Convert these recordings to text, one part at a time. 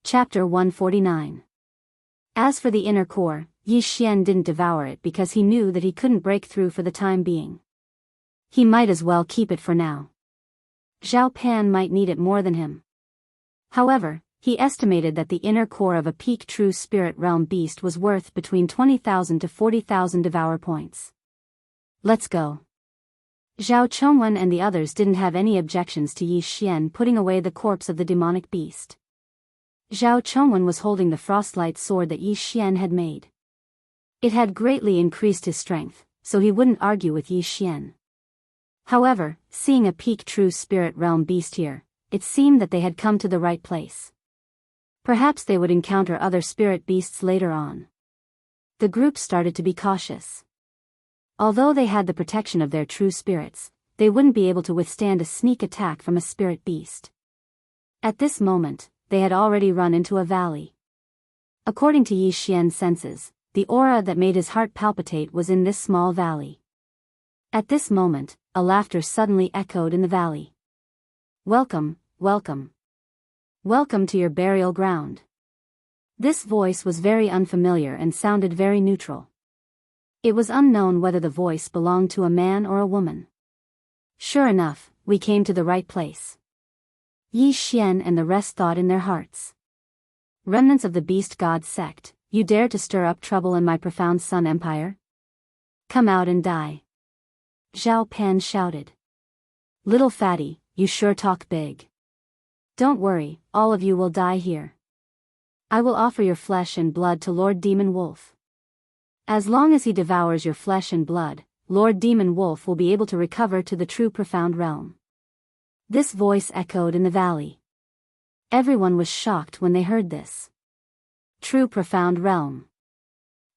Chapter 149. As for the inner core, Yi Xian didn't devour it because he knew that he couldn't break through for the time being. He might as well keep it for now. Zhao Pan might need it more than him. However, he estimated that the inner core of a peak true spirit realm beast was worth between 20,000 to 40,000 devour points. Let's go. Zhao Chongwen and the others didn't have any objections to Yi Xian putting away the corpse of the demonic beast. Zhao Chongwen was holding the frostlight sword that Yi Xian had made. It had greatly increased his strength, so he wouldn't argue with Yi Xian. However, seeing a peak true spirit realm beast here, it seemed that they had come to the right place. Perhaps they would encounter other spirit beasts later on. The group started to be cautious. Although they had the protection of their true spirits, they wouldn't be able to withstand a sneak attack from a spirit beast. At this moment, they had already run into a valley. According to Yi Xian's senses, the aura that made his heart palpitate was in this small valley. At this moment, a laughter suddenly echoed in the valley. "Welcome, welcome. Welcome to your burial ground." This voice was very unfamiliar and sounded very neutral. It was unknown whether the voice belonged to a man or a woman. Sure enough, we came to the right place. Yi Xian and the rest thought in their hearts. Remnants of the beast god sect, you dare to stir up trouble in my profound sun empire? Come out and die. Zhao Pan shouted. Little fatty, you sure talk big. Don't worry, all of you will die here. I will offer your flesh and blood to Lord Demon Wolf. As long as he devours your flesh and blood, Lord Demon Wolf will be able to recover to the true profound realm. This voice echoed in the valley. Everyone was shocked when they heard this. True profound realm.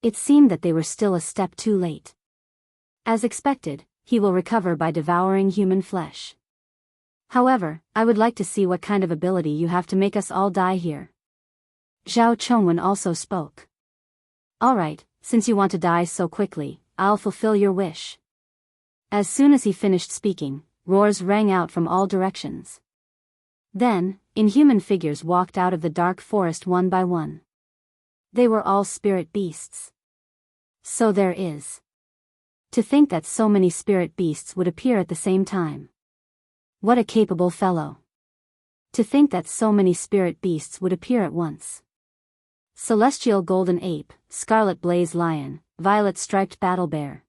It seemed that they were still a step too late. As expected, he will recover by devouring human flesh. However, I would like to see what kind of ability you have to make us all die here. Zhao Chongwen also spoke. Alright, since you want to die so quickly, I'll fulfill your wish. As soon as he finished speaking, roars rang out from all directions. Then, inhuman figures walked out of the dark forest one by one. They were all spirit beasts. So there is. To think that so many spirit beasts would appear at the same time. What a capable fellow. To think that so many spirit beasts would appear at once. Celestial golden ape, scarlet blaze lion, violet striped battle bear.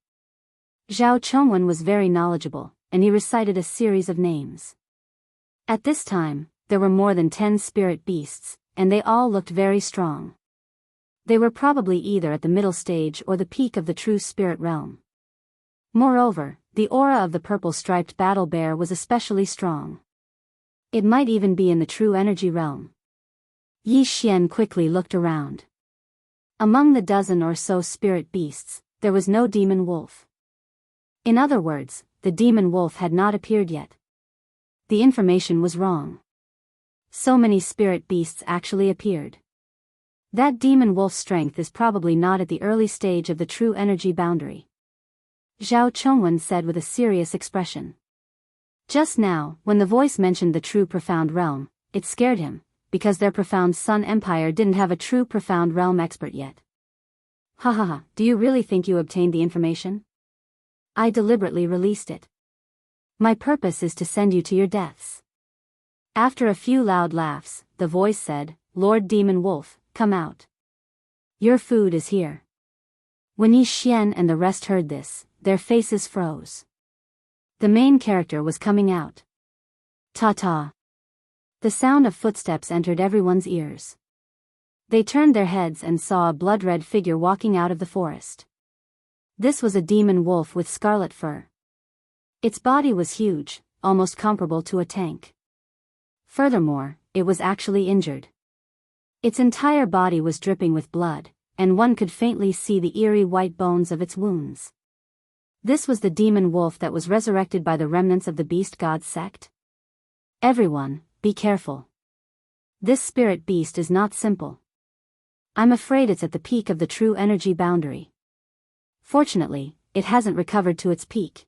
Zhao Chongwen was very knowledgeable, and he recited a series of names. At this time, there were more than 10 spirit beasts, and they all looked very strong. They were probably either at the middle stage or the peak of the true spirit realm. Moreover, the aura of the purple striped battle bear was especially strong. It might even be in the true energy realm. Yi Xian quickly looked around. Among the dozen or so spirit beasts, there was no demon wolf. In other words, the demon wolf had not appeared yet. The information was wrong. So many spirit beasts actually appeared. That demon wolf's strength is probably not at the early stage of the true energy boundary. Zhao Chongwen said with a serious expression. Just now, when the voice mentioned the true profound realm, it scared him, because their profound sun empire didn't have a true profound realm expert yet. Ha ha ha, do you really think you obtained the information? I deliberately released it. My purpose is to send you to your deaths. After a few loud laughs, the voice said, Lord Demon Wolf, come out. Your food is here. When Yi Xian and the rest heard this, their faces froze. The main character was coming out. Ta-ta. The sound of footsteps entered everyone's ears. They turned their heads and saw a blood-red figure walking out of the forest. This was a demon wolf with scarlet fur. Its body was huge, almost comparable to a tank. Furthermore, it was actually injured. Its entire body was dripping with blood, and one could faintly see the eerie white bones of its wounds. This was the demon wolf that was resurrected by the remnants of the beast god sect. Everyone, be careful. This spirit beast is not simple. I'm afraid it's at the peak of the true energy boundary. Fortunately, it hasn't recovered to its peak.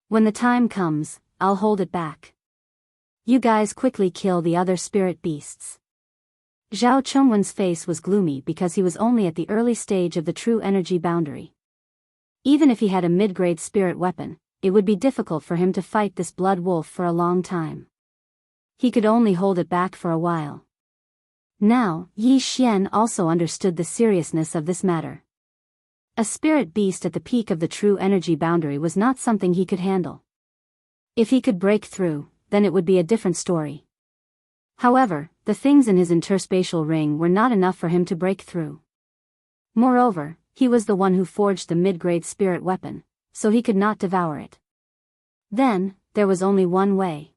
When the time comes, I'll hold it back. You guys quickly kill the other spirit beasts. Zhao Chongwen's face was gloomy because he was only at the early stage of the true energy boundary. Even if he had a mid-grade spirit weapon, it would be difficult for him to fight this blood wolf for a long time. He could only hold it back for a while. Now, Yi Xian also understood the seriousness of this matter. A spirit beast at the peak of the true energy boundary was not something he could handle. If he could break through, then it would be a different story. However, the things in his interspatial ring were not enough for him to break through. Moreover, he was the one who forged the mid-grade spirit weapon, so he could not devour it. Then, there was only one way.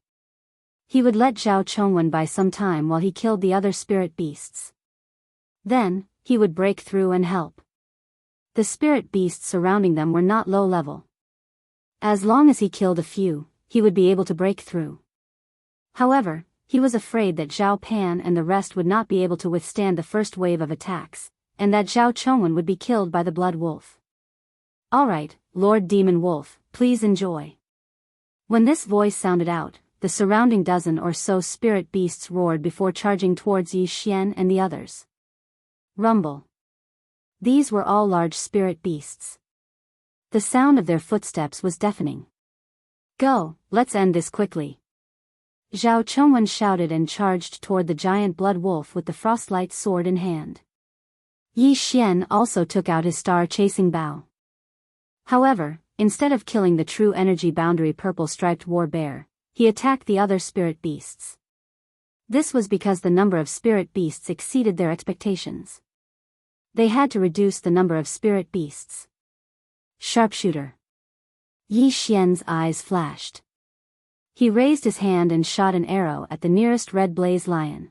He would let Zhao Chongwen buy some time while he killed the other spirit beasts. Then, he would break through and help. The spirit beasts surrounding them were not low level. As long as he killed a few, he would be able to break through. However, he was afraid that Zhao Pan and the rest would not be able to withstand the first wave of attacks, and that Zhao Chongwen would be killed by the blood wolf. Alright, Lord Demon Wolf, please enjoy. When this voice sounded out, the surrounding dozen or so spirit beasts roared before charging towards Yi Xian and the others. Rumble. These were all large spirit beasts. The sound of their footsteps was deafening. Go, let's end this quickly. Zhao Chongwen shouted and charged toward the giant blood wolf with the frostlight sword in hand. Yi Xian also took out his star-chasing bow. However, instead of killing the true energy boundary purple-striped war bear, he attacked the other spirit beasts. This was because the number of spirit beasts exceeded their expectations. They had to reduce the number of spirit beasts. Sharpshooter. Yi Xian's eyes flashed. He raised his hand and shot an arrow at the nearest red blaze lion.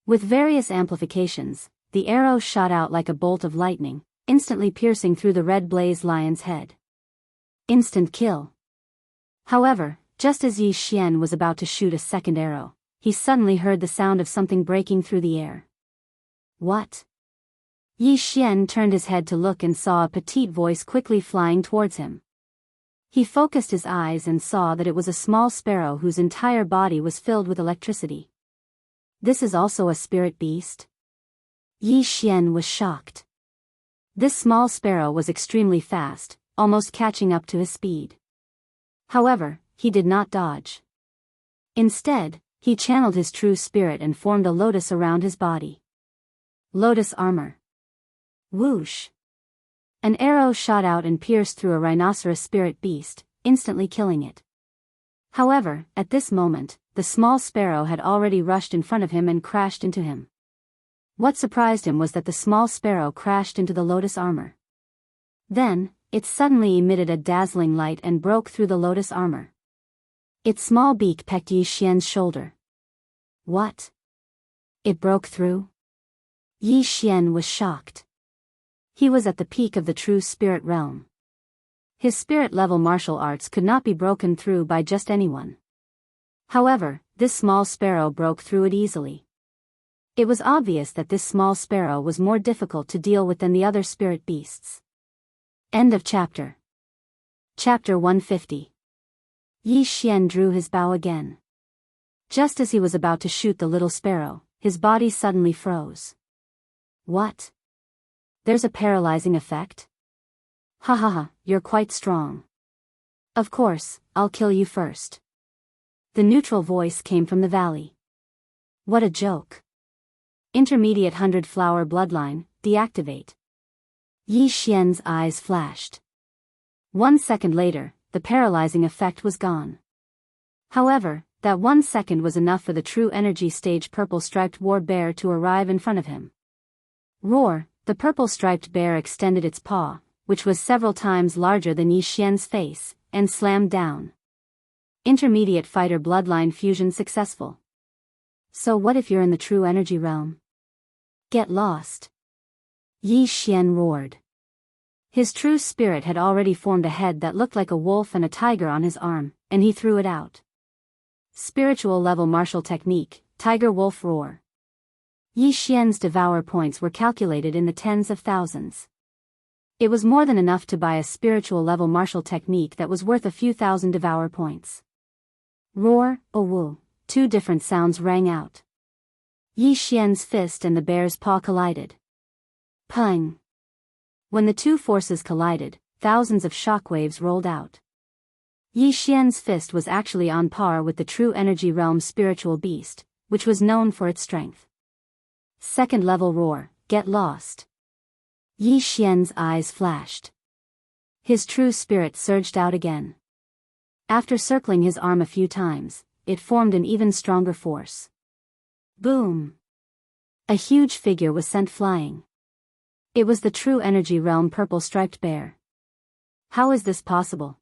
With various amplifications, the arrow shot out like a bolt of lightning, instantly piercing through the red blaze lion's head. Instant kill. However, just as Yi Xian was about to shoot a second arrow, he suddenly heard the sound of something breaking through the air. What? Yi Xian turned his head to look and saw a petite voice quickly flying towards him. He focused his eyes and saw that it was a small sparrow whose entire body was filled with electricity. This is also a spirit beast? Yi Xian was shocked. This small sparrow was extremely fast, almost catching up to his speed. However, he did not dodge. Instead, he channeled his true spirit and formed a lotus around his body. Lotus armor. Whoosh! An arrow shot out and pierced through a rhinoceros spirit beast, instantly killing it. However, at this moment, the small sparrow had already rushed in front of him and crashed into him. What surprised him was that the small sparrow crashed into the lotus armor. Then, it suddenly emitted a dazzling light and broke through the lotus armor. Its small beak pecked Yi Xian's shoulder. What? It broke through? Yi Xian was shocked. He was at the peak of the true spirit realm. His spirit-level martial arts could not be broken through by just anyone. However, this small sparrow broke through it easily. It was obvious that this small sparrow was more difficult to deal with than the other spirit beasts. End of chapter. Chapter 150. Yi Xian drew his bow again. Just as he was about to shoot the little sparrow, his body suddenly froze. What? There's a paralyzing effect? Ha ha ha, you're quite strong. Of course, I'll kill you first. The neutral voice came from the valley. What a joke. Intermediate 100-flower bloodline, deactivate. Yi Xian's eyes flashed. 1 second later, the paralyzing effect was gone. However, that 1 second was enough for the true energy stage purple-striped war bear to arrive in front of him. Roar! The purple-striped bear extended its paw, which was several times larger than Yi Xian's face, and slammed down. Intermediate fighter bloodline fusion successful. So what if you're in the true energy realm? Get lost. Yi Xian roared. His true spirit had already formed a head that looked like a wolf and a tiger on his arm, and he threw it out. Spiritual level martial technique, Tiger Wolf Roar. Yi Xian's devour points were calculated in the tens of thousands. It was more than enough to buy a spiritual level martial technique that was worth a few thousand devour points. Roar, oh woo, 2 different sounds rang out. Yi Xian's fist and the bear's paw collided. Pung! When the two forces collided, thousands of shockwaves rolled out. Yi Xian's fist was actually on par with the true energy realm spiritual beast, which was known for its strength. Second level roar, get lost. Yi Xian's eyes flashed. His true spirit surged out again. After circling his arm a few times, it formed an even stronger force. Boom! A huge figure was sent flying. It was the true energy realm purple striped bear. How is this possible?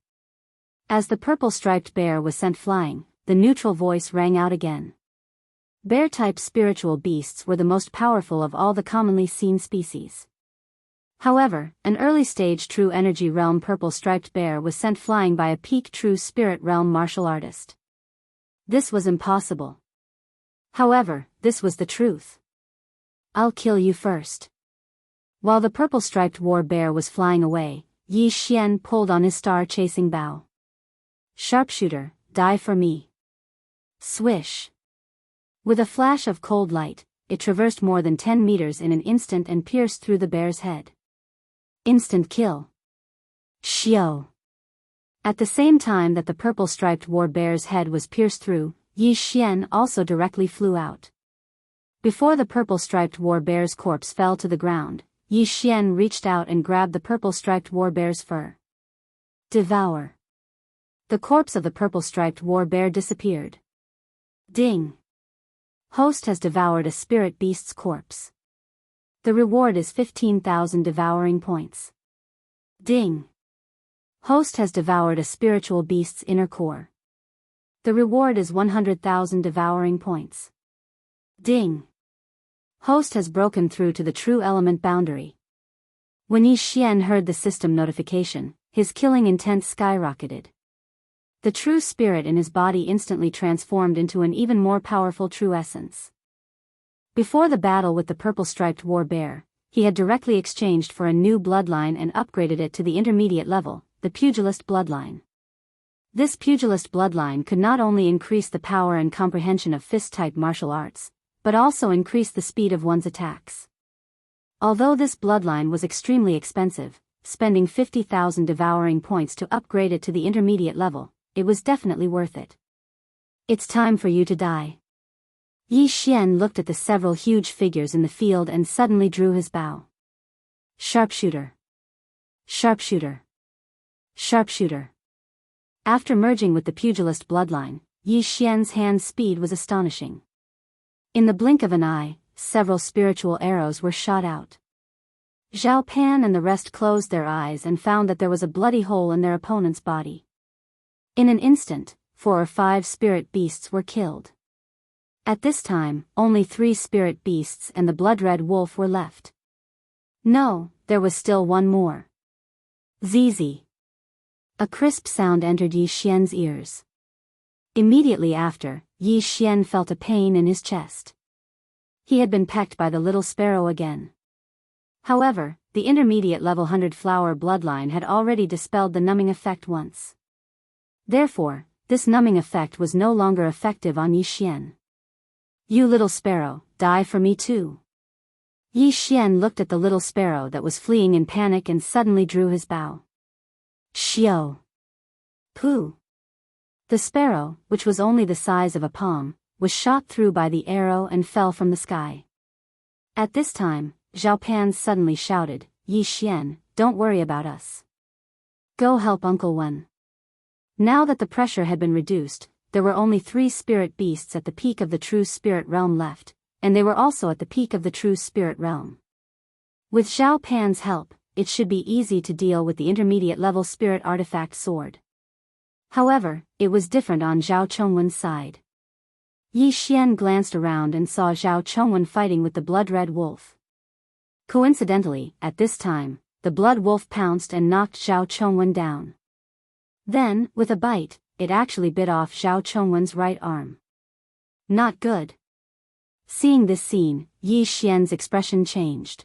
As the purple striped bear was sent flying, the neutral voice rang out again. Bear-type spiritual beasts were the most powerful of all the commonly seen species. However, an early-stage true energy realm purple striped bear was sent flying by a peak true spirit realm martial artist. This was impossible. However, this was the truth. I'll kill you first. While the purple striped war bear was flying away, Yi Xian pulled on his star-chasing bow. Sharpshooter, die for me. Swish. With a flash of cold light, it traversed more than 10 meters in an instant and pierced through the bear's head. Instant kill. Xiao. At the same time that the purple-striped war bear's head was pierced through, Yi Xian also directly flew out. Before the purple-striped war bear's corpse fell to the ground, Yi Xian reached out and grabbed the purple-striped war bear's fur. Devour. The corpse of the purple-striped war bear disappeared. Ding. Host has devoured a spirit beast's corpse. The reward is 15,000 devouring points. Ding. Host has devoured a spiritual beast's inner core. The reward is 100,000 devouring points. Ding. Host has broken through to the true element boundary. When Yi Xian heard the system notification, his killing intent skyrocketed. The true spirit in his body instantly transformed into an even more powerful true essence. Before the battle with the purple-striped war bear, he had directly exchanged for a new bloodline and upgraded it to the intermediate level, the pugilist bloodline. This pugilist bloodline could not only increase the power and comprehension of fist-type martial arts, but also increase the speed of one's attacks. Although this bloodline was extremely expensive, spending 50,000 devouring points to upgrade it to the intermediate level, it was definitely worth it. It's time for you to die. Yi Xian looked at the several huge figures in the field and suddenly drew his bow. Sharpshooter. Sharpshooter. Sharpshooter. After merging with the pugilist bloodline, Yi Xian's hand speed was astonishing. In the blink of an eye, several spiritual arrows were shot out. Zhao Pan and the rest closed their eyes and found that there was a bloody hole in their opponent's body. In an instant, 4 or 5 spirit beasts were killed. At this time, only 3 spirit beasts and the blood-red wolf were left. No, there was still one more. Zizi. A crisp sound entered Yi Xian's ears. Immediately after, Yi Xian felt a pain in his chest. He had been pecked by the little sparrow again. However, the intermediate level 100 flower bloodline had already dispelled the numbing effect once. Therefore, this numbing effect was no longer effective on Yi Xian. You little sparrow, die for me too. Yi Xian looked at the little sparrow that was fleeing in panic and suddenly drew his bow. Xiao. Pooh. The sparrow, which was only the size of a palm, was shot through by the arrow and fell from the sky. At this time, Zhao Pan suddenly shouted, Yi Xian, don't worry about us. Go help Uncle Wen. Now that the pressure had been reduced, there were only 3 spirit beasts at the peak of the true spirit realm left, and they were also at the peak of the true spirit realm. With Zhao Pan's help, it should be easy to deal with the intermediate level spirit artifact sword. However, it was different on Zhao Chongwen's side. Yi Xian glanced around and saw Zhao Chongwen fighting with the blood-red wolf. Coincidentally, at this time, the blood wolf pounced and knocked Zhao Chongwen down. Then, with a bite, it actually bit off Zhao Chongwen's right arm. Not good. Seeing this scene, Yi Xian's expression changed.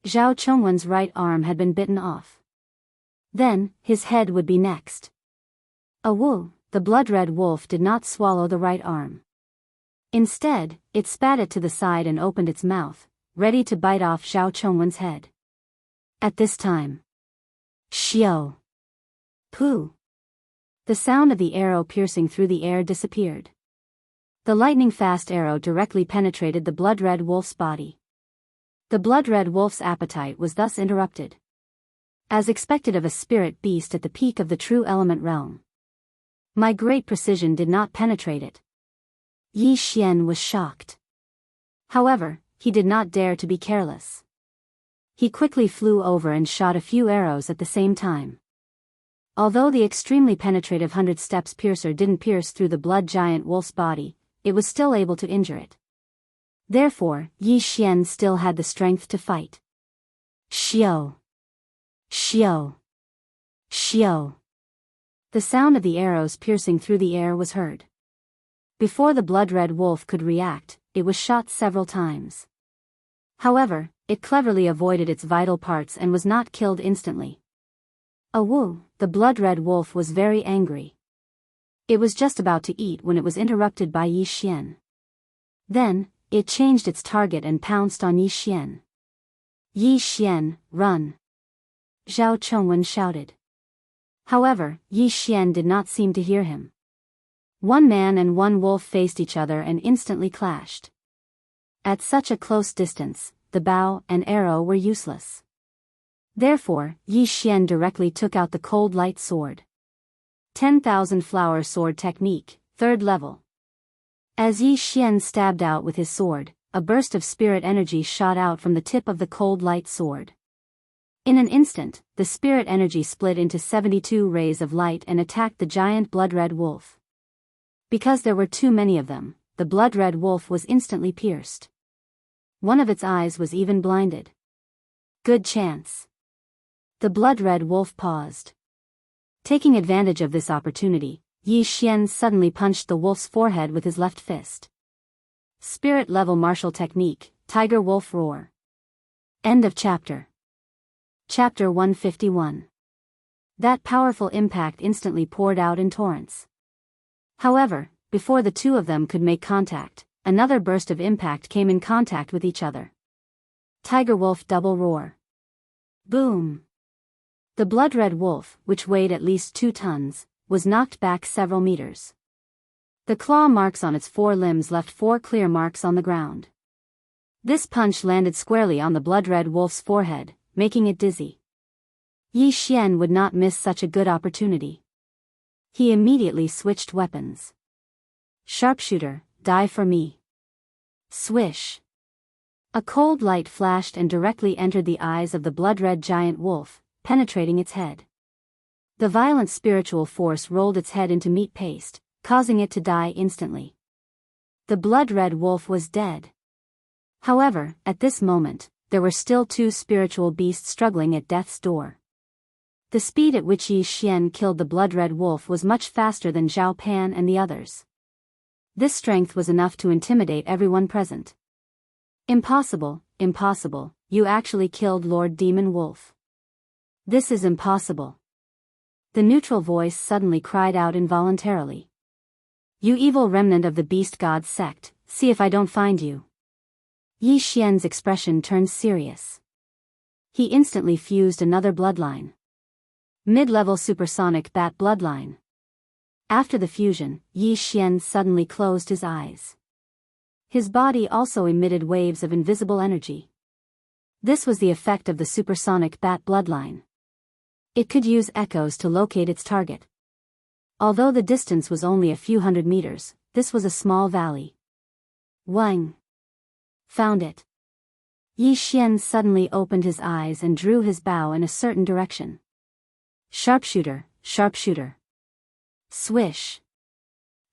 Zhao Chongwen's right arm had been bitten off. Then, his head would be next. The blood-red wolf did not swallow the right arm. Instead, it spat it to the side and opened its mouth, ready to bite off Zhao Chongwen's head. At this time, Xiao! Pooh! The sound of the arrow piercing through the air disappeared. The lightning-fast arrow directly penetrated the blood-red wolf's body. The blood-red wolf's appetite was thus interrupted. As expected of a spirit beast at the peak of the true element realm. My great precision did not penetrate it. Yi Xian was shocked. However, he did not dare to be careless. He quickly flew over and shot a few arrows at the same time. Although the extremely penetrative 100 steps piercer didn't pierce through the blood giant wolf's body, it was still able to injure it. Therefore, Yi Xian still had the strength to fight. Xiao! Xiao! Xiao! The sound of the arrows piercing through the air was heard. Before the blood-red wolf could react, it was shot several times. However, it cleverly avoided its vital parts and was not killed instantly. Awoo! The blood-red wolf was very angry. It was just about to eat when it was interrupted by Yi Xian. Then, it changed its target and pounced on Yi Xian. Yi Xian, run! Zhao Chongwen shouted. However, Yi Xian did not seem to hear him. One man and one wolf faced each other and instantly clashed. At such a close distance, the bow and arrow were useless. Therefore, Yi Xian directly took out the cold light sword. 10,000 flower sword technique, 3rd level. As Yi Xian stabbed out with his sword, a burst of spirit energy shot out from the tip of the cold light sword. In an instant, the spirit energy split into 72 rays of light and attacked the giant blood-red wolf. Because there were too many of them, the blood-red wolf was instantly pierced. One of its eyes was even blinded. Good chance. The blood-red wolf paused. Taking advantage of this opportunity, Yi Xian suddenly punched the wolf's forehead with his left fist. Spirit-level martial technique, Tiger Wolf Roar. End of chapter. Chapter 151. That powerful impact instantly poured out in torrents. However, before the two of them could make contact, another burst of impact came in contact with each other. Tiger Wolf Double Roar. Boom! The blood-red wolf, which weighed at least 2 tons, was knocked back several meters. The claw marks on its 4 limbs left 4 clear marks on the ground. This punch landed squarely on the blood-red wolf's forehead, making it dizzy. Yi Xian would not miss such a good opportunity. He immediately switched weapons. Sharpshooter, die for me. Swish. A cold light flashed and directly entered the eyes of the blood-red giant wolf, penetrating its head. The violent spiritual force rolled its head into meat paste, causing it to die instantly. The blood-red wolf was dead. However, at this moment, there were still 2 spiritual beasts struggling at death's door. The speed at which Yi Xian killed the blood-red wolf was much faster than Zhao Pan and the others. This strength was enough to intimidate everyone present. Impossible, impossible, you actually killed Lord Demon Wolf. This is impossible. The neutral voice suddenly cried out involuntarily. You evil remnant of the beast god sect, see if I don't find you. Yi Xian's expression turned serious. He instantly fused another bloodline. Mid-level supersonic bat bloodline. After the fusion, Yi Xian suddenly closed his eyes. His body also emitted waves of invisible energy. This was the effect of the supersonic bat bloodline. It could use echoes to locate its target. Although the distance was only a few hundred meters, this was a small valley. Wang! Found it. Yi Xian suddenly opened his eyes and drew his bow in a certain direction. Sharpshooter, sharpshooter. Swish.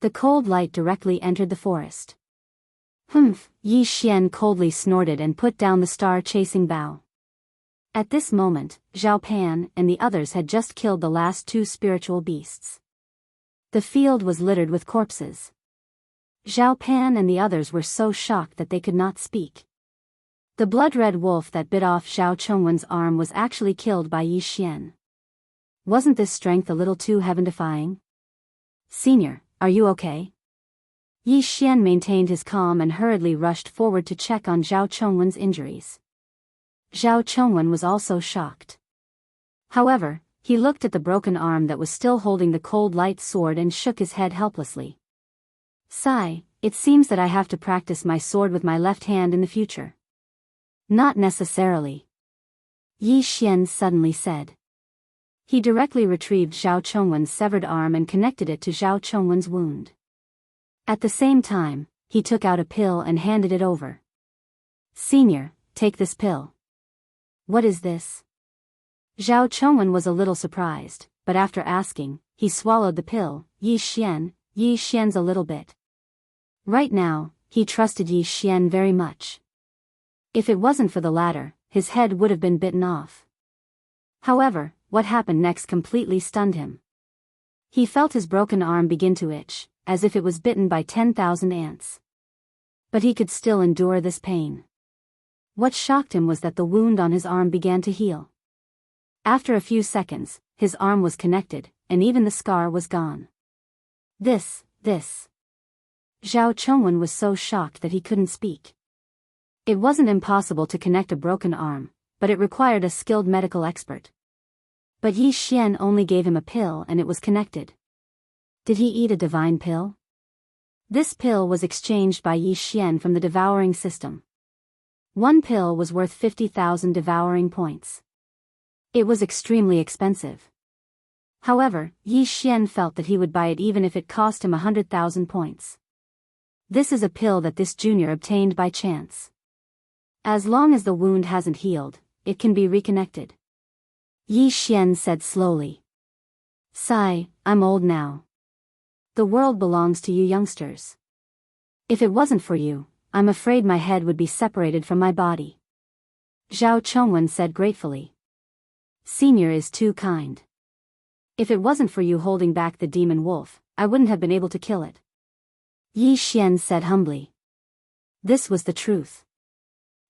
The cold light directly entered the forest. Humph! Yi Xian coldly snorted and put down the star-chasing bow. At this moment, Zhao Pan and the others had just killed the last 2 spiritual beasts. The field was littered with corpses. Zhao Pan and the others were so shocked that they could not speak. The blood-red wolf that bit off Zhao Chongwen's arm was actually killed by Yi Xian. Wasn't this strength a little too heaven-defying? Senior, are you okay? Yi Xian maintained his calm and hurriedly rushed forward to check on Zhao Chongwen's injuries. Zhao Chongwen was also shocked. However, he looked at the broken arm that was still holding the cold light sword and shook his head helplessly. Sigh, it seems that I have to practice my sword with my left hand in the future. Not necessarily. Yi Xian suddenly said. He directly retrieved Zhao Chongwen's severed arm and connected it to Zhao Chongwen's wound. At the same time, he took out a pill and handed it over. Senior, take this pill. What is this? Zhao Chongwen was a little surprised, but after asking, he swallowed the pill. Yi Xian's a little bit. Right now, he trusted Yi Xian very much. If it wasn't for the latter, his head would have been bitten off. However, what happened next completely stunned him. He felt his broken arm begin to itch, as if it was bitten by 10,000 ants. But he could still endure this pain. What shocked him was that the wound on his arm began to heal. After a few seconds, his arm was connected, and even the scar was gone. This. Zhao Chongwen was so shocked that he couldn't speak. It wasn't impossible to connect a broken arm, but it required a skilled medical expert. But Yi Xian only gave him a pill and it was connected. Did he eat a divine pill? This pill was exchanged by Yi Xian from the devouring system. One pill was worth 50,000 devouring points. It was extremely expensive. However, Yi Xian felt that he would buy it even if it cost him 100,000 points. This is a pill that this junior obtained by chance. As long as the wound hasn't healed, it can be reconnected. Yi Xian said slowly. Sigh, I'm old now. The world belongs to you youngsters. If it wasn't for you, I'm afraid my head would be separated from my body. Zhao Chongwen said gratefully. Senior is too kind. If it wasn't for you holding back the demon wolf, I wouldn't have been able to kill it. Yi Xian said humbly. This was the truth.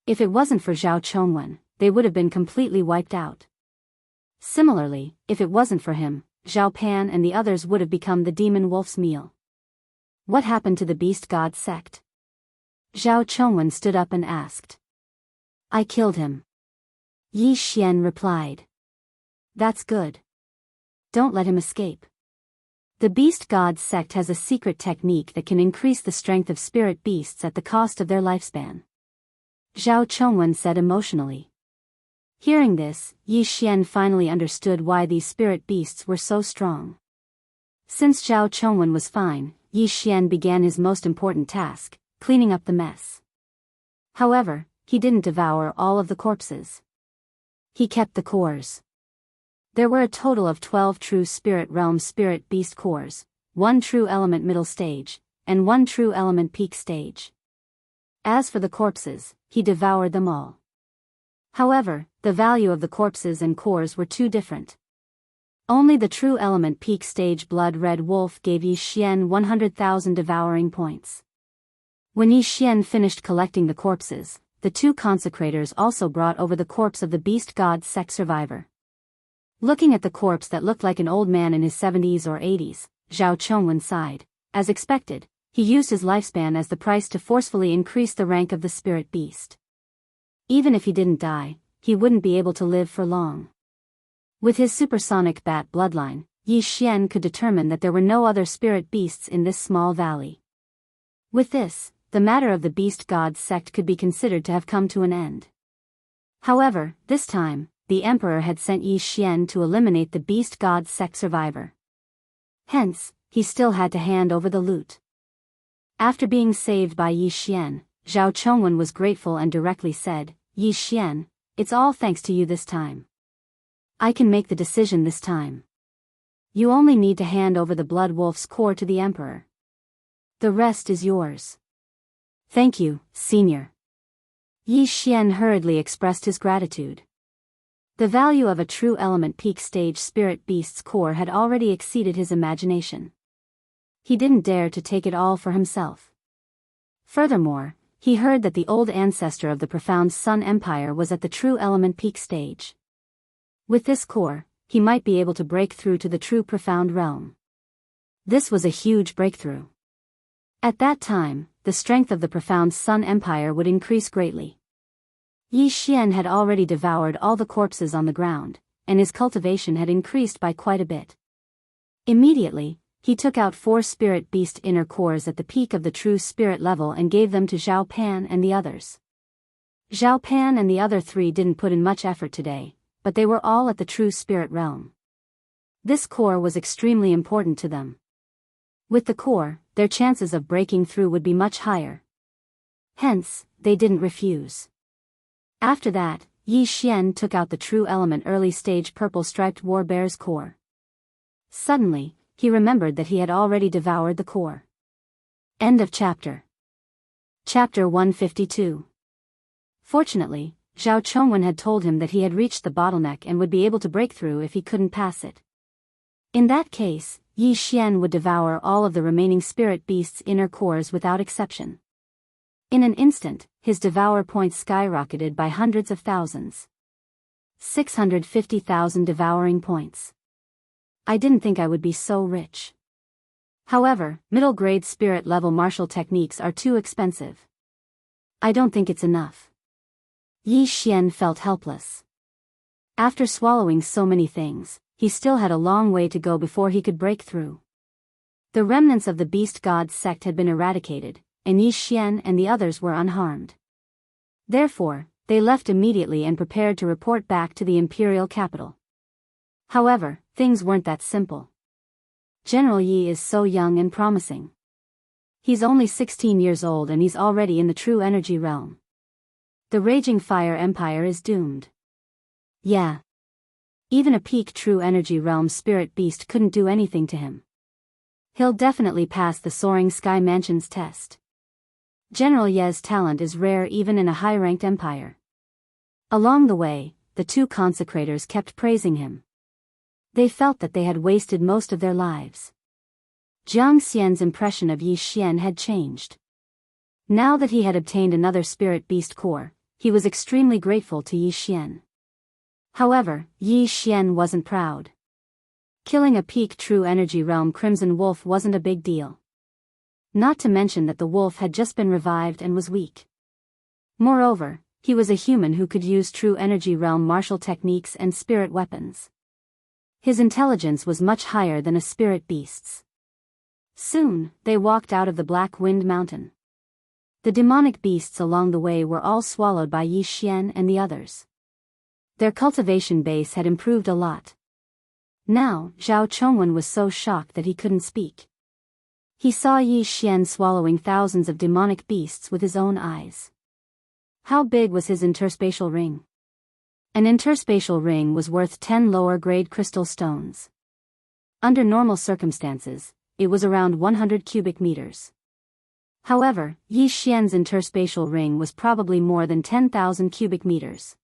If it wasn't for Zhao Chongwen, they would have been completely wiped out. Similarly, if it wasn't for him, Zhao Pan and the others would have become the demon wolf's meal. What happened to the beast god sect? Zhao Chongwen stood up and asked. I killed him. Yi Xian replied. That's good. Don't let him escape. The beast god sect has a secret technique that can increase the strength of spirit beasts at the cost of their lifespan. Zhao Chongwen said emotionally. Hearing this, Yi Xian finally understood why these spirit beasts were so strong. Since Zhao Chongwen was fine, Yi Xian began his most important task, cleaning up the mess. However, he didn't devour all of the corpses. He kept the cores. There were a total of 12 true spirit realm spirit beast cores, 1 true element middle stage, and 1 true element peak stage. As for the corpses, he devoured them all. However, the value of the corpses and cores were too different. Only the true element peak stage blood red wolf gave Yi Xian 100,000 devouring points. When Yi Xian finished collecting the corpses, the 2 consecrators also brought over the corpse of the beast god sect survivor. Looking at the corpse that looked like an old man in his 70s or 80s, Zhao Chongwen sighed. As expected, he used his lifespan as the price to forcefully increase the rank of the spirit beast. Even if he didn't die, he wouldn't be able to live for long. With his supersonic bat bloodline, Yi Xian could determine that there were no other spirit beasts in this small valley. With this, the matter of the beast god sect could be considered to have come to an end. However, this time, the emperor had sent Yi Xian to eliminate the beast god sect survivor. Hence, he still had to hand over the loot. After being saved by Yi Xian, Zhao Chongwen was grateful and directly said, Yi Xian, it's all thanks to you this time. I can make the decision this time. You only need to hand over the blood wolf's core to the emperor. The rest is yours. Thank you, senior. Yi Xian hurriedly expressed his gratitude. The value of a true element peak stage spirit beast's core had already exceeded his imagination. He didn't dare to take it all for himself. Furthermore, he heard that the old ancestor of the profound Sun Empire was at the true element peak stage. With this core, he might be able to break through to the true profound realm. This was a huge breakthrough. At that time, the strength of the profound Sun Empire would increase greatly. Yi Xian had already devoured all the corpses on the ground, and his cultivation had increased by quite a bit. Immediately, he took out 4 spirit beast inner cores at the peak of the true spirit level and gave them to Zhao Pan and the others. Zhao Pan and the other 3 didn't put in much effort today, but they were all at the true spirit realm. This core was extremely important to them. With the core, their chances of breaking through would be much higher. Hence, they didn't refuse. After that, Yi Xian took out the true element early stage purple striped war bear's core. Suddenly, he remembered that he had already devoured the core. End of chapter. Chapter 152. Fortunately, Zhao Chongwen had told him that he had reached the bottleneck and would be able to break through if he couldn't pass it. In that case, Yi Xian would devour all of the remaining spirit beast's inner cores without exception. In an instant, his devour points skyrocketed by hundreds of thousands. 650,000 devouring points. I didn't think I would be so rich. However, middle-grade spirit-level martial techniques are too expensive. I don't think it's enough. Yi Xian felt helpless. After swallowing so many things, he still had a long way to go before he could break through. The remnants of the beast god's sect had been eradicated, and Yi Xian and the others were unharmed. Therefore, they left immediately and prepared to report back to the imperial capital. However, things weren't that simple. General Yi is so young and promising. He's only 16 years old and he's already in the true energy realm. The Raging Fire Empire is doomed. Yeah. Even a peak true energy realm spirit beast couldn't do anything to him. He'll definitely pass the Soaring Sky Mansion's test. General Ye's talent is rare even in a high-ranked empire. Along the way, the 2 consecrators kept praising him. They felt that they had wasted most of their lives. Jiang Xian's impression of Yi Xian had changed. Now that he had obtained another spirit beast core, he was extremely grateful to Yi Xian. However, Yi Xian wasn't proud. Killing a peak true energy realm crimson wolf wasn't a big deal. Not to mention that the wolf had just been revived and was weak. Moreover, he was a human who could use true energy realm martial techniques and spirit weapons. His intelligence was much higher than a spirit beast's. Soon, they walked out of the Black Wind Mountain. The demonic beasts along the way were all swallowed by Yi Xian and the others. Their cultivation base had improved a lot. Now, Zhao Chongwen was so shocked that he couldn't speak. He saw Yi Xian swallowing thousands of demonic beasts with his own eyes. How big was his interspatial ring? An interspatial ring was worth 10 lower-grade crystal stones. Under normal circumstances, it was around 100 cubic meters. However, Yi Xian's interspatial ring was probably more than 10,000 cubic meters.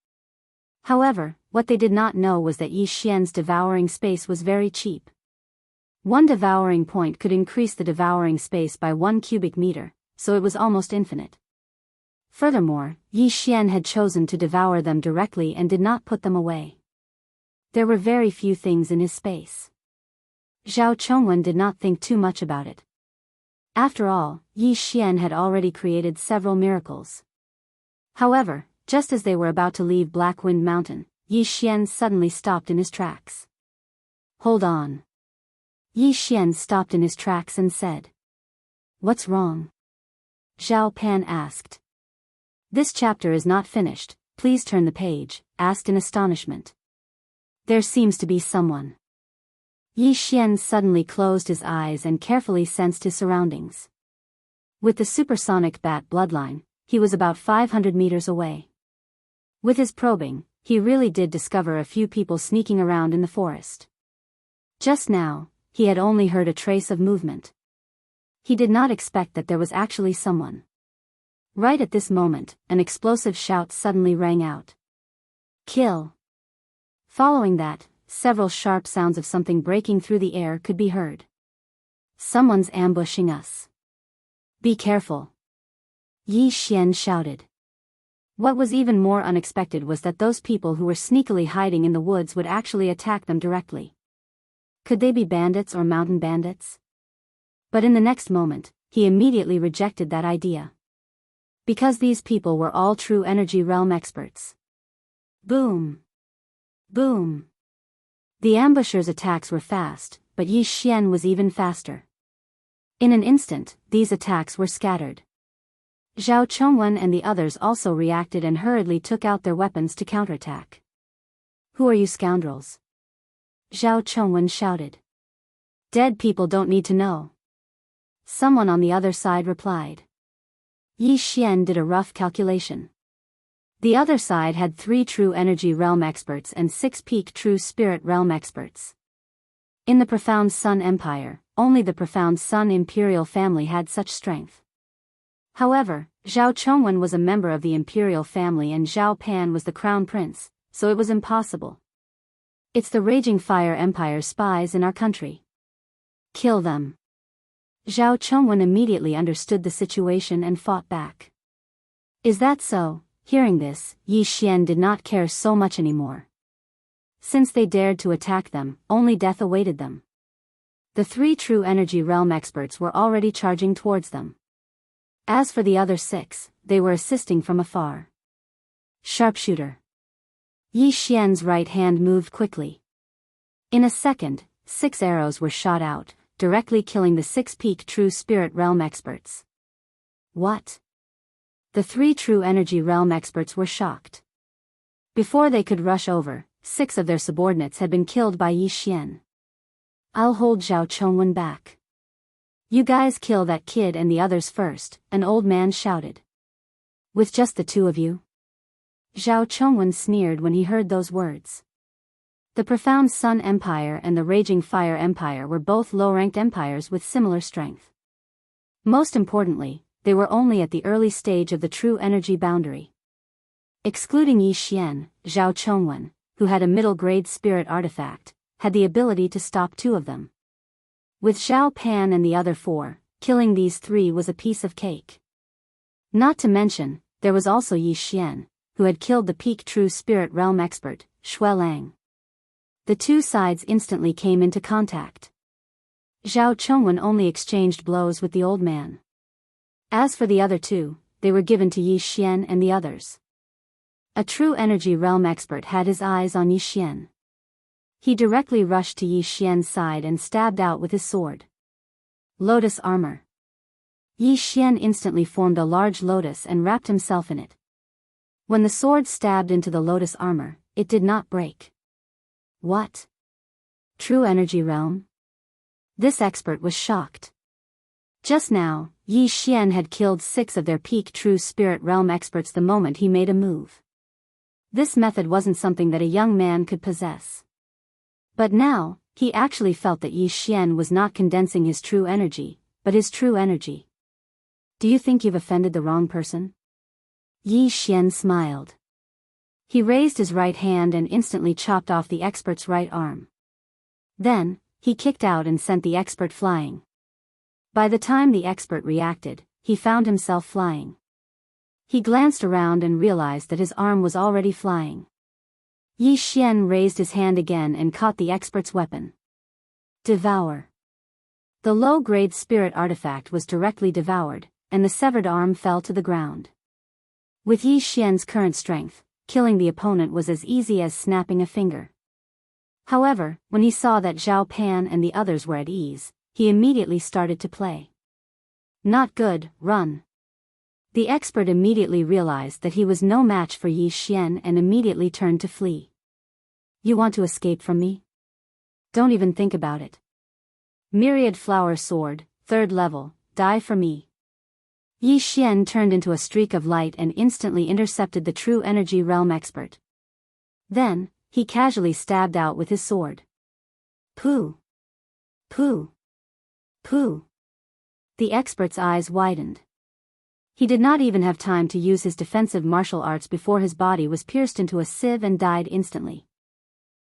However, what they did not know was that Yi Xian's devouring space was very cheap. 1 devouring point could increase the devouring space by 1 cubic meter, so it was almost infinite. Furthermore, Yi Xian had chosen to devour them directly and did not put them away. There were very few things in his space. Zhao Chongwen did not think too much about it. After all, Yi Xian had already created several miracles. However, just as they were about to leave Black Wind Mountain, Yi Xian suddenly stopped in his tracks. Hold on. Yi Xian stopped in his tracks and said. What's wrong? Zhao Pan asked. This chapter is not finished, please turn the page, asked in astonishment. There seems to be someone. Yi Xian suddenly closed his eyes and carefully sensed his surroundings. With the supersonic bat bloodline, he was about 500 meters away. With his probing, he really did discover a few people sneaking around in the forest. Just now, he had only heard a trace of movement. He did not expect that there was actually someone. Right at this moment, an explosive shout suddenly rang out. Kill! Following that, several sharp sounds of something breaking through the air could be heard. Someone's ambushing us. Be careful! Yi Xian shouted. What was even more unexpected was that those people who were sneakily hiding in the woods would actually attack them directly. Could they be bandits or mountain bandits? But in the next moment, he immediately rejected that idea. Because these people were all true energy realm experts. Boom! Boom! The ambushers' attacks were fast, but Yi Xian was even faster. In an instant, these attacks were scattered. Zhao Chongwen and the others also reacted and hurriedly took out their weapons to counterattack. "Who are you scoundrels?" Zhao Chongwen shouted. "Dead people don't need to know." Someone on the other side replied. Yi Xian did a rough calculation. The other side had 3 true energy realm experts and 6 peak true spirit realm experts. In the Profound Sun Empire, only the Profound Sun Imperial family had such strength. However, Zhao Chongwen was a member of the Imperial family and Zhao Pan was the Crown Prince, so it was impossible. "It's the Raging Fire Empire spies in our country. Kill them." Zhao Chongwen immediately understood the situation and fought back. "Is that so?" Hearing this, Yi Xian did not care so much anymore. Since they dared to attack them, only death awaited them. The 3 true energy realm experts were already charging towards them. As for the other 6, they were assisting from afar. Sharpshooter. Yi Xian's right hand moved quickly. In a second, 6 arrows were shot out, directly killing the 6 peak true spirit realm experts. What? The 3 true energy realm experts were shocked. Before they could rush over, 6 of their subordinates had been killed by Yi Xian. "I'll hold Zhao Chongwen back. You guys kill that kid and the others first," an old man shouted. "With just the 2 of you?" Zhao Chongwen sneered when he heard those words. The Profound Sun Empire and the Raging Fire Empire were both low-ranked empires with similar strength. Most importantly, they were only at the early stage of the true energy boundary. Excluding Yi Xian, Zhao Chongwen, who had a middle-grade spirit artifact, had the ability to stop 2 of them. With Zhao Pan and the other 4, killing these 3 was a piece of cake. Not to mention, there was also Yi Xian, who had killed the peak true spirit realm expert, Shui Lang. The 2 sides instantly came into contact. Zhao Chongwen only exchanged blows with the old man. As for the other 2, they were given to Yi Xian and the others. A true energy realm expert had his eyes on Yi Xian. He directly rushed to Yi Xian's side and stabbed out with his sword. Lotus armor. Yi Xian instantly formed a large lotus and wrapped himself in it. When the sword stabbed into the lotus armor, it did not break. What? True energy realm? This expert was shocked. Just now, Yi Xian had killed 6 of their peak true spirit realm experts the moment he made a move. This method wasn't something that a young man could possess. But now, he actually felt that Yi Xian was not condensing his true energy, but his true energy. "Do you think you've offended the wrong person?" Yi Xian smiled. He raised his right hand and instantly chopped off the expert's right arm. Then, he kicked out and sent the expert flying. By the time the expert reacted, he found himself flying. He glanced around and realized that his arm was already flying. Yi Xian raised his hand again and caught the expert's weapon. Devour. The low-grade spirit artifact was directly devoured, and the severed arm fell to the ground. With Yi Xian's current strength, killing the opponent was as easy as snapping a finger. However, when he saw that Zhao Pan and the others were at ease, he immediately started to play. "Not good, run." The expert immediately realized that he was no match for Yi Xian and immediately turned to flee. "You want to escape from me? Don't even think about it. Myriad Flower Sword, 3rd level, die for me." Yi Xian turned into a streak of light and instantly intercepted the true energy realm expert. Then, he casually stabbed out with his sword. Pooh! Pooh! Pooh! The expert's eyes widened. He did not even have time to use his defensive martial arts before his body was pierced into a sieve and died instantly.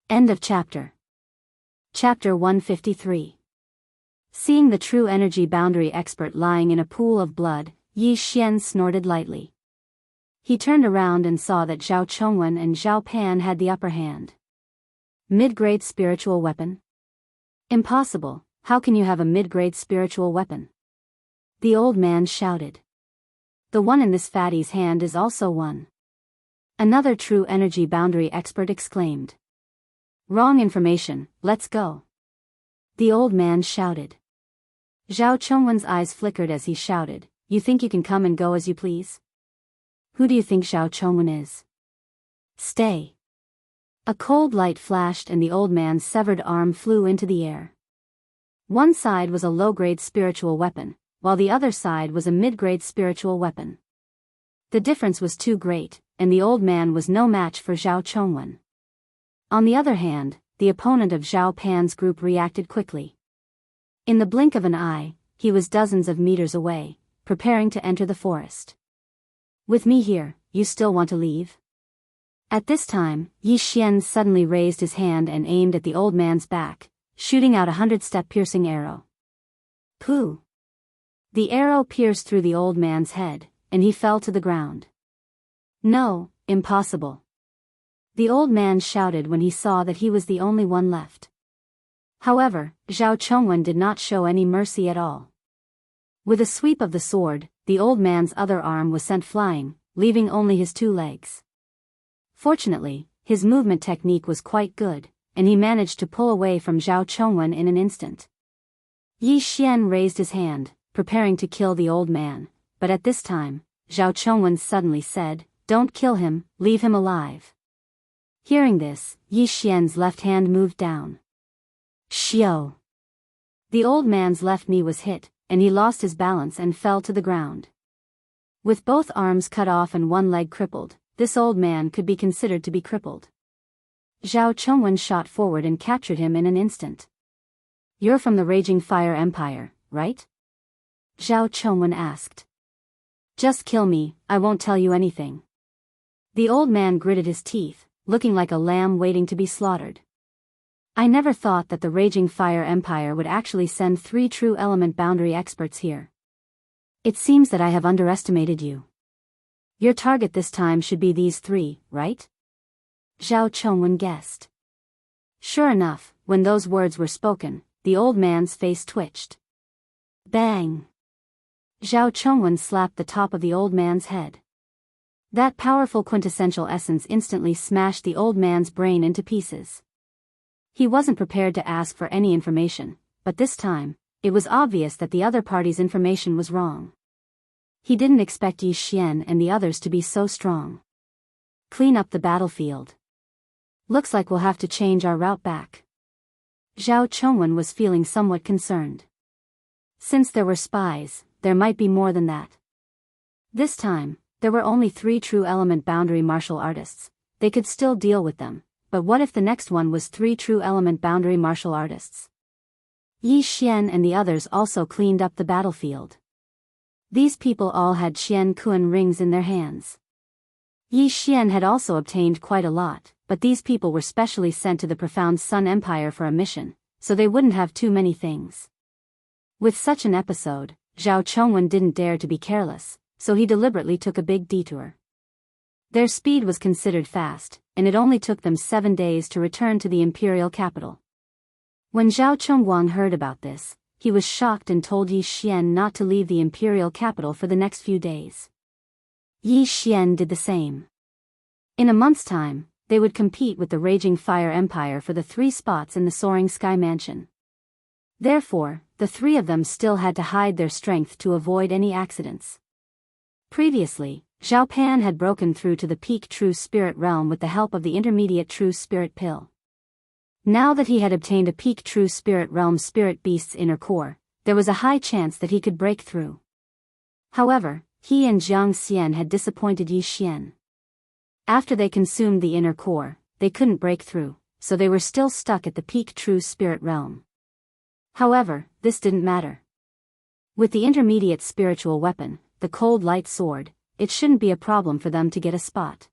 End of chapter. Chapter 153. Seeing the true energy boundary expert lying in a pool of blood, Yi Xian snorted lightly. He turned around and saw that Zhao Chongwen and Zhao Pan had the upper hand. Mid-grade spiritual weapon? Impossible, how can you have a mid-grade spiritual weapon? The old man shouted. The one in this fatty's hand is also one. Another true energy boundary expert exclaimed. Wrong information, let's go. The old man shouted. Zhao Chongwen's eyes flickered as he shouted, You think you can come and go as you please? Who do you think Zhao Chongwen is? Stay. A cold light flashed and the old man's severed arm flew into the air. One side was a low-grade spiritual weapon, while the other side was a mid-grade spiritual weapon. The difference was too great, and the old man was no match for Zhao Chongwen. On the other hand, the opponent of Zhao Pan's group reacted quickly. In the blink of an eye, he was dozens of meters away, preparing to enter the forest. With me here, you still want to leave? At this time, Yi Xian suddenly raised his hand and aimed at the old man's back, shooting out a 100-step piercing arrow. Pooh! The arrow pierced through the old man's head, and he fell to the ground. No, impossible. The old man shouted when he saw that he was the only one left. However, Zhao Chongwen did not show any mercy at all. With a sweep of the sword, the old man's other arm was sent flying, leaving only his 2 legs. Fortunately, his movement technique was quite good, and he managed to pull away from Zhao Chongwen in an instant. Yi Xian raised his hand, preparing to kill the old man, but at this time, Zhao Chongwen suddenly said, Don't kill him, leave him alive. Hearing this, Yi Xian's left hand moved down. Xiao! The old man's left knee was hit, and he lost his balance and fell to the ground. With both arms cut off and one leg crippled, this old man could be considered to be crippled. Zhao Chongwen shot forward and captured him in an instant. You're from the Raging Fire Empire, right? Zhao Chongwen asked. Just kill me, I won't tell you anything. The old man gritted his teeth, looking like a lamb waiting to be slaughtered. I never thought that the Raging Fire Empire would actually send 3 true element boundary experts here. It seems that I have underestimated you. Your target this time should be these 3, right? Zhao Chongwen guessed. Sure enough, when those words were spoken, the old man's face twitched. Bang! Zhao Chongwen slapped the top of the old man's head. That powerful quintessential essence instantly smashed the old man's brain into pieces. He wasn't prepared to ask for any information, but this time, it was obvious that the other party's information was wrong. He didn't expect Yi Xian and the others to be so strong. Clean up the battlefield. Looks like we'll have to change our route back. Zhao Chongwen was feeling somewhat concerned. Since there were spies, there might be more than that. This time, there were only 3 true element boundary martial artists. They could still deal with them, but what if the next one was 3 true element boundary martial artists? Yi Xian and the others also cleaned up the battlefield. These people all had Qian Kuan rings in their hands. Yi Xian had also obtained quite a lot, but these people were specially sent to the Profound Sun Empire for a mission, so they wouldn't have too many things. With such an episode, Zhao Chongwen didn't dare to be careless, so he deliberately took a big detour. Their speed was considered fast, and it only took them 7 days to return to the imperial capital. When Zhao Chongguang heard about this, he was shocked and told Yi Xian not to leave the imperial capital for the next few days. Yi Xian did the same. In a month's time, they would compete with the Raging Fire Empire for the 3 spots in the Soaring Sky Mansion. Therefore, the 3 of them still had to hide their strength to avoid any accidents. Previously, Zhao Pan had broken through to the peak True Spirit realm with the help of the intermediate True Spirit pill. Now that he had obtained a peak True Spirit realm Spirit Beast's inner core, there was a high chance that he could break through. However, he and Jiang Xian had disappointed Yi Xian. After they consumed the inner core, they couldn't break through, so they were still stuck at the peak True Spirit realm. However, this didn't matter. With the intermediate spiritual weapon, the cold light sword, it shouldn't be a problem for them to get a spot.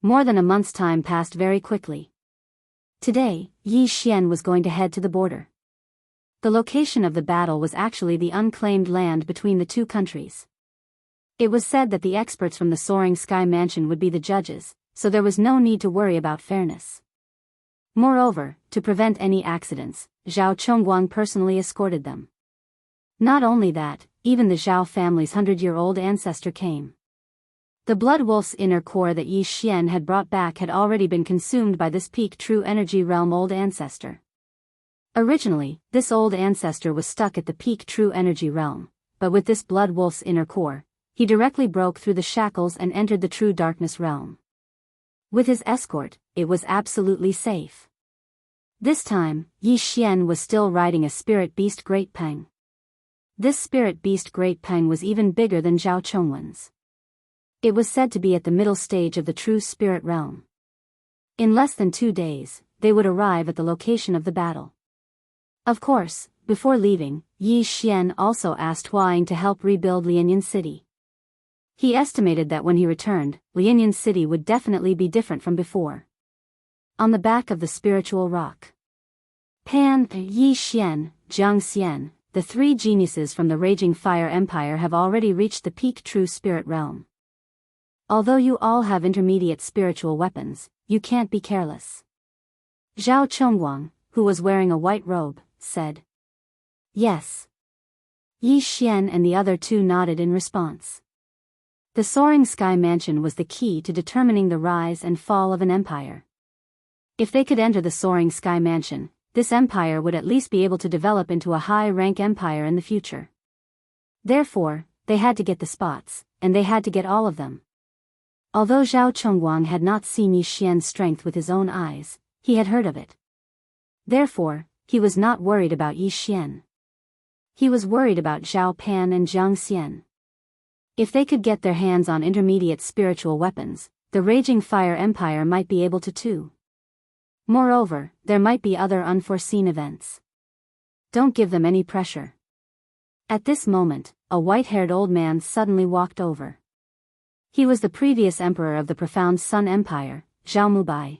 More than a month's time passed very quickly. Today, Yi Xian was going to head to the border. The location of the battle was actually the unclaimed land between the 2 countries. It was said that the experts from the Soaring Sky Mansion would be the judges, so there was no need to worry about fairness. Moreover, to prevent any accidents, Zhao Chongguang personally escorted them. Not only that, even the Zhao family's 100-year-old ancestor came. The blood wolf's inner core that Yi Xian had brought back had already been consumed by this peak true energy realm old ancestor. Originally, this old ancestor was stuck at the peak true energy realm, but with this blood wolf's inner core, he directly broke through the shackles and entered the true darkness realm. With his escort, it was absolutely safe. This time, Yi Xian was still riding a spirit beast Great Peng. This spirit beast Great Peng was even bigger than Zhao Chongwen's. It was said to be at the middle stage of the true spirit realm. In less than 2 days, they would arrive at the location of the battle. Of course, before leaving, Yi Xian also asked Huaying to help rebuild Lianyan City. He estimated that when he returned, Lianyan City would definitely be different from before. On the back of the spiritual rock, Pan, Yi Xian, Jiang Xian, the 3 geniuses from the Raging Fire Empire have already reached the peak true spirit realm. Although you all have intermediate spiritual weapons, you can't be careless. Zhao Chongguang, who was wearing a white robe, said. Yes. Yi Xian and the other 2 nodded in response. The soaring sky mansion was the key to determining the rise and fall of an empire. If they could enter the soaring sky mansion, this empire would at least be able to develop into a high-rank empire in the future. Therefore, they had to get the spots, and they had to get all of them. Although Zhao Chongguang had not seen Yi Xian's strength with his own eyes, he had heard of it. Therefore, he was not worried about Yi Xian. He was worried about Zhao Pan and Jiang Xian. If they could get their hands on intermediate spiritual weapons, the Raging Fire Empire might be able to too. Moreover, there might be other unforeseen events. Don't give them any pressure. At this moment, a white-haired old man suddenly walked over. He was the previous emperor of the Profound Sun Empire, Zhao Mubai.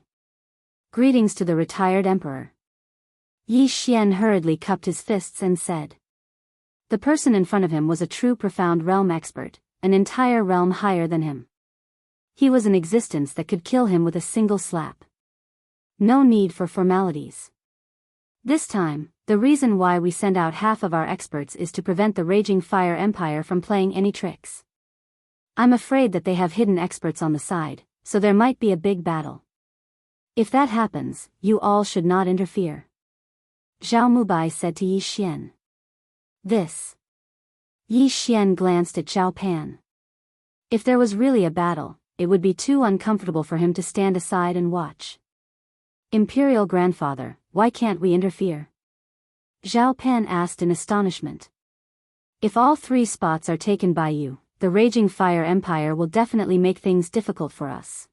Greetings to the retired emperor. Yi Xian hurriedly cupped his fists and said. The person in front of him was a true profound realm expert, an entire realm higher than him. He was an existence that could kill him with a single slap. No need for formalities. This time, the reason why we send out half of our experts is to prevent the Raging Fire Empire from playing any tricks. I'm afraid that they have hidden experts on the side, so there might be a big battle. If that happens, you all should not interfere. Zhao Mubai said to Yi Xian. This. Yi Xian glanced at Zhao Pan. If there was really a battle, it would be too uncomfortable for him to stand aside and watch. Imperial Grandfather, why can't we interfere? Zhao Pan asked in astonishment. If all 3 spots are taken by you, the Raging Fire Empire will definitely make things difficult for us.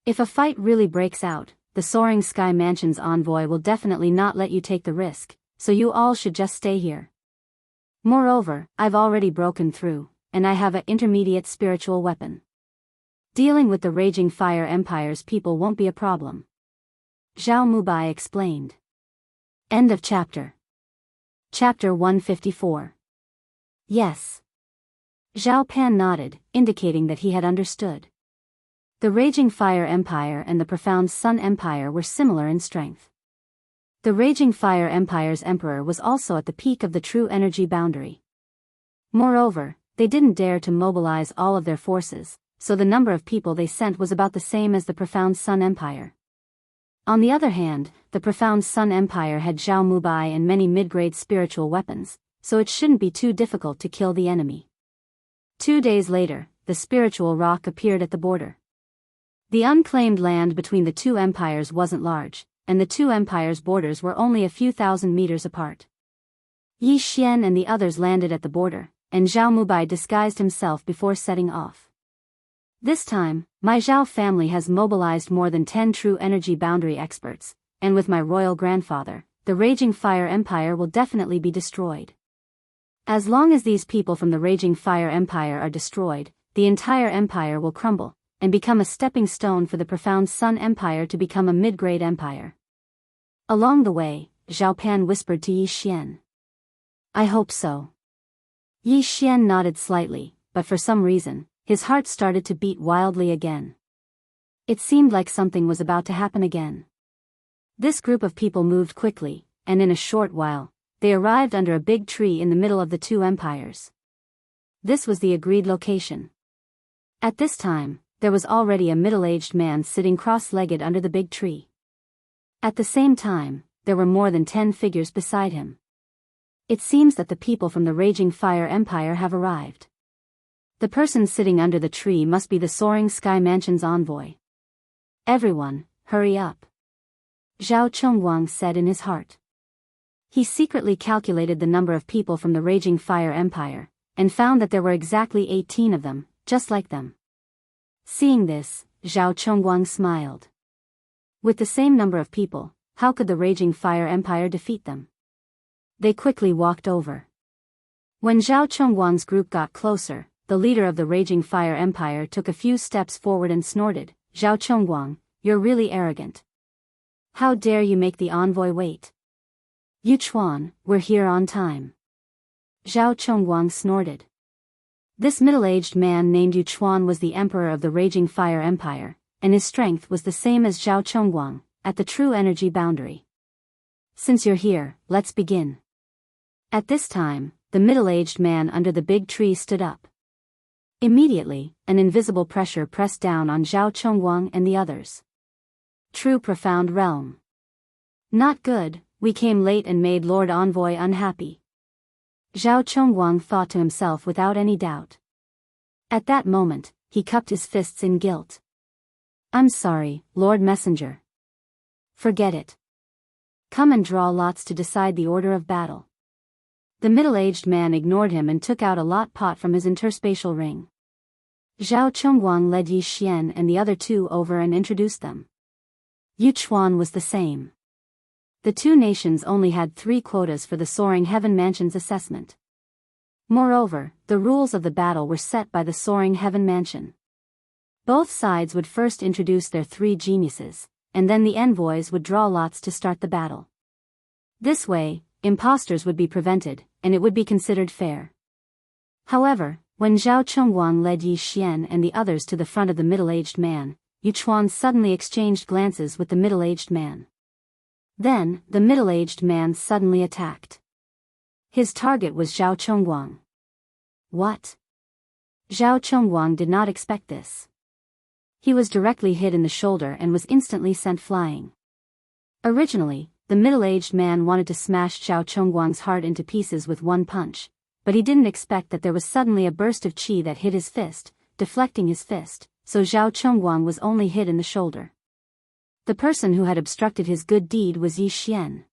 If a fight really breaks out, the Soaring Sky Mansion's envoy will definitely not let you take the risk, so you all should just stay here. Moreover, I've already broken through, and I have an intermediate spiritual weapon. Dealing with the Raging Fire Empire's people won't be a problem. Zhao Mubai explained. End of chapter. Chapter 154. Yes. Zhao Pan nodded, indicating that he had understood. The Raging Fire Empire and the Profound Sun Empire were similar in strength. The Raging Fire Empire's emperor was also at the peak of the true energy boundary. Moreover, they didn't dare to mobilize all of their forces, so the number of people they sent was about the same as the Profound Sun Empire. On the other hand, the Profound Sun Empire had Zhao Mubai and many mid-grade spiritual weapons, so it shouldn't be too difficult to kill the enemy. 2 days later, the spiritual rock appeared at the border. The unclaimed land between the 2 empires wasn't large, and the 2 empires' borders were only a few thousand meters apart. Yi Xian and the others landed at the border, and Zhao Mubai disguised himself before setting off. This time, my Zhao family has mobilized more than 10 true energy boundary experts, and with my royal grandfather, the Raging Fire Empire will definitely be destroyed. As long as these people from the Raging Fire Empire are destroyed, the entire empire will crumble, and become a stepping stone for the Profound Sun Empire to become a mid-grade empire. Along the way, Zhao Pan whispered to Yi Xian. I hope so. Yi Xian nodded slightly, but for some reason, his heart started to beat wildly again. It seemed like something was about to happen again. This group of people moved quickly, and in a short while, they arrived under a big tree in the middle of the 2 empires. This was the agreed location. At this time, there was already a middle-aged man sitting cross-legged under the big tree. At the same time, there were more than 10 figures beside him. It seems that the people from the Raging Fire Empire have arrived. The person sitting under the tree must be the Soaring Sky Mansion's envoy. Everyone, hurry up, Zhao Chongguang said in his heart. He secretly calculated the number of people from the Raging Fire Empire, and found that there were exactly 18 of them, just like them. Seeing this, Zhao Chongguang smiled. With the same number of people, how could the Raging Fire Empire defeat them? They quickly walked over. When Zhao Chongguang's group got closer, the leader of the Raging Fire Empire took a few steps forward and snorted, "Zhao Chongguang, you're really arrogant. How dare you make the envoy wait? Yu Chuan, we're here on time." Zhao Chongguang snorted. This middle-aged man named Yu Chuan was the emperor of the Raging Fire Empire, and his strength was the same as Zhao Chongguang, at the true energy boundary. "Since you're here, let's begin." At this time, the middle-aged man under the big tree stood up. Immediately, an invisible pressure pressed down on Zhao Chongguang and the others. True profound realm. Not good, we came late and made Lord Envoy unhappy. Zhao Chongguang thought to himself without any doubt. At that moment, he cupped his fists in guilt. "I'm sorry, Lord Messenger. Forget it. Come and draw lots to decide the order of battle." The middle-aged man ignored him and took out a lot pot from his interspatial ring. Zhao Chongguang led Yi Xian and the other two over and introduced them. Yu Chuan was the same. The two nations only had 3 quotas for the Soaring Heaven Mansion's assessment. Moreover, the rules of the battle were set by the Soaring Heaven Mansion. Both sides would first introduce their 3 geniuses, and then the envoys would draw lots to start the battle. This way, imposters would be prevented, and it would be considered fair. However, when Zhao Chongguang led Yi Xian and the others to the front of the middle-aged man, Yu Chuan suddenly exchanged glances with the middle-aged man. Then, the middle-aged man suddenly attacked. His target was Zhao Chongguang. What? Zhao Chongguang did not expect this. He was directly hit in the shoulder and was instantly sent flying. Originally, the middle-aged man wanted to smash Zhao Chongguang's heart into pieces with one punch, but he didn't expect that there was suddenly a burst of qi that hit his fist, deflecting his fist, so Zhao Chongguang was only hit in the shoulder. The person who had obstructed his good deed was Yi Xian.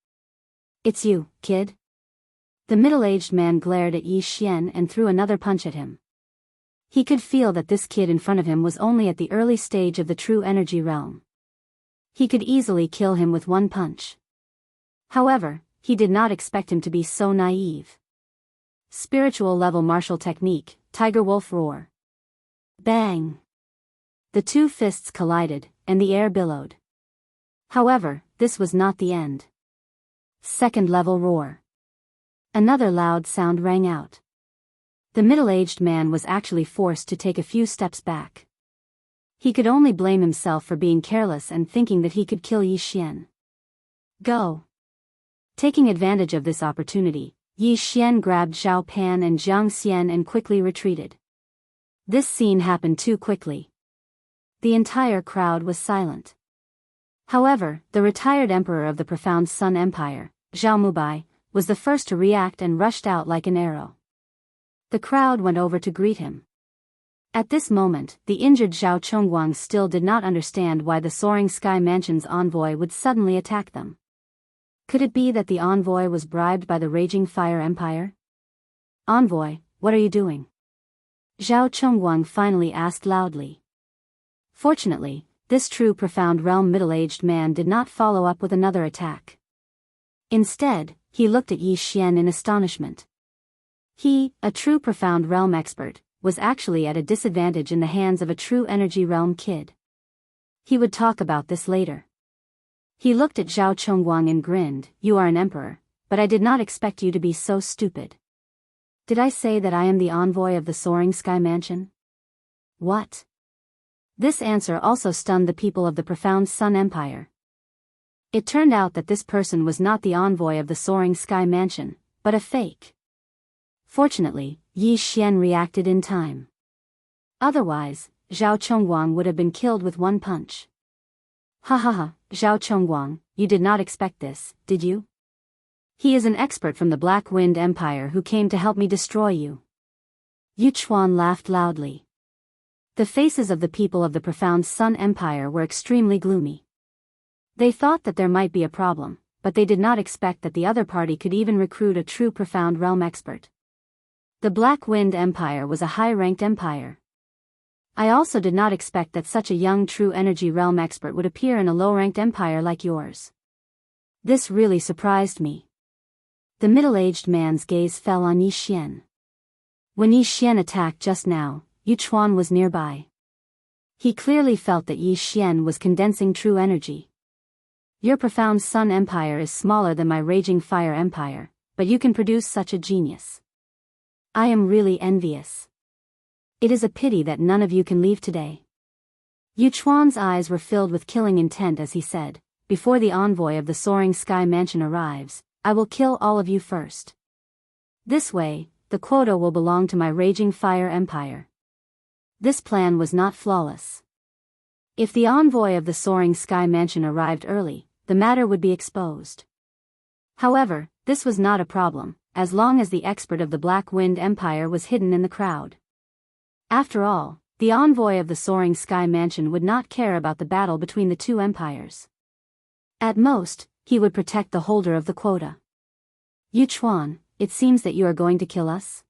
"It's you, kid." The middle-aged man glared at Yi Xian and threw another punch at him. He could feel that this kid in front of him was only at the early stage of the true energy realm. He could easily kill him with one punch. However, he did not expect him to be so naive. Spiritual level martial technique, Tiger Wolf Roar. Bang! The 2 fists collided, and the air billowed. However, this was not the end. Second level roar. Another loud sound rang out. The middle-aged man was actually forced to take a few steps back. He could only blame himself for being careless and thinking that he could kill Yi Xian. Go! Taking advantage of this opportunity, Yi Xian grabbed Zhao Pan and Jiang Xian and quickly retreated. This scene happened too quickly. The entire crowd was silent. However, the retired emperor of the Profound Sun Empire, Zhao Mubai, was the first to react and rushed out like an arrow. The crowd went over to greet him. At this moment, the injured Zhao Chongguang still did not understand why the Soaring Sky Mansion's envoy would suddenly attack them. Could it be that the envoy was bribed by the Raging Fire Empire? "Envoy, what are you doing?" Zhao Chongguang finally asked loudly. Fortunately, this true profound realm middle-aged man did not follow up with another attack. Instead, he looked at Yi Xian in astonishment. He, a true profound realm expert, was actually at a disadvantage in the hands of a true energy realm kid. He would talk about this later. He looked at Zhao Chongguang and grinned, "You are an emperor, but I did not expect you to be so stupid. Did I say that I am the envoy of the Soaring Sky Mansion?" What? This answer also stunned the people of the Profound Sun Empire. It turned out that this person was not the envoy of the Soaring Sky Mansion, but a fake. Fortunately, Yi Xian reacted in time. Otherwise, Zhao Chongguang would have been killed with one punch. Ha ha ha, Zhao Chongguang, you did not expect this, did you? He is an expert from the Black Wind Empire who came to help me destroy you. Yu Chuan laughed loudly. The faces of the people of the Profound Sun Empire were extremely gloomy. They thought that there might be a problem, but they did not expect that the other party could even recruit a true Profound Realm expert. The Black Wind Empire was a high-ranked empire. I also did not expect that such a young true energy realm expert would appear in a low-ranked empire like yours. This really surprised me. The middle-aged man's gaze fell on Yi Xian. When Yi Xian attacked just now, Yu Chuan was nearby. He clearly felt that Yi Xian was condensing true energy. Your Profound Sun Empire is smaller than my Raging Fire Empire, but you can produce such a genius. I am really envious. It is a pity that none of you can leave today. Yu Chuan's eyes were filled with killing intent as he said, before the envoy of the Soaring Sky Mansion arrives, I will kill all of you first. This way, the quota will belong to my Raging Fire Empire. This plan was not flawless. If the envoy of the Soaring Sky Mansion arrived early, the matter would be exposed. However, this was not a problem, as long as the expert of the Black Wind Empire was hidden in the crowd. After all, the envoy of the Soaring Sky Mansion would not care about the battle between the two empires. At most, he would protect the holder of the quota. Yu Chuan, it seems that you are going to kill us?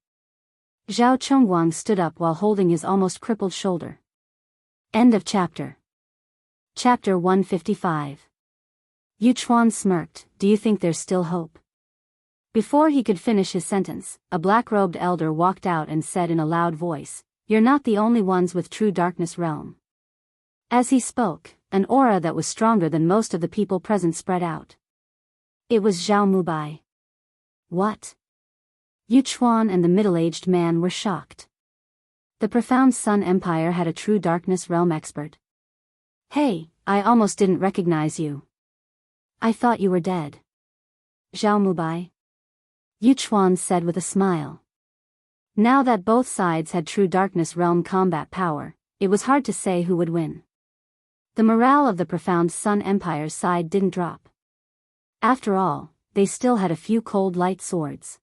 Zhao Chongguang stood up while holding his almost crippled shoulder. End of chapter. Chapter 155. Yu Chuan smirked, do you think there's still hope? Before he could finish his sentence, a black-robed elder walked out and said in a loud voice, you're not the only ones with true darkness realm. As he spoke, an aura that was stronger than most of the people present spread out. It was Zhao Mubai. What? Yu Chuan and the middle-aged man were shocked. The Profound Sun Empire had a true darkness realm expert. Hey, I almost didn't recognize you. I thought you were dead. Zhao Mubai? Yu Chuan said with a smile. Now that both sides had true darkness realm combat power, it was hard to say who would win. The morale of the Profound Sun Empire's side didn't drop. After all, they still had a few cold light swords.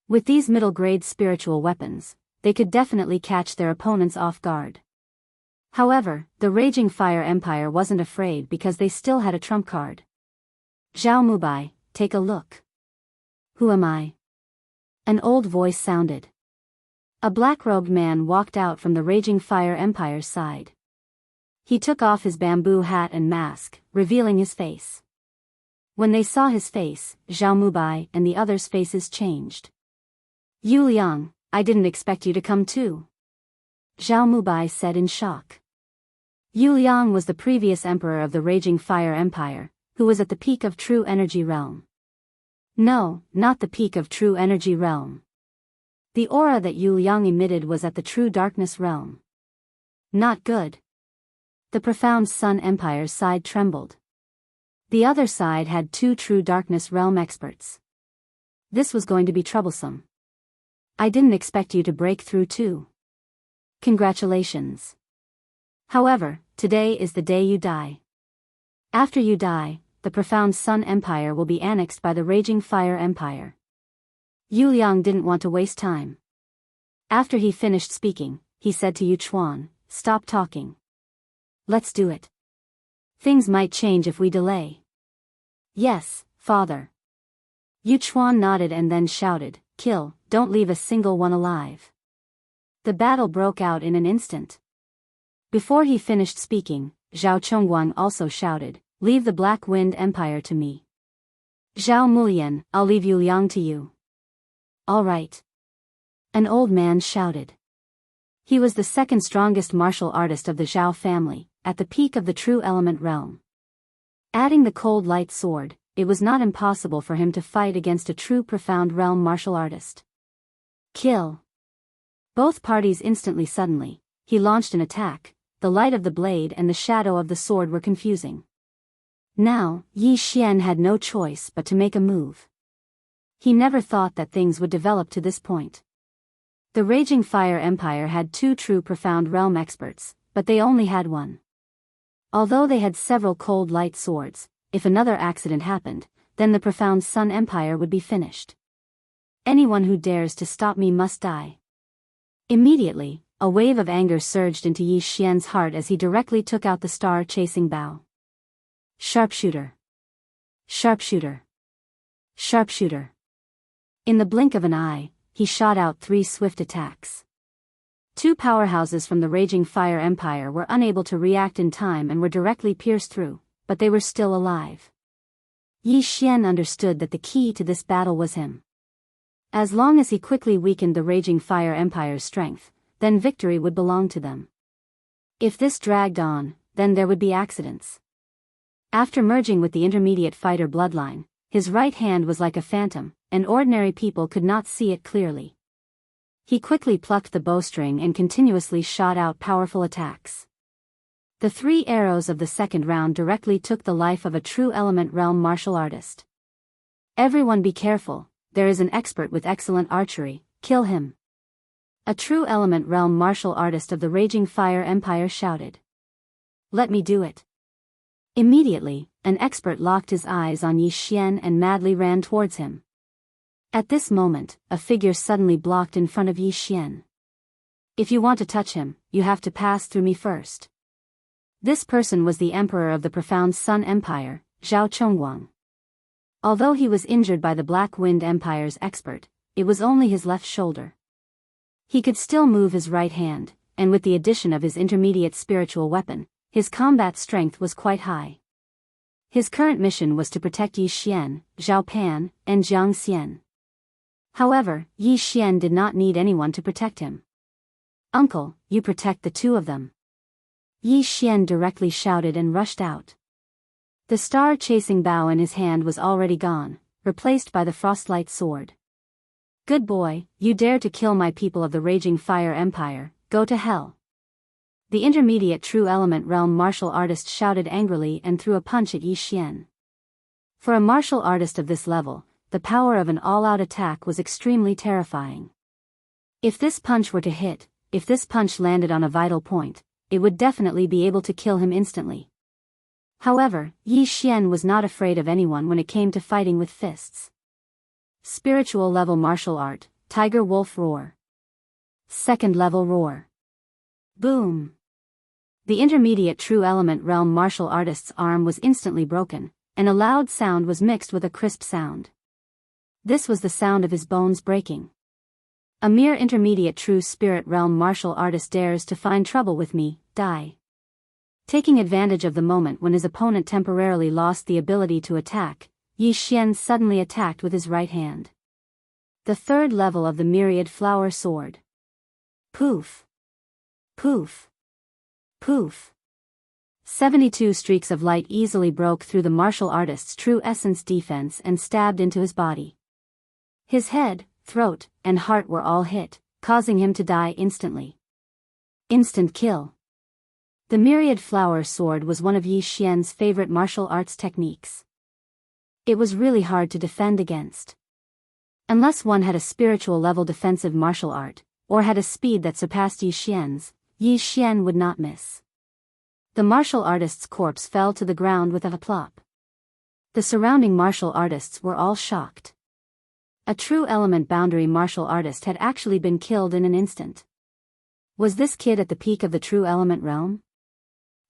With these middle-grade spiritual weapons, they could definitely catch their opponents off guard. However, the Raging Fire Empire wasn't afraid because they still had a trump card. Zhao Mubai, take a look. Who am I? An old voice sounded. A black-robed man walked out from the Raging Fire Empire's side. He took off his bamboo hat and mask, revealing his face. When they saw his face, Zhao Mubai and the others' faces changed. Yu Liang, I didn't expect you to come too. Zhao Mubai said in shock. Yu Liang was the previous emperor of the Raging Fire Empire, who was at the peak of True Energy Realm. No, not the peak of True Energy Realm. The aura that Yu Liang emitted was at the True Darkness Realm. Not good. The Profound Sun Empire's side trembled. The other side had two True Darkness Realm experts. This was going to be troublesome. I didn't expect you to break through too. Congratulations. However, today is the day you die. After you die, the Profound Sun Empire will be annexed by the Raging Fire Empire. Yu Liang didn't want to waste time. After he finished speaking, he said to Yu Chuan, stop talking. Let's do it. Things might change if we delay. Yes, father. Yu Chuan nodded and then shouted, kill, don't leave a single one alive. The battle broke out in an instant. Before he finished speaking, Zhao Chongguang also shouted, leave the Black Wind Empire to me. Zhao Mulian, I'll leave Yu Liang to you. All right. An old man shouted. He was the second strongest martial artist of the Zhao family, at the peak of the True Element realm. Adding the cold light sword, it was not impossible for him to fight against a true Profound Realm martial artist. Kill. Both parties instantly suddenly, he launched an attack, the light of the blade and the shadow of the sword were confusing. Now, Yi Xian had no choice but to make a move. He never thought that things would develop to this point. The Raging Fire Empire had two true profound realm experts, but they only had one. Although they had several cold light swords, if another accident happened, then the profound Sun Empire would be finished. Anyone who dares to stop me must die. Immediately, a wave of anger surged into Yi Xian's heart as he directly took out the star-chasing bow. Sharpshooter. Sharpshooter. Sharpshooter. In the blink of an eye, he shot out 3 swift attacks. 2 powerhouses from the Raging Fire Empire were unable to react in time and were directly pierced through, but they were still alive. Yi Xian understood that the key to this battle was him. As long as he quickly weakened the Raging Fire Empire's strength, then victory would belong to them. If this dragged on, then there would be accidents. After merging with the intermediate fighter bloodline, his right hand was like a phantom, and ordinary people could not see it clearly. He quickly plucked the bowstring and continuously shot out powerful attacks. The 3 arrows of the second round directly took the life of a true element realm martial artist. Everyone be careful, there is an expert with excellent archery, kill him. A true element realm martial artist of the Raging Fire Empire shouted. Let me do it. Immediately, an expert locked his eyes on Yi Xian and madly ran towards him. At this moment, a figure suddenly blocked in front of Yi Xian. If you want to touch him, you have to pass through me first. This person was the emperor of the profound Sun Empire, Zhao Chongguang. Although he was injured by the Black Wind Empire's expert, it was only his left shoulder. He could still move his right hand, and with the addition of his intermediate spiritual weapon, his combat strength was quite high. His current mission was to protect Yi Xian, Zhao Pan, and Jiang Xian. However, Yi Xian did not need anyone to protect him. Uncle, you protect the 2 of them. Yi Xian directly shouted and rushed out. The star-chasing bow in his hand was already gone, replaced by the frostlight sword. Good boy, you dare to kill my people of the Raging Fire Empire, go to hell. The intermediate true element realm martial artist shouted angrily and threw a punch at Yi Xian. For a martial artist of this level, the power of an all-out attack was extremely terrifying. If this punch were to hit, if this punch landed on a vital point, it would definitely be able to kill him instantly. However, Yi Xian was not afraid of anyone when it came to fighting with fists. Spiritual level martial art, Tiger Wolf Roar. Second level Roar. Boom. The intermediate true element realm martial artist's arm was instantly broken, and a loud sound was mixed with a crisp sound. This was the sound of his bones breaking. A mere intermediate true spirit realm martial artist dares to find trouble with me, die. Taking advantage of the moment when his opponent temporarily lost the ability to attack, Yi Xian suddenly attacked with his right hand. The 3rd level of the myriad flower sword. Poof. Poof. Poof. 72 streaks of light easily broke through the martial artist's true essence defense and stabbed into his body. His head, throat, and heart were all hit, causing him to die instantly. Instant kill. The myriad flower sword was one of Yi Xian's favorite martial arts techniques. It was really hard to defend against. Unless one had a spiritual level defensive martial art, or had a speed that surpassed Yi Xian's, Yi Xian would not miss. The martial artist's corpse fell to the ground with a plop. The surrounding martial artists were all shocked. A true element boundary martial artist had actually been killed in an instant. Was this kid at the peak of the true element realm?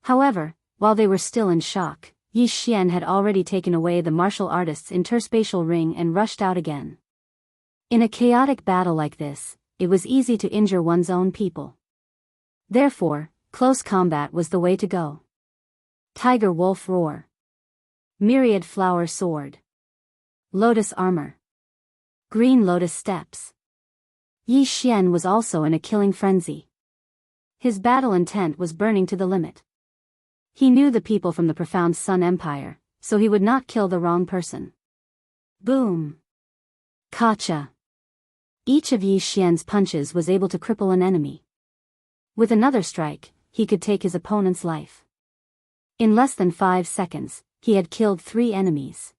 However, while they were still in shock, Yi Xian had already taken away the martial artist's interspatial ring and rushed out again. In a chaotic battle like this, it was easy to injure one's own people. Therefore, close combat was the way to go. Tiger Wolf Roar. Myriad Flower Sword. Lotus Armor. Green Lotus Steps. Yi Xian was also in a killing frenzy. His battle intent was burning to the limit. He knew the people from the profound Sun Empire, so he would not kill the wrong person. Boom. Kacha. Each of Yi Xian's punches was able to cripple an enemy. With another strike, he could take his opponent's life. In less than 5 seconds, he had killed 3 enemies.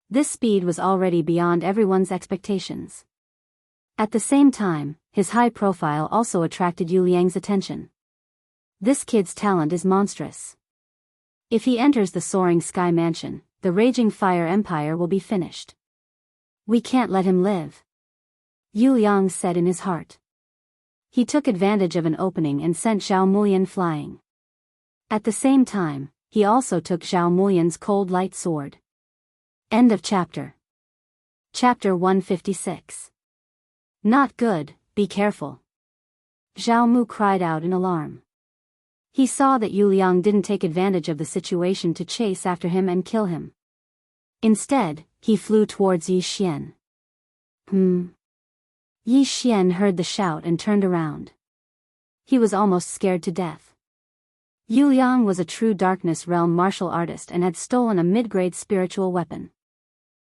This speed was already beyond everyone's expectations. At the same time, his high profile also attracted Yu Liang's attention. This kid's talent is monstrous. If he enters the soaring sky mansion, the raging fire empire will be finished. We can't let him live, Yu Liang said in his heart. He took advantage of an opening and sent Zhao Mulian flying. At the same time, he also took Zhao Mulian's cold light sword. End of chapter. Chapter 156. Not good, be careful. Zhao Mu cried out in alarm. He saw that Yu Liang didn't take advantage of the situation to chase after him and kill him. Instead, he flew towards Yi Xian. Yi Xian heard the shout and turned around. He was almost scared to death. Yu Liang was a true darkness realm martial artist and had stolen a mid-grade spiritual weapon.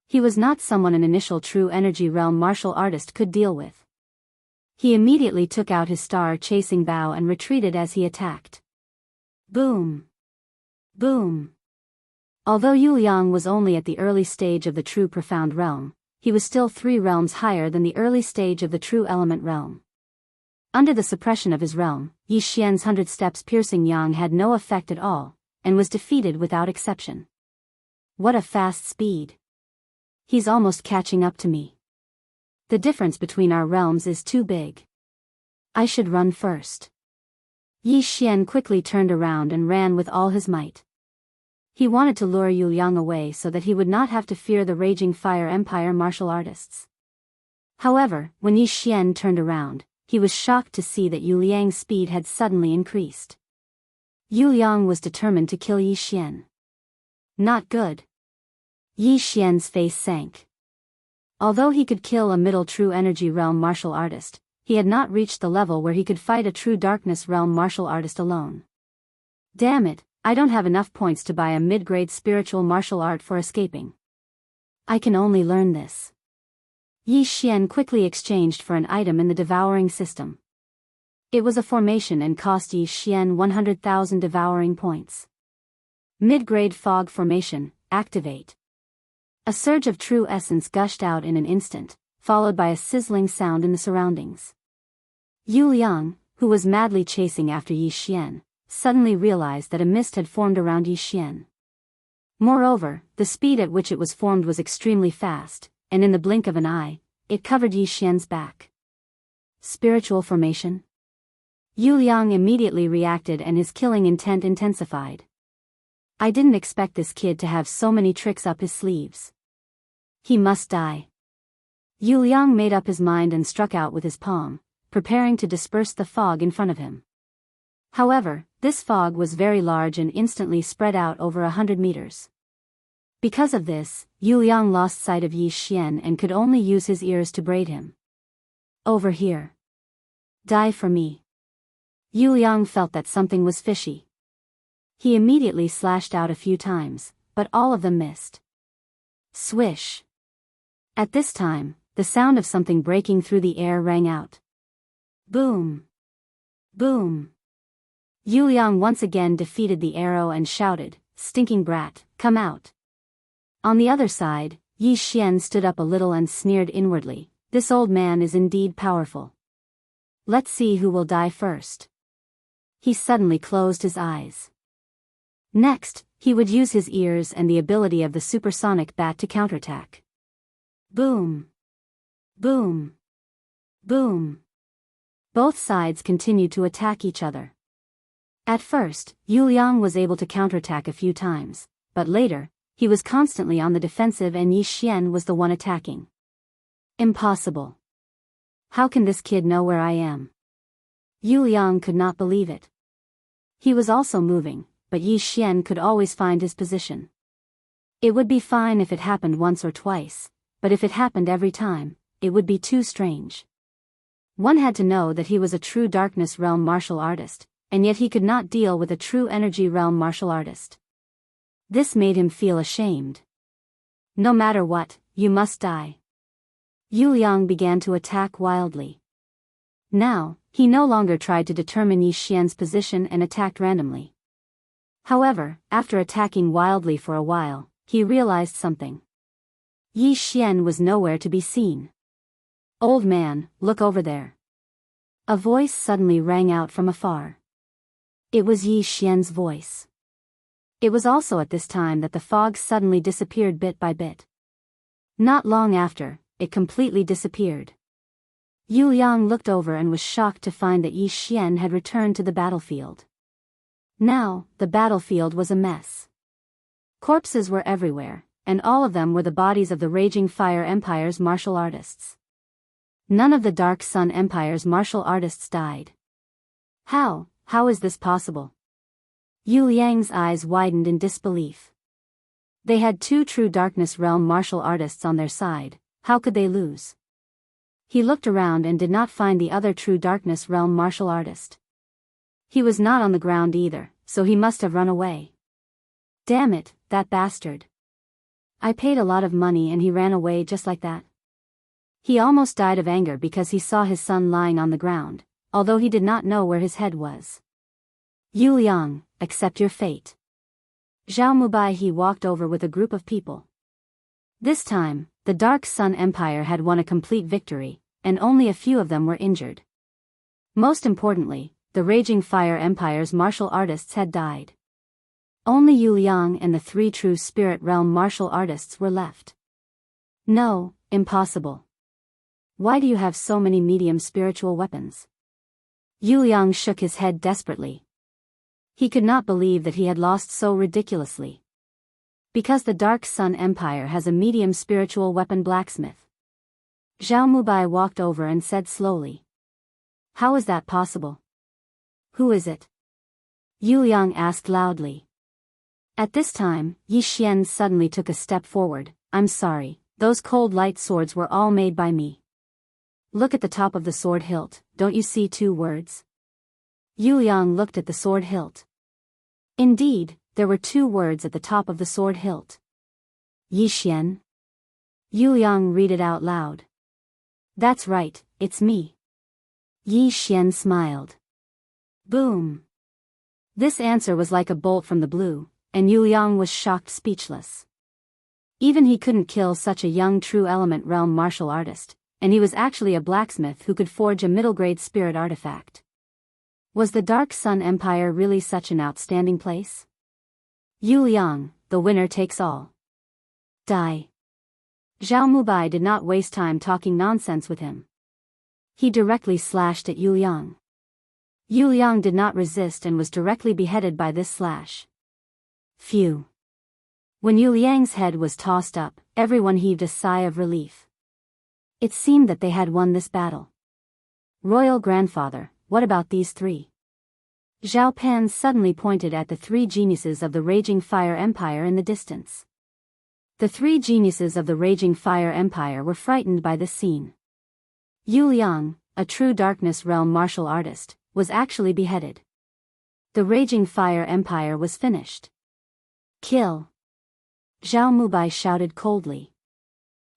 He was not someone an initial true energy realm martial artist could deal with. He immediately took out his star-chasing bow and retreated as he attacked. Boom! Boom! Although Yu Liang was only at the early stage of the true profound realm, he was still 3 realms higher than the early stage of the true element realm. Under the suppression of his realm, Yi Xian's 100 steps piercing yang had no effect at all, and was defeated without exception. What a fast speed! He's almost catching up to me. The difference between our realms is too big. I should run first. Yi Xian quickly turned around and ran with all his might. He wanted to lure Yu Liang away so that he would not have to fear the raging fire empire martial artists. However, when Yi Xian turned around, he was shocked to see that Yu Liang's speed had suddenly increased. Yu Liang was determined to kill Yi Xian. Not good. Yi Xian's face sank. Although he could kill a middle true energy realm martial artist, he had not reached the level where he could fight a true darkness realm martial artist alone. Damn it, I don't have enough points to buy a mid-grade spiritual martial art for escaping. I can only learn this. Yi Xian quickly exchanged for an item in the devouring system. It was a formation and cost Yi Xian 100,000 devouring points. Mid-grade fog formation, activate. A surge of true essence gushed out in an instant, followed by a sizzling sound in the surroundings. Yu Liang, who was madly chasing after Yi Xian, suddenly realized that a mist had formed around Yi Xian. Moreover, the speed at which it was formed was extremely fast, and in the blink of an eye, it covered Yi Xian's back. Spiritual formation? Yu Liang immediately reacted and his killing intent intensified. I didn't expect this kid to have so many tricks up his sleeves. He must die. Yu Liang made up his mind and struck out with his palm, preparing to disperse the fog in front of him. However, this fog was very large and instantly spread out over 100 meters. Because of this, Yu Liang lost sight of Yi Xian and could only use his ears to braid him. Over here. Die for me. Yu Liang felt that something was fishy. He immediately slashed out a few times, but all of them missed. Swish. At this time, the sound of something breaking through the air rang out. Boom. Boom. Yu Liang once again defeated the arrow and shouted, "Stinking brat, come out." On the other side, Yi Xian stood up a little and sneered inwardly, "This old man is indeed powerful. Let's see who will die first." He suddenly closed his eyes. Next, he would use his ears and the ability of the supersonic bat to counterattack. Boom. Boom. Boom. Both sides continued to attack each other. At first, Yu Liang was able to counterattack a few times, but later, he was constantly on the defensive and Yi Xian was the one attacking. Impossible. How can this kid know where I am? Yu Liang could not believe it. He was also moving, but Yi Xian could always find his position. It would be fine if it happened once or twice, but if it happened every time, it would be too strange. One had to know that he was a true darkness realm martial artist, and yet he could not deal with a true energy realm martial artist. This made him feel ashamed. No matter what, you must die. Yu Liang began to attack wildly. Now, he no longer tried to determine Yi Xian's position and attacked randomly. However, after attacking wildly for a while, he realized something. Yi Xian was nowhere to be seen. Old man, look over there. A voice suddenly rang out from afar. It was Yi Xian's voice. It was also at this time that the fog suddenly disappeared bit by bit. Not long after, it completely disappeared. Yu Liang looked over and was shocked to find that Yi Xian had returned to the battlefield. Now, the battlefield was a mess. Corpses were everywhere, and all of them were the bodies of the Raging Fire Empire's martial artists. None of the Dark Sun Empire's martial artists died. How is this possible? Yu Liang's eyes widened in disbelief. They had 2 true Darkness Realm martial artists on their side, how could they lose? He looked around and did not find the other true Darkness Realm martial artist. He was not on the ground either, so he must have run away. Damn it, that bastard. I paid a lot of money and he ran away just like that. He almost died of anger because he saw his son lying on the ground, although he did not know where his head was. Yu Liang, accept your fate. Zhao Mubai he walked over with a group of people. This time, the Dark Sun Empire had won a complete victory, and only a few of them were injured. Most importantly, the Raging Fire Empire's martial artists had died. Only Yu Liang and the 3 true Spirit Realm martial artists were left. No, impossible. Why do you have so many medium spiritual weapons? Yu Liang shook his head desperately. He could not believe that he had lost so ridiculously. Because the Dark Sun Empire has a medium spiritual weapon blacksmith. Zhao Mubai walked over and said slowly. How is that possible? Who is it? Yu Liang asked loudly. At this time, Yi Xian suddenly took a step forward. I'm sorry, those cold light swords were all made by me. Look at the top of the sword hilt, don't you see 2 words? Yu Liang looked at the sword hilt. Indeed, there were 2 words at the top of the sword hilt. Yi Xian. Yu Liang read it out loud. That's right, it's me. Yi Xian smiled. Boom. This answer was like a bolt from the blue, and Yu Liang was shocked speechless. Even he couldn't kill such a young true element realm martial artist, and he was actually a blacksmith who could forge a middle-grade spirit artifact. Was the Dark Sun Empire really such an outstanding place? Yu Liang, the winner takes all. Die. Zhao Mubai did not waste time talking nonsense with him. He directly slashed at Yu Liang. Yu Liang did not resist and was directly beheaded by this slash. Phew. When Yu Liang's head was tossed up, everyone heaved a sigh of relief. It seemed that they had won this battle. Royal Grandfather, what about these 3? Zhao Pan suddenly pointed at the 3 geniuses of the Raging Fire Empire in the distance. The 3 geniuses of the Raging Fire Empire were frightened by this scene. Yu Liang, a true Darkness Realm martial artist, was actually beheaded. The Raging Fire Empire was finished. Kill. Zhao Mubai shouted coldly.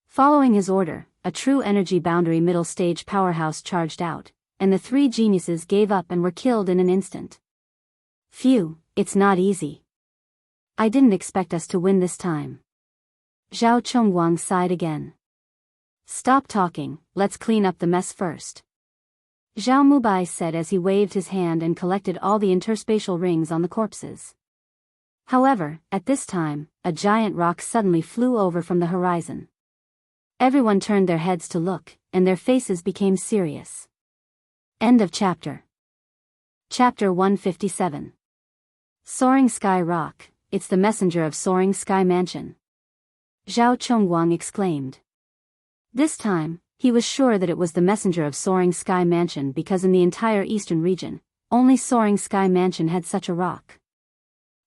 Following his order, a true energy boundary middle stage powerhouse charged out, and the 3 geniuses gave up and were killed in an instant. Phew, it's not easy. I didn't expect us to win this time. Zhao Chongguang sighed again. Stop talking, let's clean up the mess first. Zhao Mubai said as he waved his hand and collected all the interspatial rings on the corpses. However, at this time, a giant rock suddenly flew over from the horizon. Everyone turned their heads to look, and their faces became serious. End of chapter. Chapter 157. Soaring Sky Rock, it's the messenger of Soaring Sky Mansion. Zhao Chongguang exclaimed. This time, he was sure that it was the messenger of Soaring Sky Mansion because in the entire eastern region, only Soaring Sky Mansion had such a rock.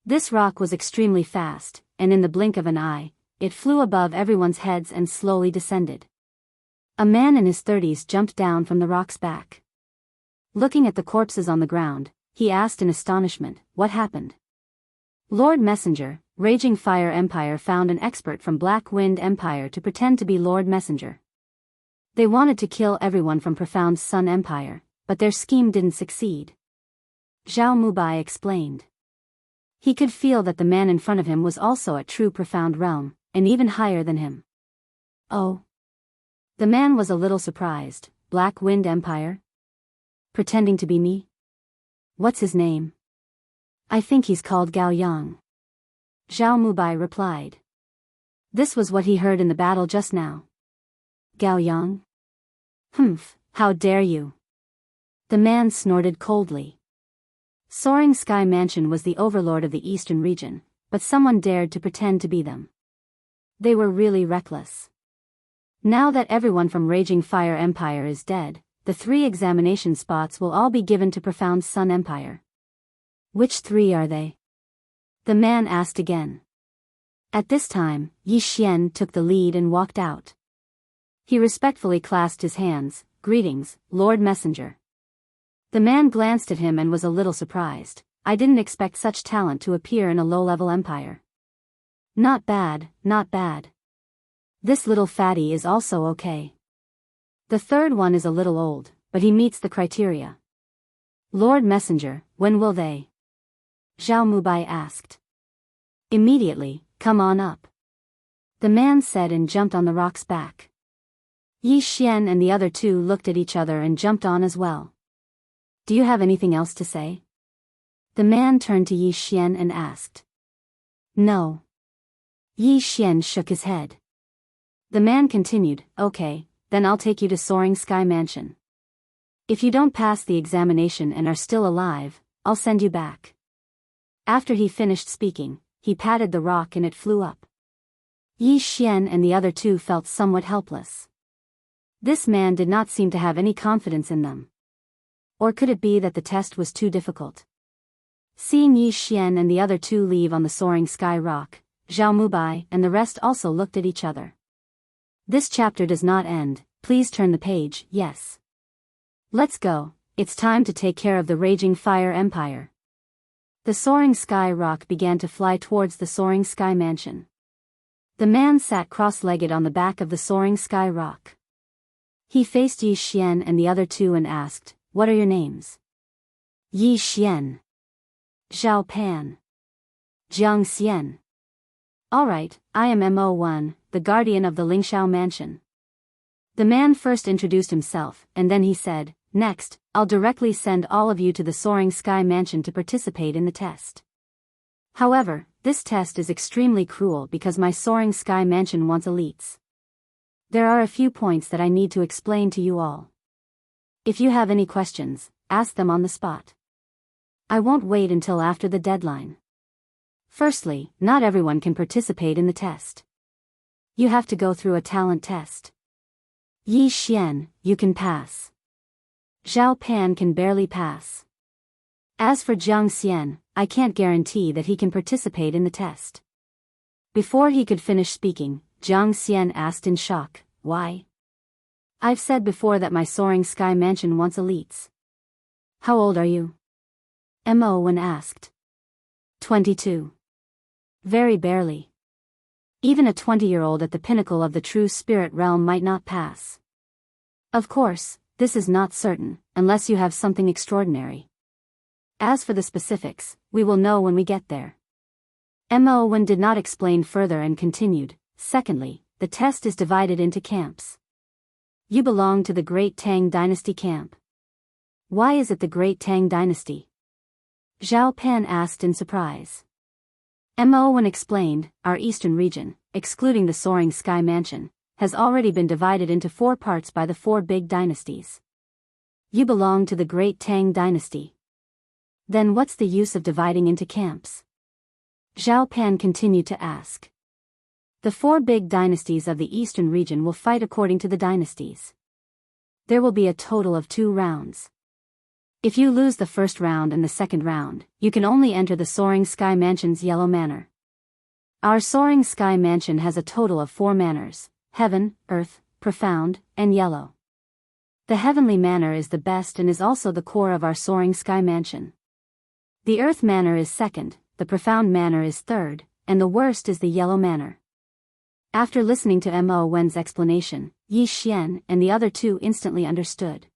This rock was extremely fast, and in the blink of an eye, it flew above everyone's heads and slowly descended. A man in his 30s jumped down from the rock's back. Looking at the corpses on the ground, he asked in astonishment, what happened? Lord Messenger, Raging Fire Empire found an expert from Black Wind Empire to pretend to be Lord Messenger. They wanted to kill everyone from Profound Sun Empire, but their scheme didn't succeed. Zhao Mubai explained. He could feel that the man in front of him was also at true Profound Realm, and even higher than him. Oh. The man was a little surprised. Black Wind Empire? pretending to be me? What's his name? I think he's called Gao Yang. Zhao Mubai replied. This was what he heard in the battle just now. Gao Yang? Humph, how dare you? The man snorted coldly. Soaring Sky Mansion was the overlord of the eastern region, but someone dared to pretend to be them. They were really reckless. Now that everyone from Raging Fire Empire is dead, the 3 examination spots will all be given to Profound Sun Empire. Which 3 are they? The man asked again. At this time, Yi Xian took the lead and walked out. He respectfully clasped his hands. Greetings, Lord Messenger. The man glanced at him and was a little surprised. I didn't expect such talent to appear in a low-level empire. Not bad, not bad. This little fatty is also okay. The third one is a little old, but he meets the criteria. Lord Messenger, when will they? Zhao Mubai asked. Immediately, come on up. The man said and jumped on the rock's back. Yi Xian and the other 2 looked at each other and jumped on as well. Do you have anything else to say? The man turned to Yi Xian and asked. No. Yi Xian shook his head. The man continued, okay, then I'll take you to Soaring Sky Mansion. If you don't pass the examination and are still alive, I'll send you back. After he finished speaking, he patted the rock and it flew up. Yi Xian and the other 2 felt somewhat helpless. This man did not seem to have any confidence in them. Or could it be that the test was too difficult? Seeing Yi Xian and the other 2 leave on the Soaring Sky Rock, Zhao Mubai and the rest also looked at each other. This chapter does not end, please turn the page, yes. Let's go, it's time to take care of the Raging Fire Empire. The Soaring Sky Rock began to fly towards the Soaring Sky Mansion. The man sat cross-legged on the back of the Soaring Sky Rock. He faced Yi Xian and the other 2 and asked, what are your names? Yi Xian. Zhao Pan. Jiang Xian. Alright, I am Mo1, the guardian of the Lingshao Mansion. The man first introduced himself, and then he said, next, I'll directly send all of you to the Soaring Sky Mansion to participate in the test. However, this test is extremely cruel because my Soaring Sky Mansion wants elites. There are a few points that I need to explain to you all. If you have any questions, ask them on the spot. I won't wait until after the deadline. Firstly, not everyone can participate in the test. You have to go through a talent test. Yi Xian, you can pass. Zhao Pan can barely pass. As for Jiang Xian, I can't guarantee that he can participate in the test. Before he could finish speaking, Jiang Xian asked in shock, why? I've said before that my Soaring Sky Mansion wants elites. How old are you? Mo1 asked. 22. Very barely. Even a 20-year-old at the pinnacle of the true spirit realm might not pass. Of course, this is not certain, unless you have something extraordinary. As for the specifics, we will know when we get there. Mo1 did not explain further and continued, secondly, the test is divided into camps. You belong to the Great Tang Dynasty camp. Why is it the Great Tang Dynasty? Zhao Pan asked in surprise. Mo1 explained, our eastern region, excluding the Soaring Sky Mansion, has already been divided into 4 parts by the 4 big dynasties. You belong to the Great Tang Dynasty. Then what's the use of dividing into camps? Zhao Pan continued to ask. The 4 big dynasties of the eastern region will fight according to the dynasties. There will be a total of 2 rounds. If you lose the first round and the second round, you can only enter the Soaring Sky Mansion's Yellow Manor. Our Soaring Sky Mansion has a total of 4 manors: Heaven, Earth, Profound, and Yellow. The Heavenly Manor is the best and is also the core of our Soaring Sky Mansion. The Earth Manor is second, the Profound Manor is third, and the worst is the Yellow Manor. After listening to Mo1's explanation, Yi Xian and the other 2 instantly understood.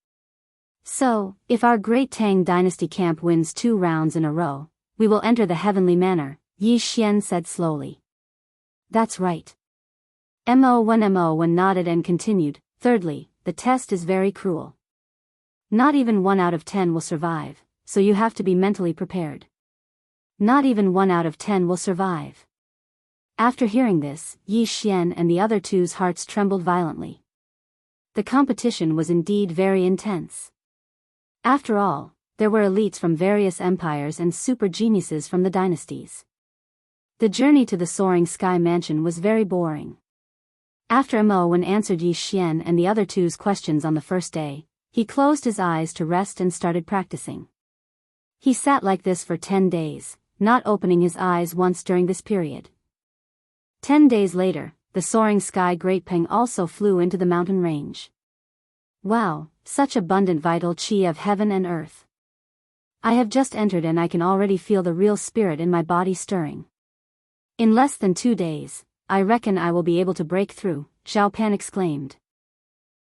So, if our Great Tang Dynasty camp wins 2 rounds in a row, we will enter the Heavenly Manor, Yi Xian said slowly. That's right. Mo1 nodded and continued, thirdly, the test is very cruel. Not even 1 out of 10 will survive, so you have to be mentally prepared. Not even 1 out of 10 will survive. After hearing this, Yi Xian and the other two's hearts trembled violently. The competition was indeed very intense. After all, there were elites from various empires and super geniuses from the dynasties. The journey to the soaring sky mansion was very boring. After Mo Wen answered Yi Xian and the other two's questions on the first day, he closed his eyes to rest and started practicing. He sat like this for 10 days, not opening his eyes once during this period. 10 days later, the soaring sky Great Peng also flew into the mountain range. Wow, such abundant vital qi of heaven and earth. I have just entered and I can already feel the real spirit in my body stirring. In less than 2 days, I reckon I will be able to break through, Zhao Pan exclaimed.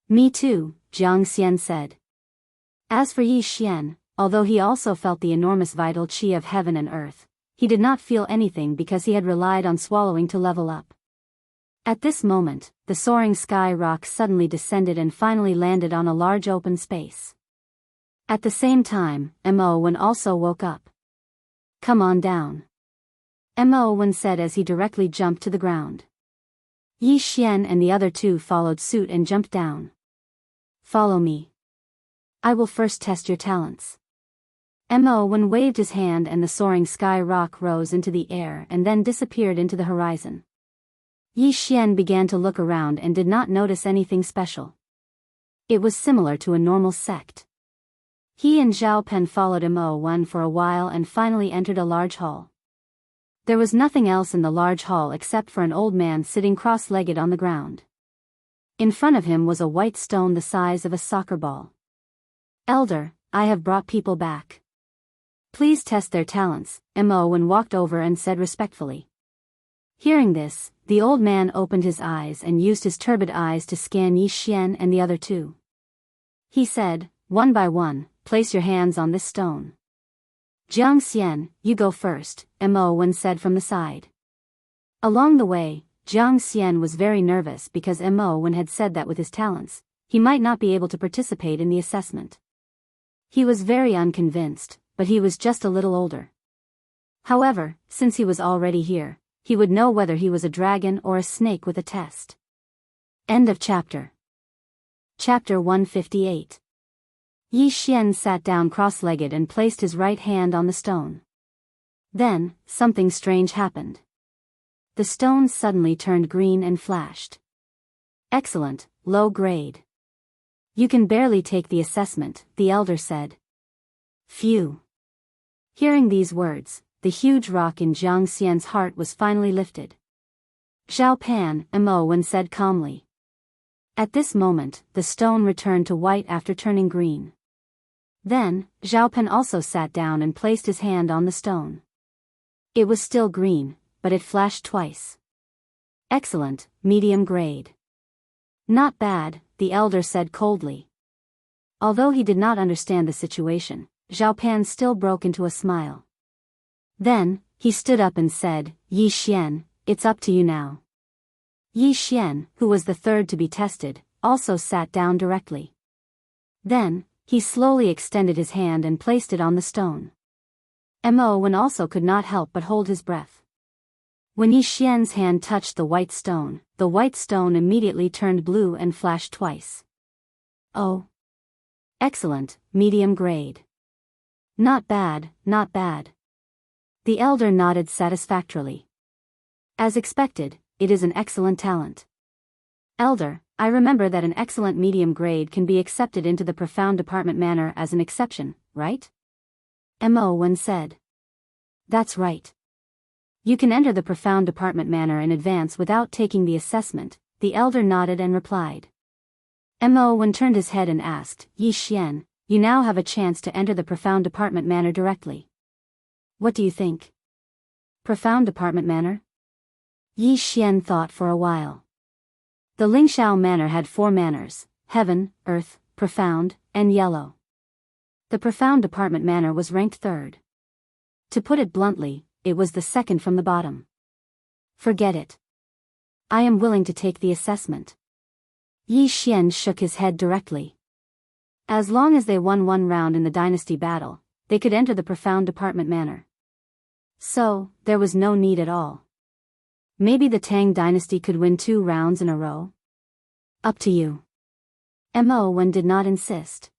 Me too, Jiang Xian said. As for Yi Xian, although he also felt the enormous vital qi of heaven and earth, he did not feel anything because he had relied on swallowing to level up. At this moment, the soaring sky rock suddenly descended and finally landed on a large open space. At the same time, Mo Wen also woke up. Come on down. Mo Wen said as he directly jumped to the ground. Yi Xian and the other two followed suit and jumped down. Follow me. I will first test your talents. Mo Wen waved his hand and the soaring sky rock rose into the air and then disappeared into the horizon. Yi Xian began to look around and did not notice anything special. It was similar to a normal sect. He and Zhao Pen followed Mo Wen for a while and finally entered a large hall. There was nothing else in the large hall except for an old man sitting cross-legged on the ground. In front of him was a white stone the size of a soccer ball. Elder, I have brought people back. Please test their talents, Mo Wen walked over and said respectfully. Hearing this, the old man opened his eyes and used his turbid eyes to scan Yi Xian and the other two. He said, one by one, place your hands on this stone. Jiang Xian, you go first, Mo Wen said from the side. Along the way, Jiang Xian was very nervous because Mo Wen had said that with his talents, he might not be able to participate in the assessment. He was very unconvinced, but he was just a little older. However, since he was already here, he would know whether he was a dragon or a snake with a test. End of chapter. Chapter 158. Yi Xian sat down cross-legged and placed his right hand on the stone. Then, something strange happened. The stone suddenly turned green and flashed. Excellent, low grade. You can barely take the assessment, the elder said. Phew. Hearing these words, the huge rock in Jiang Xian's heart was finally lifted. Zhao Pan, Mo Wen said calmly. At this moment, the stone returned to white after turning green. Then, Zhao Pan also sat down and placed his hand on the stone. It was still green, but it flashed twice. Excellent, medium grade. Not bad, the elder said coldly. Although he did not understand the situation, Zhao Pan still broke into a smile. Then, he stood up and said, Yi Xian, it's up to you now. Yi Xian, who was the third to be tested, also sat down directly. Then, he slowly extended his hand and placed it on the stone. Mo Wen also could not help but hold his breath. When Yi Xian's hand touched the white stone immediately turned blue and flashed twice. Oh. Excellent, medium grade. Not bad, not bad. The elder nodded satisfactorily. As expected, it is an excellent talent. Elder, I remember that an excellent medium grade can be accepted into the profound department manner as an exception, right? Mo Wen said. That's right. You can enter the profound department manner in advance without taking the assessment, the elder nodded and replied. Mo Wen turned his head and asked, Yi Xian, you now have a chance to enter the profound department manner directly. What do you think? Profound department manner? Yi Xian thought for a while. The Lingxiao manner had 4 manners: heaven, earth, profound, and yellow. The profound department manner was ranked 3rd. To put it bluntly, it was the second from the bottom. Forget it. I am willing to take the assessment. Yi Xian shook his head directly. As long as they won one round in the dynasty battle, they could enter the profound department manor. So, there was no need at all. Maybe the Tang dynasty could win 2 rounds in a row? Up to you. Mo Wen did not insist.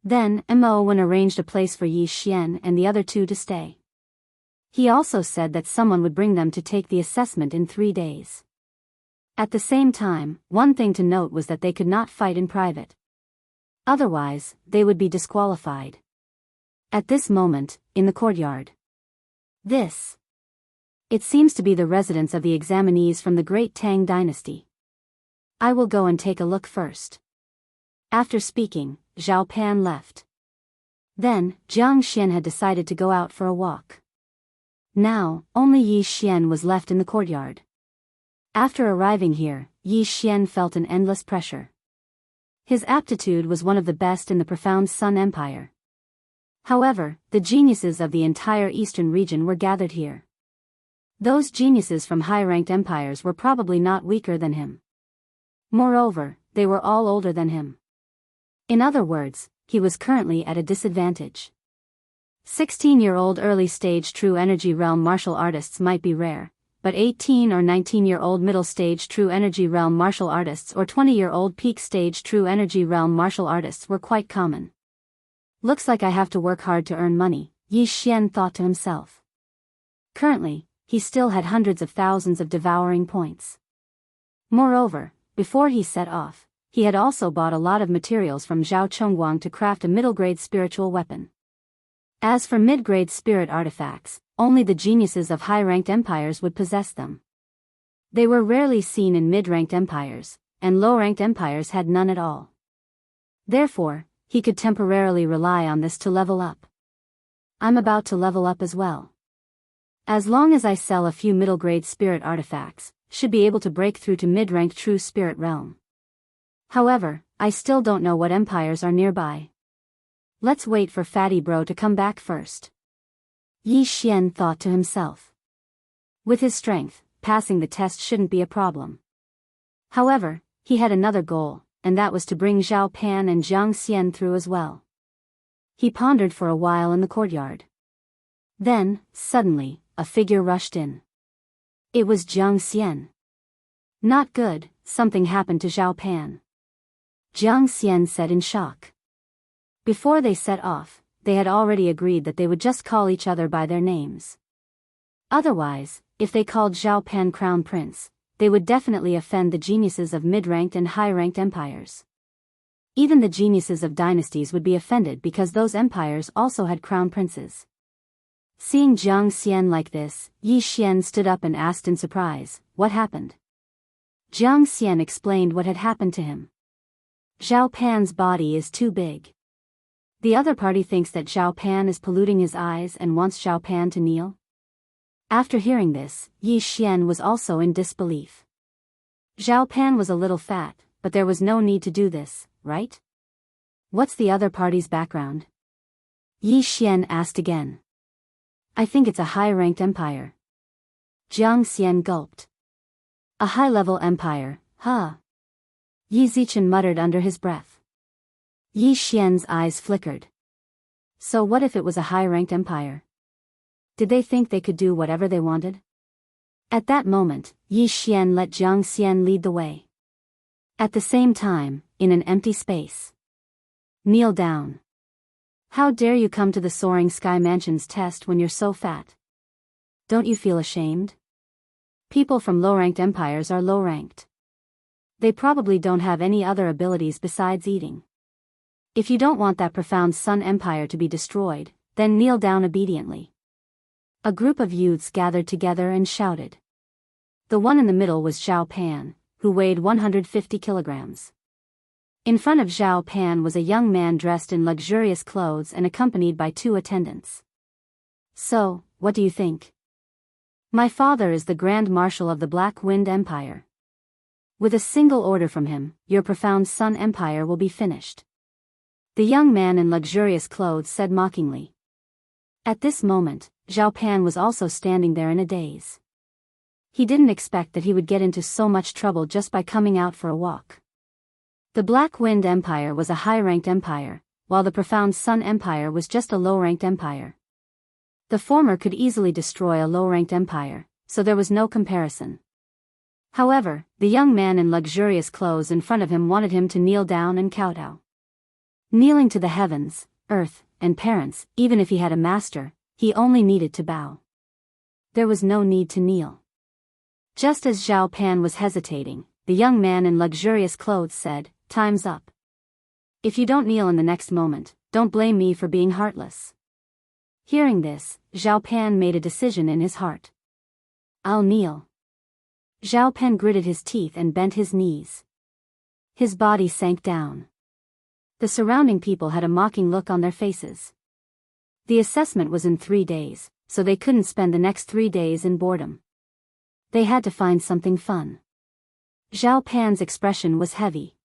Then, Mo Wen arranged a place for Yi Xian and the other 2 to stay. He also said that someone would bring them to take the assessment in 3 days. At the same time, one thing to note was that they could not fight in private. Otherwise, they would be disqualified. At this moment, in the courtyard. It seems to be the residence of the examinees from the great Tang dynasty. I will go and take a look first. After speaking, Zhao Pan left. Then, Jiang Xian had decided to go out for a walk. Now, only Yi Xian was left in the courtyard. After arriving here, Yi Xian felt an endless pressure. His aptitude was one of the best in the profound Sun Empire. However, the geniuses of the entire eastern region were gathered here. Those geniuses from high-ranked empires were probably not weaker than him. Moreover, they were all older than him. In other words, he was currently at a disadvantage. 16-year-old early-stage true energy realm martial artists might be rare, but 18 or 19-year-old middle-stage true energy realm martial artists or 20-year-old peak-stage true energy realm martial artists were quite common. Looks like I have to work hard to earn money, Yi Xian thought to himself. Currently, he still had hundreds of thousands of devouring points. Moreover, before he set off, he had also bought a lot of materials from Zhao Chongguang to craft a middle-grade spiritual weapon. As for mid-grade spirit artifacts, only the geniuses of high-ranked empires would possess them. They were rarely seen in mid-ranked empires, and low-ranked empires had none at all. Therefore, he could temporarily rely on this to level up. I'm about to level up as well. As long as I sell a few middle-grade spirit artifacts, should be able to break through to mid-ranked true spirit realm. However, I still don't know what empires are nearby. Let's wait for Fatty Bro to come back first. Yi Xian thought to himself. With his strength, passing the test shouldn't be a problem. However, he had another goal, and that was to bring Zhao Pan and Jiang Xian through as well. He pondered for a while in the courtyard. Then, suddenly, a figure rushed in. It was Jiang Xian. Not good, something happened to Zhao Pan. Jiang Xian said in shock. Before they set off, they had already agreed that they would just call each other by their names. Otherwise, if they called Zhao Pan Crown Prince, they would definitely offend the geniuses of mid-ranked and high-ranked empires. Even the geniuses of dynasties would be offended because those empires also had crown princes. Seeing Jiang Xian like this, Yi Xian stood up and asked in surprise, "What happened?" Jiang Xian explained what had happened to him. Zhao Pan's body is too big. The other party thinks that Zhao Pan is polluting his eyes and wants Zhao Pan to kneel. After hearing this, Yi Xian was also in disbelief. Zhao Pan was a little fat, but there was no need to do this, right? What's the other party's background? Yi Xian asked again. I think it's a high-ranked empire. Jiang Xian gulped. A high-level empire, huh? Yi Zichen muttered under his breath. Yi Xian's eyes flickered. So what if it was a high-ranked empire? Did they think they could do whatever they wanted? At that moment, Yi Xian let Jiang Xian lead the way. At the same time, in an empty space. Kneel down. How dare you come to the Soaring Sky Mansion's test when you're so fat? Don't you feel ashamed? People from low-ranked empires are low-ranked. They probably don't have any other abilities besides eating. If you don't want that profound Sun Empire to be destroyed, then kneel down obediently. A group of youths gathered together and shouted. The one in the middle was Zhao Pan, who weighed 150 kilograms. In front of Zhao Pan was a young man dressed in luxurious clothes and accompanied by 2 attendants. So, what do you think? My father is the Grand Marshal of the Black Wind Empire. With a single order from him, your profound Sun Empire will be finished. The young man in luxurious clothes said mockingly. At this moment, Zhao Pan was also standing there in a daze. He didn't expect that he would get into so much trouble just by coming out for a walk. The Black Wind Empire was a high-ranked empire, while the Profound Sun Empire was just a low-ranked empire. The former could easily destroy a low-ranked empire, so there was no comparison. However, the young man in luxurious clothes in front of him wanted him to kneel down and kowtow. Kneeling to the heavens, earth, and parents, even if he had a master, he only needed to bow. There was no need to kneel. Just as Zhao Pan was hesitating, the young man in luxurious clothes said, "Time's up. If you don't kneel in the next moment, don't blame me for being heartless." Hearing this, Zhao Pan made a decision in his heart. "I'll kneel." Zhao Pan gritted his teeth and bent his knees. His body sank down. The surrounding people had a mocking look on their faces. The assessment was in 3 days, so they couldn't spend the next 3 days in boredom. They had to find something fun. Zhao Pan's expression was heavy.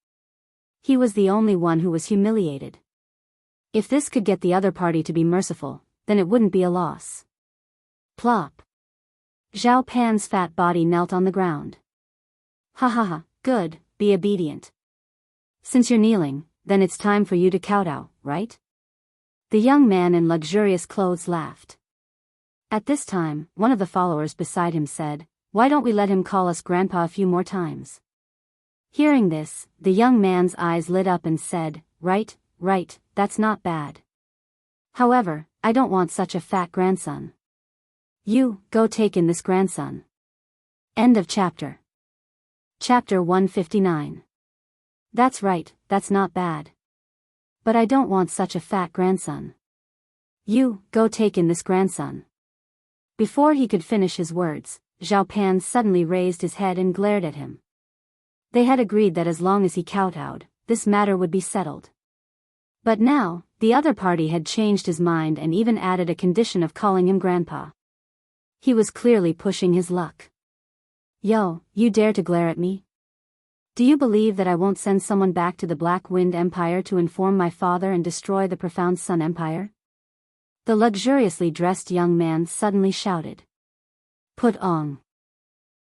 He was the only one who was humiliated. If this could get the other party to be merciful, then it wouldn't be a loss. Plop. Zhao Pan's fat body knelt on the ground. "Ha ha ha, good, be obedient. Since you're kneeling, then it's time for you to kowtow, right?" The young man in luxurious clothes laughed. At this time, one of the followers beside him said, "Why don't we let him call us grandpa a few more times?" Hearing this, the young man's eyes lit up and said, right, that's not bad. However, I don't want such a fat grandson. You, go take in this grandson." End of chapter. Chapter 159. That's right, that's not bad. But I don't want such a fat grandson. You, go take in this grandson. Before he could finish his words, Zhao Pan suddenly raised his head and glared at him. They had agreed that as long as he kowtowed, this matter would be settled. But now, the other party had changed his mind and even added a condition of calling him grandpa. He was clearly pushing his luck. "Yo, you dare to glare at me? Do you believe that I won't send someone back to the Black Wind Empire to inform my father and destroy the Profound Sun Empire?" The luxuriously dressed young man suddenly shouted. "Put on."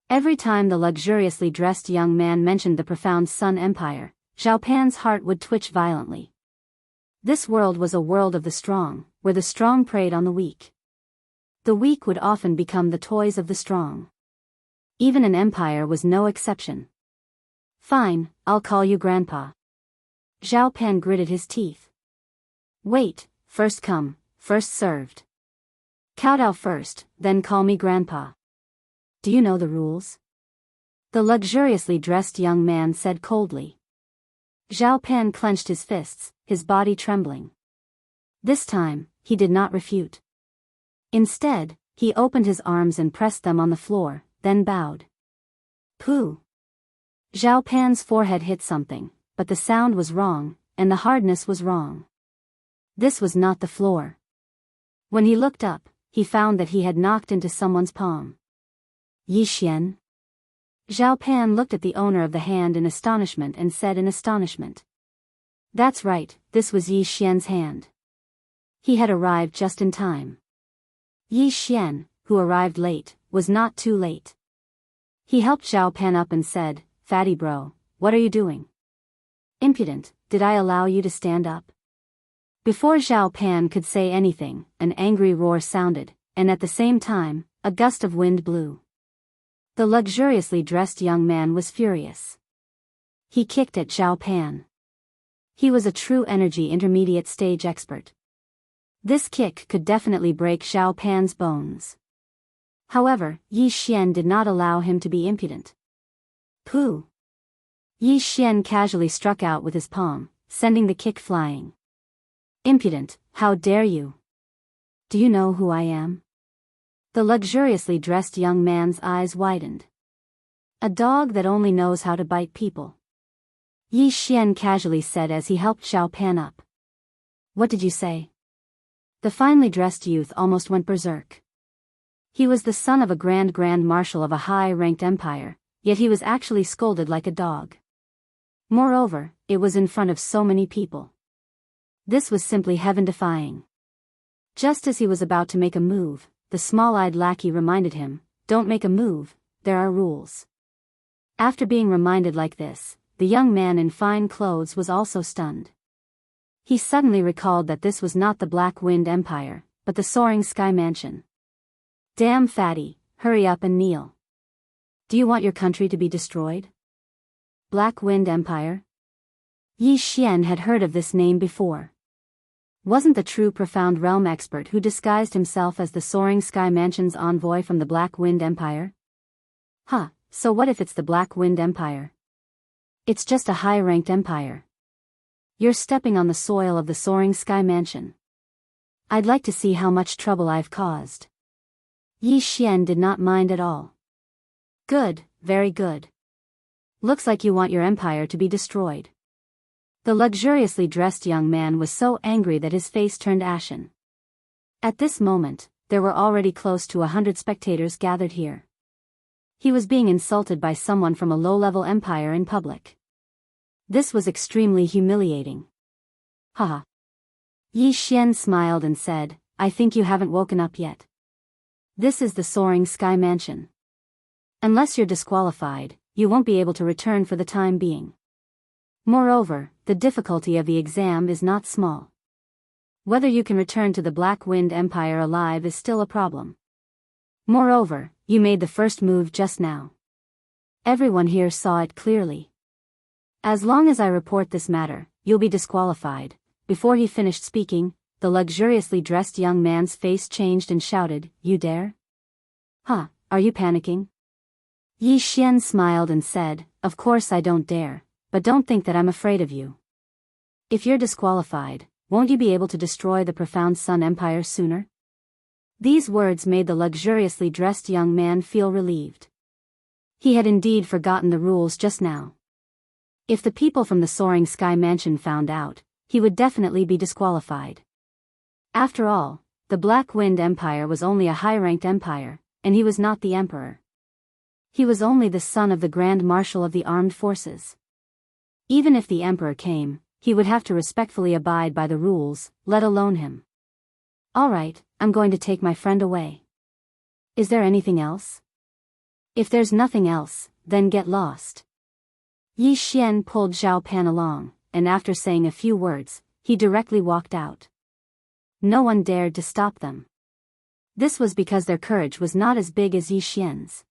Every time the luxuriously dressed young man mentioned the Profound Sun Empire, Zhao Pan's heart would twitch violently. This world was a world of the strong, where the strong preyed on the weak. The weak would often become the toys of the strong. Even an empire was no exception. "Fine, I'll call you grandpa." Zhao Pan gritted his teeth. "Wait, first come, first served. Kowtow first, then call me grandpa. Do you know the rules?" The luxuriously dressed young man said coldly. Zhao Pan clenched his fists, his body trembling. This time, he did not refute. Instead, he opened his arms and pressed them on the floor, then bowed. "Pooh." Zhao Pan's forehead hit something, but the sound was wrong, and the hardness was wrong. This was not the floor. When he looked up, he found that he had knocked into someone's palm. "Yi Xian?" Zhao Pan looked at the owner of the hand in astonishment and said in astonishment. That's right, this was Yi Xian's hand. He had arrived just in time. Yi Xian, who arrived late, was not too late. He helped Zhao Pan up and said, "Fatty bro, what are you doing? Impudent, did I allow you to stand up?" Before Zhao Pan could say anything, an angry roar sounded, and at the same time, a gust of wind blew. The luxuriously dressed young man was furious. He kicked at Zhao Pan. He was a true energy intermediate stage expert. This kick could definitely break Zhao Pan's bones. However, Yi Xian did not allow him to be impudent. Pooh! Yi Xian casually struck out with his palm, sending the kick flying. Impudent, how dare you? Do you know who I am? The luxuriously dressed young man's eyes widened. A dog that only knows how to bite people. Yi Xian casually said as he helped Zhao Pan up. What did you say? The finely dressed youth almost went berserk. He was the son of a grand marshal of a high-ranked empire, yet he was actually scolded like a dog. Moreover, it was in front of so many people. This was simply heaven-defying. Just as he was about to make a move, the small-eyed lackey reminded him, "Don't make a move, there are rules." After being reminded like this, the young man in fine clothes was also stunned. He suddenly recalled that this was not the Black Wind Empire, but the Soaring Sky Mansion. Damn fatty, hurry up and kneel. Do you want your country to be destroyed? Black Wind Empire? Yi Xian had heard of this name before. Wasn't the true profound realm expert who disguised himself as the Soaring Sky Mansion's envoy from the Black Wind Empire? Huh, so what if it's the Black Wind Empire? It's just a high-ranked empire. You're stepping on the soil of the Soaring Sky Mansion. I'd like to see how much trouble I've caused. Yi Xian did not mind at all. Good, very good. Looks like you want your empire to be destroyed. The luxuriously dressed young man was so angry that his face turned ashen. At this moment, there were already close to 100 spectators gathered here. He was being insulted by someone from a low-level empire in public. This was extremely humiliating. Haha. Yi Xian smiled and said, I think you haven't woken up yet. This is the Soaring Sky Mansion. Unless you're disqualified, you won't be able to return for the time being. Moreover, the difficulty of the exam is not small. Whether you can return to the Black Wind Empire alive is still a problem. Moreover, you made the first move just now. Everyone here saw it clearly. As long as I report this matter, you'll be disqualified. Before he finished speaking, the luxuriously dressed young man's face changed and shouted, You dare? Huh, are you panicking? Yi Xian smiled and said, Of course I don't dare, but don't think that I'm afraid of you. If you're disqualified, won't you be able to destroy the Profound Sun Empire sooner? These words made the luxuriously dressed young man feel relieved. He had indeed forgotten the rules just now. If the people from the Soaring Sky Mansion found out, he would definitely be disqualified. After all, the Black Wind Empire was only a high-ranked empire, and he was not the emperor. He was only the son of the Grand Marshal of the Armed Forces. Even if the emperor came, he would have to respectfully abide by the rules, let alone him. Alright, I'm going to take my friend away. Is there anything else? If there's nothing else, then get lost. Yi Xian pulled Zhao Pan along, and after saying a few words, he directly walked out. No one dared to stop them. This was because their courage was not as big as Yi Xian's.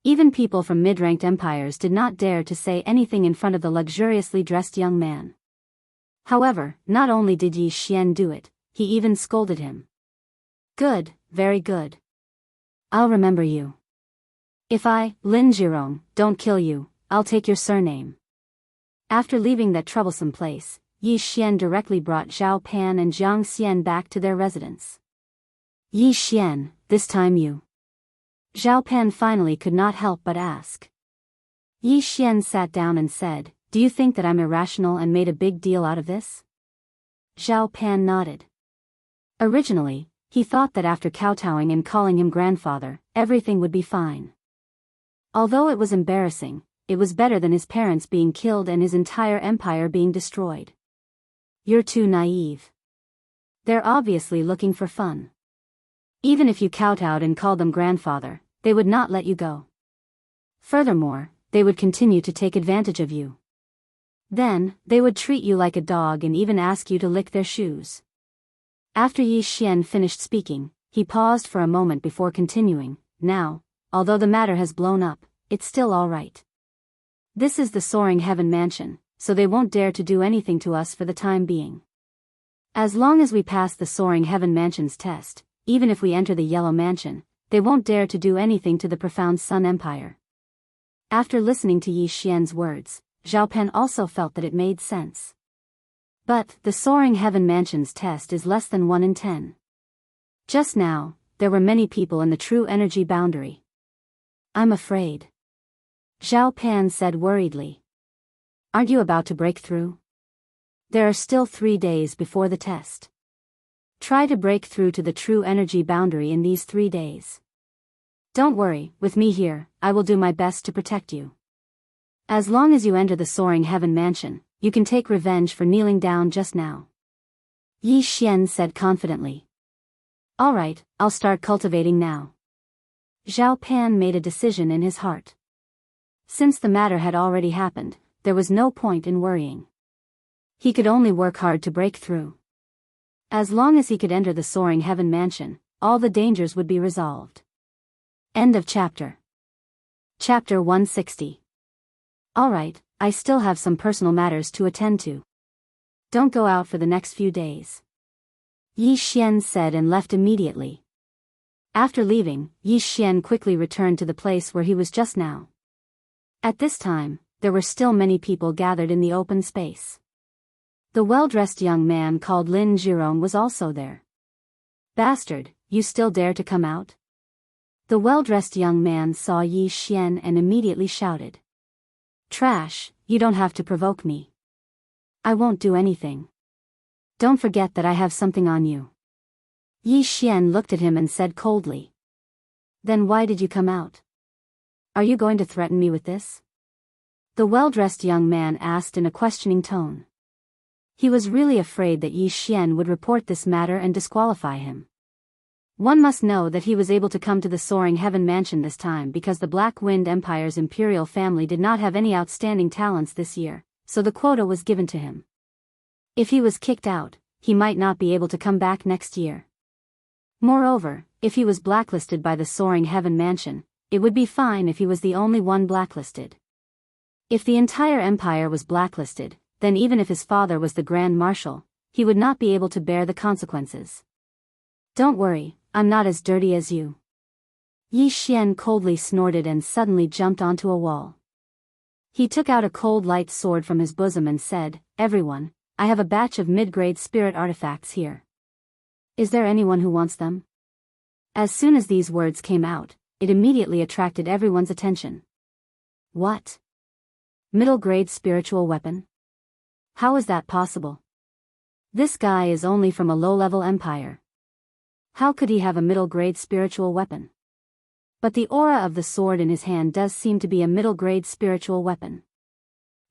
Even people from mid-ranked empires did not dare to say anything in front of the luxuriously dressed young man. However, not only did Yi Xian do it, he even scolded him. Good, very good. I'll remember you. If I, Lin Jirong, don't kill you, I'll take your surname. After leaving that troublesome place, Yi Xian directly brought Zhao Pan and Jiang Xian back to their residence. Yi Xian, this time you. Zhao Pan finally could not help but ask. Yi Xian sat down and said, Do you think that I'm irrational and made a big deal out of this? Zhao Pan nodded. Originally, he thought that after kowtowing and calling him grandfather, everything would be fine. Although it was embarrassing, it was better than his parents being killed and his entire empire being destroyed. You're too naive. They're obviously looking for fun. Even if you kowtowed and called them grandfather, they would not let you go. Furthermore, they would continue to take advantage of you. Then, they would treat you like a dog and even ask you to lick their shoes. After Yi Xian finished speaking, he paused for a moment before continuing, Now, although the matter has blown up, it's still all right. This is the Soaring Heaven Mansion, so they won't dare to do anything to us for the time being. As long as we pass the Soaring Heaven Mansion's test, even if we enter the Yellow Mansion, they won't dare to do anything to the Profound Sun Empire. After listening to Yi Xian's words, Zhao Pan also felt that it made sense. But, the Soaring Heaven Mansion's test is less than 1 in 10. Just now, there were many people in the true energy boundary. I'm afraid. Zhao Pan said worriedly. Aren't you about to break through? There are still 3 days before the test. Try to break through to the true energy boundary in these 3 days. Don't worry, with me here, I will do my best to protect you. As long as you enter the Soaring Heaven Mansion, you can take revenge for kneeling down just now. Yi Xian said confidently. Alright, I'll start cultivating now. Zhao Pan made a decision in his heart. Since the matter had already happened, there was no point in worrying. He could only work hard to break through. As long as he could enter the soaring heaven mansion, all the dangers would be resolved. End of chapter. Chapter 160. Alright, I still have some personal matters to attend to. Don't go out for the next few days. Yi Xian said and left immediately. After leaving, Yi Xian quickly returned to the place where he was just now. At this time, there were still many people gathered in the open space. The well-dressed young man called Lin Zhirong was also there. Bastard, you still dare to come out? The well-dressed young man saw Yi Xian and immediately shouted. Trash, you don't have to provoke me. I won't do anything. Don't forget that I have something on you. Yi Xian looked at him and said coldly. Then why did you come out? Are you going to threaten me with this? The well-dressed young man asked in a questioning tone. He was really afraid that Yi Xian would report this matter and disqualify him. One must know that he was able to come to the soaring heaven mansion this time because the Black Wind Empire's imperial family did not have any outstanding talents this year, so the quota was given to him. If he was kicked out, he might not be able to come back next year. Moreover, if he was blacklisted by the soaring heaven mansion, it would be fine if he was the only one blacklisted. If the entire empire was blacklisted, then even if his father was the Grand Marshal, he would not be able to bear the consequences. Don't worry, I'm not as dirty as you. Yi Xian coldly snorted and suddenly jumped onto a wall. He took out a cold light sword from his bosom and said, Everyone, I have a batch of mid-grade spirit artifacts here. Is there anyone who wants them? As soon as these words came out, it immediately attracted everyone's attention. What? Middle-grade spiritual weapon? How is that possible? This guy is only from a low-level empire. How could he have a middle-grade spiritual weapon? But the aura of the sword in his hand does seem to be a middle-grade spiritual weapon.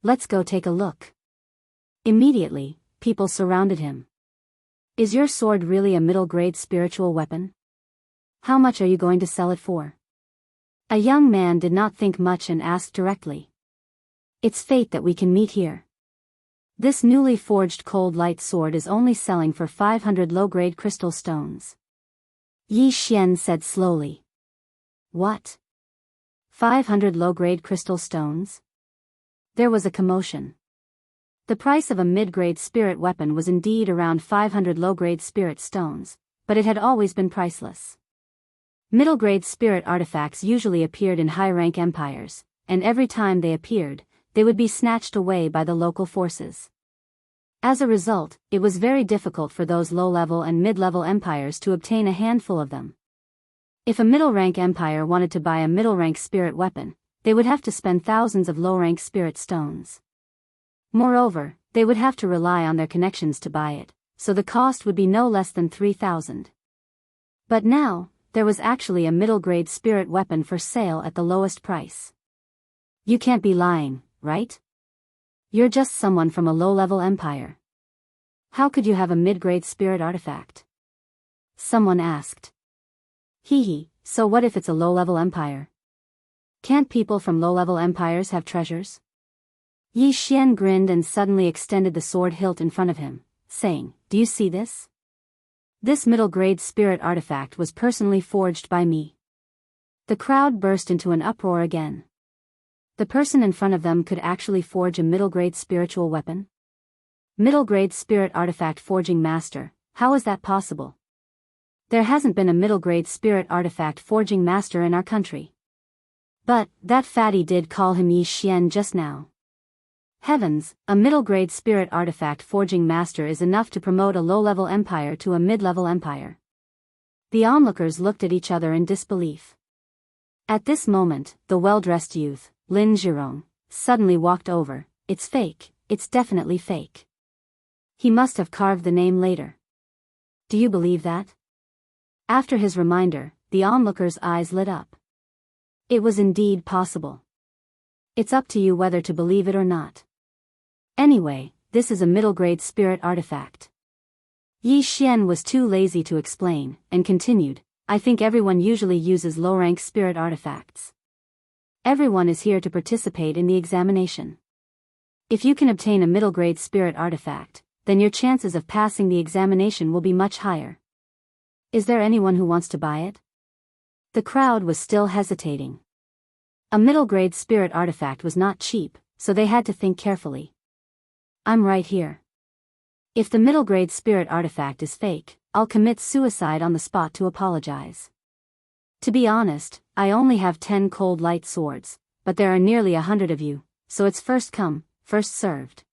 Let's go take a look. Immediately, people surrounded him. Is your sword really a middle-grade spiritual weapon? How much are you going to sell it for? A young man did not think much and asked directly. It's fate that we can meet here. This newly forged cold light sword is only selling for 500 low-grade crystal stones. Yi Xian said slowly. What? 500 low-grade crystal stones? There was a commotion. The price of a mid-grade spirit weapon was indeed around 500 low-grade spirit stones, but it had always been priceless. Middle-grade spirit artifacts usually appeared in high-rank empires, and every time they appeared, they would be snatched away by the local forces. As a result, it was very difficult for those low-level and mid-level empires to obtain a handful of them. If a middle-rank empire wanted to buy a middle-rank spirit weapon, they would have to spend thousands of low-rank spirit stones. Moreover, they would have to rely on their connections to buy it, so the cost would be no less than 3,000. But now, there was actually a middle-grade spirit weapon for sale at the lowest price. You can't be lying, right? You're just someone from a low-level empire. How could you have a mid-grade spirit artifact? Someone asked. Hee, so what if it's a low-level empire? Can't people from low-level empires have treasures? Yi Xian grinned and suddenly extended the sword hilt in front of him, saying, Do you see this? This middle-grade spirit artifact was personally forged by me. The crowd burst into an uproar again. The person in front of them could actually forge a middle-grade spiritual weapon? Middle-grade spirit artifact forging master, how is that possible? There hasn't been a middle-grade spirit artifact forging master in our country. But, that fatty did call him Yi Xian just now. Heavens, a middle-grade spirit artifact forging master is enough to promote a low-level empire to a mid-level empire. The onlookers looked at each other in disbelief. At this moment, the well-dressed youth, Lin Zhirong, suddenly walked over. It's fake, it's definitely fake. He must have carved the name later. Do you believe that? After his reminder, the onlookers' eyes lit up. It was indeed possible. It's up to you whether to believe it or not. Anyway, this is a middle-grade spirit artifact. Yi Xian was too lazy to explain, and continued, I think everyone usually uses low-rank spirit artifacts. Everyone is here to participate in the examination. If you can obtain a middle-grade spirit artifact, then your chances of passing the examination will be much higher. Is there anyone who wants to buy it? The crowd was still hesitating. A middle-grade spirit artifact was not cheap, so they had to think carefully. I'm right here. If the middle-grade spirit artifact is fake, I'll commit suicide on the spot to apologize. To be honest, I only have 10 cold light swords, but there are nearly 100 of you, so it's first come, first served.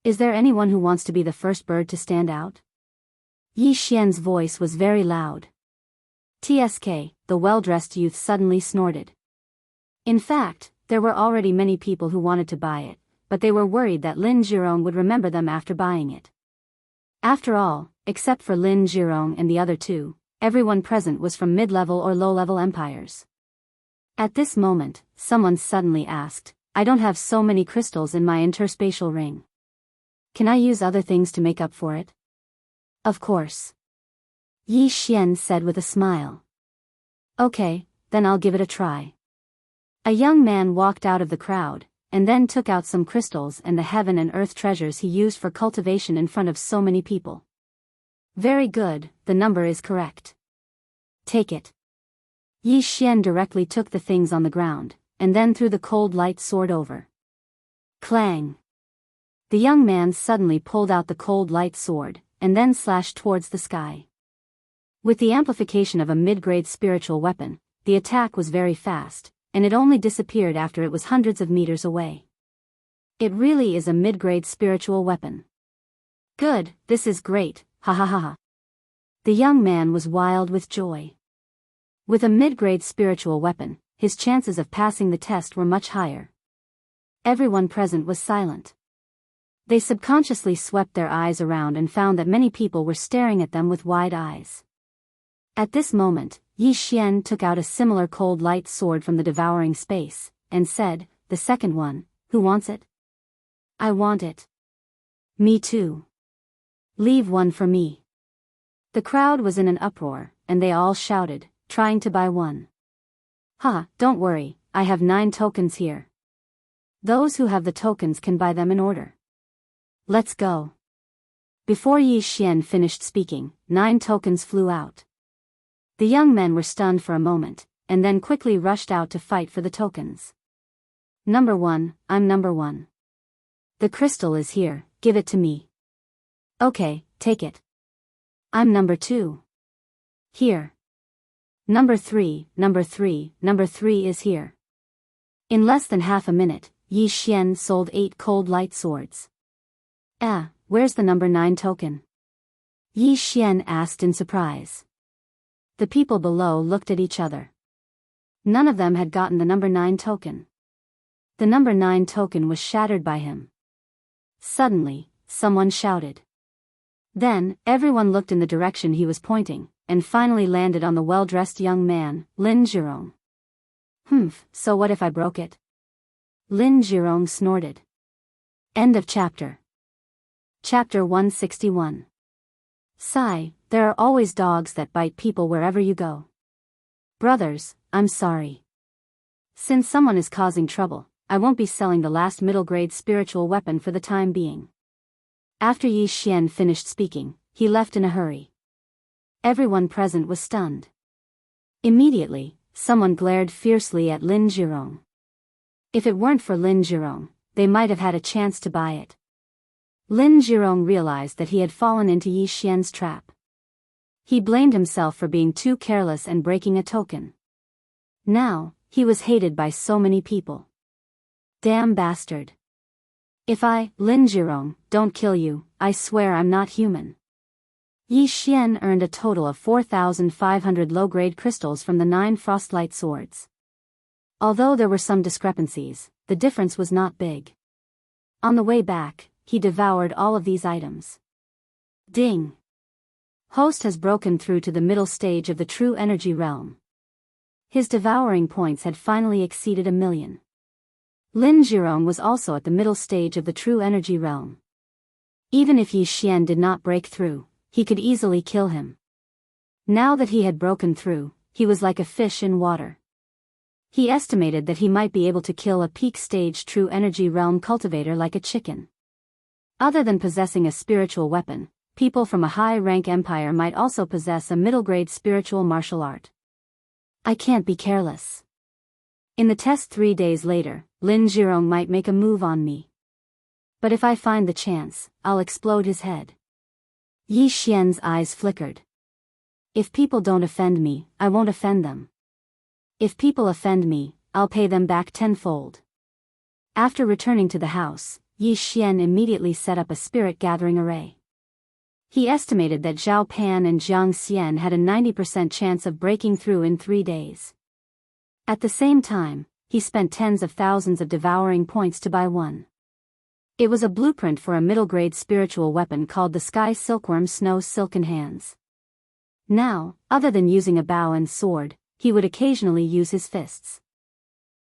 Is there anyone who wants to be the first bird to stand out? Yi Xian's voice was very loud. TSK, the well-dressed youth suddenly snorted. In fact, there were already many people who wanted to buy it, but they were worried that Lin Zhirong would remember them after buying it. After all, except for Lin Zhirong and the other two, everyone present was from mid-level or low-level empires. At this moment, someone suddenly asked, I don't have so many crystals in my interspatial ring. Can I use other things to make up for it? Of course. Yi Xian said with a smile. Okay, then I'll give it a try. A young man walked out of the crowd, and then took out some crystals and the heaven and earth treasures he used for cultivation in front of so many people. Very good, the number is correct. Take it. Yi Xian directly took the things on the ground, and then threw the cold light sword over. Clang! The young man suddenly pulled out the cold light sword, and then slashed towards the sky. With the amplification of a mid-grade spiritual weapon, the attack was very fast, and it only disappeared after it was hundreds of meters away. It really is a mid-grade spiritual weapon. Good, this is great, ha ha ha ha. The young man was wild with joy. With a mid-grade spiritual weapon, his chances of passing the test were much higher. Everyone present was silent. They subconsciously swept their eyes around and found that many people were staring at them with wide eyes. At this moment, Yi Xian took out a similar cold light sword from the devouring space, and said, the second one, who wants it? I want it. Me too. Leave one for me. The crowd was in an uproar, and they all shouted, trying to buy one. Ha, don't worry, I have 9 tokens here. Those who have the tokens can buy them in order. Let's go. Before Yi Xian finished speaking, 9 tokens flew out. The young men were stunned for a moment, and then quickly rushed out to fight for the tokens. Number 1, I'm number 1. The crystal is here, give it to me. Okay, take it. I'm number 2. Here. Number 3 is here. In less than half a minute, Yi Xian sold 8 cold light swords. Where's the number 9 token? Yi Xian asked in surprise. The people below looked at each other. None of them had gotten the number 9 token. The number 9 token was shattered by him. Suddenly, someone shouted. Then, everyone looked in the direction he was pointing, and finally landed on the well-dressed young man, Lin Zhirong. So what if I broke it? Lin Zhirong snorted. End of chapter. Chapter 161. Sigh, there are always dogs that bite people wherever you go. Brothers, I'm sorry. Since someone is causing trouble, I won't be selling the last middle-grade spiritual weapon for the time being. After Yi Xian finished speaking, he left in a hurry. Everyone present was stunned. Immediately, someone glared fiercely at Lin Zhirong. If it weren't for Lin Zhirong, they might have had a chance to buy it. Lin Zhirong realized that he had fallen into Yi Xian's trap. He blamed himself for being too careless and breaking a token. Now, he was hated by so many people. Damn bastard. If I, Lin Zhirong, don't kill you, I swear I'm not human. Yi Xian earned a total of 4,500 low-grade crystals from the 9 frostlight swords. Although there were some discrepancies, the difference was not big. On the way back, he devoured all of these items. Ding! Host has broken through to the middle stage of the true energy realm. His devouring points had finally exceeded 1,000,000. Lin Zhirong was also at the middle stage of the true energy realm. Even if Yi Xian did not break through, he could easily kill him. Now that he had broken through, he was like a fish in water. He estimated that he might be able to kill a peak stage true energy realm cultivator like a chicken. Other than possessing a spiritual weapon, people from a high-rank empire might also possess a middle-grade spiritual martial art. I can't be careless. In the test 3 days later, Lin Zhirong might make a move on me. But if I find the chance, I'll explode his head. Yi Xian's eyes flickered. If people don't offend me, I won't offend them. If people offend me, I'll pay them back tenfold. After returning to the house, Yi Xian immediately set up a spirit-gathering array. He estimated that Zhao Pan and Jiang Xian had a 90% chance of breaking through in 3 days. At the same time, he spent tens of thousands of devouring points to buy one. It was a blueprint for a middle-grade spiritual weapon called the Sky Silkworm Snow's Silken Hands. Now, other than using a bow and sword, he would occasionally use his fists.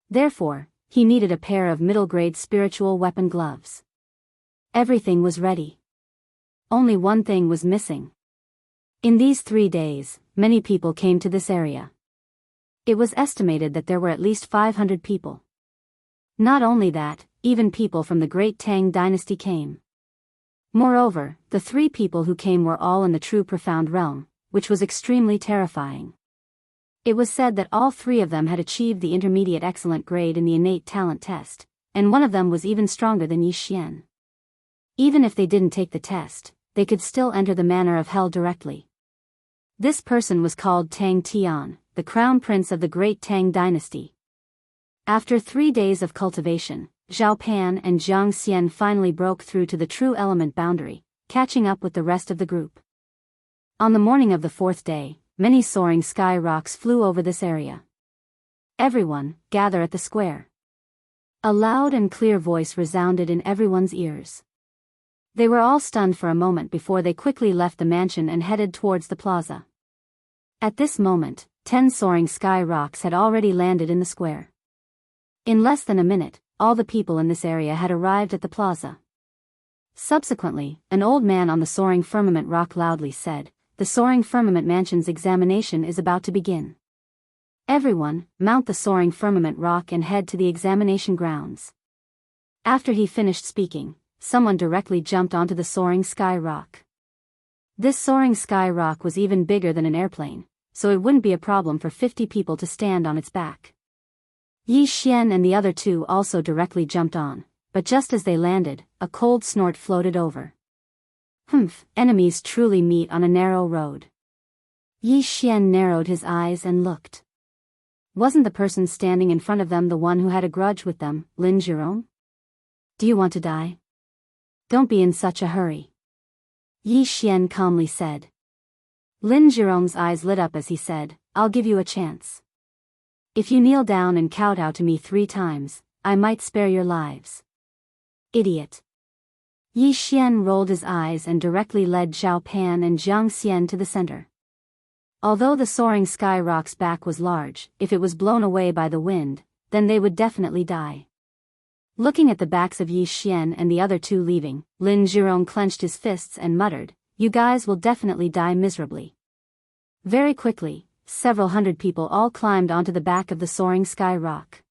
Therefore, he needed a pair of middle-grade spiritual weapon gloves. Everything was ready. Only one thing was missing. In these 3 days, many people came to this area. It was estimated that there were at least 500 people. Not only that, even people from the Great Tang Dynasty came. Moreover, the 3 people who came were all in the true profound realm, which was extremely terrifying. It was said that all 3 of them had achieved the intermediate excellent grade in the innate talent test, and one of them was even stronger than Yi Xian. Even if they didn't take the test, they could still enter the manor of hell directly. This person was called Tang Tian, the crown prince of the Great Tang Dynasty. After 3 days of cultivation, Zhao Pan and Jiang Xian finally broke through to the true element boundary, catching up with the rest of the group. On the morning of the 4th day, many soaring sky rocks flew over this area. Everyone, gather at the square. A loud and clear voice resounded in everyone's ears. They were all stunned for a moment before they quickly left the mansion and headed towards the plaza. At this moment, 10 soaring sky rocks had already landed in the square. In less than a minute, all the people in this area had arrived at the plaza. Subsequently, an old man on the soaring firmament rock loudly said, "The soaring firmament mansion's examination is about to begin. Everyone, mount the soaring firmament rock and head to the examination grounds." After he finished speaking, someone directly jumped onto the soaring sky rock. This soaring sky rock was even bigger than an airplane, so it wouldn't be a problem for 50 people to stand on its back. Yi Xian and the other 2 also directly jumped on, but just as they landed, a cold snort floated over. Humph, enemies truly meet on a narrow road. Yi Xian narrowed his eyes and looked. Wasn't the person standing in front of them the one who had a grudge with them, Lin Zhirong? Do you want to die? Don't be in such a hurry. Yi Xian calmly said. Lin Zhirong's eyes lit up as he said, "I'll give you a chance. If you kneel down and kowtow to me 3 times, I might spare your lives." Idiot. Yi Xian rolled his eyes and directly led Zhao Pan and Jiang Xian to the center. Although the soaring sky rock's back was large, if it was blown away by the wind, then they would definitely die. Looking at the backs of Yi Xian and the other 2 leaving, Lin Zhirong clenched his fists and muttered, "You guys will definitely die miserably." Very quickly, several hundred people all climbed onto the back of the soaring sky rock.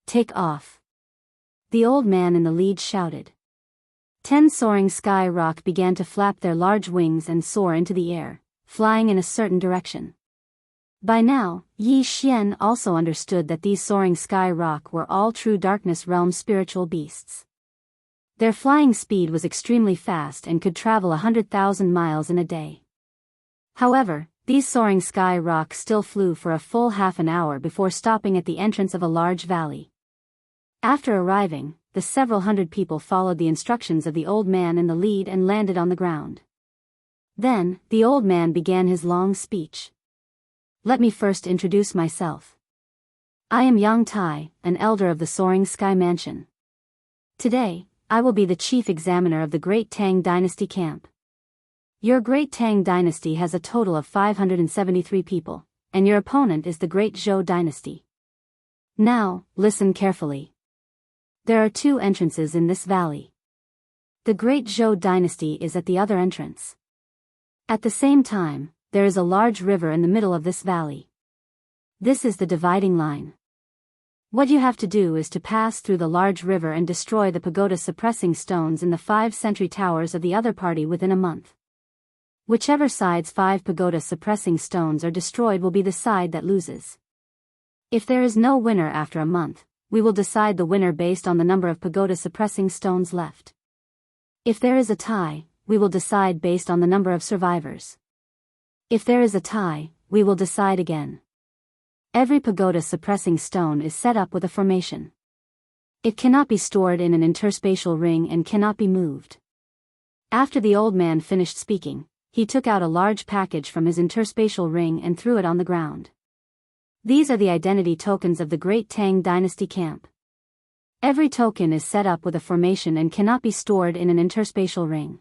"Take off!" The old man in the lead shouted. 10 soaring sky rock began to flap their large wings and soar into the air, flying in a certain direction. By now, Yi Xian also understood that these soaring sky rock were all true darkness realm spiritual beasts. Their flying speed was extremely fast and could travel 100,000 miles in a day. However, these soaring sky rocks still flew for a full half an hour before stopping at the entrance of a large valley. After arriving, the several hundred people followed the instructions of the old man in the lead and landed on the ground. Then, the old man began his long speech. "Let me first introduce myself. I am Yang Tai, an elder of the Soaring Sky Mansion. Today, I will be the chief examiner of the Great Tang Dynasty camp. Your Great Tang Dynasty has a total of 573 people, and your opponent is the Great Zhou Dynasty. Now, listen carefully. There are 2 entrances in this valley. The Great Zhou Dynasty is at the other entrance. At the same time, there is a large river in the middle of this valley. This is the dividing line. What you have to do is to pass through the large river and destroy the pagoda-suppressing stones in the 5 sentry towers of the other party within a month. Whichever side's 5 pagoda-suppressing stones are destroyed will be the side that loses. If there is no winner after a month, we will decide the winner based on the number of pagoda-suppressing stones left. If there is a tie, we will decide based on the number of survivors. If there is a tie, we will decide again. Every pagoda-suppressing stone is set up with a formation. It cannot be stored in an interspatial ring and cannot be moved. After the old man finished speaking, he took out a large package from his interspatial ring and threw it on the ground. These are the identity tokens of the Great Tang Dynasty camp. Every token is set up with a formation and cannot be stored in an interspatial ring.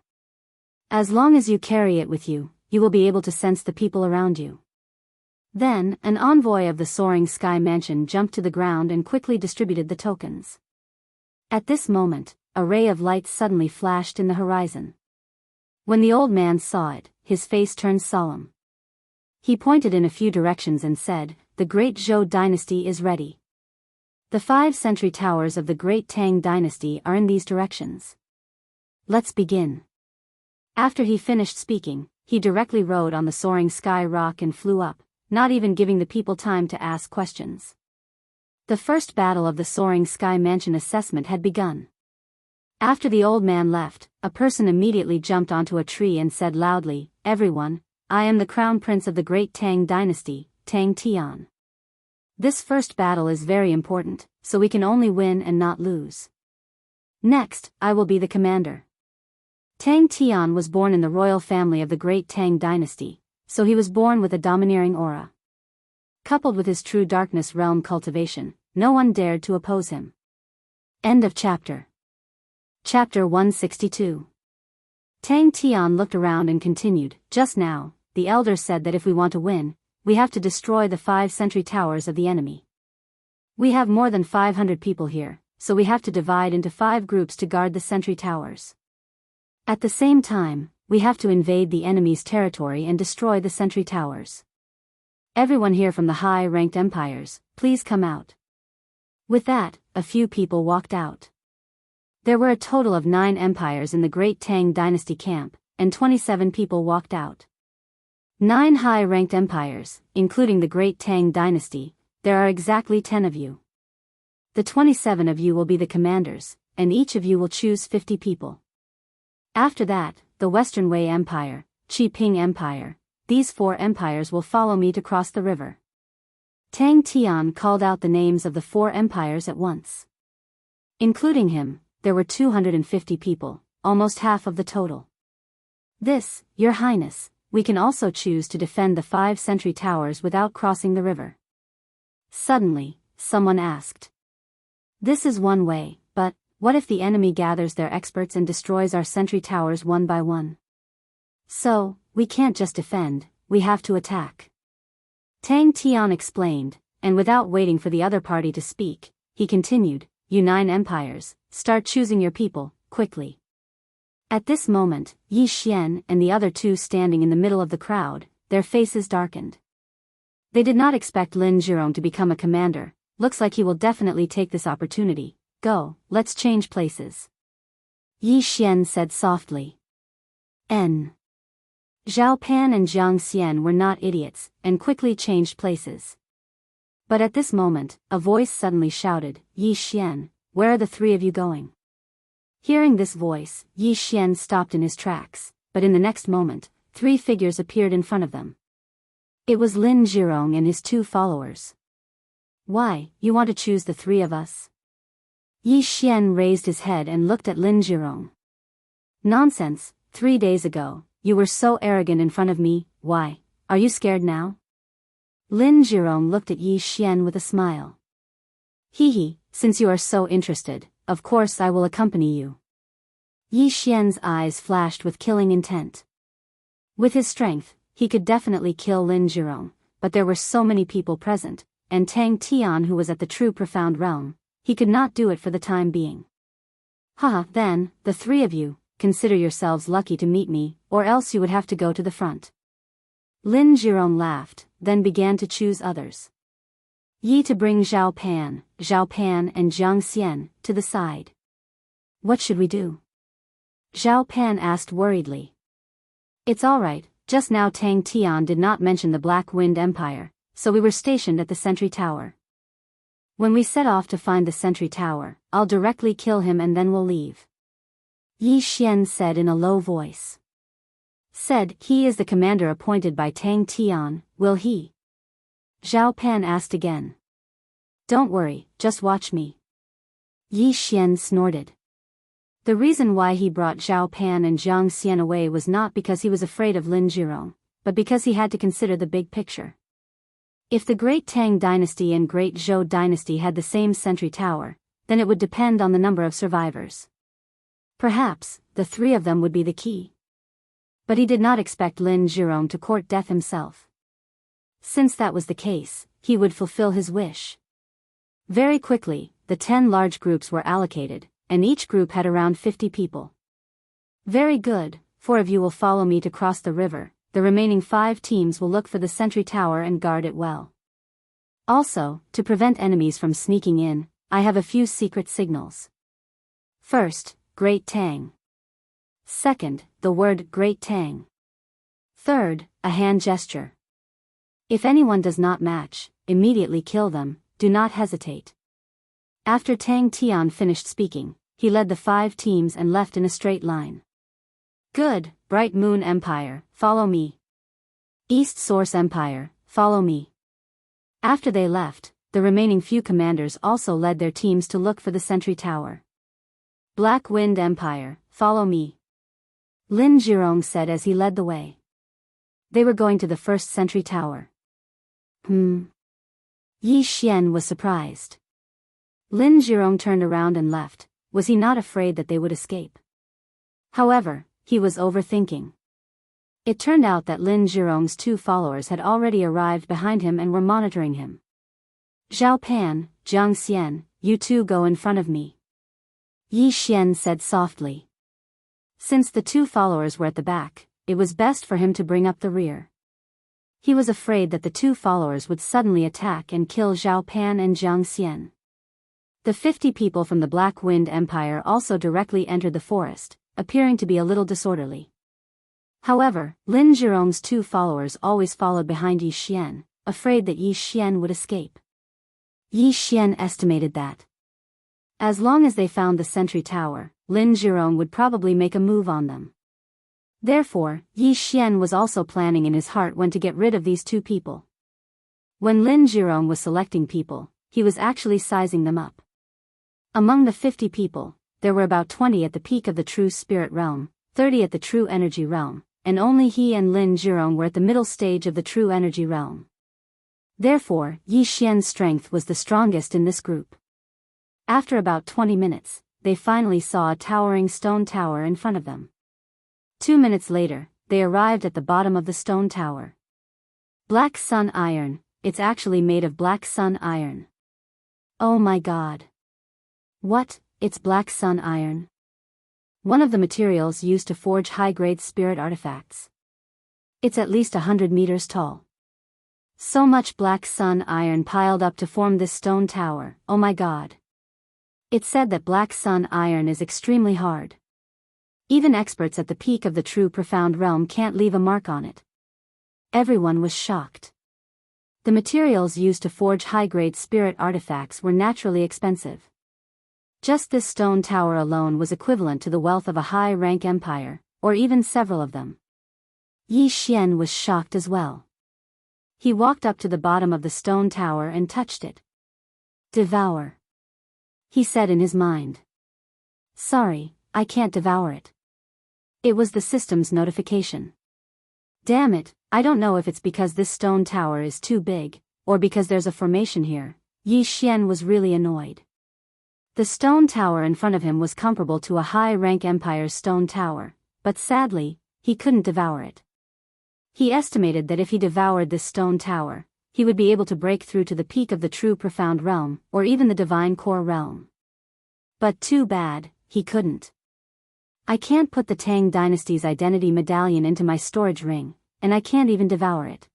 As long as you carry it with you, you will be able to sense the people around you. Then, an envoy of the Soaring Sky Mansion jumped to the ground and quickly distributed the tokens. At this moment, a ray of light suddenly flashed in the horizon. When the old man saw it, his face turned solemn. He pointed in a few directions and said, "The Great Zhou Dynasty is ready. The 5 sentry towers of the Great Tang Dynasty are in these directions. Let's begin." After he finished speaking, he directly rode on the soaring sky rock and flew up, not even giving the people time to ask questions. The first battle of the Soaring Sky Mansion assessment had begun. After the old man left, a person immediately jumped onto a tree and said loudly, "Everyone, I am the Crown Prince of the Great Tang Dynasty, Tang Tian. This first battle is very important, so we can only win and not lose. Next, I will be the commander." Tang Tian was born in the royal family of the Great Tang Dynasty, so he was born with a domineering aura. Coupled with his true darkness realm cultivation, no one dared to oppose him. End of chapter. Chapter 162. Tang Tian looked around and continued, "Just now, the elder said that if we want to win, we have to destroy the 5 sentry towers of the enemy. We have more than 500 people here, so we have to divide into 5 groups to guard the sentry towers. At the same time, we have to invade the enemy's territory and destroy the sentry towers. Everyone here from the high-ranked empires, please come out." With that, a few people walked out. There were a total of 9 empires in the Great Tang Dynasty camp, and 27 people walked out. 9 high-ranked empires, including the Great Tang Dynasty. There are exactly 10 of you. The 27 of you will be the commanders, and each of you will choose 50 people. After that, the Western Wei Empire, Qiping Empire, these 4 empires will follow me to cross the river. Tang Tian called out the names of the 4 empires at once. Including him, there were 250 people, almost half of the total. "This, Your Highness, we can also choose to defend the 5 sentry towers without crossing the river." Suddenly, someone asked. "This is one way, but what if the enemy gathers their experts and destroys our sentry towers one by one? So, we can't just defend, we have to attack." Tang Tian explained, and without waiting for the other party to speak, he continued, "You 9 empires, start choosing your people, quickly." At this moment, Yi Xian and the other 2 standing in the middle of the crowd, their faces darkened. They did not expect Lin Zhirong to become a commander. Looks like he will definitely take this opportunity. "Go, let's change places," Yi Xian said softly. Zhao Pan and Jiang Xian were not idiots, and quickly changed places. But at this moment, a voice suddenly shouted, "Yi Xian, where are the 3 of you going?" Hearing this voice, Yi Xian stopped in his tracks, but in the next moment, 3 figures appeared in front of them. It was Lin Zhirong and his 2 followers. "Why, you want to choose the 3 of us?" Yi Xian raised his head and looked at Lin Zhirong. "Nonsense, 3 days ago, you were so arrogant in front of me, why, are you scared now?" Lin Zhirong looked at Yi Xian with a smile. "Hee, since you are so interested, of course I will accompany you." Yi Xian's eyes flashed with killing intent. With his strength, he could definitely kill Lin Zhirong, but there were so many people present, and Tang Tian who was at the true profound realm, he could not do it for the time being. "Haha, then, the 3 of you, consider yourselves lucky to meet me, or else you would have to go to the front." Lin Zhirong laughed, then began to choose others. Yi to bring Zhao Pan and Jiang Xian to the side. What should we do? Zhao Pan asked worriedly. It's alright, just now Tang Tian did not mention the Black Wind Empire, so we were stationed at the sentry tower. When we set off to find the sentry tower, I'll directly kill him and then we'll leave. Yi Xian said in a low voice. Said, he is the commander appointed by Tang Tian, will he? Zhao Pan asked again. Don't worry, just watch me. Yi Xian snorted. The reason why he brought Zhao Pan and Jiang Xian away was not because he was afraid of Lin Zhirong, but because he had to consider the big picture. If the Great Tang Dynasty and Great Zhou Dynasty had the same sentry tower, then it would depend on the number of survivors. Perhaps, the three of them would be the key. But he did not expect Lin Zhirong to court death himself. Since that was the case, he would fulfill his wish. Very quickly, the 10 large groups were allocated, and each group had around 50 people. Very good, 4 of you will follow me to cross the river, the remaining 5 teams will look for the sentry tower and guard it well. Also, to prevent enemies from sneaking in, I have a few secret signals. First, Great Tang. Second, the word Great Tang. Third, a hand gesture. If anyone does not match, immediately kill them, do not hesitate. After Tang Tian finished speaking, he led the 5 teams and left in a straight line. Good, Bright Moon Empire, follow me. East Source Empire, follow me. After they left, the remaining few commanders also led their teams to look for the sentry tower. Black Wind Empire, follow me. Lin Zhirong said as he led the way. They were going to the first sentry tower. Yi Xian was surprised. Lin Zhirong turned around and left. Was he not afraid that they would escape? However, he was overthinking. It turned out that Lin Zhirong's 2 followers had already arrived behind him and were monitoring him. Zhao Pan, Jiang Xian, you 2 go in front of me. Yi Xian said softly. Since the 2 followers were at the back, it was best for him to bring up the rear. He was afraid that the 2 followers would suddenly attack and kill Zhao Pan and Jiang Xian. The 50 people from the Black Wind Empire also directly entered the forest, appearing to be a little disorderly. However, Lin Zhirong's 2 followers always followed behind Yi Xian, afraid that Yi Xian would escape. Yi Xian estimated that as long as they found the sentry tower, Lin Zhirong would probably make a move on them. Therefore, Yi Xian was also planning in his heart when to get rid of these 2 people. When Lin Zhirong was selecting people, he was actually sizing them up. Among the 50 people, there were about 20 at the peak of the true spirit realm, 30 at the true energy realm, and only he and Lin Zhirong were at the middle stage of the true energy realm. Therefore, Yi Xian's strength was the strongest in this group. After about 20 minutes, they finally saw a towering stone tower in front of them. 2 minutes later, they arrived at the bottom of the stone tower. Black sun iron, it's actually made of black sun iron. Oh my god. What, it's black sun iron? One of the materials used to forge high-grade spirit artifacts. It's at least 100 meters tall. So much black sun iron piled up to form this stone tower, oh my god. It's said that black sun iron is extremely hard. Even experts at the peak of the true profound realm can't leave a mark on it. Everyone was shocked. The materials used to forge high-grade spirit artifacts were naturally expensive. Just this stone tower alone was equivalent to the wealth of a high-rank empire, or even several of them. Yi Xian was shocked as well. He walked up to the bottom of the stone tower and touched it. Devour, he said in his mind. Sorry, I can't devour it. It was the system's notification. Damn it, I don't know if it's because this stone tower is too big, or because there's a formation here. Yi Xian was really annoyed. The stone tower in front of him was comparable to a high-rank empire's stone tower, but sadly, he couldn't devour it. He estimated that if he devoured this stone tower, he would be able to break through to the peak of the true profound realm, or even the divine core realm. But too bad, he couldn't. I can't put the Tang Dynasty's identity medallion into my storage ring, and I can't even devour it.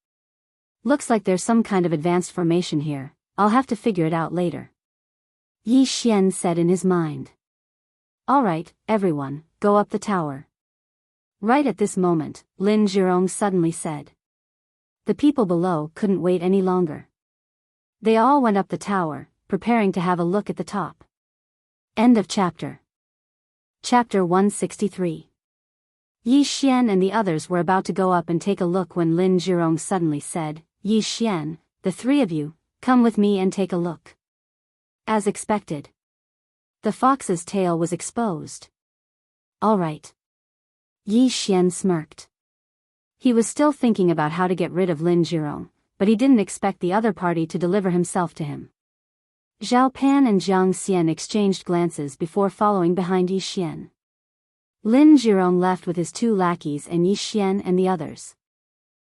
Looks like there's some kind of advanced formation here. I'll have to figure it out later. Yi Xian said in his mind. All right, everyone, go up the tower. Right at this moment, Lin Zhirong suddenly said. The people below couldn't wait any longer. They all went up the tower, preparing to have a look at the top. End of chapter. Chapter 163. Yi Xian and the others were about to go up and take a look when Lin Zhirong suddenly said, Yi Xian, the three of you, come with me and take a look. As expected. The fox's tail was exposed. All right. Yi Xian smirked. He was still thinking about how to get rid of Lin Zhirong, but he didn't expect the other party to deliver himself to him. Zhao Pan and Jiang Xian exchanged glances before following behind Yi Xian. Lin Zhirong left with his two lackeys and Yi Xian and the others.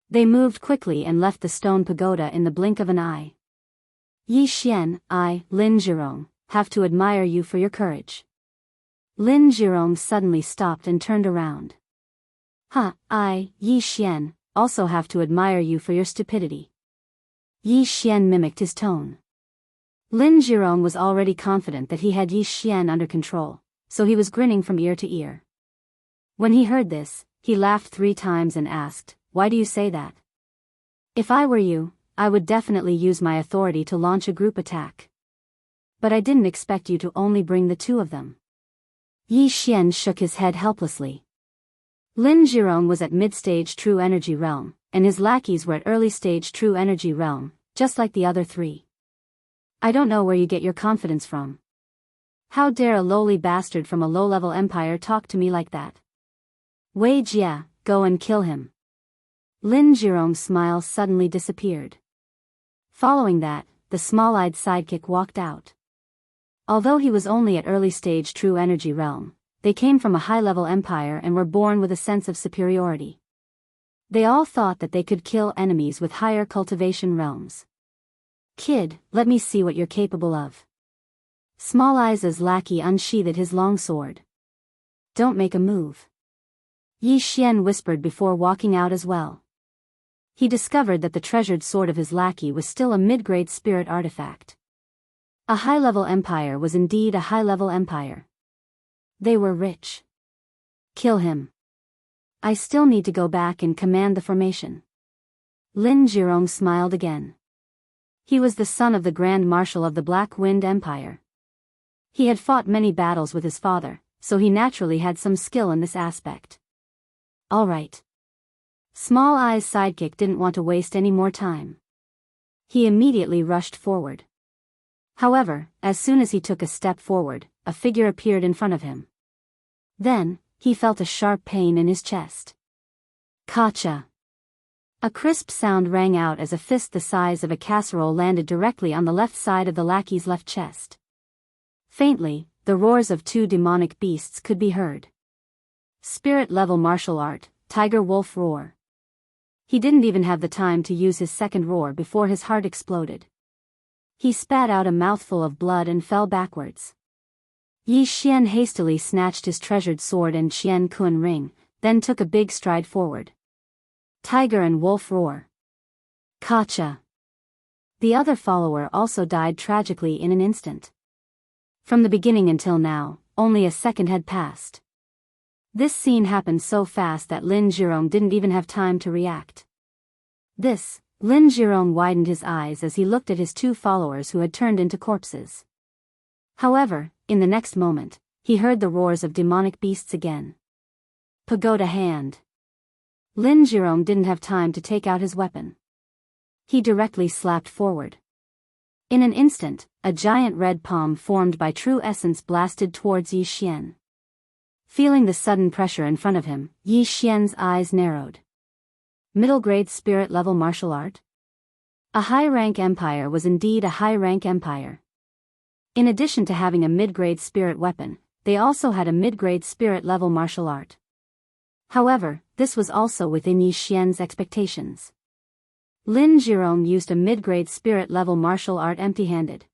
They moved quickly and left the stone pagoda in the blink of an eye. Yi Xian, I, Lin Zhirong, have to admire you for your courage. Lin Zhirong suddenly stopped and turned around. I, Yi Xian, also have to admire you for your stupidity. Yi Xian mimicked his tone. Lin Zhirong was already confident that he had Yi Xian under control, so he was grinning from ear to ear. When he heard this, he laughed 3 times and asked, Why do you say that? If I were you, I would definitely use my authority to launch a group attack. But I didn't expect you to only bring the 2 of them. Yi Xian shook his head helplessly. Lin Zhirong was at mid-stage true energy realm, and his lackeys were at early-stage true energy realm, just like the other 3. I don't know where you get your confidence from. How dare a lowly bastard from a low-level empire talk to me like that? Wei Jia, go and kill him. Lin Zhirong's smile suddenly disappeared. Following that, the small-eyed sidekick walked out. Although he was only at early-stage true energy realm, they came from a high-level empire and were born with a sense of superiority. They all thought that they could kill enemies with higher cultivation realms. Kid, let me see what you're capable of. Small Eyes' lackey unsheathed his long sword. Don't make a move. Yi Xian whispered before walking out as well. He discovered that the treasured sword of his lackey was still a mid-grade spirit artifact. A high-level empire was indeed a high-level empire. They were rich. Kill him. I still need to go back and command the formation. Lin Zhirong smiled again. He was the son of the Grand Marshal of the Black Wind Empire. He had fought many battles with his father, so he naturally had some skill in this aspect. All right. Small Eyes' sidekick didn't want to waste any more time. He immediately rushed forward. However, as soon as he took a step forward, a figure appeared in front of him. Then, he felt a sharp pain in his chest. Kacha! A crisp sound rang out as a fist the size of a casserole landed directly on the left side of the lackey's left chest. Faintly, the roars of 2 demonic beasts could be heard. Spirit-level martial art, Tiger Wolf Roar. He didn't even have the time to use his second roar before his heart exploded. He spat out a mouthful of blood and fell backwards. Yi Xian hastily snatched his treasured sword and Qian Kun ring, then took a big stride forward. Tiger and Wolf Roar. Kacha! The other follower also died tragically in an instant. From the beginning until now, only a second had passed. This scene happened so fast that Lin Zhirong didn't even have time to react. Lin Zhirong widened his eyes as he looked at his 2 followers who had turned into corpses. However, in the next moment, he heard the roars of demonic beasts again. Pagoda hand. Lin Zhirong didn't have time to take out his weapon. He directly slapped forward. In an instant, a giant red palm formed by true essence blasted towards Yi Xian. Feeling the sudden pressure in front of him, Yi Xian's eyes narrowed. Middle-grade spirit-level martial art? A high-rank empire was indeed a high-rank empire. In addition to having a mid-grade spirit weapon, they also had a mid-grade spirit-level martial art. However, this was also within Yi Xian's expectations. Lin Zhirong used a mid-grade spirit-level martial art empty-handed.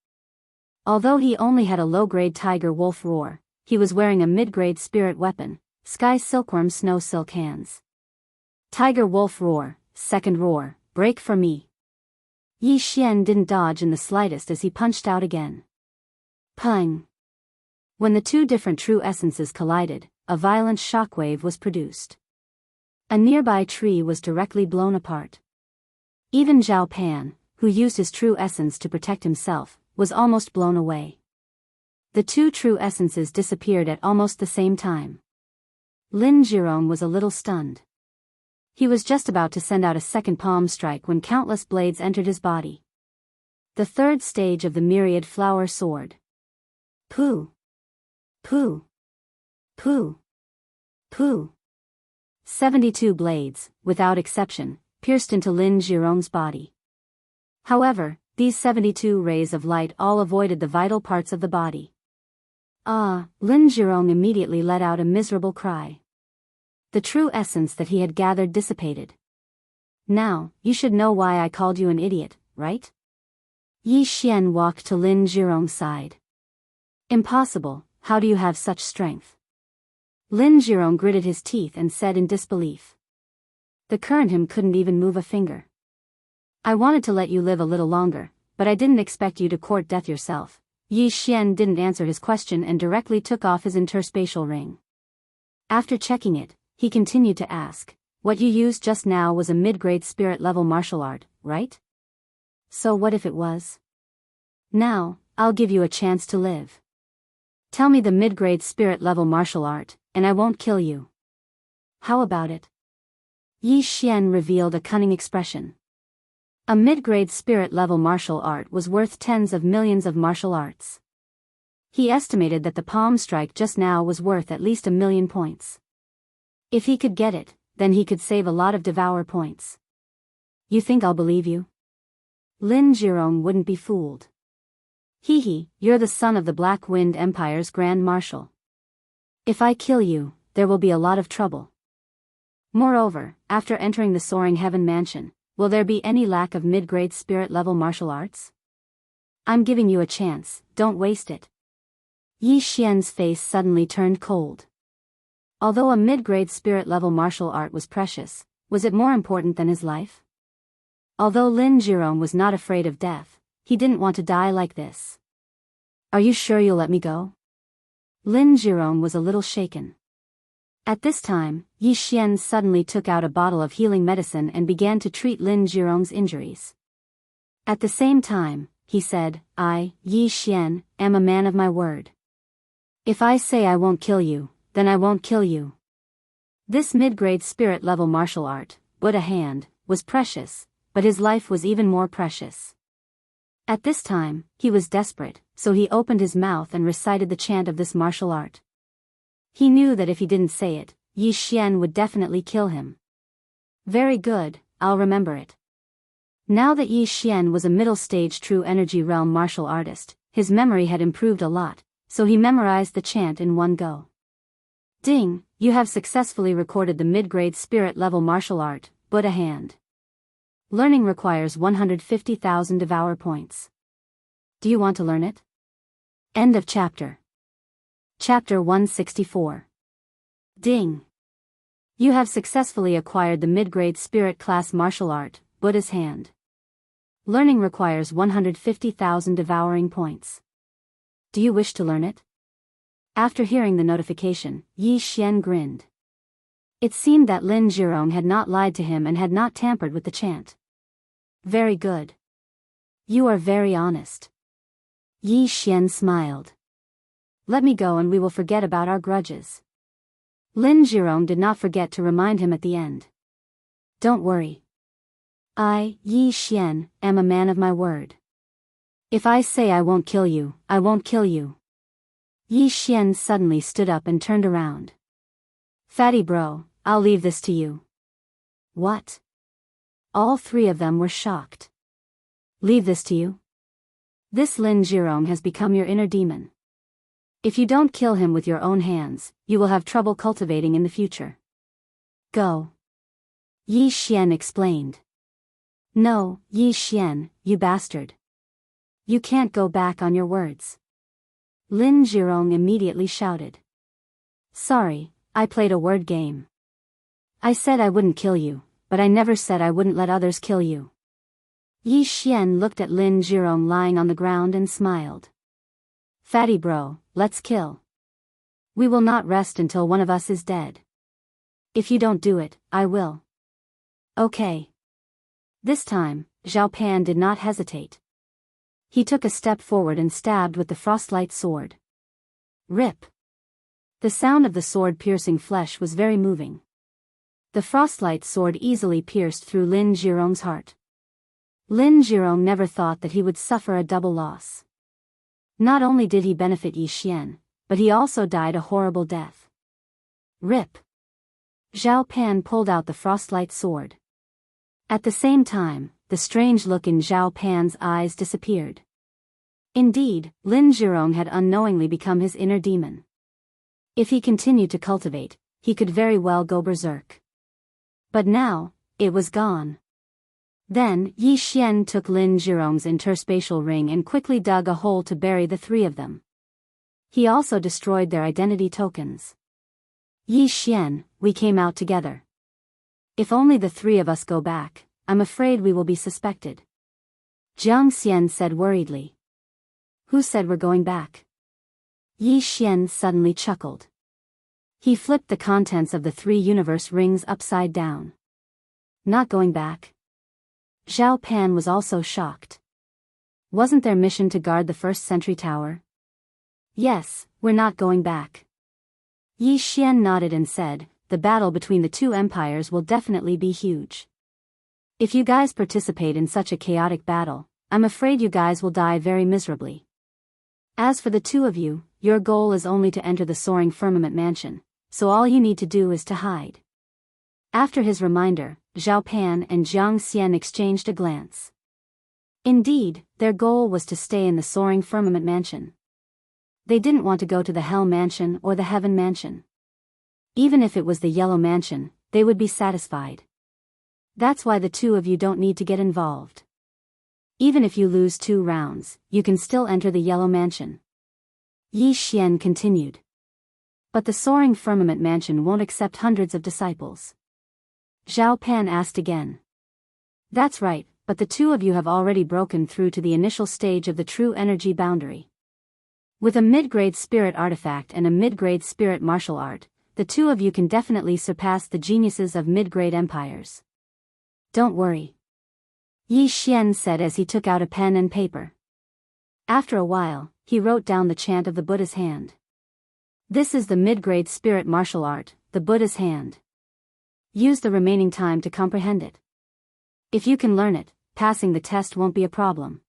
Although he only had a low-grade Tiger Wolf Roar, he was wearing a mid-grade spirit weapon, Sky Silkworm Snow Silk Hands. Tiger Wolf Roar, second roar, break for me. Yi Xian didn't dodge in the slightest as he punched out again. Pung! When the two different true essences collided, a violent shockwave was produced. A nearby tree was directly blown apart. Even Zhao Pan, who used his true essence to protect himself, was almost blown away. The two true essences disappeared at almost the same time. Lin Zhirong was a little stunned. He was just about to send out a second palm strike when countless blades entered his body. The third stage of the myriad flower sword. Pooh! Pooh! Pooh! Pooh! 72 blades, without exception, pierced into Lin Zhirong's body. However, these 72 rays of light all avoided the vital parts of the body. Lin Zhirong immediately let out a miserable cry. The true essence that he had gathered dissipated. Now, you should know why I called you an idiot, right? Yi Xian walked to Lin Zhirong's side. Impossible, how do you have such strength? Lin Zhirong gritted his teeth and said in disbelief. The current him couldn't even move a finger. I wanted to let you live a little longer, but I didn't expect you to court death yourself. Yi Xian didn't answer his question and directly took off his interspatial ring. After checking it, he continued to ask, what you used just now was a mid-grade spirit-level martial art, right? So what if it was? Now, I'll give you a chance to live. Tell me the mid-grade spirit-level martial art, and I won't kill you. How about it? Yi Xian revealed a cunning expression. A mid-grade spirit-level martial art was worth tens of millions of martial arts. He estimated that the palm strike just now was worth at least 1,000,000 points. If he could get it, then he could save a lot of devour points. You think I'll believe you? Lin Zhirong wouldn't be fooled. Hee, you're the son of the Black Wind Empire's Grand Marshal. If I kill you, there will be a lot of trouble. Moreover, after entering the Soaring Heaven Mansion, will there be any lack of mid-grade spirit-level martial arts? I'm giving you a chance, don't waste it. Yi Xian's face suddenly turned cold. Although a mid-grade spirit-level martial art was precious, was it more important than his life? Although Lin Zhirong was not afraid of death, he didn't want to die like this. Are you sure you'll let me go? Lin Zhirong was a little shaken. At this time, Yi Xian suddenly took out a bottle of healing medicine and began to treat Lin Zhirong's injuries. At the same time, he said, I, Yi Xian, am a man of my word. If I say I won't kill you, then I won't kill you. This mid-grade spirit-level martial art, Buddha hand, was precious, but his life was even more precious. At this time, he was desperate, so he opened his mouth and recited the chant of this martial art. He knew that if he didn't say it, Yi Xian would definitely kill him. Very good, I'll remember it. Now that Yi Xian was a middle-stage true energy realm martial artist, his memory had improved a lot, so he memorized the chant in one go. Ding, you have successfully recorded the mid-grade spirit-level martial art, Buddha hand. Learning requires 150,000 devour points. Do you want to learn it? End of chapter. Chapter 164. Ding. You have successfully acquired the mid-grade spirit class martial art, Buddha's hand. Learning requires 150,000 devouring points. Do you wish to learn it? After hearing the notification, Yi Xian grinned. It seemed that Lin Zhirong had not lied to him and had not tampered with the chant. Very good. You are very honest. Yi Xian smiled. Let me go and we will forget about our grudges. Lin Zhirong did not forget to remind him at the end. Don't worry. I, Yi Xian, am a man of my word. If I say I won't kill you, I won't kill you. Yi Xian suddenly stood up and turned around. Fatty bro, I'll leave this to you. What? All three of them were shocked. Leave this to you? This Lin Zhirong has become your inner demon. If you don't kill him with your own hands, you will have trouble cultivating in the future. Go. Yi Xian explained. No, Yi Xian, you bastard. You can't go back on your words. Lin Zhirong immediately shouted. Sorry, I played a word game. I said I wouldn't kill you, but I never said I wouldn't let others kill you. Yi Xian looked at Lin Zhirong lying on the ground and smiled. Fatty bro, let's kill. We will not rest until one of us is dead. If you don't do it, I will. Okay. This time, Zhao Pan did not hesitate. He took a step forward and stabbed with the frostlight sword. Rip. The sound of the sword piercing flesh was very moving. The frostlight sword easily pierced through Lin Zhirong's heart. Lin Zhirong never thought that he would suffer a double loss. Not only did he benefit Yi Xian, but he also died a horrible death. Rip. Zhao Pan pulled out the frostlight sword. At the same time, the strange look in Zhao Pan's eyes disappeared. Indeed, Lin Zhirong had unknowingly become his inner demon. If he continued to cultivate, he could very well go berserk. But now, it was gone. Then, Yi Xian took Lin Zhirong's interspatial ring and quickly dug a hole to bury the three of them. He also destroyed their identity tokens. Yi Xian, we came out together. If only the three of us go back, I'm afraid we will be suspected. Jiang Xian said worriedly. Who said we're going back? Yi Xian suddenly chuckled. He flipped the contents of the three universe rings upside down. Not going back? Zhao Pan was also shocked. Wasn't their mission to guard the first sentry tower? Yes, we're not going back. Yi Xian nodded and said, the battle between the two empires will definitely be huge. If you guys participate in such a chaotic battle, I'm afraid you guys will die very miserably. As for the two of you, your goal is only to enter the soaring firmament mansion, so all you need to do is to hide. After his reminder, Zhao Pan and Jiang Xian exchanged a glance. Indeed, their goal was to stay in the soaring firmament mansion. They didn't want to go to the Hell Mansion or the Heaven Mansion. Even if it was the Yellow Mansion, they would be satisfied. That's why the two of you don't need to get involved. Even if you lose 2 rounds, you can still enter the Yellow Mansion. Yi Xian continued. But the soaring firmament mansion won't accept hundreds of disciples. Zhao Pan asked again. That's right, but the two of you have already broken through to the initial stage of the true energy boundary. With a mid-grade spirit artifact and a mid-grade spirit martial art, the two of you can definitely surpass the geniuses of mid-grade empires. Don't worry. Yi Xian said as he took out a pen and paper. After a while, he wrote down the chant of the Buddha's hand. This is the mid-grade spirit martial art, the Buddha's hand. Use the remaining time to comprehend it. If you can learn it, passing the test won't be a problem.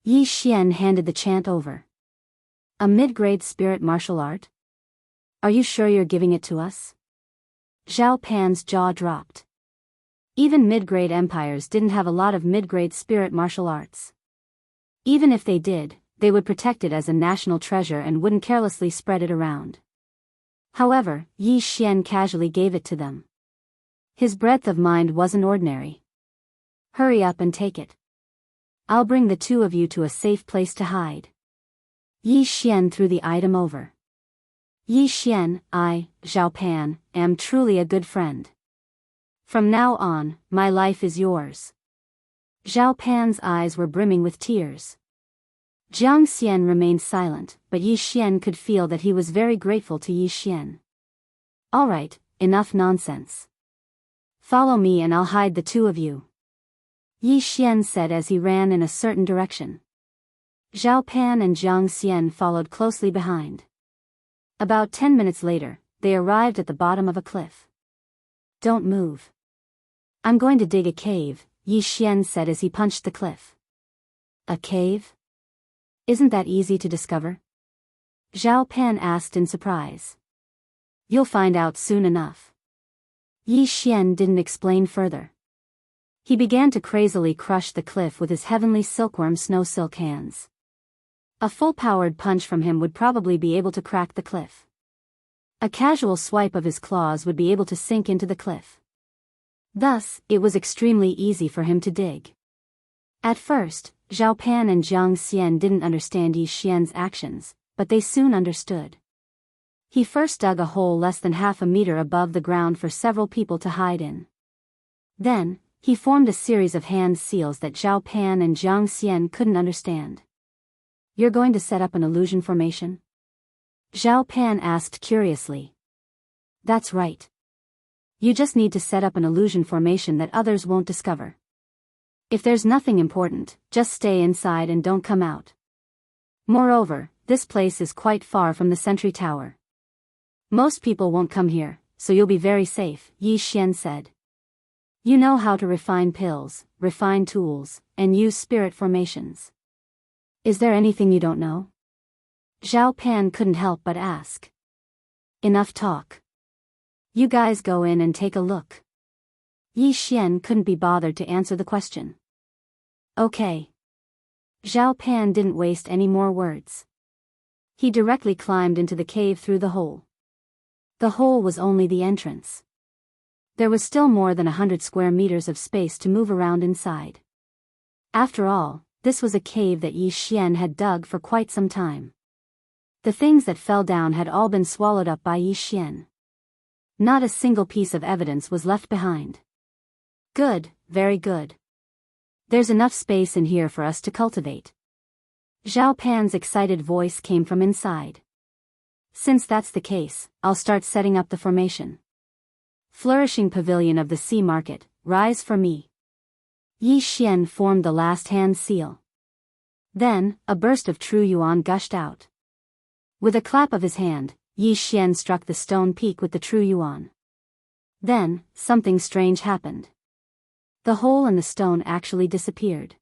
Yi Xian handed the chant over. A mid-grade spirit martial art? Are you sure you're giving it to us? Zhao Pan's jaw dropped. Even mid-grade empires didn't have a lot of mid-grade spirit martial arts. Even if they did, they would protect it as a national treasure and wouldn't carelessly spread it around. However, Yi Xian casually gave it to them. His breadth of mind wasn't ordinary. Hurry up and take it. I'll bring the two of you to a safe place to hide. Yi Xian threw the item over. Yi Xian, I, Zhao Pan, am truly a good friend. From now on, my life is yours. Zhao Pan's eyes were brimming with tears. Jiang Xian remained silent, but Yi Xian could feel that he was very grateful to Yi Xian. All right, enough nonsense. Follow me and I'll hide the two of you. Yi Xian said as he ran in a certain direction. Zhao Pan and Jiang Xian followed closely behind. About 10 minutes later, they arrived at the bottom of a cliff. Don't move. I'm going to dig a cave, Yi Xian said as he punched the cliff. A cave? Isn't that easy to discover? Zhao Pan asked in surprise. You'll find out soon enough. Yi Xian didn't explain further. He began to crazily crush the cliff with his heavenly silkworm snow silk hands. A full-powered punch from him would probably be able to crack the cliff. A casual swipe of his claws would be able to sink into the cliff. Thus, it was extremely easy for him to dig. At first, Zhao Pan and Jiang Xian didn't understand Yi Xian's actions, but they soon understood. He first dug a hole less than half a meter above the ground for several people to hide in. Then, he formed a series of hand seals that Zhao Pan and Jiang Xian couldn't understand. You're going to set up an illusion formation? Zhao Pan asked curiously. That's right. You just need to set up an illusion formation that others won't discover. If there's nothing important, just stay inside and don't come out. Moreover, this place is quite far from the sentry tower. Most people won't come here, so you'll be very safe, Yi Xian said. You know how to refine pills, refine tools, and use spirit formations. Is there anything you don't know? Zhao Pan couldn't help but ask. Enough talk. You guys go in and take a look. Yi Xian couldn't be bothered to answer the question. Okay. Zhao Pan didn't waste any more words. He directly climbed into the cave through the hole. The hole was only the entrance. There was still more than 100 square meters of space to move around inside. After all, this was a cave that Yi Xian had dug for quite some time. The things that fell down had all been swallowed up by Yi Xian. Not a single piece of evidence was left behind. Good, very good. There's enough space in here for us to cultivate. Zhao Pan's excited voice came from inside. Since that's the case, I'll start setting up the formation. Flourishing pavilion of the sea market, rise for me. Yi Xian formed the last hand seal. Then, a burst of true yuan gushed out. With a clap of his hand, Yi Xian struck the stone peak with the true yuan. Then, something strange happened. The hole in the stone actually disappeared.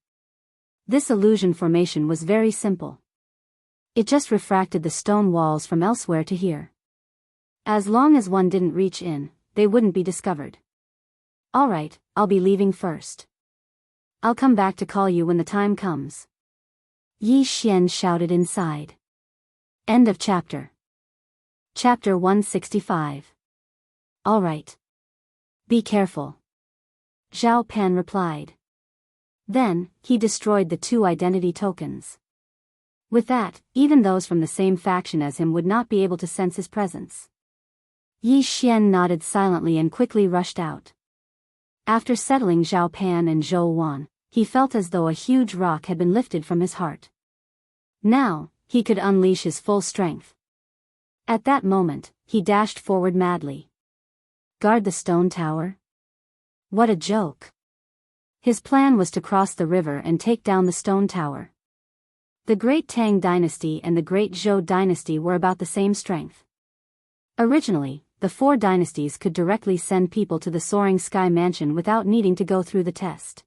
This illusion formation was very simple. It just refracted the stone walls from elsewhere to here. As long as one didn't reach in, they wouldn't be discovered. Alright, I'll be leaving first. I'll come back to call you when the time comes. Yi Xian shouted inside. End of chapter. Chapter 165. Alright. Be careful. Zhao Pan replied. Then, he destroyed the 2 identity tokens. With that, even those from the same faction as him would not be able to sense his presence. Yi Xian nodded silently and quickly rushed out. After settling Zhao Pan and Zhou Wan, he felt as though a huge rock had been lifted from his heart. Now, he could unleash his full strength. At that moment, he dashed forward madly. Guard the stone tower? What a joke. His plan was to cross the river and take down the stone tower. The Great Tang Dynasty and the Great Zhou Dynasty were about the same strength. Originally, the 4 dynasties could directly send people to the Soaring Sky Mansion without needing to go through the test.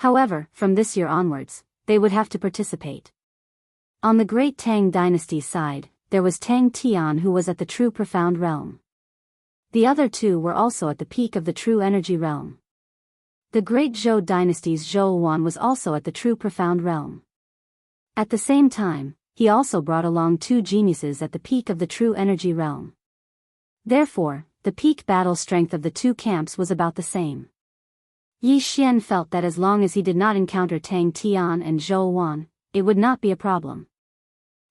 However, from this year onwards, they would have to participate. On the Great Tang Dynasty's side, there was Tang Tian, who was at the True Profound Realm. The other 2 were also at the peak of the True Energy Realm. The Great Zhou Dynasty's Zhou Wan was also at the True Profound Realm. At the same time, he also brought along 2 geniuses at the peak of the True Energy Realm. Therefore, the peak battle strength of the 2 camps was about the same. Yi Xian felt that as long as he did not encounter Tang Tian and Zhou Wan, it would not be a problem.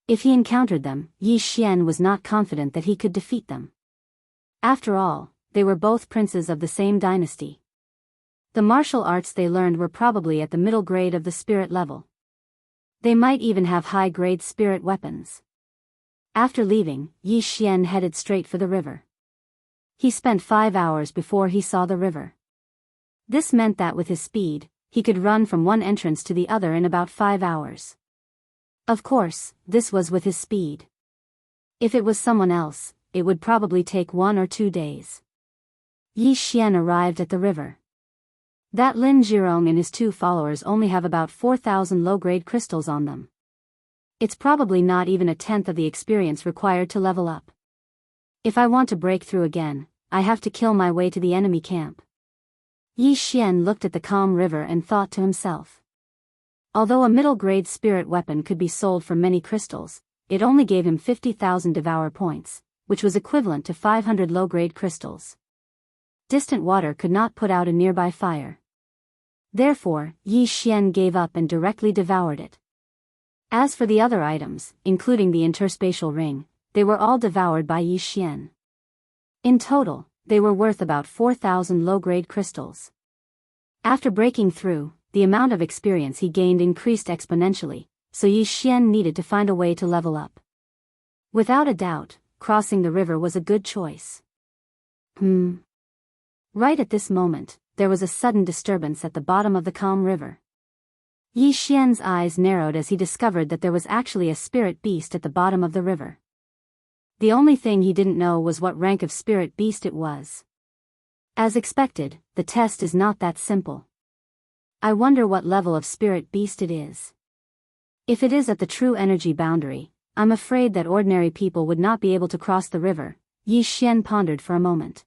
If he encountered them, Yi Xian was not confident that he could defeat them. After all, they were both princes of the same dynasty. The martial arts they learned were probably at the middle grade of the spirit level. They might even have high-grade spirit weapons. After leaving, Yi Xian headed straight for the river. He spent 5 hours before he saw the river. This meant that with his speed, he could run from one entrance to the other in about 5 hours. Of course, this was with his speed. If it was someone else, it would probably take 1 or 2 days. Yi Xian arrived at the river. That Lin Zhirong and his 2 followers only have about 4,000 low-grade crystals on them. It's probably not even a tenth of the experience required to level up. If I want to break through again, I have to kill my way to the enemy camp. Yi Xian looked at the calm river and thought to himself. Although a middle-grade spirit weapon could be sold for many crystals, it only gave him 50,000 devour points, which was equivalent to 500 low-grade crystals. Distant water could not put out a nearby fire. Therefore, Yi Xian gave up and directly devoured it. As for the other items, including the interspatial ring, they were all devoured by Yi Xian. In total, they were worth about 4,000 low-grade crystals. After breaking through, the amount of experience he gained increased exponentially, so Yi Xian needed to find a way to level up. Without a doubt, crossing the river was a good choice. Right at this moment, there was a sudden disturbance at the bottom of the calm river. Yi Xian's eyes narrowed as he discovered that there was actually a spirit beast at the bottom of the river. The only thing he didn't know was what rank of spirit beast it was. As expected, the test is not that simple. I wonder what level of spirit beast it is. If it is at the true energy boundary, I'm afraid that ordinary people would not be able to cross the river, Yi Xian pondered for a moment.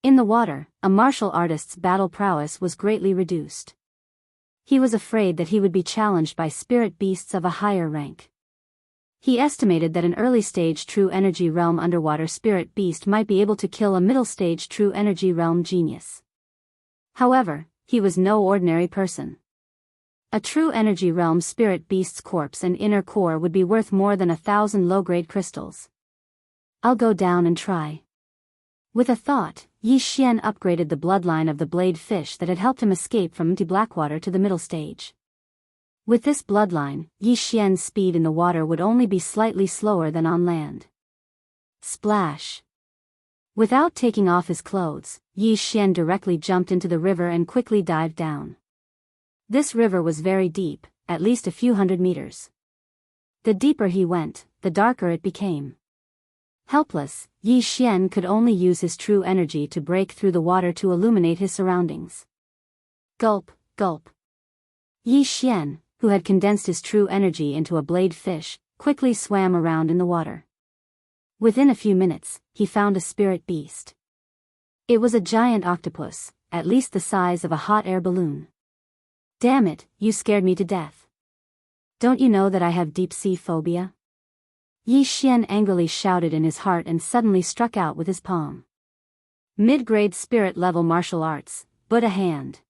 In the water, a martial artist's battle prowess was greatly reduced. He was afraid that he would be challenged by spirit beasts of a higher rank. He estimated that an early-stage true energy realm underwater spirit beast might be able to kill a middle-stage true energy realm genius. However, he was no ordinary person. A true energy realm spirit beast's corpse and inner core would be worth more than 1,000 low-grade crystals. I'll go down and try. With a thought, Yi Xian upgraded the bloodline of the blade fish that had helped him escape from empty Blackwater to the middle stage. With this bloodline, Yi Xian's speed in the water would only be slightly slower than on land. Splash! Without taking off his clothes, Yi Xian directly jumped into the river and quickly dived down. This river was very deep, at least a few hundred meters. The deeper he went, the darker it became. Helpless, Yi Xian could only use his true energy to break through the water to illuminate his surroundings. Gulp, gulp. Yi Xian, who had condensed his true energy into a blade fish, quickly swam around in the water. Within a few minutes, he found a spirit beast. It was a giant octopus, at least the size of a hot air balloon. Damn it, you scared me to death. Don't you know that I have deep-sea phobia? Yi Xian angrily shouted in his heart and suddenly struck out with his palm. Mid-grade spirit-level martial arts, Buddha hand.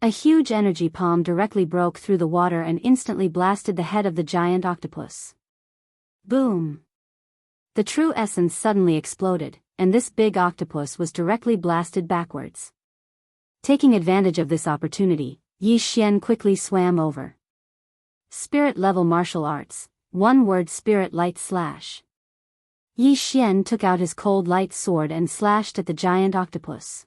A huge energy palm directly broke through the water and instantly blasted the head of the giant octopus. Boom! The true essence suddenly exploded, and this big octopus was directly blasted backwards. Taking advantage of this opportunity, Yi Xian quickly swam over. Spirit-level martial arts. One word: spirit light slash. Yi Xian took out his cold light sword and slashed at the giant octopus.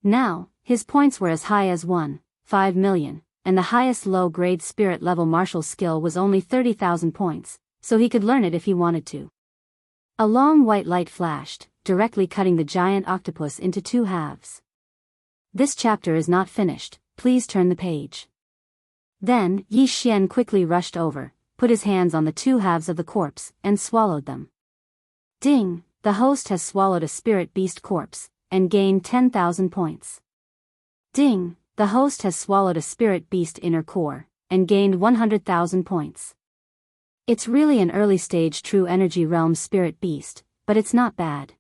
Now, his points were as high as 1.5 million, and the highest low-grade spirit-level martial skill was only 30,000 points, so he could learn it if he wanted to. A long white light flashed, directly cutting the giant octopus into two halves. This chapter is not finished, please turn the page. Then, Yi Xian quickly rushed over, put his hands on the two halves of the corpse, and swallowed them. Ding! The host has swallowed a spirit beast corpse, and gained 10,000 points. Ding! The host has swallowed a spirit beast inner core, and gained 100,000 points. It's really an early stage true energy realm spirit beast, but it's not bad.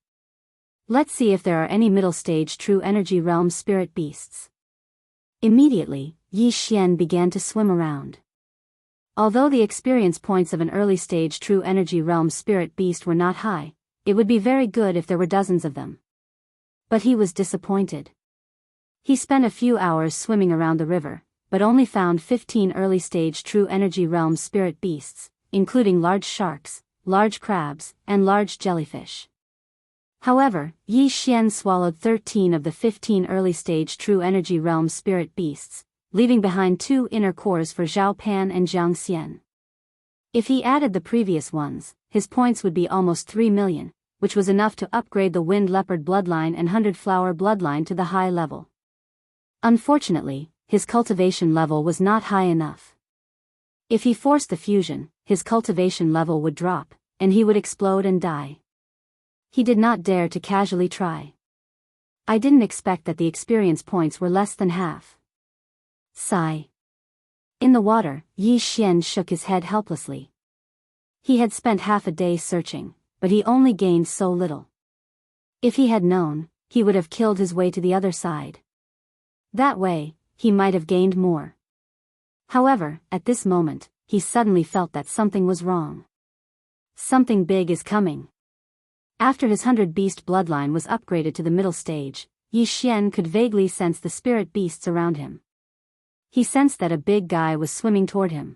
Let's see if there are any middle stage true energy realm spirit beasts. Immediately, Yi Xian began to swim around. Although the experience points of an early-stage true energy realm spirit beast were not high, it would be very good if there were dozens of them. But he was disappointed. He spent a few hours swimming around the river, but only found 15 early-stage true energy realm spirit beasts, including large sharks, large crabs, and large jellyfish. However, Yi Xian swallowed 13 of the 15 early-stage true energy realm spirit beasts, leaving behind 2 inner cores for Zhao Pan and Jiang Xian. If he added the previous ones, his points would be almost 3 million, which was enough to upgrade the Wind Leopard bloodline and Hundred Flower bloodline to the high level. Unfortunately, his cultivation level was not high enough. If he forced the fusion, his cultivation level would drop, and he would explode and die. He did not dare to casually try. I didn't expect that the experience points were less than half. Sigh. In the water, Yi Xian shook his head helplessly. He had spent half a day searching, but he only gained so little. If he had known, he would have killed his way to the other side. That way, he might have gained more. However, at this moment, he suddenly felt that something was wrong. Something big is coming. After his 100 beast bloodline was upgraded to the middle stage, Yi Xian could vaguely sense the spirit beasts around him. He sensed that a big guy was swimming toward him.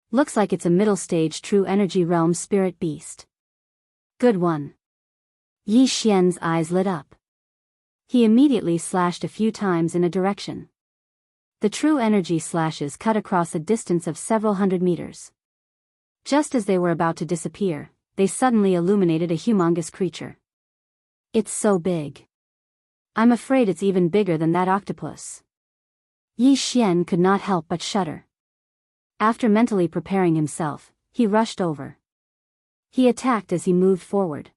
Looks like it's a middle-stage true energy realm spirit beast. Good one. Yi Xian's eyes lit up. He immediately slashed a few times in a direction. The true energy slashes cut across a distance of several hundred meters. Just as they were about to disappear, they suddenly illuminated a humongous creature. It's so big. I'm afraid it's even bigger than that octopus. Yi Xian could not help but shudder. After mentally preparing himself, he rushed over. He attacked as he moved forward.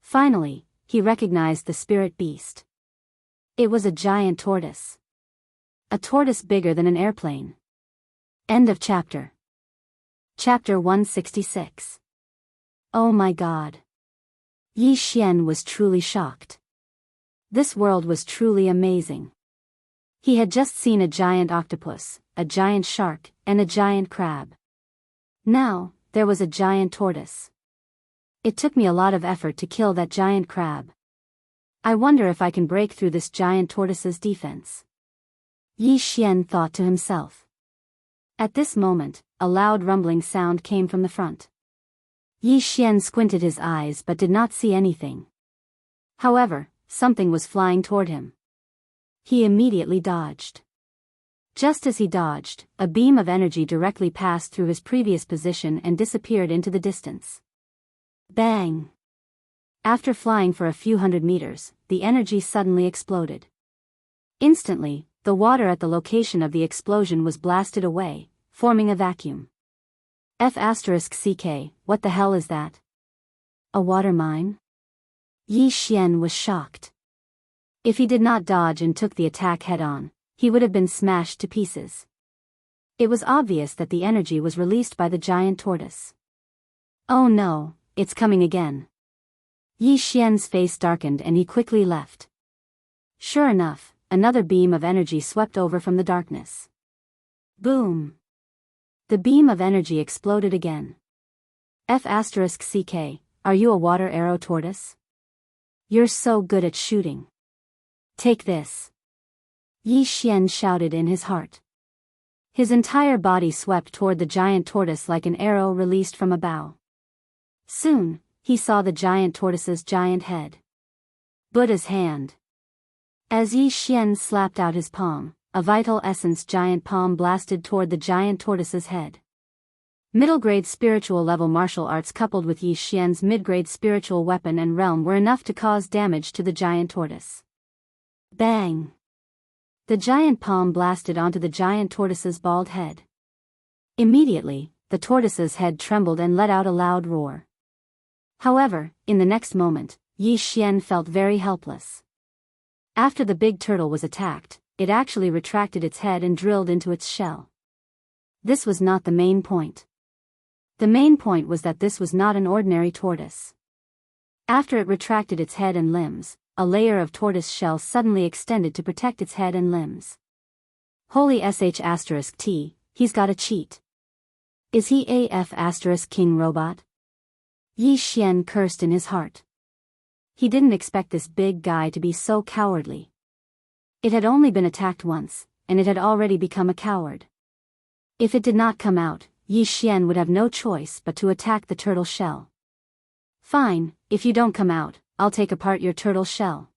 Finally, he recognized the spirit beast. It was a giant tortoise. A tortoise bigger than an airplane. End of chapter. Chapter 166. Oh my God. Yi Xian was truly shocked. This world was truly amazing. He had just seen a giant octopus, a giant shark, and a giant crab. Now, there was a giant tortoise. It took me a lot of effort to kill that giant crab. I wonder if I can break through this giant tortoise's defense. Yi Xian thought to himself. At this moment, a loud rumbling sound came from the front. Yi Xian squinted his eyes but did not see anything. However, something was flying toward him. He immediately dodged. Just as he dodged, a beam of energy directly passed through his previous position and disappeared into the distance. Bang! After flying for a few hundred meters, the energy suddenly exploded. Instantly, the water at the location of the explosion was blasted away, forming a vacuum. F***ck, what the hell is that? A water mine? Yi Xian was shocked. If he did not dodge and took the attack head-on, he would have been smashed to pieces. It was obvious that the energy was released by the giant tortoise. Oh no, it's coming again. Yi Xian's face darkened and he quickly left. Sure enough, another beam of energy swept over from the darkness. Boom! The beam of energy exploded again. F***ck, are you a water arrow tortoise? You're so good at shooting. Take this. Yi Xian shouted in his heart. His entire body swept toward the giant tortoise like an arrow released from a bow. Soon, he saw the giant tortoise's giant head. Buddha's hand. As Yi Xian slapped out his palm, a vital essence giant palm blasted toward the giant tortoise's head. Middle-grade spiritual level martial arts coupled with Yi Xian's mid-grade spiritual weapon and realm were enough to cause damage to the giant tortoise. Bang! The giant palm blasted onto the giant tortoise's bald head. Immediately, the tortoise's head trembled and let out a loud roar. However, in the next moment, Yi Xian felt very helpless. After the big turtle was attacked, it actually retracted its head and drilled into its shell. This was not the main point. The main point was that this was not an ordinary tortoise. After it retracted its head and limbs, a layer of tortoise shell suddenly extended to protect its head and limbs. Holy sh**t, he's got a cheat. Is he a F***king robot? Yi Xian cursed in his heart. He didn't expect this big guy to be so cowardly. It had only been attacked once, and it had already become a coward. If it did not come out, Yi Xian would have no choice but to attack the turtle shell. Fine, if you don't come out, I'll take apart your turtle shell.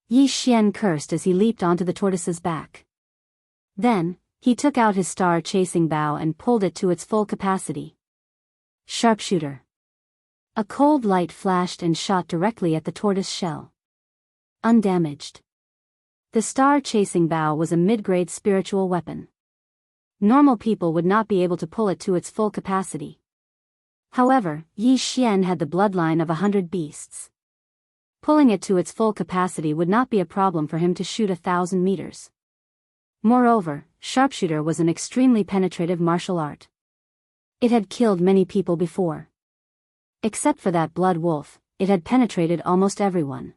Yi Xian cursed as he leaped onto the tortoise's back. Then, he took out his star-chasing bow and pulled it to its full capacity. Sharpshooter. A cold light flashed and shot directly at the tortoise shell. Undamaged. The star-chasing bow was a mid-grade spiritual weapon. Normal people would not be able to pull it to its full capacity. However, Yi Xian had the bloodline of 100 beasts. Pulling it to its full capacity would not be a problem for him to shoot 1,000 meters. Moreover, sharpshooter was an extremely penetrative martial art. It had killed many people before. Except for that blood wolf, it had penetrated almost everyone.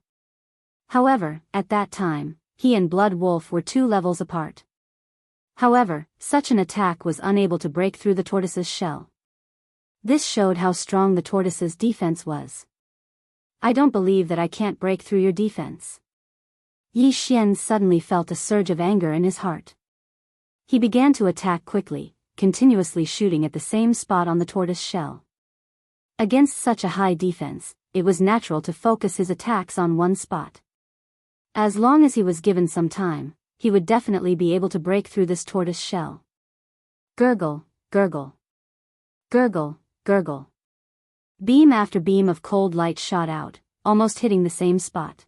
However, at that time, he and Blood Wolf were 2 levels apart. However, such an attack was unable to break through the tortoise's shell. This showed how strong the tortoise's defense was. I don't believe that I can't break through your defense. Yi Xian suddenly felt a surge of anger in his heart. He began to attack quickly, continuously shooting at the same spot on the tortoise shell. Against such a high defense, it was natural to focus his attacks on one spot. As long as he was given some time, he would definitely be able to break through this tortoise shell. Gurgle, gurgle. Gurgle, gurgle. Beam after beam of cold light shot out, almost hitting the same spot.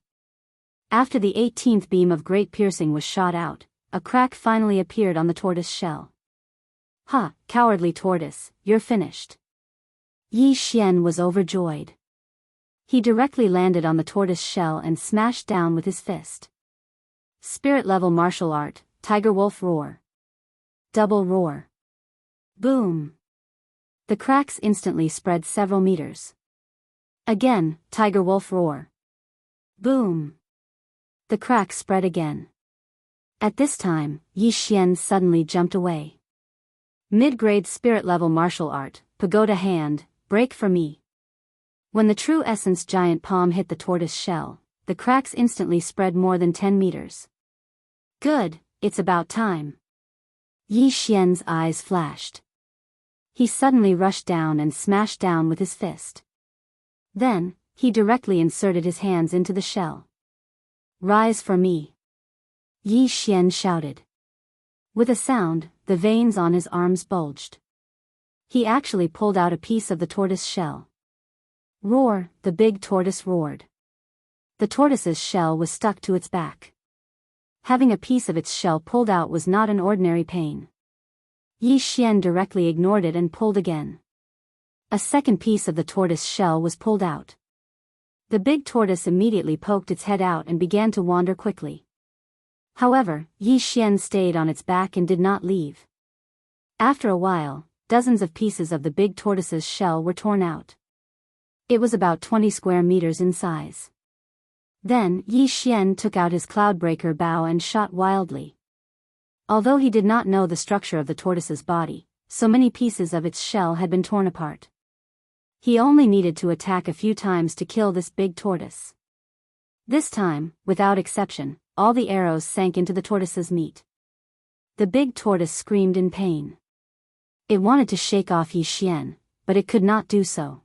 After the 18th beam of great piercing was shot out, a crack finally appeared on the tortoise shell. "Ha, cowardly tortoise, you're finished." Yi Xian was overjoyed. He directly landed on the tortoise shell and smashed down with his fist. Spirit-level martial art, Tiger Wolf Roar. Double roar. Boom. The cracks instantly spread several meters. Again, Tiger Wolf Roar. Boom. The cracks spread again. At this time, Yi Xian suddenly jumped away. Mid-grade spirit-level martial art, Pagoda Hand, break for me. When the true essence giant palm hit the tortoise shell, the cracks instantly spread more than 10 meters. Good, it's about time. Yi Xian's eyes flashed. He suddenly rushed down and smashed down with his fist. Then, he directly inserted his hands into the shell. Rise for me. Yi Xian shouted. With a sound, the veins on his arms bulged. He actually pulled out a piece of the tortoise shell. Roar, the big tortoise roared. The tortoise's shell was stuck to its back. Having a piece of its shell pulled out was not an ordinary pain. Yi Xian directly ignored it and pulled again. A second piece of the tortoise shell was pulled out. The big tortoise immediately poked its head out and began to wander quickly. However, Yi Xian stayed on its back and did not leave. After a while, dozens of pieces of the big tortoise's shell were torn out. It was about 20 square meters in size. Then, Yi Xian took out his cloudbreaker bow and shot wildly. Although he did not know the structure of the tortoise's body, so many pieces of its shell had been torn apart. He only needed to attack a few times to kill this big tortoise. This time, without exception, all the arrows sank into the tortoise's meat. The big tortoise screamed in pain. It wanted to shake off Yi Xian, but it could not do so.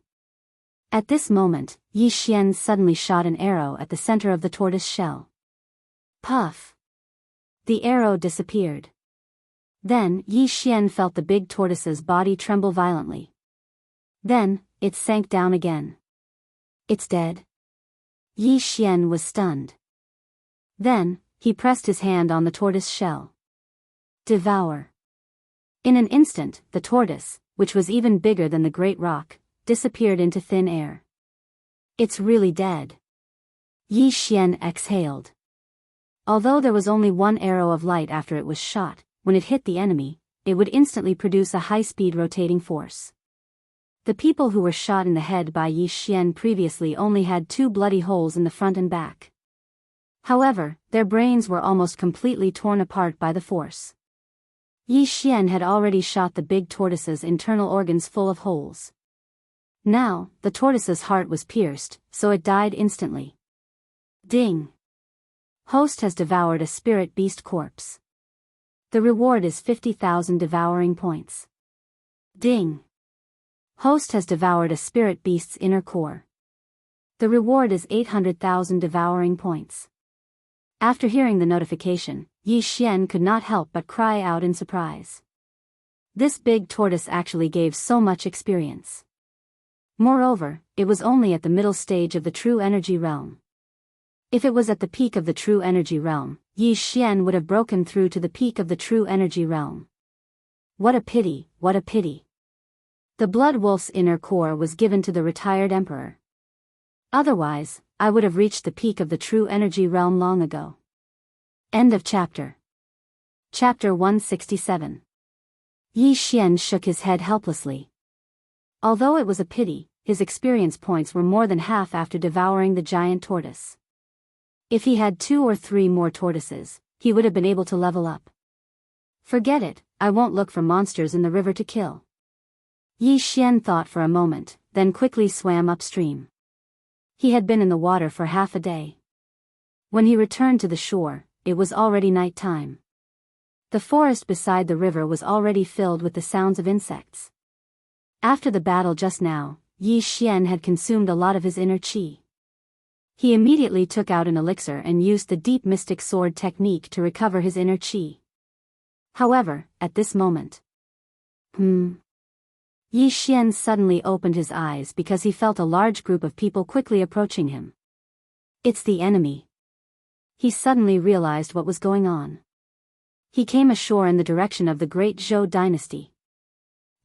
At this moment, Yi Xian suddenly shot an arrow at the center of the tortoise shell. Puff! The arrow disappeared. Then, Yi Xian felt the big tortoise's body tremble violently. Then, it sank down again. It's dead. Yi Xian was stunned. Then, he pressed his hand on the tortoise shell. Devour. In an instant, the tortoise, which was even bigger than the great rock, disappeared into thin air. It's really dead. Yi Xian exhaled. Although there was only one arrow of light after it was shot, when it hit the enemy, it would instantly produce a high-speed rotating force. The people who were shot in the head by Yi Xian previously only had 2 bloody holes in the front and back. However, their brains were almost completely torn apart by the force. Yi Xian had already shot the big tortoise's internal organs full of holes. Now, the tortoise's heart was pierced, so it died instantly. Ding! Host has devoured a spirit beast corpse. The reward is 50,000 devouring points. Ding! Host has devoured a spirit beast's inner core. The reward is 800,000 devouring points. After hearing the notification, Yi Xian could not help but cry out in surprise. This big tortoise actually gave so much experience. Moreover, it was only at the middle stage of the true energy realm. If it was at the peak of the true energy realm, Yi Xian would have broken through to the peak of the true energy realm. What a pity, what a pity. The Blood Wolf's inner core was given to the retired emperor. Otherwise, I would have reached the peak of the true energy realm long ago. End of chapter. Chapter 167. Yi Xian shook his head helplessly. Although it was a pity, his experience points were more than half after devouring the giant tortoise. If he had 2 or 3 more tortoises, he would have been able to level up. Forget it, I won't look for monsters in the river to kill. Yi Xian thought for a moment, then quickly swam upstream. He had been in the water for half a day. When he returned to the shore, it was already night time. The forest beside the river was already filled with the sounds of insects. After the battle just now, Yi Xian had consumed a lot of his inner qi. He immediately took out an elixir and used the deep mystic sword technique to recover his inner qi. However, at this moment, Yi Xian suddenly opened his eyes because he felt a large group of people quickly approaching him. It's the enemy. He suddenly realized what was going on. He came ashore in the direction of the great Zhou dynasty.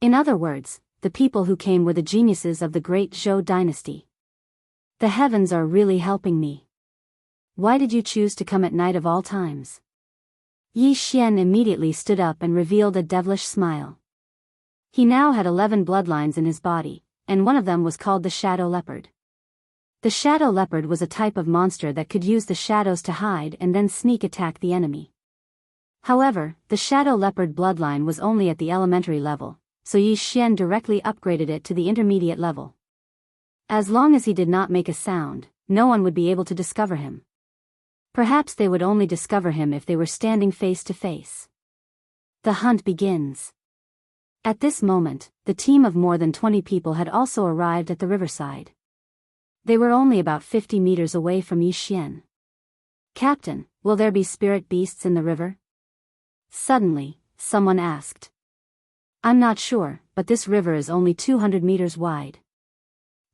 In other words, the people who came were the geniuses of the great Zhou dynasty. The heavens are really helping me. Why did you choose to come at night of all times? Yi Xian immediately stood up and revealed a devilish smile. He now had 11 bloodlines in his body, and one of them was called the Shadow Leopard. The Shadow Leopard was a type of monster that could use the shadows to hide and then sneak attack the enemy. However, the Shadow Leopard bloodline was only at the elementary level, so Yi Xian directly upgraded it to the intermediate level. As long as he did not make a sound, no one would be able to discover him. Perhaps they would only discover him if they were standing face to face. The hunt begins. At this moment, the team of more than 20 people had also arrived at the riverside. They were only about 50 meters away from Yi Xian. "Captain, will there be spirit beasts in the river?" Suddenly, someone asked. "I'm not sure, but this river is only 200 meters wide.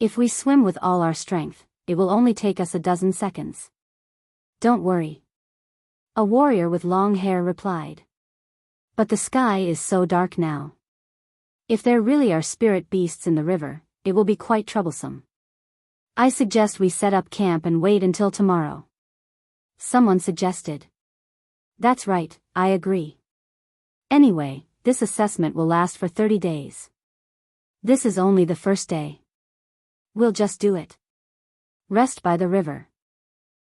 If we swim with all our strength, it will only take us a dozen seconds." "Don't worry," a warrior with long hair replied. "But the sky is so dark now. If there really are spirit beasts in the river, it will be quite troublesome. I suggest we set up camp and wait until tomorrow," someone suggested. "That's right, I agree. Anyway, this assessment will last for 30 days. This is only the first day. We'll just do it. Rest by the river.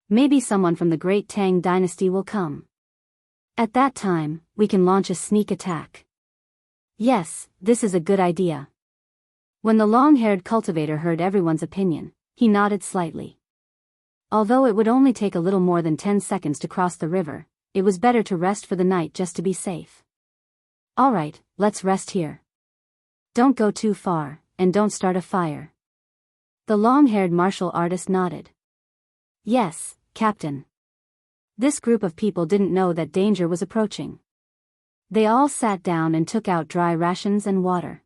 Maybe someone from the great Tang dynasty will come. At that time, we can launch a sneak attack." "Yes, this is a good idea." When the long-haired cultivator heard everyone's opinion, he nodded slightly. Although it would only take a little more than 10 seconds to cross the river, it was better to rest for the night just to be safe. "All right, let's rest here. Don't go too far, and don't start a fire." The long-haired martial artist nodded. "Yes, Captain." This group of people didn't know that danger was approaching. They all sat down and took out dry rations and water.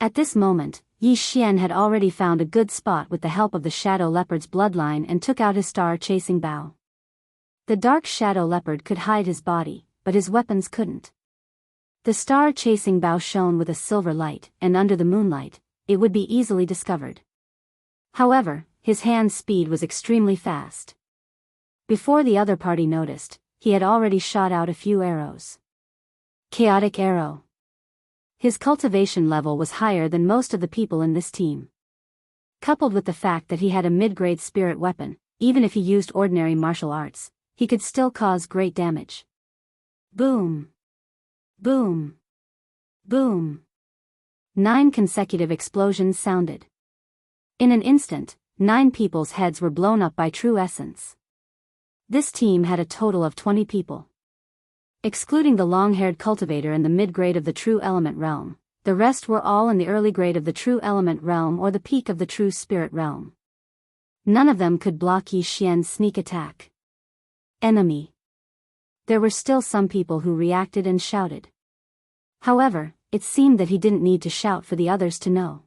At this moment, Yi Xian had already found a good spot with the help of the Shadow Leopard's bloodline and took out his star-chasing bow. The dark Shadow Leopard could hide his body, but his weapons couldn't. The star-chasing bow shone with a silver light, and under the moonlight, it would be easily discovered. However, his hand speed was extremely fast. Before the other party noticed, he had already shot out a few arrows. Chaotic arrow. His cultivation level was higher than most of the people in this team. Coupled with the fact that he had a mid-grade spirit weapon, even if he used ordinary martial arts, he could still cause great damage. Boom! Boom! Boom! 9 consecutive explosions sounded. In an instant, 9 people's heads were blown up by true essence. This team had a total of 20 people. Excluding the long-haired cultivator and the mid-grade of the true element realm, the rest were all in the early grade of the true element realm or the peak of the true spirit realm. None of them could block Yi Xian's sneak attack. Enemy. There were still some people who reacted and shouted. However, it seemed that he didn't need to shout for the others to know.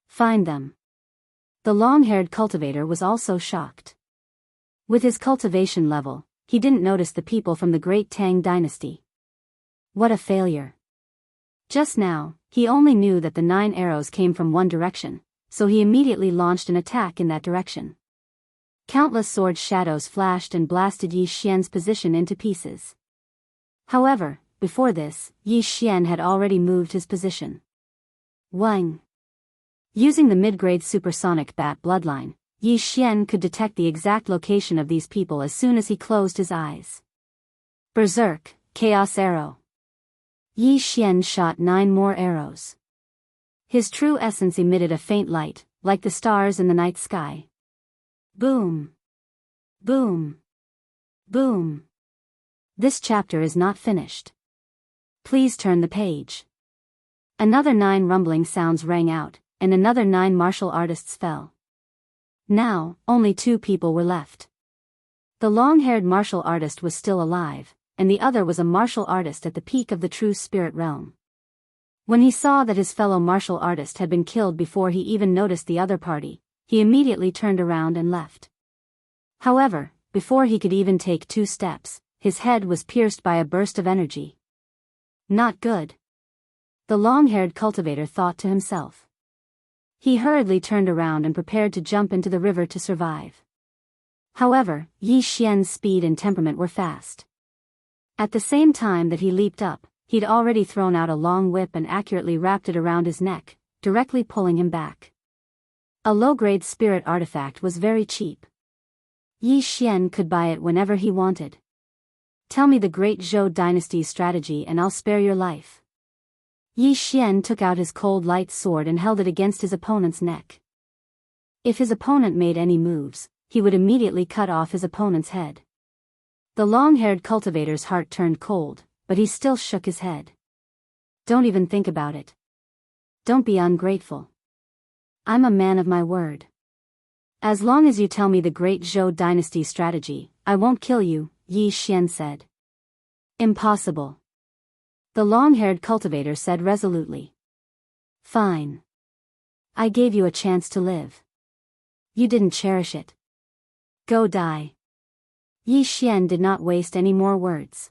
Find them. The long-haired cultivator was also shocked. With his cultivation level, he didn't notice the people from the great Tang dynasty. What a failure. Just now, he only knew that the 9 arrows came from one direction, so he immediately launched an attack in that direction. Countless sword shadows flashed and blasted Yi Xian's position into pieces. However, before this, Yi Xian had already moved his position. Wang. Using the mid-grade supersonic bat bloodline, Yi Xian could detect the exact location of these people as soon as he closed his eyes. Berserk, Chaos Arrow. Yi Xian shot 9 more arrows. His true essence emitted a faint light, like the stars in the night sky. Boom! Boom. Boom. This chapter is not finished. Please turn the page. Another 9 rumbling sounds rang out, and another 9 martial artists fell. Now, only 2 people were left. The long-haired martial artist was still alive, and the other was a martial artist at the peak of the true spirit realm. When he saw that his fellow martial artist had been killed before he even noticed the other party, he immediately turned around and left. However, before he could even take 2 steps, his head was pierced by a burst of energy. Not good. The long-haired cultivator thought to himself. He hurriedly turned around and prepared to jump into the river to survive. However, Yi Xian's speed and temperament were fast. At the same time that he leaped up, he'd already thrown out a long whip and accurately wrapped it around his neck, directly pulling him back. A low-grade spirit artifact was very cheap. Yi Xian could buy it whenever he wanted. Tell me the great Zhou dynasty's strategy and I'll spare your life. Yi Xian took out his cold light sword and held it against his opponent's neck. If his opponent made any moves, he would immediately cut off his opponent's head. The long-haired cultivator's heart turned cold, but he still shook his head. Don't even think about it. Don't be ungrateful. I'm a man of my word. As long as you tell me the great Zhou dynasty strategy, I won't kill you, Yi Xian said. Impossible. The long-haired cultivator said resolutely. Fine. I gave you a chance to live. You didn't cherish it. Go die. Yi Xian did not waste any more words.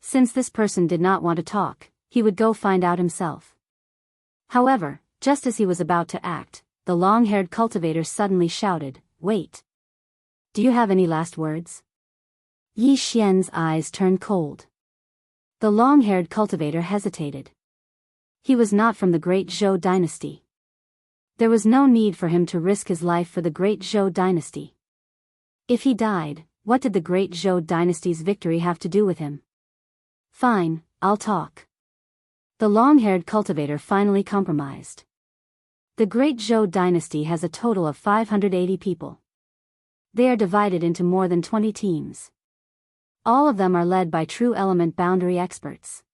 Since this person did not want to talk, he would go find out himself. However, just as he was about to act, the long-haired cultivator suddenly shouted, Wait. Do you have any last words? Yi Xian's eyes turned cold. The long-haired cultivator hesitated. He was not from the great Zhou dynasty. There was no need for him to risk his life for the great Zhou dynasty. If he died, what did the great Zhou dynasty's victory have to do with him? Fine, I'll talk. The long-haired cultivator finally compromised. The great Zhou dynasty has a total of 580 people. They are divided into more than 20 teams. All of them are led by true element boundary experts.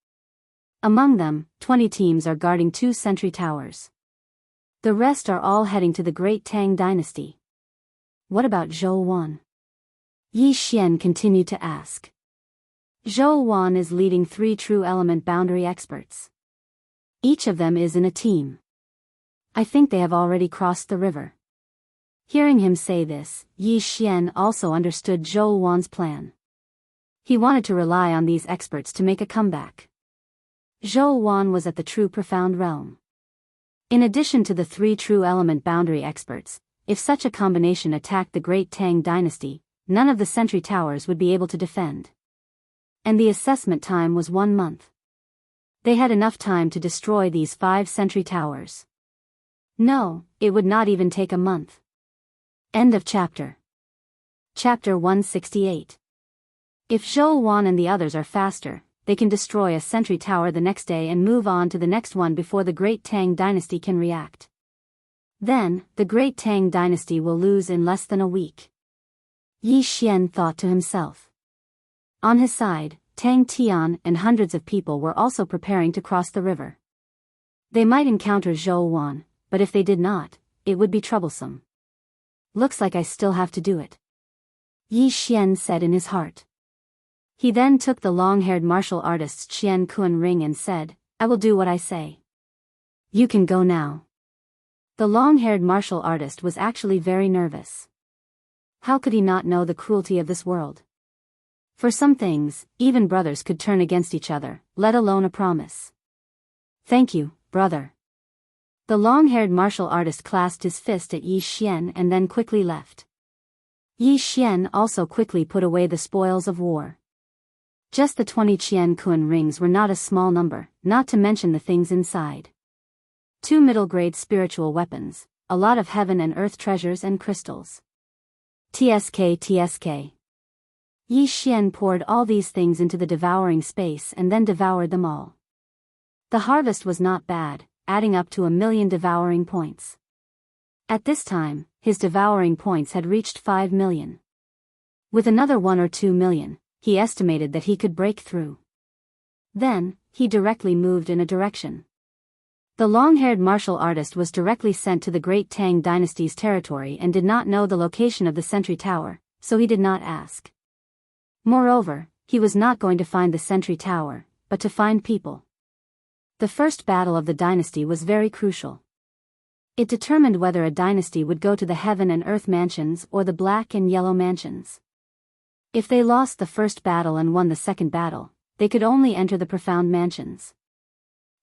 Among them, 20 teams are guarding 2 sentry towers. The rest are all heading to the great Tang dynasty. What about Zhou Wan? Yi Xian continued to ask. Zhou Wan is leading 3 true element boundary experts. Each of them is in a team. I think they have already crossed the river. Hearing him say this, Yi Xian also understood Zhou Wan's plan. He wanted to rely on these experts to make a comeback. Zhou Wan was at the true profound realm. In addition to the 3 true element boundary experts, if such a combination attacked the great Tang dynasty, none of the sentry towers would be able to defend. And the assessment time was 1 month. They had enough time to destroy these 5 sentry towers. No, it would not even take a month. End of chapter. Chapter 168. If Zhou Wan and the others are faster, they can destroy a sentry tower the next day and move on to the next one before the great Tang dynasty can react. Then, the great Tang dynasty will lose in less than a week. Yi Xian thought to himself. On his side, Tang Tian and hundreds of people were also preparing to cross the river. They might encounter Zhou Wan, but if they did not, it would be troublesome. Looks like I still have to do it. Yi Xian said in his heart. He then took the long-haired martial artist's Qian Kun ring and said, I will do what I say. You can go now. The long-haired martial artist was actually very nervous. How could he not know the cruelty of this world? For some things, even brothers could turn against each other, let alone a promise. Thank you, brother. The long-haired martial artist clasped his fist at Yi Xian and then quickly left. Yi Xian also quickly put away the spoils of war. Just the 20 Qian Kun rings were not a small number, not to mention the things inside. 2 middle-grade spiritual weapons, a lot of heaven and earth treasures and crystals. TSK. Yi Xian poured all these things into the devouring space and then devoured them all. The harvest was not bad, adding up to 1,000,000 devouring points. At this time, his devouring points had reached 5 million. With another 1 or 2 million, he estimated that he could break through. Then, he directly moved in a direction. The long-haired martial artist was directly sent to the Great Tang Dynasty's territory and did not know the location of the sentry tower, so he did not ask. Moreover, he was not going to find the sentry tower, but to find people. The first battle of the dynasty was very crucial. It determined whether a dynasty would go to the heaven and earth mansions or the black and yellow mansions. If they lost the first battle and won the second battle, they could only enter the profound mansions.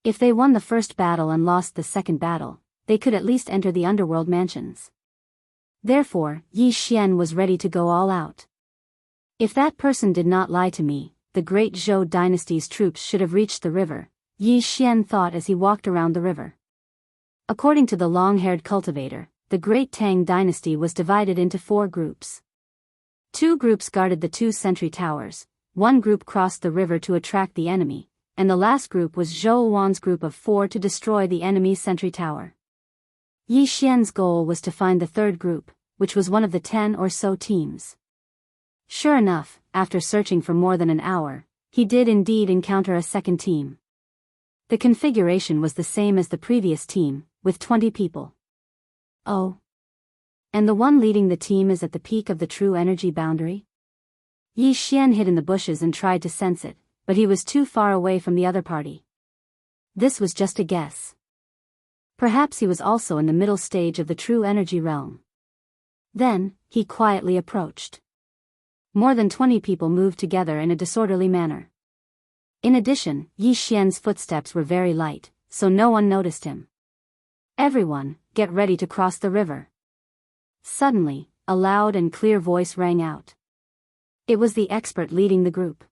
If they won the first battle and lost the second battle, they could at least enter the underworld mansions. Therefore, Yi Xian was ready to go all out. If that person did not lie to me, the great Zhou dynasty's troops should have reached the river, Yi Xian thought as he walked around the river. According to the long-haired cultivator, the Great Tang dynasty was divided into 4 groups. 2 groups guarded the 2 sentry towers, 1 group crossed the river to attract the enemy, and the last group was Zhou Wan's group of 4 to destroy the enemy's sentry tower. Yi Xian's goal was to find the 3rd group, which was one of the 10 or so teams. Sure enough, after searching for more than an hour, he did indeed encounter a second team. The configuration was the same as the previous team, with 20 people. Oh. And the one leading the team is at the peak of the true energy boundary? Yi Xian hid in the bushes and tried to sense it, but he was too far away from the other party. This was just a guess. Perhaps he was also in the middle stage of the true energy realm. Then, he quietly approached. More than 20 people moved together in a disorderly manner. In addition, Yi Xian's footsteps were very light, so no one noticed him. Everyone, get ready to cross the river. Suddenly, a loud and clear voice rang out. It was the expert leading the group.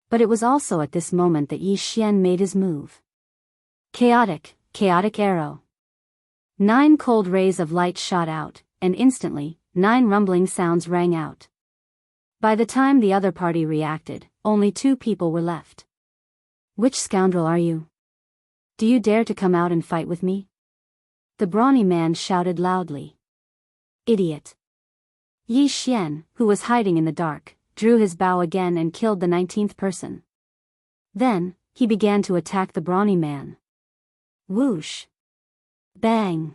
But it was also at this moment that Yi Xian made his move. Chaotic arrow. 9 cold rays of light shot out, and instantly, 9 rumbling sounds rang out. By the time the other party reacted, only 2 people were left. Which scoundrel are you? Do you dare to come out and fight with me? The brawny man shouted loudly. Idiot. Yi Xian, who was hiding in the dark, drew his bow again and killed the 19th person. Then, he began to attack the brawny man. Whoosh. Bang.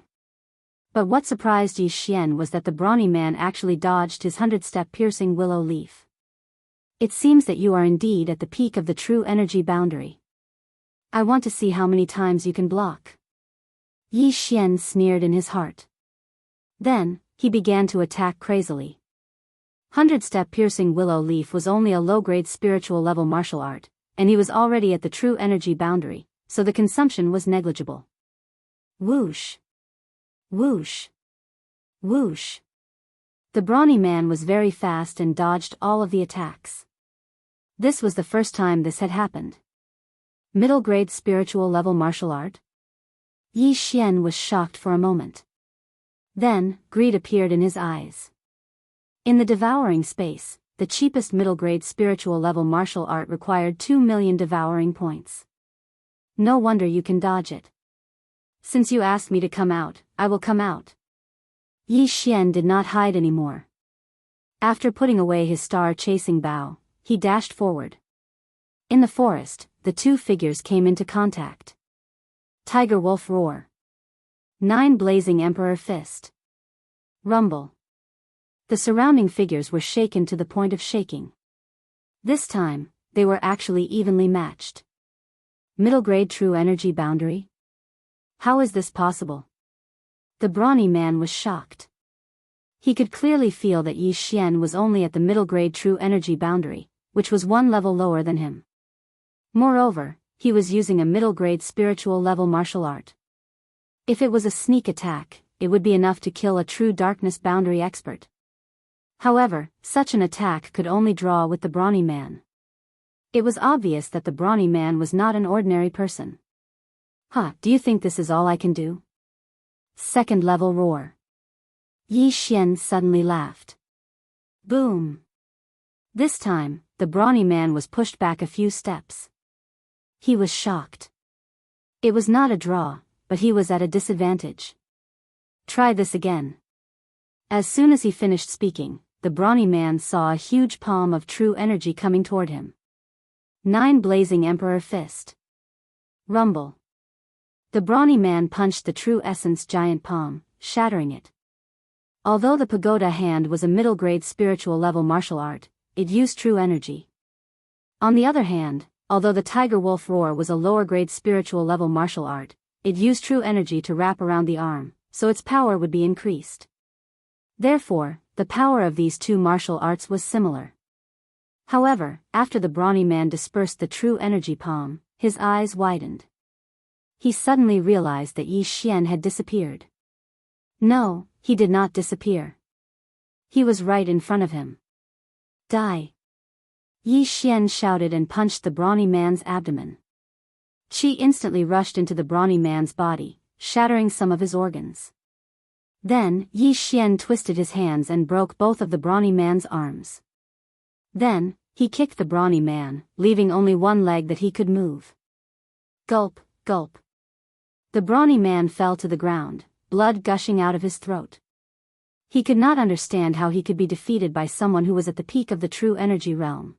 But what surprised Yi Xian was that the brawny man actually dodged his 100-step piercing willow leaf. It seems that you are indeed at the peak of the true energy boundary. I want to see how many times you can block. Yi Xian sneered in his heart. Then, he began to attack crazily. 100-step piercing willow leaf was only a low-grade spiritual level martial art, and he was already at the true energy boundary, so the consumption was negligible. Whoosh. Whoosh. Whoosh. The brawny man was very fast and dodged all of the attacks. This was the first time this had happened. Middle-grade spiritual level martial art? Yi Xian was shocked for a moment. Then, greed appeared in his eyes. In the devouring space, the cheapest middle-grade spiritual level martial art required 2 million devouring points. No wonder you can dodge it. Since you asked me to come out, I will come out. Yi Xian did not hide anymore. After putting away his star-chasing bow, he dashed forward. In the forest, the 2 figures came into contact. Tiger wolf roar. 9 blazing emperor fist. Rumble. The surrounding figures were shaken to the point of shaking. This time, they were actually evenly matched. Middle grade true energy boundary? How is this possible? The brawny man was shocked. He could clearly feel that Yi Xian was only at the middle grade true energy boundary, which was 1 level lower than him. Moreover, he was using a middle grade spiritual level martial art. If it was a sneak attack, it would be enough to kill a true darkness boundary expert. However, such an attack could only draw with the brawny man. It was obvious that the brawny man was not an ordinary person. Do you think this is all I can do? Second level roar. Yi Xian suddenly laughed. Boom. This time, the brawny man was pushed back a few steps. He was shocked. It was not a draw, but he was at a disadvantage. Try this again. As soon as he finished speaking, the brawny man saw a huge palm of true energy coming toward him. 9 blazing emperor fist. Rumble. The brawny man punched the true essence giant palm, shattering it. Although the pagoda hand was a middle-grade spiritual level martial art, it used true energy. On the other hand, although the tiger wolf roar was a lower-grade spiritual level martial art, it used true energy to wrap around the arm, so its power would be increased. Therefore, the power of these two martial arts was similar. However, after the brawny man dispersed the true energy palm, his eyes widened. He suddenly realized that Yi Xian had disappeared. No, he did not disappear. He was right in front of him. Die! Yi Xian shouted and punched the brawny man's abdomen. Qi instantly rushed into the brawny man's body, shattering some of his organs. Then, Yi Xian twisted his hands and broke both of the brawny man's arms. Then, he kicked the brawny man, leaving only one leg that he could move. Gulp, gulp. The brawny man fell to the ground, blood gushing out of his throat. He could not understand how he could be defeated by someone who was at the peak of the true energy realm.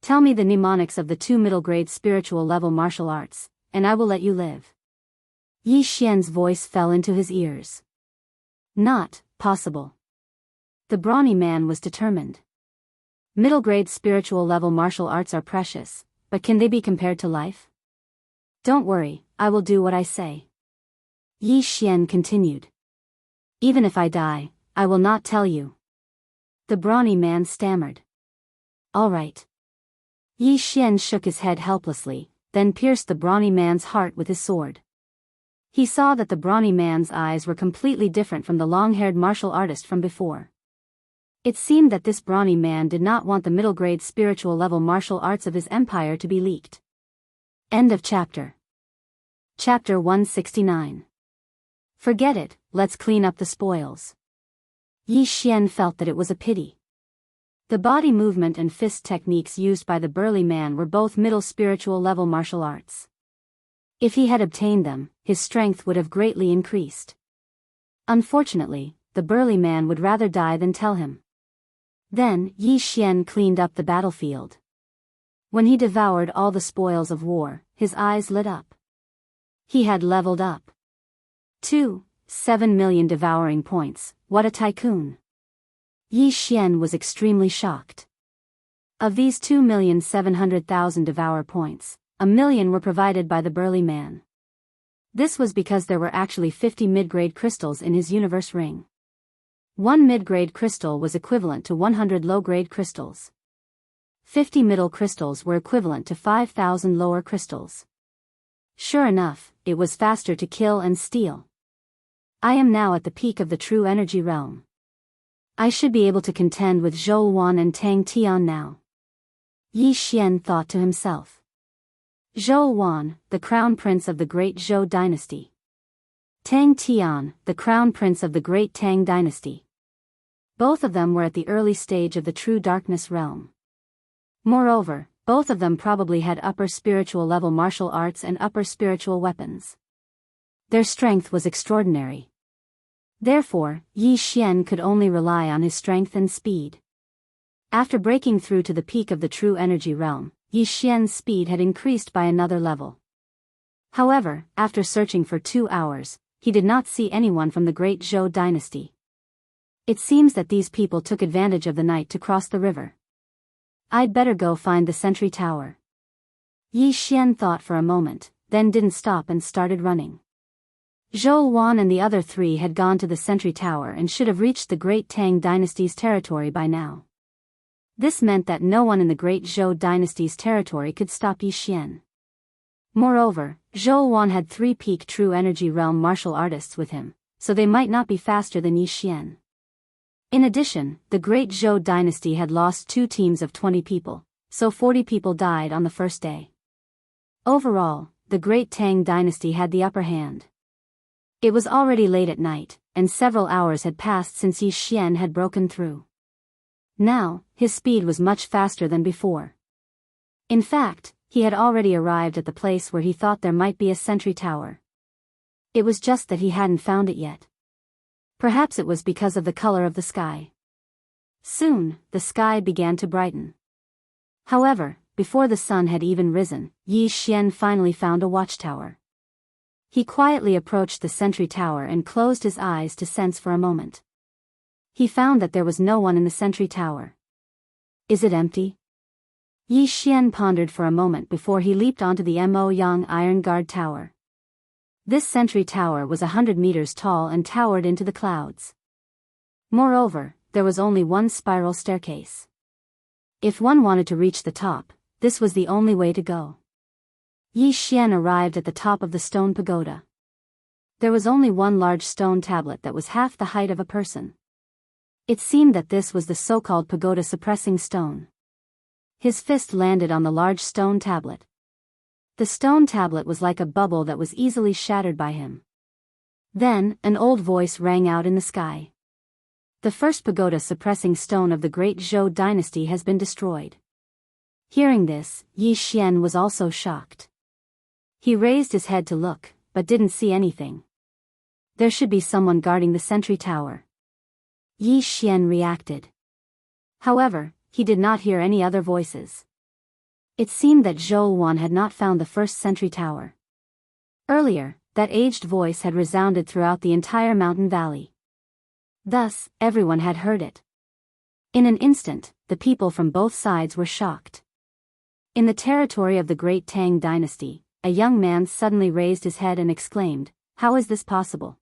Tell me the mnemonics of the 2 middle-grade spiritual level martial arts, and I will let you live. Yi Xian's voice fell into his ears. Not possible. The brawny man was determined. Middle-grade spiritual level martial arts are precious, but can they be compared to life? Don't worry, I will do what I say. Yi Xian continued. Even if I die, I will not tell you. The brawny man stammered. All right. Yi Xian shook his head helplessly, then pierced the brawny man's heart with his sword. He saw that the brawny man's eyes were completely different from the long-haired martial artist from before. It seemed that this brawny man did not want the middle-grade spiritual level martial arts of his empire to be leaked. End of chapter. Chapter 169. Forget it, let's clean up the spoils. Yi Xian felt that it was a pity. The body movement and fist techniques used by the burly man were both middle spiritual level martial arts. If he had obtained them, his strength would have greatly increased. Unfortunately, the burly man would rather die than tell him. Then, Yi Xian cleaned up the battlefield. When he devoured all the spoils of war, his eyes lit up. He had leveled up. 7 million devouring points, what a tycoon. Yi Xian was extremely shocked. Of these 2,700,000 devour points, 1 million were provided by the burly man. This was because there were actually 50 mid-grade crystals in his universe ring. 1 mid-grade crystal was equivalent to 100 low-grade crystals. 50 middle crystals were equivalent to 5,000 lower crystals. Sure enough, it was faster to kill and steal. I am now at the peak of the true energy realm. I should be able to contend with Zhou Wan and Tang Tian now. Yi Xian thought to himself. Zhou Wan, the crown prince of the great Zhou dynasty. Tang Tian, the crown prince of the great Tang dynasty. Both of them were at the early stage of the true darkness realm. Moreover, both of them probably had upper spiritual level martial arts and upper spiritual weapons. Their strength was extraordinary. Therefore, Yi Xian could only rely on his strength and speed. After breaking through to the peak of the true energy realm, Yi Xian's speed had increased by another level. However, after searching for 2 hours, he did not see anyone from the great Zhou dynasty. It seems that these people took advantage of the night to cross the river. I'd better go find the sentry tower. Yi Xian thought for a moment, then didn't stop and started running. Zhou Wan and the other 3 had gone to the sentry tower and should have reached the great Tang dynasty's territory by now. This meant that no one in the great Zhou dynasty's territory could stop Yi Xian. Moreover, Zhou Wan had 3 peak true energy realm martial artists with him, so they might not be faster than Yi Xian. In addition, the great Zhou dynasty had lost 2 teams of 20 people, so 40 people died on the first day. Overall, the great Tang dynasty had the upper hand. It was already late at night, and several hours had passed since Yi Xian had broken through. Now, his speed was much faster than before. In fact, he had already arrived at the place where he thought there might be a sentry tower. It was just that he hadn't found it yet. Perhaps it was because of the color of the sky. Soon, the sky began to brighten. However, before the sun had even risen, Yi Xian finally found a watchtower. He quietly approached the sentry tower and closed his eyes to sense for a moment. He found that there was no one in the sentry tower. Is it empty? Yi Xian pondered for a moment before he leaped onto the Mo Yang Iron Guard Tower. This sentry tower was 100 meters tall and towered into the clouds. Moreover, there was only one spiral staircase. If one wanted to reach the top, this was the only way to go. Yi Xian arrived at the top of the stone pagoda. There was only one large stone tablet that was half the height of a person. It seemed that this was the so-called pagoda suppressing stone. His fist landed on the large stone tablet. The stone tablet was like a bubble that was easily shattered by him. Then, an old voice rang out in the sky. The first pagoda suppressing stone of the great Zhou dynasty has been destroyed. Hearing this, Yi Xian was also shocked. He raised his head to look, but didn't see anything. There should be someone guarding the sentry tower. Yi Xian reacted. However, he did not hear any other voices. It seemed that Zhou Wan had not found the first sentry tower. Earlier, that aged voice had resounded throughout the entire mountain valley. Thus, everyone had heard it. In an instant, the people from both sides were shocked. In the territory of the Great Tang Dynasty, a young man suddenly raised his head and exclaimed, "How is this possible?"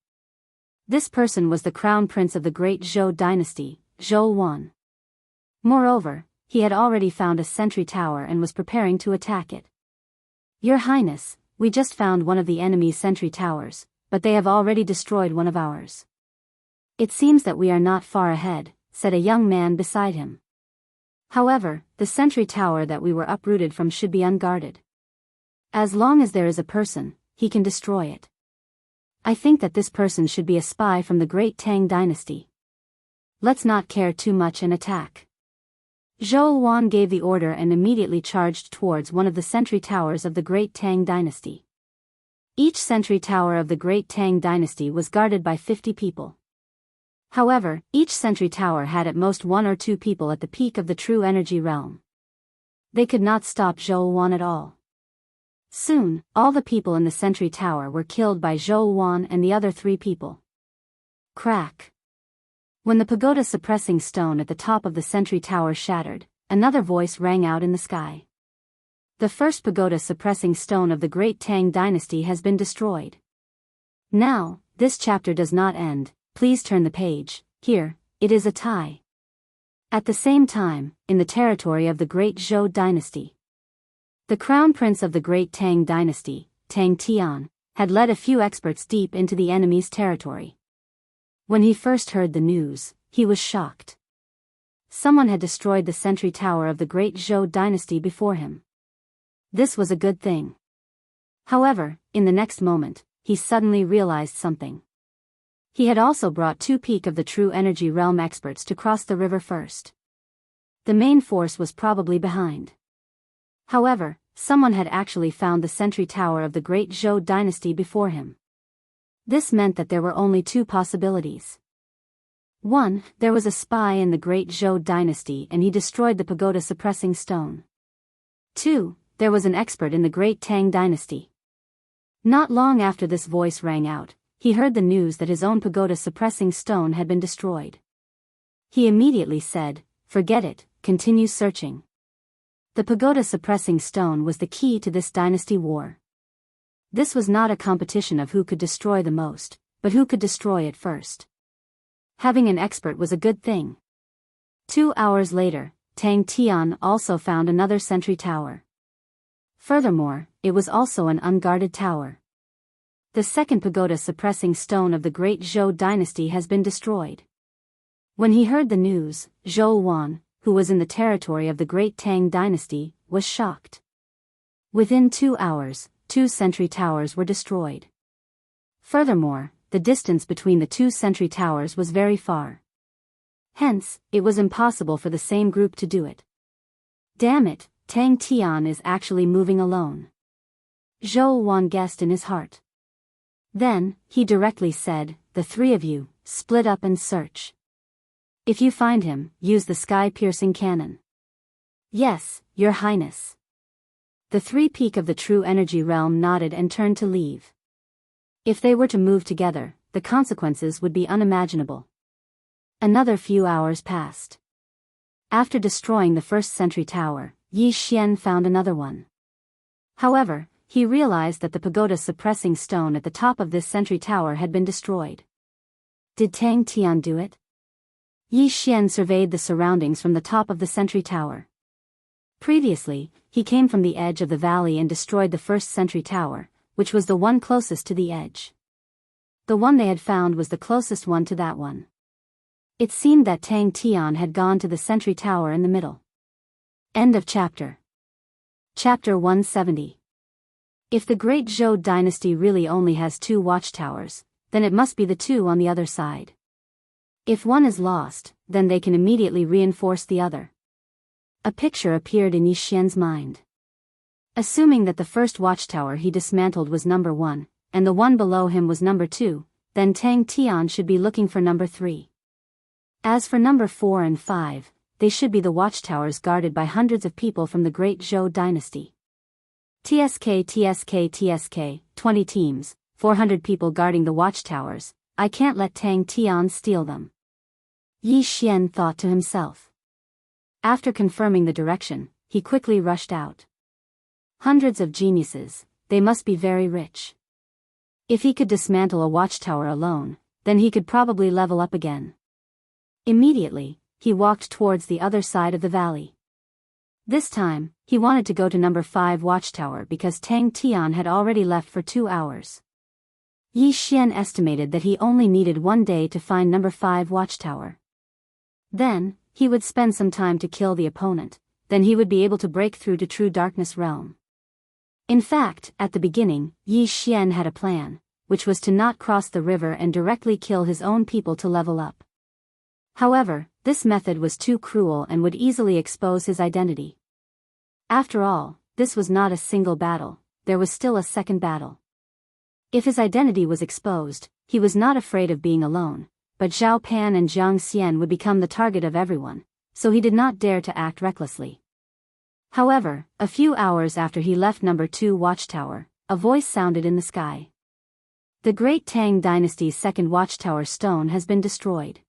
This person was the crown prince of the Great Zhou Dynasty, Zhou Wan. Moreover, he had already found a sentry tower and was preparing to attack it. "Your Highness, we just found one of the enemy's sentry towers, but they have already destroyed one of ours." "It seems that we are not far ahead," said a young man beside him. "However, the sentry tower that we were uprooted from should be unguarded. As long as there is a person, he can destroy it. I think that this person should be a spy from the Great Tang Dynasty. Let's not care too much and attack." Zhou Wan gave the order and immediately charged towards one of the sentry towers of the Great Tang Dynasty. Each sentry tower of the Great Tang Dynasty was guarded by 50 people. However, each sentry tower had at most 1 or 2 people at the peak of the true energy realm. They could not stop Zhou Wan at all. Soon, all the people in the sentry tower were killed by Zhou Wan and the other 3 people. Crack. When the pagoda suppressing stone at the top of the sentry tower shattered, another voice rang out in the sky. "The first pagoda suppressing stone of the Great Tang Dynasty has been destroyed." Now, this chapter does not end, please turn the page, here, it is a tie. At the same time, in the territory of the Great Zhou Dynasty, the crown prince of the Great Tang Dynasty, Tang Tian, had led a few experts deep into the enemy's territory. When he first heard the news, he was shocked. Someone had destroyed the sentry tower of the Great Zhou Dynasty before him. This was a good thing. However, in the next moment, he suddenly realized something. He had also brought 2 peak of the true energy realm experts to cross the river first. The main force was probably behind. However, someone had actually found the sentry tower of the Great Zhou Dynasty before him. This meant that there were only 2 possibilities. 1. There was a spy in the Great Zhou Dynasty and he destroyed the pagoda suppressing stone. 2. There was an expert in the Great Tang Dynasty. Not long after this voice rang out, he heard the news that his own pagoda suppressing stone had been destroyed. He immediately said, "Forget it, continue searching." The pagoda suppressing stone was the key to this dynasty war. This was not a competition of who could destroy the most, but who could destroy it first. Having an expert was a good thing. 2 hours later, Tang Tian also found another sentry tower. Furthermore, it was also an unguarded tower. The second pagoda suppressing stone of the Great Zhou Dynasty has been destroyed. When he heard the news, Zhou Wan, who was in the territory of the Great Tang Dynasty, was shocked. Within 2 hours, 2 sentry towers were destroyed. Furthermore, the distance between the 2 sentry towers was very far. Hence, it was impossible for the same group to do it. Damn it, Tang Tian is actually moving alone. Zhou Wan guessed in his heart. Then, he directly said, "The 3 of you, split up and search." If you find him, use the sky-piercing cannon. Yes, Your Highness. The three peak of the true energy realm nodded and turned to leave. If they were to move together, the consequences would be unimaginable. Another few hours passed. After destroying the first sentry tower, Yi Xian found another one. However, he realized that the pagoda suppressing stone at the top of this sentry tower had been destroyed. Did Tang Tian do it? Yi Xian surveyed the surroundings from the top of the sentry tower. Previously, he came from the edge of the valley and destroyed the first sentry tower, which was the one closest to the edge. The one they had found was the closest one to that one. It seemed that Tang Tian had gone to the sentry tower in the middle. End of chapter. Chapter 170. If the Great Zhou dynasty really only has 2 watchtowers, then it must be the 2 on the other side. If one is lost, then they can immediately reinforce the other. A picture appeared in Yi Xian's mind. Assuming that the first watchtower he dismantled was number 1, and the one below him was number 2, then Tang Tian should be looking for number 3. As for number 4 and 5, they should be the watchtowers guarded by hundreds of people from the Great Zhou dynasty. TSK, 20 teams, 400 people guarding the watchtowers. I can't let Tang Tian steal them. Yi Xian thought to himself. After confirming the direction, he quickly rushed out. Hundreds of geniuses, they must be very rich. If he could dismantle a watchtower alone, then he could probably level up again. Immediately, he walked towards the other side of the valley. This time, he wanted to go to number 5 watchtower because Tang Tian had already left for 2 hours. Yi Xian estimated that he only needed 1 day to find number 5 watchtower. Then, he would spend some time to kill the opponent, then he would be able to break through to True Darkness Realm. In fact, at the beginning, Yi Xian had a plan, which was to not cross the river and directly kill his own people to level up. However, this method was too cruel and would easily expose his identity. After all, this was not a single battle, there was still a second battle. If his identity was exposed, he was not afraid of being alone, but Zhao Pan and Jiang Xian would become the target of everyone, so he did not dare to act recklessly. However, a few hours after he left number 2 watchtower, a voice sounded in the sky. The Great Tang Dynasty's second watchtower stone has been destroyed.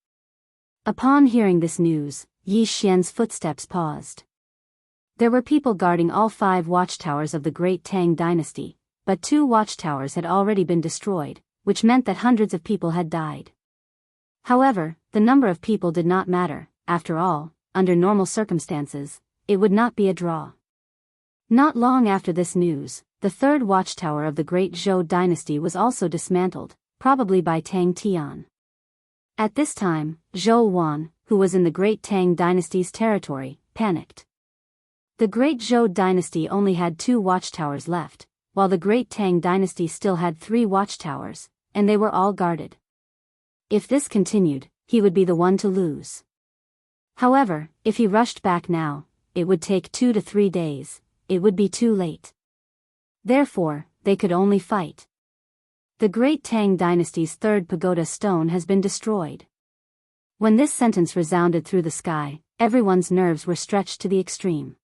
Upon hearing this news, Yi Xian's footsteps paused. There were people guarding all 5 watchtowers of the Great Tang Dynasty, but 2 watchtowers had already been destroyed, which meant that hundreds of people had died. However, the number of people did not matter. After all, under normal circumstances, it would not be a draw. Not long after this news, the 3rd watchtower of the Great Zhou dynasty was also dismantled, probably by Tang Tian. At this time, Zhou Wan, who was in the Great Tang dynasty's territory, panicked. The Great Zhou dynasty only had 2 watchtowers left, while the Great Tang dynasty still had 3 watchtowers, and they were all guarded. If this continued, he would be the one to lose. However, if he rushed back now, it would take 2 to 3 days, it would be too late. Therefore, they could only fight. The Great Tang dynasty's 3rd pagoda stone has been destroyed. When this sentence resounded through the sky, everyone's nerves were stretched to the extreme.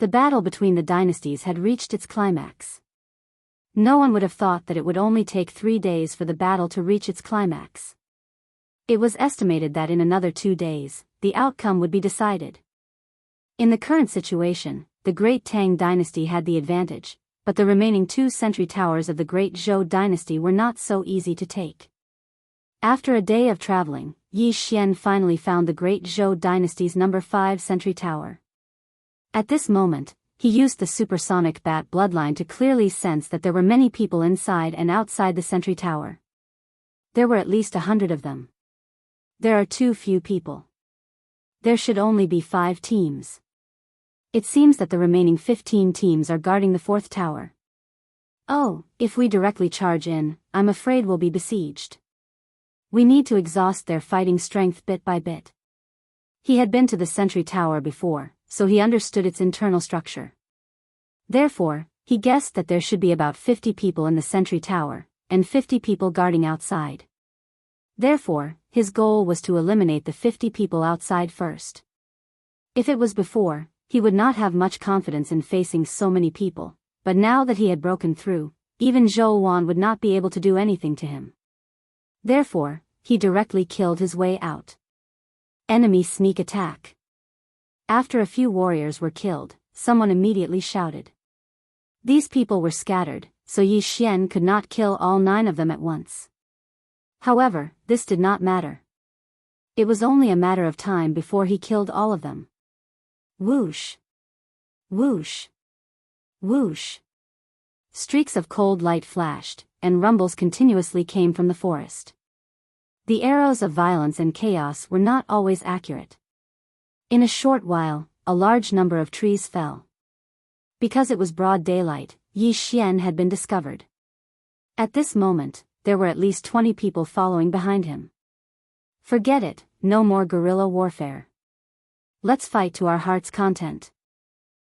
The battle between the dynasties had reached its climax. No one would have thought that it would only take 3 days for the battle to reach its climax. It was estimated that in another 2 days, the outcome would be decided. In the current situation, the Great Tang dynasty had the advantage, but the remaining 2 sentry towers of the Great Zhou dynasty were not so easy to take. After a day of traveling, Yi Xian finally found the Great Zhou dynasty's number 5 sentry tower. At this moment, he used the supersonic bat bloodline to clearly sense that there were many people inside and outside the sentry tower. There were at least 100 of them. There are too few people. There should only be 5 teams. It seems that the remaining 15 teams are guarding the 4th tower. Oh, if we directly charge in, I'm afraid we'll be besieged. We need to exhaust their fighting strength bit by bit. He had been to the sentry tower before, so he understood its internal structure. Therefore, he guessed that there should be about 50 people in the sentry tower, and 50 people guarding outside. Therefore, his goal was to eliminate the 50 people outside first. If it was before, he would not have much confidence in facing so many people, but now that he had broken through, even Zhou Wan would not be able to do anything to him. Therefore, he directly killed his way out. Enemy sneak attack. After a few warriors were killed, someone immediately shouted. These people were scattered, so Yi Xian could not kill all 9 of them at once. However, this did not matter. It was only a matter of time before he killed all of them. Whoosh! Whoosh! Whoosh! Streaks of cold light flashed, and rumbles continuously came from the forest. The arrows of violence and chaos were not always accurate. In a short while, a large number of trees fell. Because it was broad daylight, Yi Xian had been discovered. At this moment, there were at least 20 people following behind him. Forget it, no more guerrilla warfare. Let's fight to our heart's content.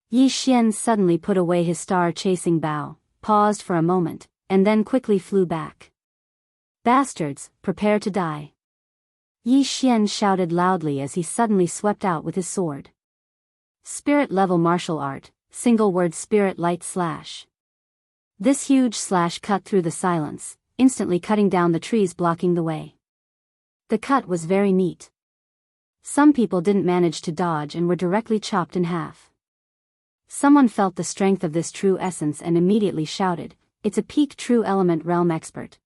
Yi Xian suddenly put away his star-chasing bow, paused for a moment, and then quickly flew back. Bastards, prepare to die. Yi Xian shouted loudly as he suddenly swept out with his sword. Spirit-level martial art, single-word spirit light slash. This huge slash cut through the silence, instantly cutting down the trees blocking the way. The cut was very neat. Some people didn't manage to dodge and were directly chopped in half. Someone felt the strength of this true essence and immediately shouted, "It's a peak true element realm expert.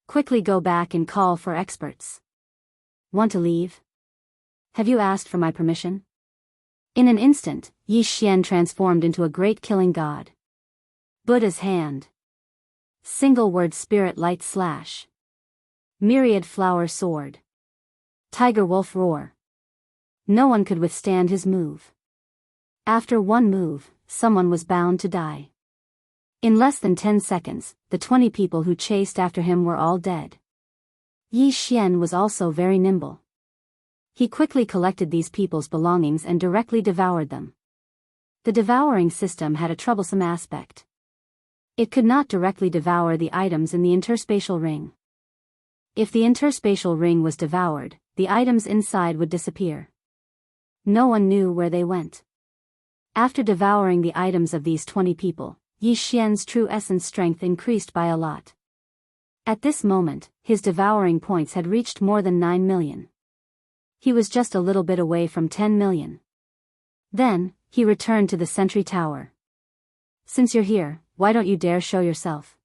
Quickly go back and call for experts. Want to leave? Have you asked for my permission?" In an instant, Yi Xian transformed into a great killing god. Buddha's hand. Single-word spirit light slash. Myriad flower sword. Tiger wolf roar. No one could withstand his move. After one move, someone was bound to die. In less than 10 seconds, the 20 people who chased after him were all dead. Yi Xian was also very nimble. He quickly collected these people's belongings and directly devoured them. The devouring system had a troublesome aspect. It could not directly devour the items in the interspatial ring. If the interspatial ring was devoured, the items inside would disappear. No one knew where they went. After devouring the items of these 20 people, Yi Xian's true essence strength increased by a lot. At this moment, his devouring points had reached more than 9 million. He was just a little bit away from 10 million. Then, he returned to the sentry tower. "Since you're here, why don't you dare show yourself?"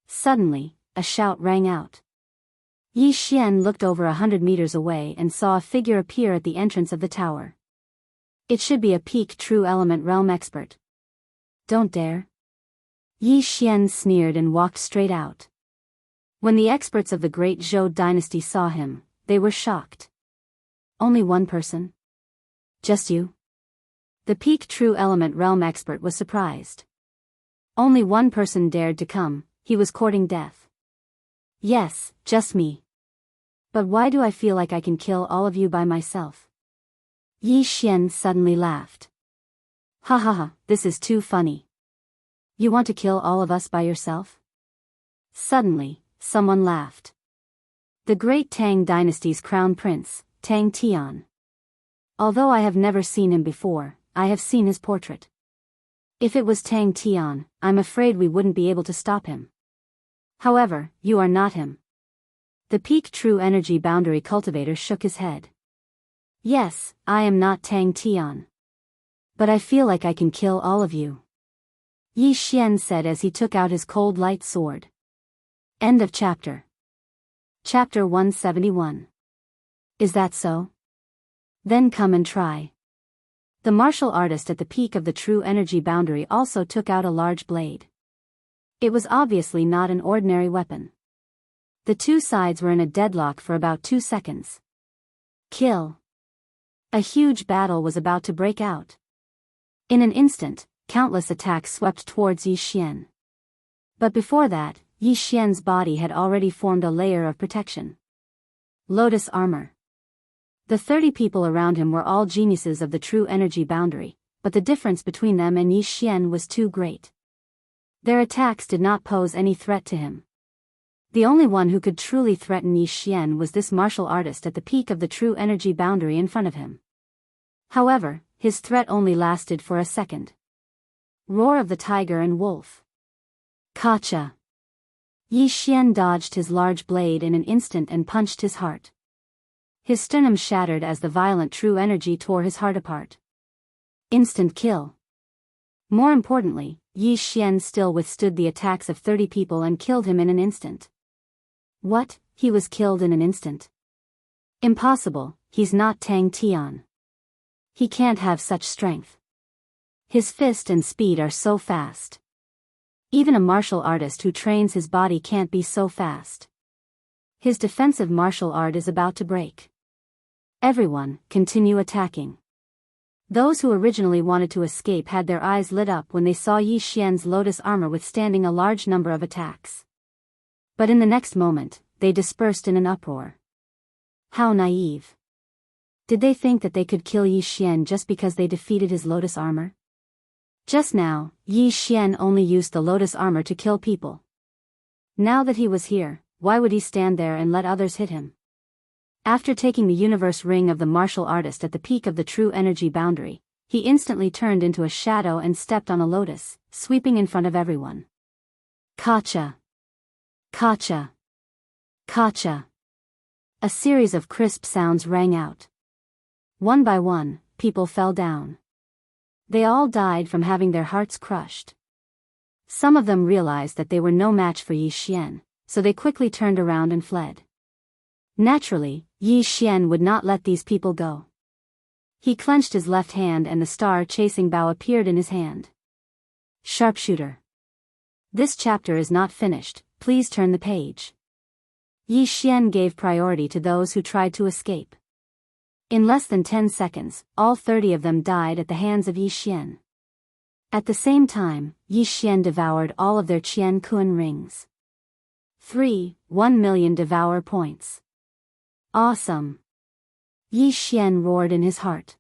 Suddenly, a shout rang out. Yi Xian looked over 100 meters away and saw a figure appear at the entrance of the tower. It should be a peak true element realm expert. "Don't dare." Yi Xian sneered and walked straight out. When the experts of the great Zhou dynasty saw him, they were shocked. "Only one person? Just you?" The peak true element realm expert was surprised. Only one person dared to come, he was courting death. "Yes, just me. But why do I feel like I can kill all of you by myself?" Yi Xian suddenly laughed. "Ha ha ha, this is too funny. You want to kill all of us by yourself?" Suddenly, someone laughed. The great Tang dynasty's crown prince, Tang Tian. Although I have never seen him before, I have seen his portrait. If it was Tang Tian, I'm afraid we wouldn't be able to stop him. However, you are not him. The peak true energy boundary cultivator shook his head. "Yes, I am not Tang Tian. But I feel like I can kill all of you," Yi Xian said as he took out his cold light sword. End of chapter. Chapter 171. Is that so? Then come and try. The martial artist at the peak of the true energy boundary also took out a large blade. It was obviously not an ordinary weapon. The two sides were in a deadlock for about 2 seconds. Kill. A huge battle was about to break out. In an instant, countless attacks swept towards Yi Xian. But before that, Yi Xian's body had already formed a layer of protection. Lotus armor. The 30 people around him were all geniuses of the true energy boundary, but the difference between them and Yi Xian was too great. Their attacks did not pose any threat to him. The only one who could truly threaten Yi Xian was this martial artist at the peak of the true energy boundary in front of him. However, his threat only lasted for a second. Roar of the tiger and wolf. Gotcha! Yi Xian dodged his large blade in an instant and punched his heart. His sternum shattered as the violent true energy tore his heart apart. Instant kill. More importantly, Yi Xian still withstood the attacks of 30 people and killed him in an instant. What? He was killed in an instant? Impossible, he's not Tang Tian. He can't have such strength. His fist and speed are so fast. Even a martial artist who trains his body can't be so fast. His defensive martial art is about to break. Everyone, continue attacking. Those who originally wanted to escape had their eyes lit up when they saw Yi Xian's lotus armor withstanding a large number of attacks. But in the next moment, they dispersed in an uproar. How naive. Did they think that they could kill Yi Xian just because they defeated his lotus armor? Just now, Yi Xian only used the lotus armor to kill people. Now that he was here, why would he stand there and let others hit him? After taking the universe ring of the martial artist at the peak of the true energy boundary, he instantly turned into a shadow and stepped on a lotus, sweeping in front of everyone. Gotcha! Gotcha! Gotcha! A series of crisp sounds rang out. One by one, people fell down. They all died from having their hearts crushed. Some of them realized that they were no match for Yi Xian, so they quickly turned around and fled. Naturally, Yi Xian would not let these people go. He clenched his left hand and the star-chasing bow appeared in his hand. Sharpshooter. This chapter is not finished, please turn the page. Yi Xian gave priority to those who tried to escape. In less than 10 seconds, all 30 of them died at the hands of Yi Xian. At the same time, Yi Xian devoured all of their Qian Kun rings. 1 million devour points. Awesome! Yi Xian roared in his heart.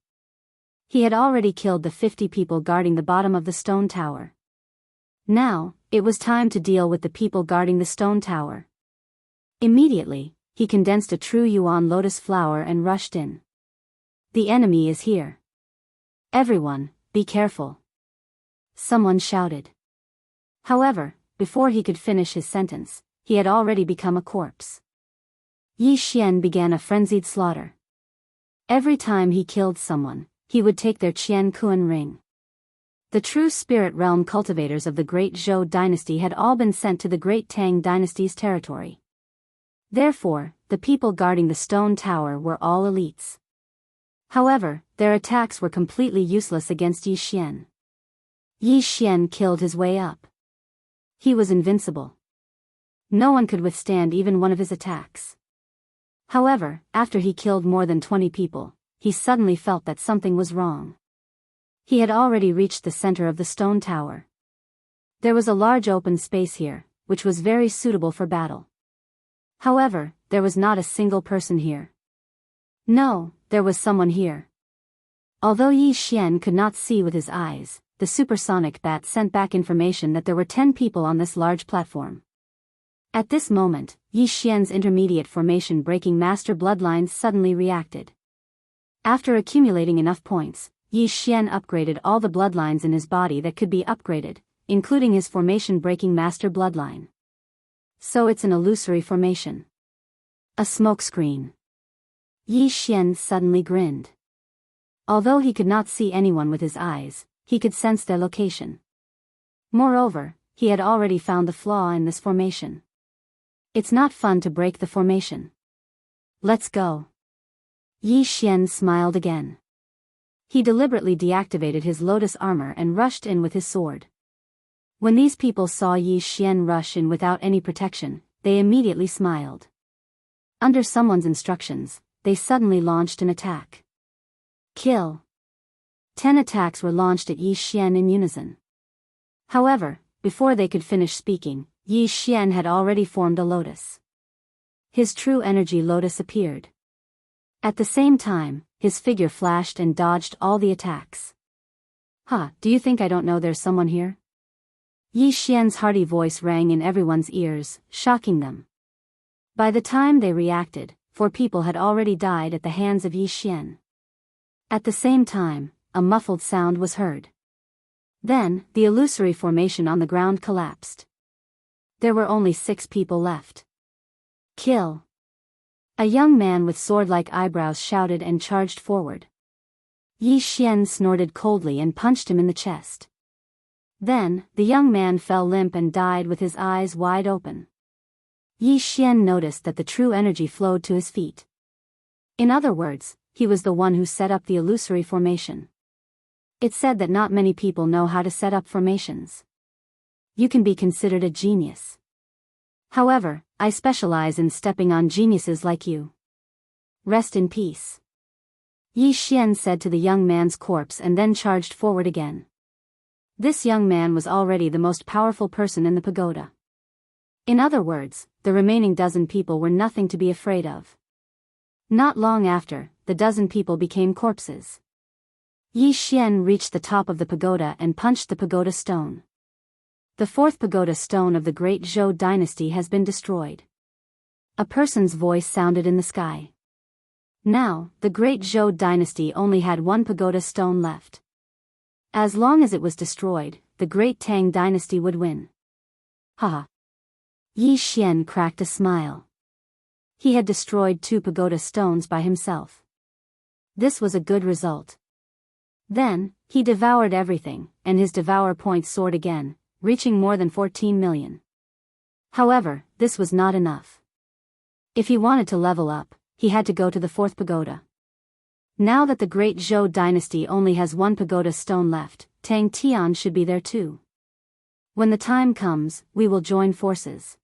He had already killed the 50 people guarding the bottom of the stone tower. Now, it was time to deal with the people guarding the stone tower. Immediately, he condensed a true yuan lotus flower and rushed in. The enemy is here. Everyone, be careful. Someone shouted. However, before he could finish his sentence, he had already become a corpse. Yi Xian began a frenzied slaughter. Every time he killed someone, he would take their Qian Kun ring. The true spirit realm cultivators of the Great Zhou dynasty had all been sent to the Great Tang dynasty's territory. Therefore, the people guarding the stone tower were all elites. However, their attacks were completely useless against Yi Xian. Yi Xian killed his way up. He was invincible. No one could withstand even one of his attacks. However, after he killed more than 20 people, he suddenly felt that something was wrong. He had already reached the center of the stone tower. There was a large open space here, which was very suitable for battle. However, there was not a single person here. No, there was someone here. Although Yi Xian could not see with his eyes, the supersonic bat sent back information that there were 10 people on this large platform. At this moment, Yi Xian's intermediate formation breaking master bloodlines suddenly reacted. After accumulating enough points, Yi Xian upgraded all the bloodlines in his body that could be upgraded, including his formation breaking master bloodline. So it's an illusory formation. A smokescreen. Yi Xian suddenly grinned. Although he could not see anyone with his eyes, he could sense their location. Moreover, he had already found the flaw in this formation. It's not fun to break the formation. Let's go. Yi Xian smiled again. He deliberately deactivated his lotus armor and rushed in with his sword. When these people saw Yi Xian rush in without any protection, they immediately smiled. Under someone's instructions, they suddenly launched an attack. Kill. 10 attacks were launched at Yi Xian in unison. However, before they could finish speaking, Yi Xian had already formed a lotus. His true energy lotus appeared. At the same time, his figure flashed and dodged all the attacks. Do you think I don't know there's someone here? Yi Xian's hearty voice rang in everyone's ears, shocking them. By the time they reacted, 4 people had already died at the hands of Yi Xian. At the same time, a muffled sound was heard. Then, the illusory formation on the ground collapsed. There were only 6 people left. Kill! A young man with sword-like eyebrows shouted and charged forward. Yi Xian snorted coldly and punched him in the chest. Then, the young man fell limp and died with his eyes wide open. Yi Xian noticed that the true energy flowed to his feet. In other words, he was the one who set up the illusory formation. It's said that not many people know how to set up formations. You can be considered a genius. However, I specialize in stepping on geniuses like you. Rest in peace. Yi Xian said to the young man's corpse and then charged forward again. This young man was already the most powerful person in the pagoda. In other words, the remaining dozen people were nothing to be afraid of. Not long after, the dozen people became corpses. Yi Xian reached the top of the pagoda and punched the pagoda stone. The 4th pagoda stone of the Great Zhou dynasty has been destroyed. A person's voice sounded in the sky. Now, the Great Zhou dynasty only had 1 pagoda stone left. As long as it was destroyed, the Great Tang dynasty would win. Haha. Yi Xian cracked a smile. He had destroyed 2 pagoda stones by himself. This was a good result. Then, he devoured everything, and his devour point soared again, reaching more than 14 million. However, this was not enough. If he wanted to level up, he had to go to the 4th pagoda. Now that the Great Zhou dynasty only has 1 pagoda stone left, Tang Tian should be there too. When the time comes, we will join forces.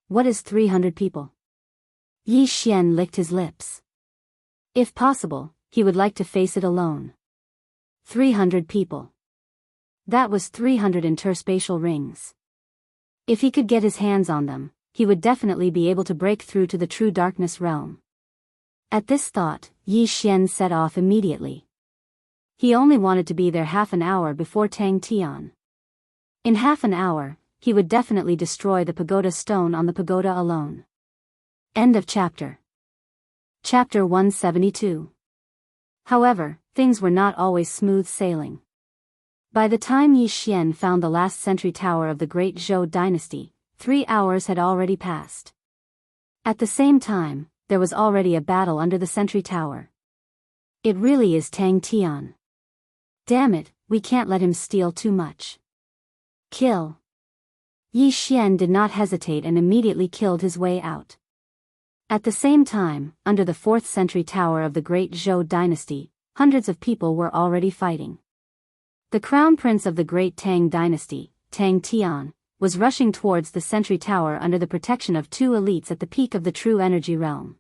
What is 300 people? Yi Xian licked his lips. If possible, he would like to face it alone. 300 people. That was 300 interspatial rings. If he could get his hands on them, he would definitely be able to break through to the true darkness realm. At this thought, Yi Xian set off immediately. He only wanted to be there half an hour before Tang Tian. In half an hour, he would definitely destroy the pagoda stone on the pagoda alone. End of chapter. Chapter 172. However, things were not always smooth sailing. By the time Yi Xian found the last sentry tower of the Great Zhou dynasty, 3 hours had already passed. At the same time, there was already a battle under the sentry tower. It really is Tang Tian. Damn it, we can't let him steal too much. Kill. Yi Xian did not hesitate and immediately killed his way out. At the same time, under the 4th sentry tower of the Great Zhou dynasty, hundreds of people were already fighting. The crown prince of the Great Tang dynasty, Tang Tian, was rushing towards the sentry tower under the protection of 2 elites at the peak of the true energy realm.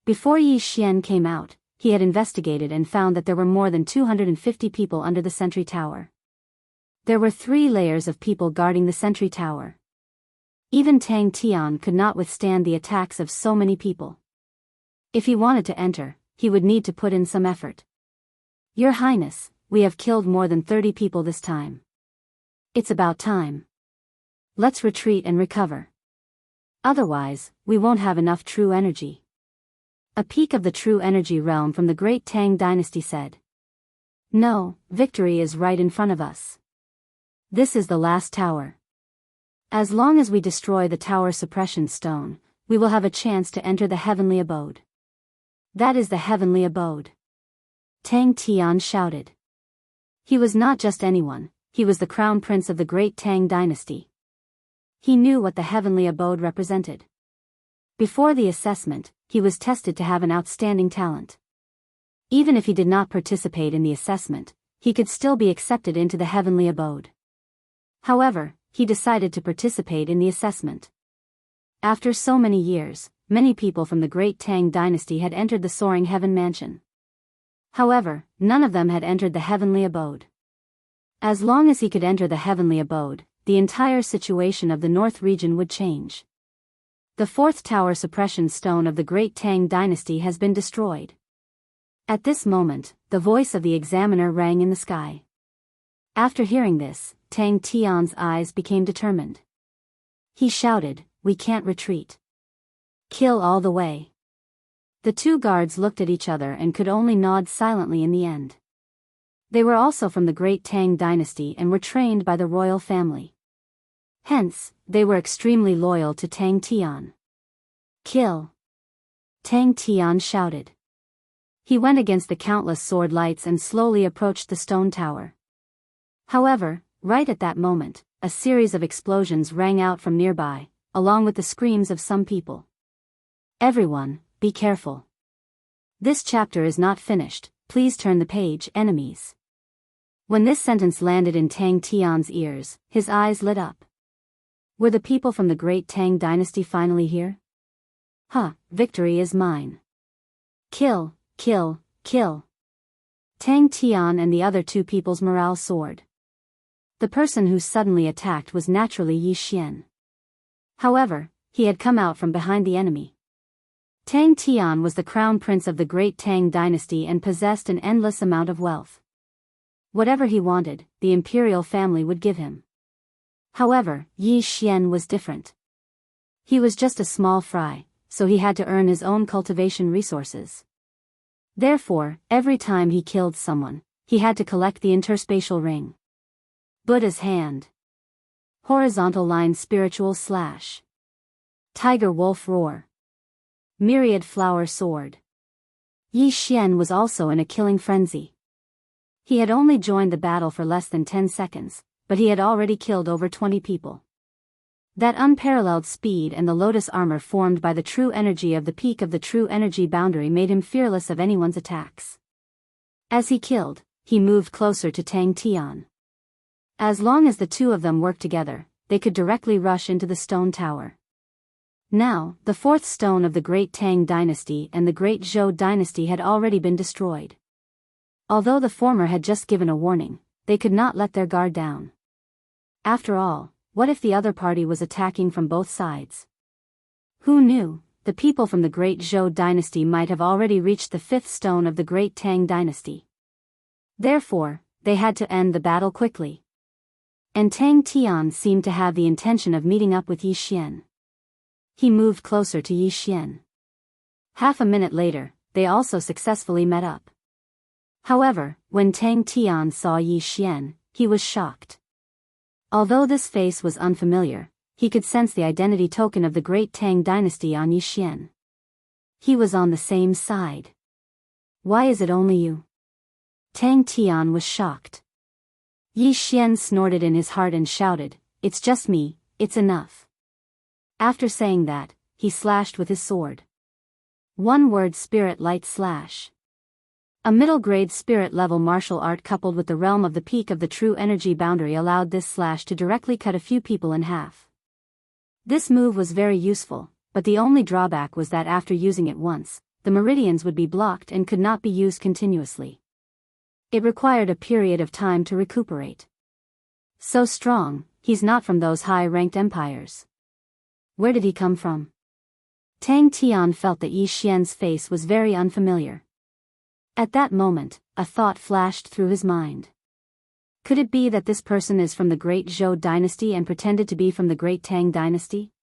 Before Yi Xian came out, he had investigated and found that there were more than 250 people under the sentry tower. There were 3 layers of people guarding the sentry tower. Even Tang Tian could not withstand the attacks of so many people. If he wanted to enter, he would need to put in some effort. Your Highness, we have killed more than 30 people this time. It's about time. Let's retreat and recover. Otherwise, we won't have enough true energy. A peak of the true energy realm from the Great Tang dynasty said. No, victory is right in front of us. This is the last tower. As long as we destroy the tower suppression stone, we will have a chance to enter the heavenly abode. That is the heavenly abode. Tang Tian shouted. He was not just anyone, he was the crown prince of the Great Tang dynasty. He knew what the heavenly abode represented. Before the assessment, he was tested to have an outstanding talent. Even if he did not participate in the assessment, he could still be accepted into the heavenly abode. However, he decided to participate in the assessment. After so many years, many people from the Great Tang dynasty had entered the soaring heaven mansion. However, none of them had entered the heavenly abode. As long as he could enter the heavenly abode, the entire situation of the North region would change. The 4th tower suppression stone of the Great Tang dynasty has been destroyed. At this moment, the voice of the examiner rang in the sky. After hearing this, Tang Tian's eyes became determined. He shouted, "We can't retreat. Kill all the way. The two guards looked at each other and could only nod silently in the end. They were also from the Great Tang dynasty and were trained by the royal family. Hence, they were extremely loyal to Tang Tian. Kill! Tang Tian shouted. He went against the countless sword lights and slowly approached the stone tower. However, right at that moment, a series of explosions rang out from nearby, along with the screams of some people. Everyone, be careful. This chapter is not finished, please turn the page, enemies. When this sentence landed in Tang Tian's ears, his eyes lit up. Were the people from the Great Tang dynasty finally here? Victory is mine. Kill, kill, kill. Tang Tian and the other two people's morale soared. The person who suddenly attacked was naturally Yi Xian. However, he had come out from behind the enemy. Tang Tian was the crown prince of the Great Tang dynasty and possessed an endless amount of wealth. Whatever he wanted, the imperial family would give him. However, Yi Xian was different. He was just a small fry, so he had to earn his own cultivation resources. Therefore, every time he killed someone, he had to collect the interspatial ring. Buddha's hand. Horizontal line spiritual slash. Tiger wolf roar. Myriad flower sword. Yi Xian was also in a killing frenzy. He had only joined the battle for less than 10 seconds, but he had already killed over 20 people. That unparalleled speed and the lotus armor formed by the true energy of the peak of the true energy boundary made him fearless of anyone's attacks. As he killed, he moved closer to Tang Tian. As long as the two of them worked together, they could directly rush into the stone tower. Now, the fourth stone of the Great Tang dynasty and the Great Zhou dynasty had already been destroyed. Although the former had just given a warning, they could not let their guard down. After all, what if the other party was attacking from both sides? Who knew, the people from the Great Zhou dynasty might have already reached the fifth stone of the Great Tang dynasty. Therefore, they had to end the battle quickly. And Tang Tian seemed to have the intention of meeting up with Yi Xian. He moved closer to Yi Xian. Half a minute later, they also successfully met up. However, when Tang Tian saw Yi Xian, he was shocked. Although this face was unfamiliar, he could sense the identity token of the Great Tang dynasty on Yi Xian. He was on the same side. Why is it only you? Tang Tian was shocked. Yi Xian snorted in his heart and shouted, "It's just me, it's enough." After saying that, he slashed with his sword. One word: spirit light slash. A middle-grade spirit-level martial art coupled with the realm of the peak of the true energy boundary allowed this slash to directly cut a few people in half. This move was very useful, but the only drawback was that after using it once, the meridians would be blocked and could not be used continuously. It required a period of time to recuperate. So strong, he's not from those high-ranked empires. Where did he come from? Tang Tian felt that Yi Xian's face was very unfamiliar. At that moment, a thought flashed through his mind. Could it be that this person is from the Great Zhou dynasty and pretended to be from the Great Tang dynasty?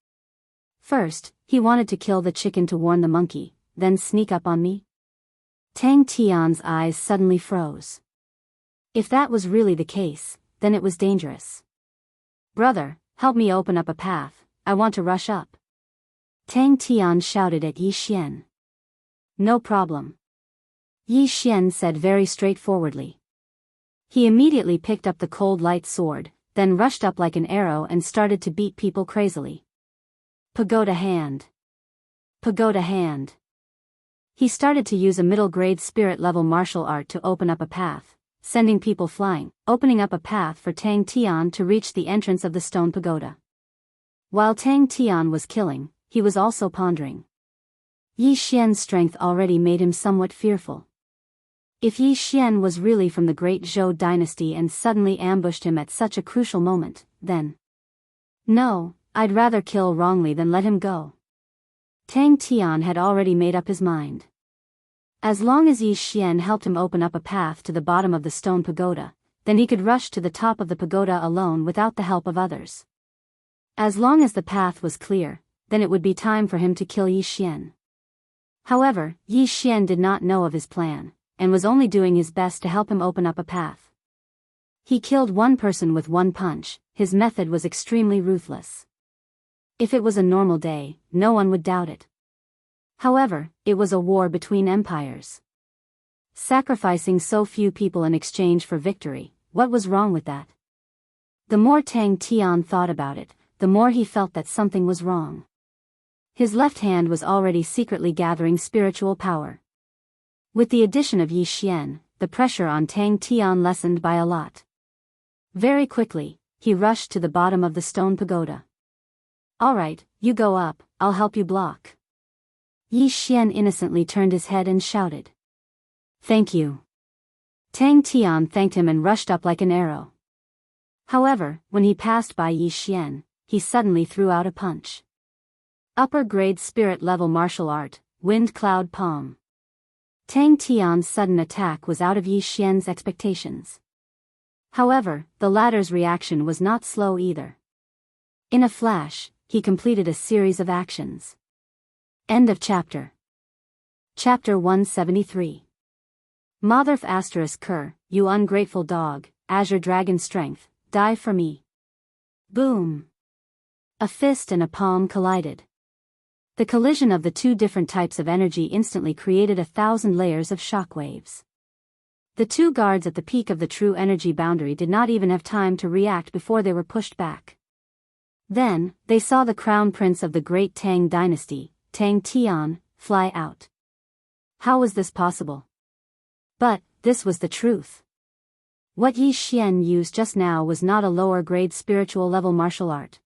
First, he wanted to kill the chicken to warn the monkey, then sneak up on me? Tang Tian's eyes suddenly froze. If that was really the case, then it was dangerous. "Brother, help me open up a path, I want to rush up." Tang Tian shouted at Yi Xian. "No problem." Yi Xian said very straightforwardly. He immediately picked up the cold light sword, then rushed up like an arrow and started to beat people crazily. Pagoda hand. Pagoda hand. He started to use a middle-grade spirit-level martial art to open up a path, sending people flying, opening up a path for Tang Tian to reach the entrance of the stone pagoda. While Tang Tian was killing, he was also pondering. Yi Xian's strength already made him somewhat fearful. If Yi Xian was really from the Great Zhou dynasty and suddenly ambushed him at such a crucial moment, then... No, I'd rather kill wrongly than let him go. Tang Tian had already made up his mind. As long as Yi Xian helped him open up a path to the bottom of the stone pagoda, then he could rush to the top of the pagoda alone without the help of others. As long as the path was clear, then it would be time for him to kill Yi Xian. However, Yi Xian did not know of his plan, and was only doing his best to help him open up a path. He killed one person with one punch. His method was extremely ruthless. If it was a normal day, no one would doubt it. However, it was a war between empires. Sacrificing so few people in exchange for victory, what was wrong with that? The more Tang Tian thought about it, the more he felt that something was wrong. His left hand was already secretly gathering spiritual power. With the addition of Yi Xian, the pressure on Tang Tian lessened by a lot. Very quickly, he rushed to the bottom of the stone pagoda. "Alright, you go up, I'll help you block." Yi Xian innocently turned his head and shouted. "Thank you." Tang Tian thanked him and rushed up like an arrow. However, when he passed by Yi Xian, he suddenly threw out a punch. Upper grade spirit level martial art, wind cloud palm. Tang Tian's sudden attack was out of Yi Xian's expectations. However, the latter's reaction was not slow either. In a flash, he completed a series of actions. End of chapter. Chapter 173. Motherf asterisk Ker, you ungrateful dog, Azure Dragon Strength, die for me. Boom. A fist and a palm collided. The collision of the two different types of energy instantly created 1,000 layers of shockwaves. The two guards at the peak of the true energy boundary did not even have time to react before they were pushed back. Then, they saw the crown prince of the great Tang dynasty, Tang Tian, fly out. How was this possible? But, this was the truth. What Yi Xian used just now was not a lower grade spiritual level martial art.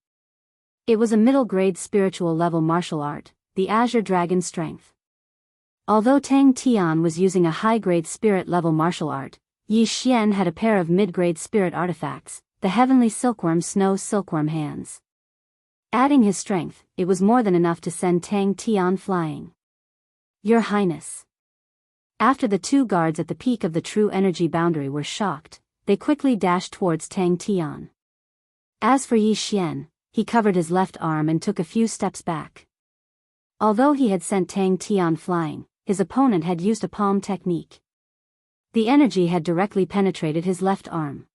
It was a middle grade spiritual level martial art, the Azure Dragon Strength. Although Tang Tian was using a high-grade spirit-level martial art, Yi Xian had a pair of mid-grade spirit artifacts, the heavenly silkworm snow silkworm hands. Adding his strength, it was more than enough to send Tang Tian flying. Your Highness. After the two guards at the peak of the true energy boundary were shocked, they quickly dashed towards Tang Tian. As for Yi Xian, he covered his left arm and took a few steps back. Although he had sent Tang Tian flying, his opponent had used a palm technique. The energy had directly penetrated his left arm.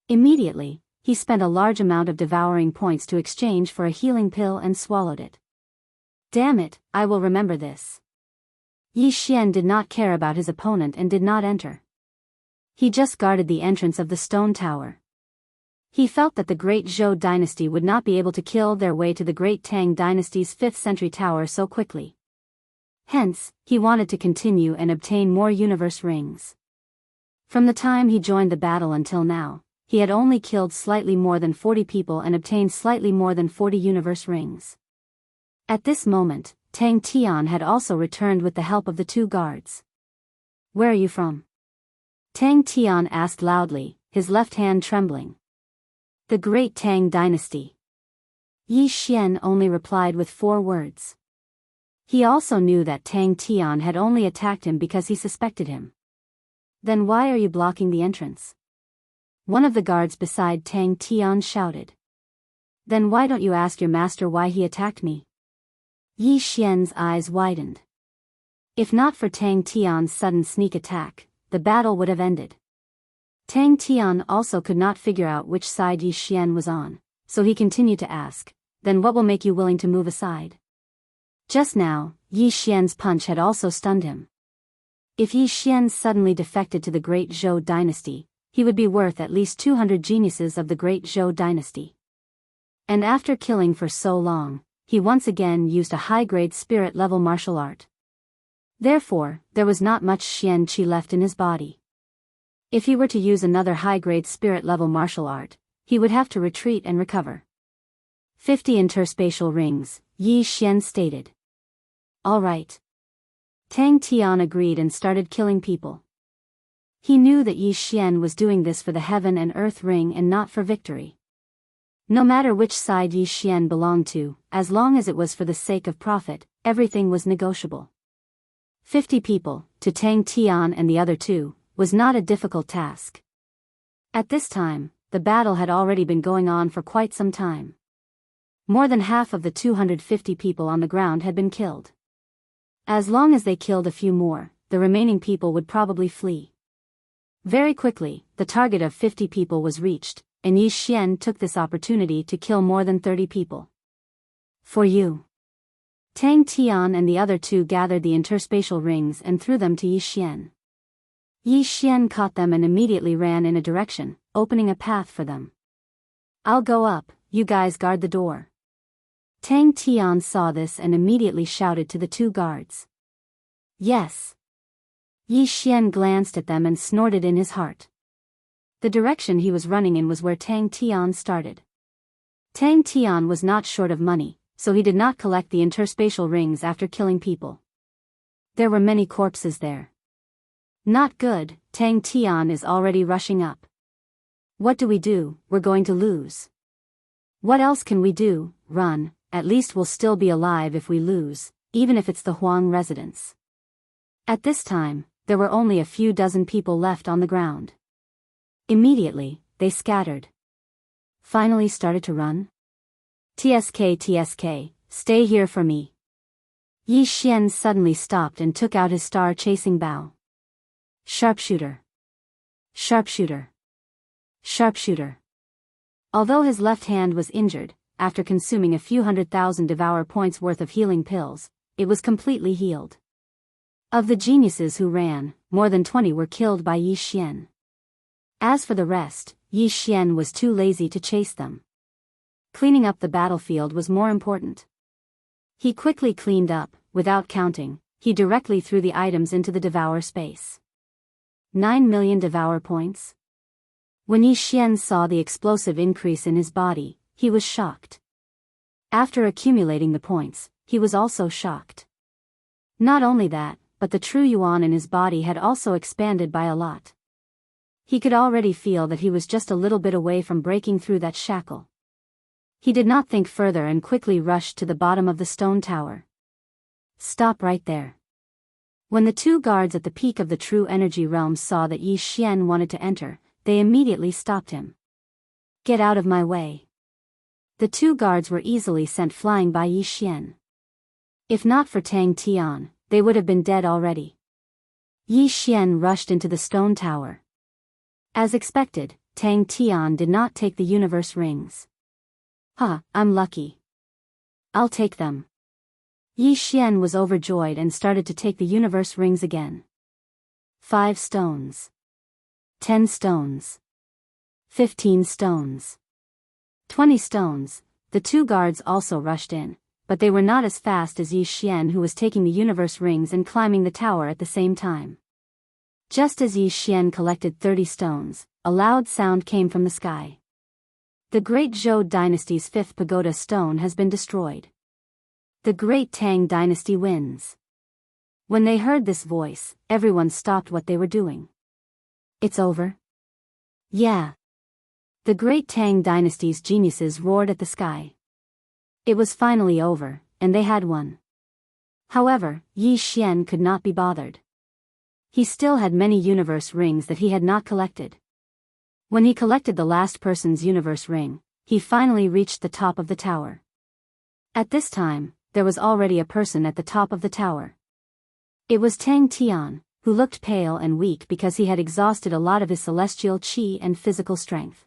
Immediately, he spent a large amount of devouring points to exchange for a healing pill and swallowed it. Damn it, I will remember this. Yi Xian did not care about his opponent and did not enter. He just guarded the entrance of the stone tower. He felt that the great Zhou dynasty would not be able to kill their way to the great Tang dynasty's 5th century tower so quickly. Hence, he wanted to continue and obtain more universe rings. From the time he joined the battle until now, he had only killed slightly more than 40 people and obtained slightly more than 40 universe rings. At this moment, Tang Tian had also returned with the help of the two guards. Where are you from? Tang Tian asked loudly, his left hand trembling. The great Tang dynasty. Yi Xian only replied with 4 words. He also knew that Tang Tian had only attacked him because he suspected him. Then why are you blocking the entrance? One of the guards beside Tang Tian shouted. Then why don't you ask your master why he attacked me? Yi Xian's eyes widened. If not for Tang Tian's sudden sneak attack, the battle would have ended. Tang Tian also could not figure out which side Yi Xian was on, so he continued to ask, then what will make you willing to move aside? Just now, Yi Xian's punch had also stunned him. If Yi Xian suddenly defected to the great Zhou dynasty, he would be worth at least 200 geniuses of the great Zhou dynasty. And after killing for so long, he once again used a high-grade spirit-level martial art. Therefore, there was not much Xian Qi left in his body. If he were to use another high-grade spirit-level martial art, he would have to retreat and recover. 50 interspatial rings, Yi Xian stated. All right. Tang Tian agreed and started killing people. He knew that Yi Xian was doing this for the heaven and earth ring and not for victory. No matter which side Yi Xian belonged to, as long as it was for the sake of profit, everything was negotiable. 50 people, to Tang Tian and the other two, was not a difficult task. At this time, the battle had already been going on for quite some time. More than half of the 250 people on the ground had been killed. As long as they killed a few more, the remaining people would probably flee. Very quickly, the target of 50 people was reached, and Yi Xian took this opportunity to kill more than 30 people. For you. Tang Tian and the other two gathered the interspatial rings and threw them to Yi Xian. Yi Xian caught them and immediately ran in a direction, opening a path for them. I'll go up, you guys guard the door. Tang Tian saw this and immediately shouted to the two guards. Yes. Yi Xian glanced at them and snorted in his heart. The direction he was running in was where Tang Tian started. Tang Tian was not short of money, so he did not collect the interspatial rings after killing people. There were many corpses there. Not good, Tang Tian is already rushing up. What do we do? We're going to lose. What else can we do? Run, at least we'll still be alive if we lose, even if it's the Huang residence. At this time, there were only a few dozen people left on the ground. Immediately, they scattered. Finally started to run? TSK, stay here for me. Yi Xian suddenly stopped and took out his star-chasing bow. Sharpshooter. Sharpshooter. Sharpshooter. Although his left hand was injured, after consuming a few 100,000 devour points worth of healing pills, it was completely healed. Of the geniuses who ran, more than 20 were killed by Yi Xian. As for the rest, Yi Xian was too lazy to chase them. Cleaning up the battlefield was more important. He quickly cleaned up, without counting, he directly threw the items into the devour space. 9 million devour points? When Yi Xian saw the explosive increase in his body, he was shocked. After accumulating the points, he was also shocked. Not only that, but the true yuan in his body had also expanded by a lot. He could already feel that he was just a little bit away from breaking through that shackle. He did not think further and quickly rushed to the bottom of the stone tower. Stop right there. When the two guards at the peak of the true energy realm saw that Yi Xian wanted to enter, they immediately stopped him. Get out of my way. The two guards were easily sent flying by Yi Xian. If not for Tang Tian, they would have been dead already. Yi Xian rushed into the stone tower. As expected, Tang Tian did not take the universe rings. I'm lucky. I'll take them. Yi Xian was overjoyed and started to take the universe rings again. 5 stones. 10 stones. 15 stones. 20 stones. The two guards also rushed in, but they were not as fast as Yi Xian, who was taking the universe rings and climbing the tower at the same time. Just as Yi Xian collected 30 stones, a loud sound came from the sky. The Great Zhou Dynasty's 5th pagoda stone has been destroyed. The Great Tang Dynasty wins. When they heard this voice, everyone stopped what they were doing. It's over? Yeah. The Great Tang Dynasty's geniuses roared at the sky. It was finally over, and they had won. However, Yi Xian could not be bothered. He still had many universe rings that he had not collected. When he collected the last person's universe ring, he finally reached the top of the tower. At this time, there was already a person at the top of the tower. It was Tang Tian, who looked pale and weak because he had exhausted a lot of his celestial qi and physical strength.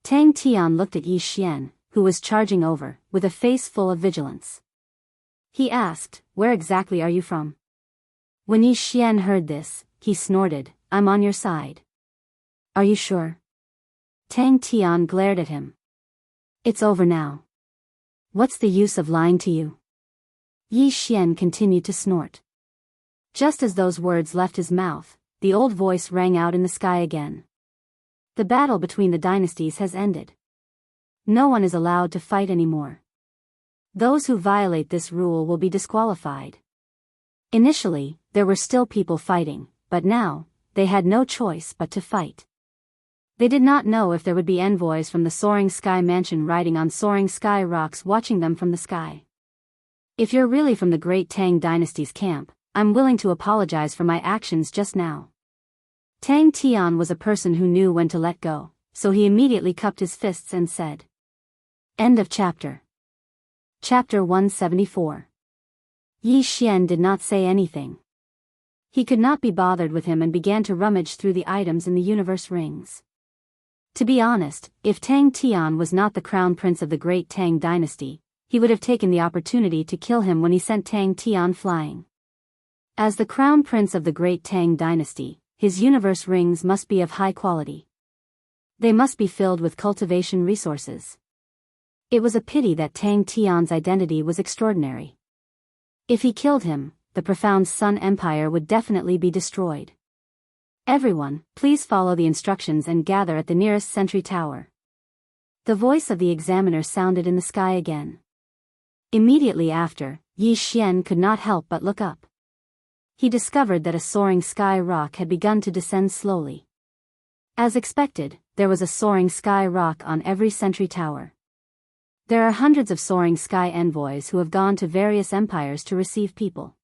Tang Tian looked at Yi Xian, who was charging over, with a face full of vigilance. He asked, "Where exactly are you from?" When Yi Xian heard this, he snorted, "I'm on your side." Are you sure? Tang Tian glared at him. It's over now. What's the use of lying to you? Yi Xian continued to snort. Just as those words left his mouth, the old voice rang out in the sky again. The battle between the dynasties has ended. No one is allowed to fight anymore. Those who violate this rule will be disqualified. Initially, there were still people fighting, but now, they had no choice but to fight. They did not know if there would be envoys from the Soaring Sky Mansion riding on Soaring Sky rocks watching them from the sky. If you're really from the Great Tang Dynasty's camp, I'm willing to apologize for my actions just now. Tang Tian was a person who knew when to let go, so he immediately cupped his fists and said. End of chapter. Chapter 174. Yi Xian did not say anything. He could not be bothered with him and began to rummage through the items in the universe rings. To be honest, if Tang Tian was not the crown prince of the great Tang dynasty, he would have taken the opportunity to kill him when he sent Tang Tian flying. As the crown prince of the great Tang dynasty, his universe rings must be of high quality. They must be filled with cultivation resources. It was a pity that Tang Tian's identity was extraordinary. If he killed him, the profound Sun Empire would definitely be destroyed. Everyone, please follow the instructions and gather at the nearest sentry tower. The voice of the examiner sounded in the sky again. Immediately after, Yi Xian could not help but look up. He discovered that a soaring sky rock had begun to descend slowly. As expected, there was a soaring sky rock on every sentry tower. There are hundreds of soaring sky envoys who have gone to various empires to receive people.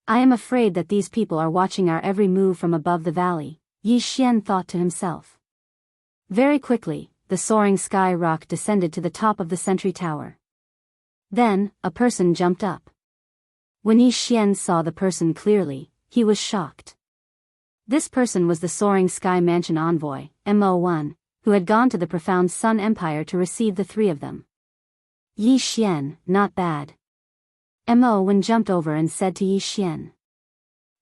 I am afraid that these people are watching our every move from above the valley, Yi Xian thought to himself. Very quickly, the soaring sky rock descended to the top of the sentry tower. Then, a person jumped up. When Yi Xian saw the person clearly, he was shocked. This person was the soaring sky mansion envoy, Mo1, who had gone to the profound Sun Empire to receive the three of them. Yi Xian, not bad. Mo1 jumped over and said to Yi Xian.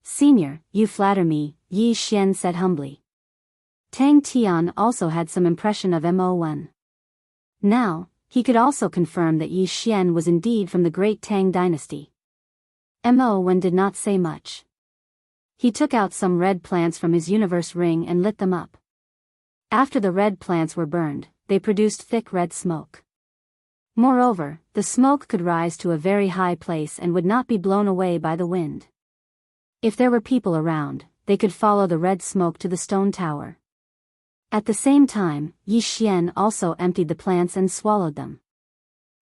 Senior, you flatter me, Yi Xian said humbly. Tang Tian also had some impression of Mo1. Now, he could also confirm that Yi Xian was indeed from the great Tang dynasty. Mo1 did not say much. He took out some red plants from his universe ring and lit them up. After the red plants were burned, they produced thick red smoke. Moreover, the smoke could rise to a very high place and would not be blown away by the wind. If there were people around, they could follow the red smoke to the stone tower. At the same time, Yi Xian also emptied the plants and swallowed them.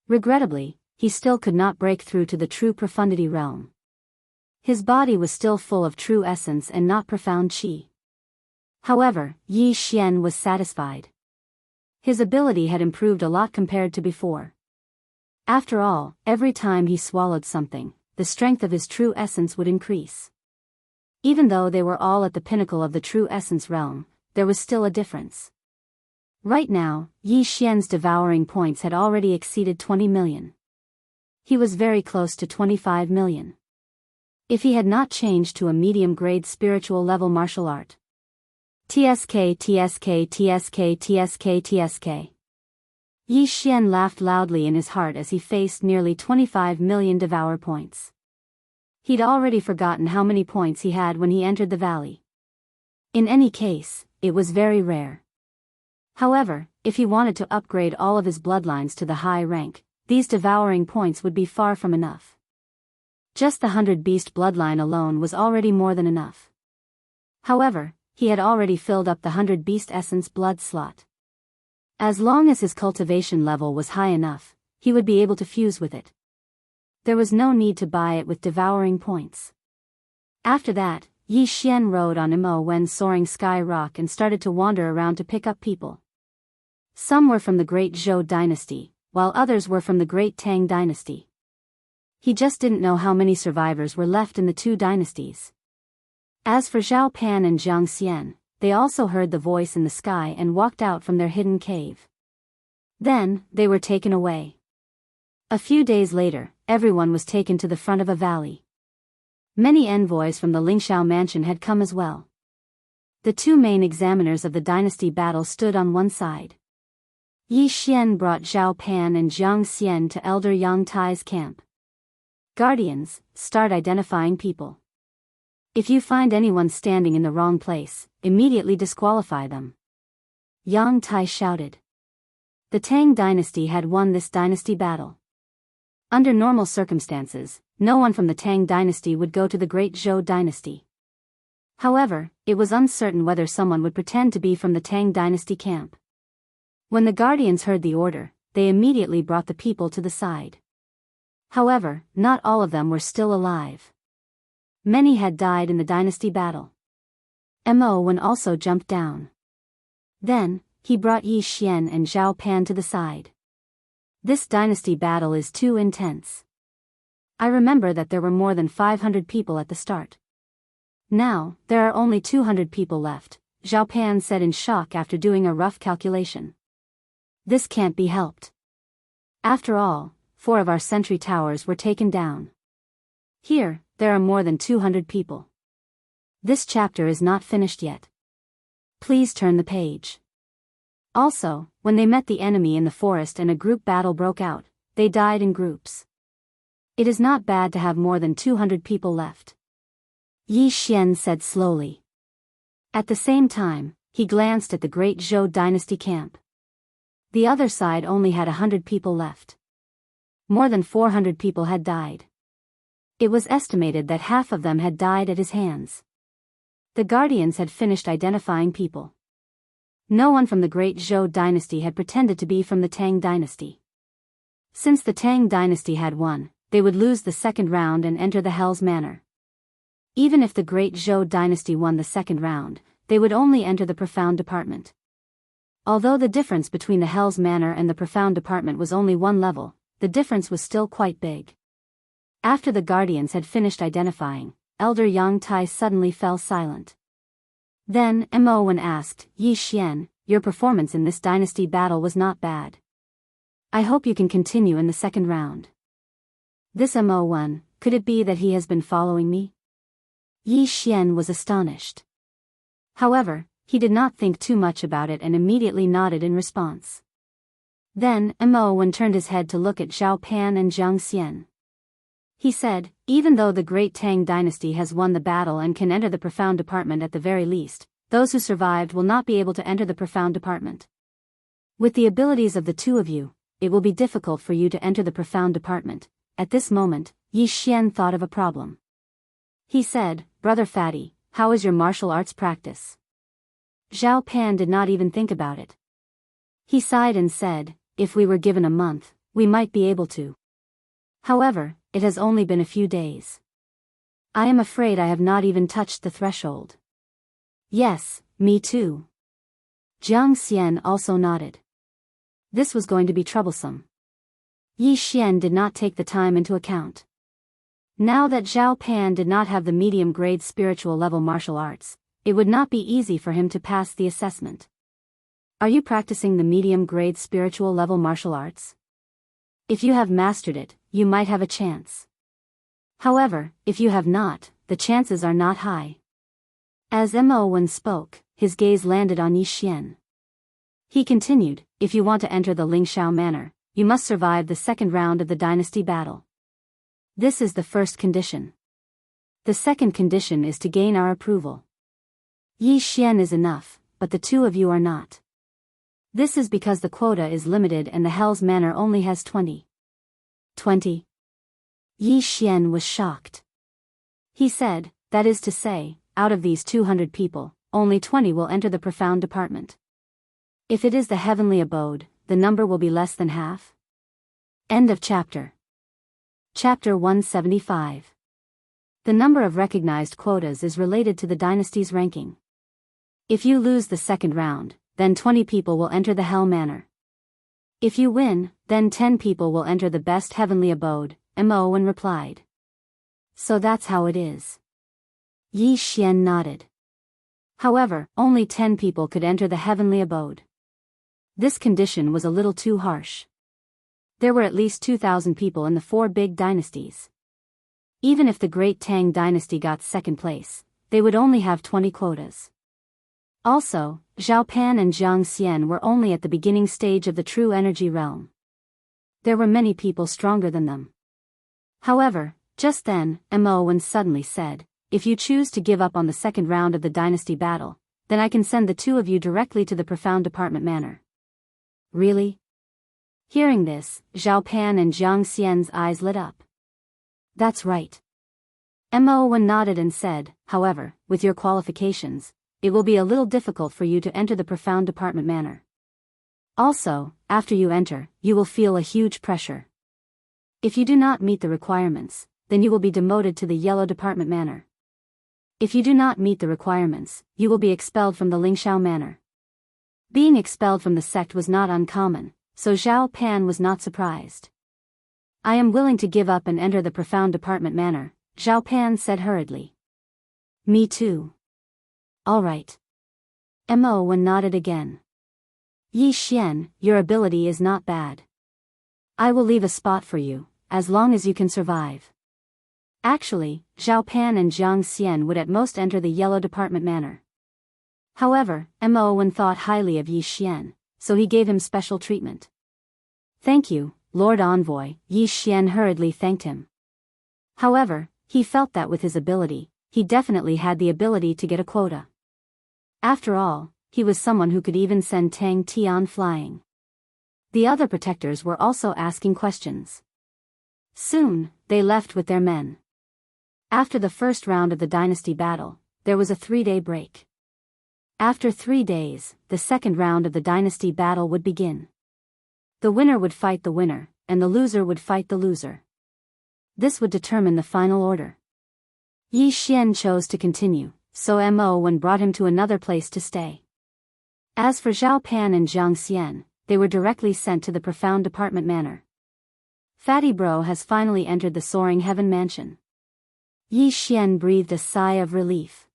Regrettably, he still could not break through to the true profundity realm. His body was still full of true essence and not profound qi. However, Yi Xian was satisfied. His ability had improved a lot compared to before. After all, every time he swallowed something, the strength of his true essence would increase. Even though they were all at the pinnacle of the true essence realm, there was still a difference. Right now, Yi Xian's devouring points had already exceeded 20 million. He was very close to 25 million. If he had not changed to a medium-grade spiritual level martial art. TSK TSK TSK TSK TSK. Yi Xian laughed loudly in his heart as he faced nearly 25 million devour points. He'd already forgotten how many points he had when he entered the valley. In any case, it was very rare. However, if he wanted to upgrade all of his bloodlines to the high rank, these devouring points would be far from enough. Just the 100 beast bloodline alone was already more than enough. However, he had already filled up the 100 beast essence blood slot. As long as his cultivation level was high enough, he would be able to fuse with it. There was no need to buy it with devouring points. After that, Yi Xian rode on Mo1's soaring sky rock and started to wander around to pick up people. Some were from the great Zhou dynasty, while others were from the great Tang dynasty. He just didn't know how many survivors were left in the two dynasties. As for Zhao Pan and Jiang Xian, they also heard the voice in the sky and walked out from their hidden cave. Then, they were taken away. A few days later, everyone was taken to the front of a valley. Many envoys from the Lingxiao mansion had come as well. The two main examiners of the dynasty battle stood on one side. Yi Xian brought Zhao Pan and Jiang Xian to Elder Yang Tai's camp. Guardians, start identifying people. If you find anyone standing in the wrong place, immediately disqualify them. Yang Tai shouted. The Tang dynasty had won this dynasty battle. Under normal circumstances, no one from the Tang dynasty would go to the great Zhou dynasty. However, it was uncertain whether someone would pretend to be from the Tang dynasty camp. When the guardians heard the order, they immediately brought the people to the side. However, not all of them were still alive. Many had died in the dynasty battle. Mo1 also jumped down. Then, he brought Yi Xian and Zhao Pan to the side. This dynasty battle is too intense. I remember that there were more than 500 people at the start. Now, there are only 200 people left, Zhao Pan said in shock after doing a rough calculation. This can't be helped. After all, 4 of our sentry towers were taken down. Here, there are more than 200 people. This chapter is not finished yet. Please turn the page. Also, when they met the enemy in the forest and a group battle broke out, they died in groups. It is not bad to have more than 200 people left. Yi Xian said slowly. At the same time, he glanced at the great Zhou dynasty camp. The other side only had 100 people left. More than 400 people had died. It was estimated that half of them had died at his hands. The guardians had finished identifying people. No one from the great Zhou dynasty had pretended to be from the Tang dynasty. Since the Tang dynasty had won, they would lose the second round and enter the Hell's Manor. Even if the great Zhou dynasty won the second round, they would only enter the Profound Department. Although the difference between the Hell's Manor and the Profound Department was only one level, the difference was still quite big. After the guardians had finished identifying, Elder Yang Tai suddenly fell silent. Then, Mo Wen asked, Yi Xian, your performance in this dynasty battle was not bad. I hope you can continue in the second round. This Mo Wen, could it be that he has been following me? Yi Xian was astonished. However, he did not think too much about it and immediately nodded in response. Then, Mo Wen turned his head to look at Zhao Pan and Jiang Xian. He said, even though the great Tang dynasty has won the battle and can enter the Profound Department at the very least, those who survived will not be able to enter the Profound Department. With the abilities of the two of you, it will be difficult for you to enter the Profound Department. At this moment, Yi Xian thought of a problem. He said, Brother Fatty, how is your martial arts practice? Zhao Pan did not even think about it. He sighed and said, if we were given a month, we might be able to. However, it has only been a few days. I am afraid I have not even touched the threshold. Yes, me too. Jiang Xian also nodded. This was going to be troublesome. Yi Xian did not take the time into account. Now that Zhao Pan did not have the medium-grade spiritual level martial arts, it would not be easy for him to pass the assessment. Are you practicing the medium-grade spiritual level martial arts? If you have mastered it, you might have a chance. However, if you have not, the chances are not high. As Mo Wen spoke, his gaze landed on Yi Xian. He continued, if you want to enter the Lingxiao Manor, you must survive the second round of the dynasty battle. This is the first condition. The second condition is to gain our approval. Yi Xian is enough, but the two of you are not. This is because the quota is limited and the Hell's Manor only has 20. 20. Yi Xian was shocked. He said, that is to say, out of these 200 people, only 20 will enter the Profound Department. If it is the heavenly abode, the number will be less than half. End of chapter. Chapter 175. The number of recognized quotas is related to the dynasty's ranking. If you lose the second round, then 20 people will enter the Hell Manor. If you win, then 10 people will enter the best heavenly abode, Mo Wen replied. So that's how it is. Yi Xian nodded. However, only 10 people could enter the heavenly abode. This condition was a little too harsh. There were at least 2,000 people in the 4 big dynasties. Even if the great Tang dynasty got second place, they would only have 20 quotas. Also, Zhao Pan and Jiang Xian were only at the beginning stage of the true energy realm. There were many people stronger than them. However, just then, Mo Wen suddenly said, if you choose to give up on the second round of the dynasty battle, then I can send the two of you directly to the Profound Department Manor. Really? Hearing this, Zhao Pan and Jiang Xian's eyes lit up. That's right. Mo Wen nodded and said, however, with your qualifications, it will be a little difficult for you to enter the Profound Department Manor. Also, after you enter, you will feel a huge pressure. If you do not meet the requirements, then you will be demoted to the Yellow Department Manor. If you do not meet the requirements, you will be expelled from the Lingxiao Manor. Being expelled from the sect was not uncommon, so Zhao Pan was not surprised. I am willing to give up and enter the profound department manner, Zhao Pan said hurriedly. Me too. All right. Mo Wen nodded again. Yi Xian, your ability is not bad. I will leave a spot for you, as long as you can survive. Actually, Zhao Pan and Jiang Xian would at most enter the yellow department manner. However, Mo Wen thought highly of Yi Xian, so he gave him special treatment. Thank you, Lord Envoy, Yi Xian hurriedly thanked him. However, he felt that with his ability, he definitely had the ability to get a quota. After all, he was someone who could even send Tang Tian flying. The other protectors were also asking questions. Soon, they left with their men. After the first round of the dynasty battle, there was a 3-day break. After 3 days, the second round of the dynasty battle would begin. The winner would fight the winner, and the loser would fight the loser. This would determine the final order. Yi Xian chose to continue, so Mo Wen brought him to another place to stay. As for Zhao Pan and Jiang Xian, they were directly sent to the profound department manor. Fatty Bro has finally entered the soaring heaven mansion. Yi Xian breathed a sigh of relief.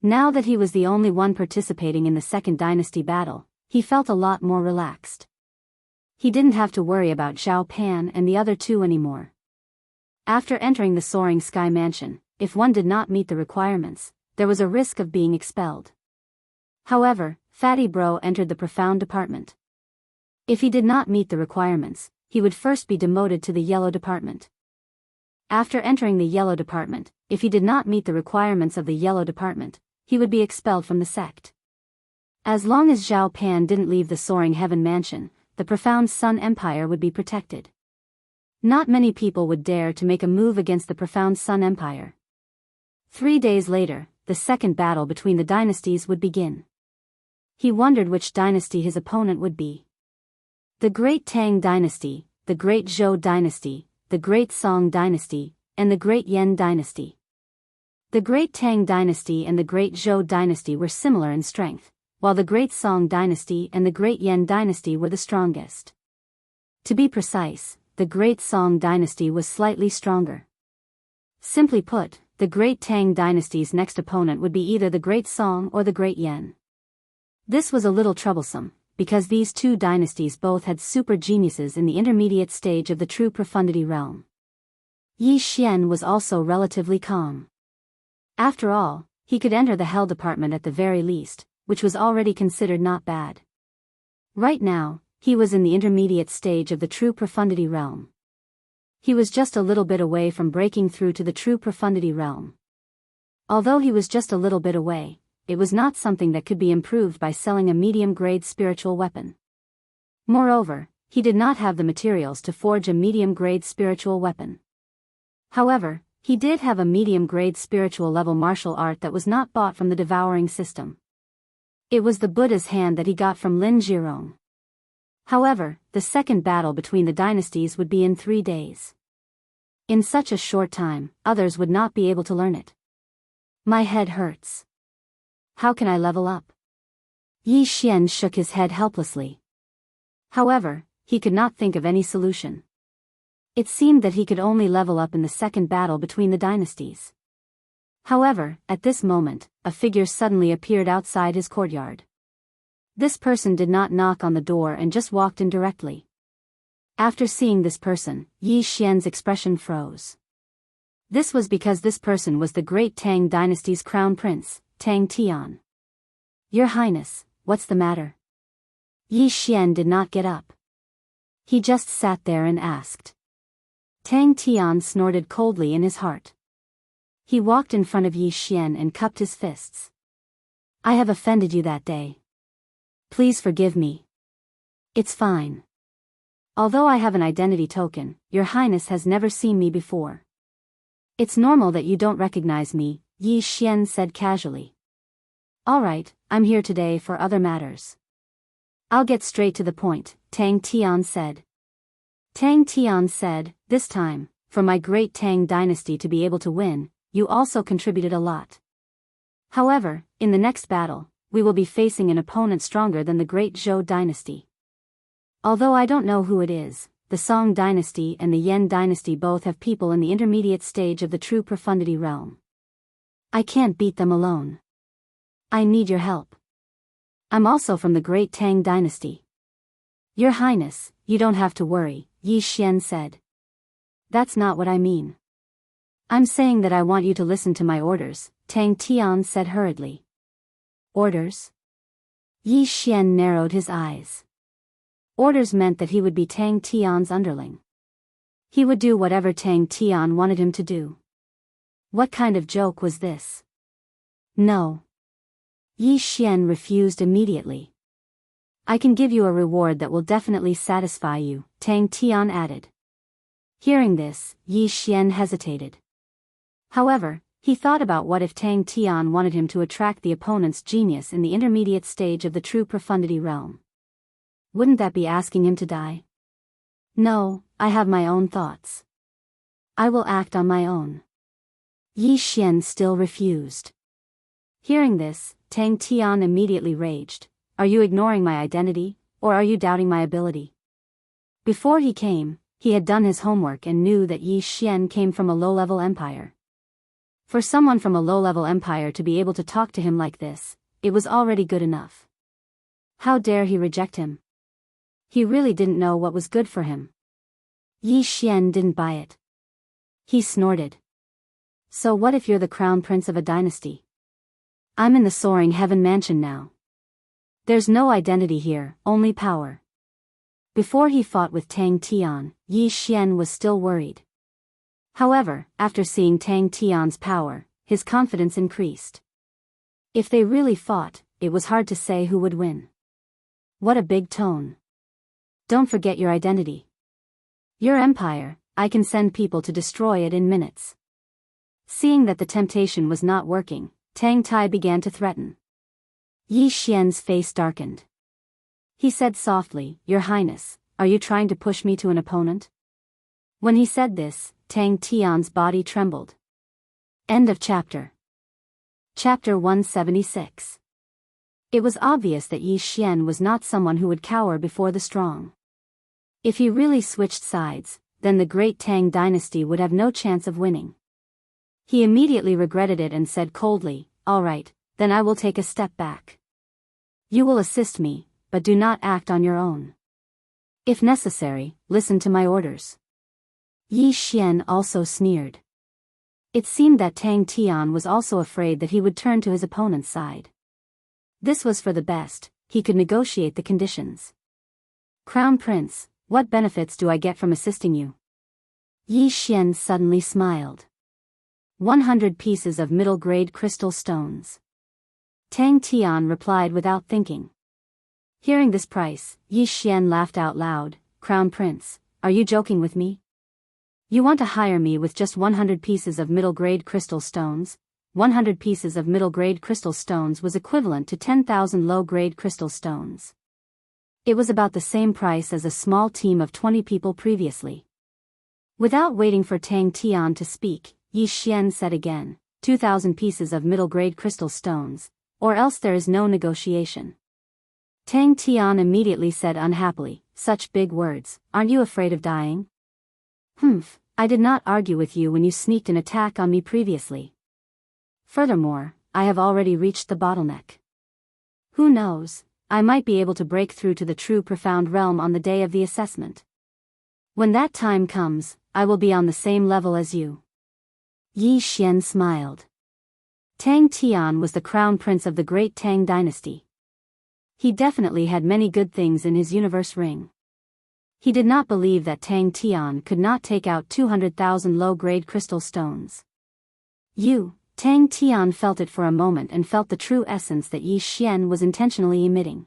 Now that he was the only one participating in the second dynasty battle, he felt a lot more relaxed. He didn't have to worry about Zhao Pan and the other two anymore. After entering the soaring sky mansion, if one did not meet the requirements, there was a risk of being expelled. However, Fatty Bro entered the profound department. If he did not meet the requirements, he would first be demoted to the yellow department. After entering the yellow department, if he did not meet the requirements of the yellow department, he would be expelled from the sect. As long as Zhao Pan didn't leave the soaring heaven mansion, the profound Sun Empire would be protected. Not many people would dare to make a move against the profound Sun Empire. 3 days later, the second battle between the dynasties would begin. He wondered which dynasty his opponent would be. The Great Tang Dynasty, the Great Zhou Dynasty, the Great Song Dynasty, and the Great Yan Dynasty. The Great Tang Dynasty and the Great Zhou Dynasty were similar in strength, while the Great Song Dynasty and the Great Yan Dynasty were the strongest. To be precise, the Great Song Dynasty was slightly stronger. Simply put, the Great Tang Dynasty's next opponent would be either the Great Song or the Great Yan. This was a little troublesome, because these two dynasties both had super geniuses in the intermediate stage of the true profundity realm. Yi Xian was also relatively calm. After all, he could enter the Hell Department at the very least, which was already considered not bad. Right now, he was in the intermediate stage of the true profundity realm. He was just a little bit away from breaking through to the true profundity realm. Although he was just a little bit away, it was not something that could be improved by selling a medium-grade spiritual weapon. Moreover, he did not have the materials to forge a medium-grade spiritual weapon. However, he did have a medium-grade spiritual level martial art that was not bought from the devouring system. It was the Buddha's hand that he got from Lin Jirong. However, the second battle between the dynasties would be in 3 days. In such a short time, others would not be able to learn it. My head hurts. How can I level up? Yi Xian shook his head helplessly. However, he could not think of any solution. It seemed that he could only level up in the second battle between the dynasties. However, at this moment, a figure suddenly appeared outside his courtyard. This person did not knock on the door and just walked in directly. After seeing this person, Yi Xian's expression froze. This was because this person was the Great Tang Dynasty's crown prince, Tang Tian. Your Highness, what's the matter? Yi Xian did not get up. He just sat there and asked. Tang Tian snorted coldly in his heart. He walked in front of Yi Xian and cupped his fists. I have offended you that day. Please forgive me. It's fine. Although I have an identity token, Your Highness has never seen me before. It's normal that you don't recognize me, Yi Xian said casually. Alright, I'm here today for other matters. I'll get straight to the point, Tang Tian said. Tang Tian said, this time, for my Great Tang Dynasty to be able to win, you also contributed a lot. However, in the next battle, we will be facing an opponent stronger than the Great Zhou Dynasty. Although I don't know who it is, the Song dynasty and the Yen dynasty both have people in the intermediate stage of the true profundity realm. I can't beat them alone. I need your help. I'm also from the great Tang dynasty. Your Highness, you don't have to worry, Yi Xian said. That's not what I mean. I'm saying that I want you to listen to my orders, Tang Tian said hurriedly. Orders? Yi Xian narrowed his eyes. Orders meant that he would be Tang Tian's underling. He would do whatever Tang Tian wanted him to do. What kind of joke was this? No. Yi Xian refused immediately. I can give you a reward that will definitely satisfy you, Tang Tian added. Hearing this, Yi Xian hesitated. However, he thought about what if Tang Tian wanted him to attract the opponent's genius in the intermediate stage of the true profundity realm. Wouldn't that be asking him to die? No, I have my own thoughts. I will act on my own. Yi Xian still refused. Hearing this, Tang Tian immediately raged. Are you ignoring my identity, or are you doubting my ability? Before he came, he had done his homework and knew that Yi Xian came from a low-level empire. For someone from a low-level empire to be able to talk to him like this, it was already good enough. How dare he reject him? He really didn't know what was good for him. Yi Xian didn't buy it. He snorted. So what if you're the crown prince of a dynasty? I'm in the soaring heaven mansion now. There's no identity here, only power. Before he fought with Tang Tian, Yi Xian was still worried. However, after seeing Tang Tian's power, his confidence increased. If they really fought, it was hard to say who would win. What a big tone. Don't forget your identity. Your empire, I can send people to destroy it in minutes. Seeing that the temptation was not working, Tang Tai began to threaten. Yi Xian's face darkened. He said softly, Your Highness, are you trying to push me to an opponent? When he said this, Tang Tian's body trembled. End of chapter. Chapter 176. It was obvious that Yi Xian was not someone who would cower before the strong. If he really switched sides, then the great Tang dynasty would have no chance of winning. He immediately regretted it and said coldly, All right, then I will take a step back. You will assist me, but do not act on your own. If necessary, listen to my orders. Yi Xian also sneered. It seemed that Tang Tian was also afraid that he would turn to his opponent's side. This was for the best, he could negotiate the conditions. Crown Prince, what benefits do I get from assisting you? Yi Xian suddenly smiled. 100 pieces of middle-grade crystal stones. Tang Tian replied without thinking. Hearing this price, Yi Xian laughed out loud. Crown Prince, are you joking with me? You want to hire me with just 100 pieces of middle-grade crystal stones? 100 pieces of middle-grade crystal stones was equivalent to 10,000 low-grade crystal stones. It was about the same price as a small team of 20 people previously. Without waiting for Tang Tian to speak, Yi Xian said again, 2,000 pieces of middle-grade crystal stones, or else there is no negotiation. Tang Tian immediately said unhappily, Such big words, aren't you afraid of dying? Humph, I did not argue with you when you sneaked an attack on me previously. Furthermore, I have already reached the bottleneck. Who knows, I might be able to break through to the true profound realm on the day of the assessment. When that time comes, I will be on the same level as you. Yi Xian smiled. Tang Tian was the crown prince of the great Tang dynasty. He definitely had many good things in his universe ring. He did not believe that Tang Tian could not take out 200,000 low-grade crystal stones. Tang Tian felt it for a moment and felt the true essence that Yi Xian was intentionally emitting.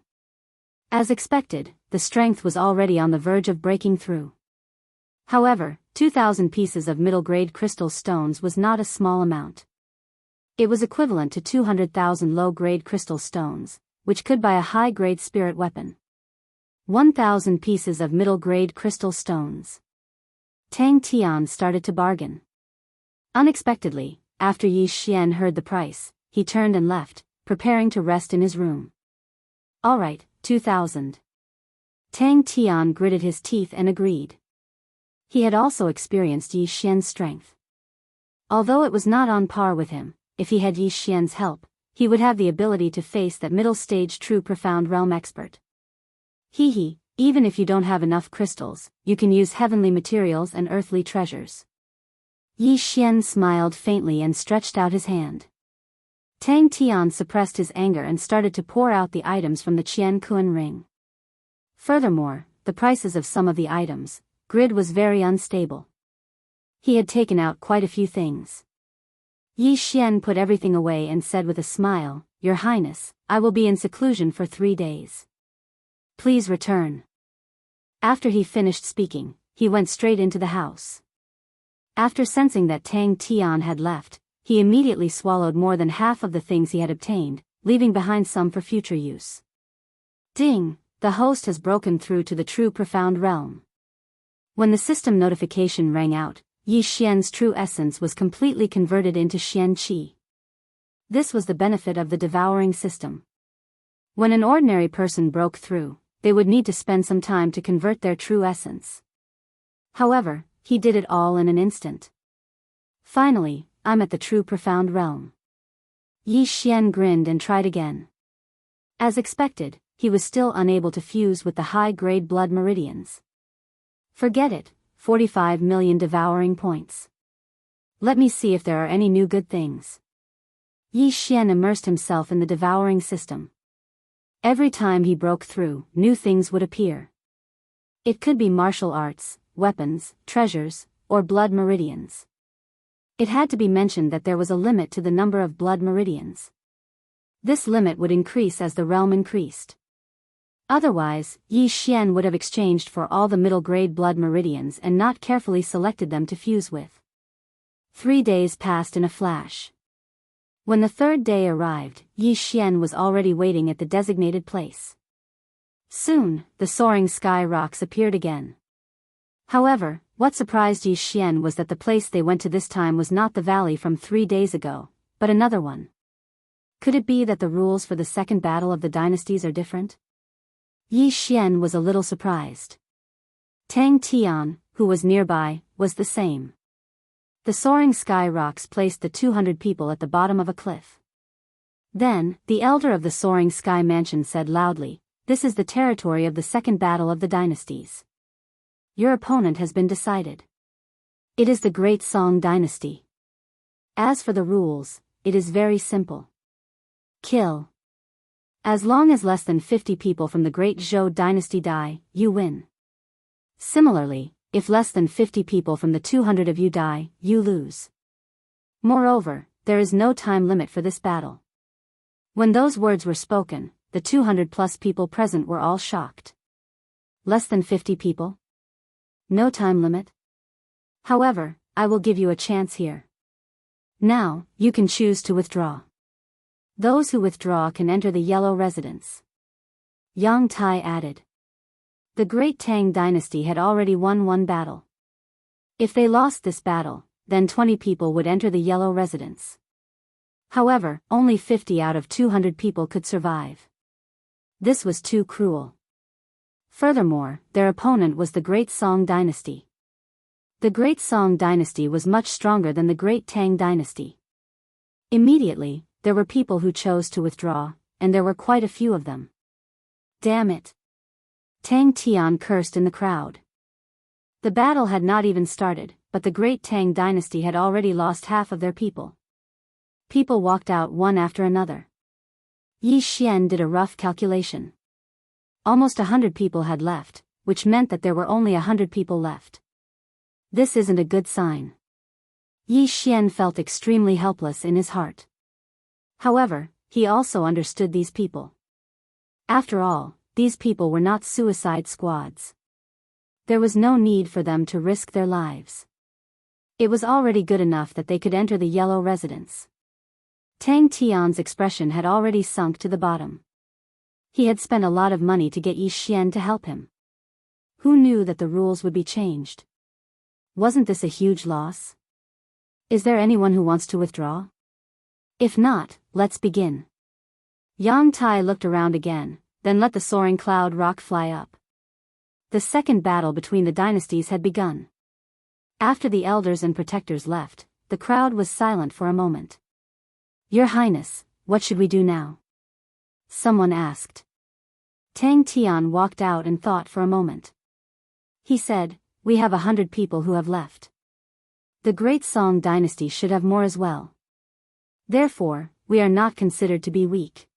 As expected, the strength was already on the verge of breaking through. However, 2,000 pieces of middle-grade crystal stones was not a small amount. It was equivalent to 200,000 low-grade crystal stones, which could buy a high-grade spirit weapon. 1,000 pieces of middle-grade crystal stones. Tang Tian started to bargain. Unexpectedly, after Yi Xian heard the price, he turned and left, preparing to rest in his room. All right, 2,000. Tang Tian gritted his teeth and agreed. He had also experienced Yi Xian's strength. Although it was not on par with him, if he had Yi Xian's help, he would have the ability to face that middle-stage true profound realm expert. Hee, even if you don't have enough crystals, you can use heavenly materials and earthly treasures. Yi Xian smiled faintly and stretched out his hand. Tang Tian suppressed his anger and started to pour out the items from the Qian Kuan ring. Furthermore, the prices of some of the items, grid was very unstable. He had taken out quite a few things. Yi Xian put everything away and said with a smile, "Your Highness, I will be in seclusion for 3 days. Please return." After he finished speaking, he went straight into the house. After sensing that Tang Tian had left, he immediately swallowed more than half of the things he had obtained, leaving behind some for future use. Ding! The host has broken through to the true profound realm. When the system notification rang out, Yi Xian's true essence was completely converted into Xian Qi. This was the benefit of the devouring system. When an ordinary person broke through, they would need to spend some time to convert their true essence. However, he did it all in an instant. Finally, I'm at the true profound realm. Yi Xian grinned and tried again. As expected, he was still unable to fuse with the high-grade blood meridians. Forget it, 45 million devouring points. Let me see if there are any new good things. Yi Xian immersed himself in the devouring system. Every time he broke through, new things would appear. It could be martial arts, weapons, treasures, or blood meridians. It had to be mentioned that there was a limit to the number of blood meridians. This limit would increase as the realm increased. Otherwise, Yi Xian would have exchanged for all the middle-grade blood meridians and not carefully selected them to fuse with. 3 days passed in a flash. When the 3rd day arrived, Yi Xian was already waiting at the designated place. Soon, the soaring sky rocks appeared again. However, what surprised Yi Xian was that the place they went to this time was not the valley from 3 days ago, but another one. Could it be that the rules for the second battle of the dynasties are different? Yi Xian was a little surprised. Tang Tian, who was nearby, was the same. The soaring sky rocks placed the 200 people at the bottom of a cliff. Then, the elder of the soaring sky mansion said loudly, "This is the territory of the second battle of the dynasties. Your opponent has been decided. It is the Great Song Dynasty. As for the rules, it is very simple. Kill. As long as less than 50 people from the Great Zhou Dynasty die, you win. Similarly, if less than 50 people from the 200 of you die, you lose. Moreover, there is no time limit for this battle." When those words were spoken, the 200+ people present were all shocked. Less than 50 people? No time limit? However, I will give you a chance here. Now, you can choose to withdraw. Those who withdraw can enter the Yellow Residence. Yang Tai added. The Great Tang Dynasty had already won one battle. If they lost this battle, then 20 people would enter the Yellow Residence. However, only 50 out of 200 people could survive. This was too cruel. Furthermore, their opponent was the Great Song Dynasty. The Great Song Dynasty was much stronger than the Great Tang Dynasty. Immediately, there were people who chose to withdraw, and there were quite a few of them. Damn it! Tang Tian cursed in the crowd. The battle had not even started, but the Great Tang Dynasty had already lost half of their people. People walked out one after another. Yi Xian did a rough calculation. Almost 100 people had left, which meant that there were only 100 people left. This isn't a good sign. Yi Xian felt extremely helpless in his heart. However, he also understood these people. After all, these people were not suicide squads. There was no need for them to risk their lives. It was already good enough that they could enter the Yellow Residence. Tang Tian's expression had already sunk to the bottom. He had spent a lot of money to get Yi Xian to help him. Who knew that the rules would be changed? Wasn't this a huge loss? Is there anyone who wants to withdraw? If not, let's begin. Yang Tai looked around again, then let the soaring cloud rock fly up. The second battle between the dynasties had begun. After the elders and protectors left, the crowd was silent for a moment. "Your Highness, what should we do now?" someone asked. Tang Tian walked out and thought for a moment. He said, "We have 100 people who have left. The Great Song dynasty should have more as well. Therefore, we are not considered to be weak.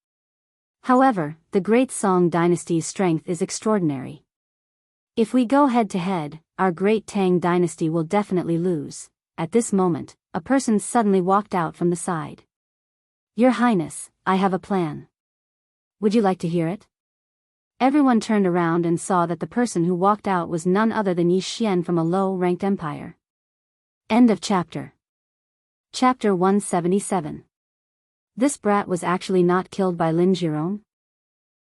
However, the Great Song dynasty's strength is extraordinary. If we go head to head, our Great Tang dynasty will definitely lose." At this moment, a person suddenly walked out from the side. "Your Highness, I have a plan. Would you like to hear it?" Everyone turned around and saw that the person who walked out was none other than Yi Xian from a low-ranked empire. End of chapter. Chapter 177. This brat was actually not killed by Lin Jiron?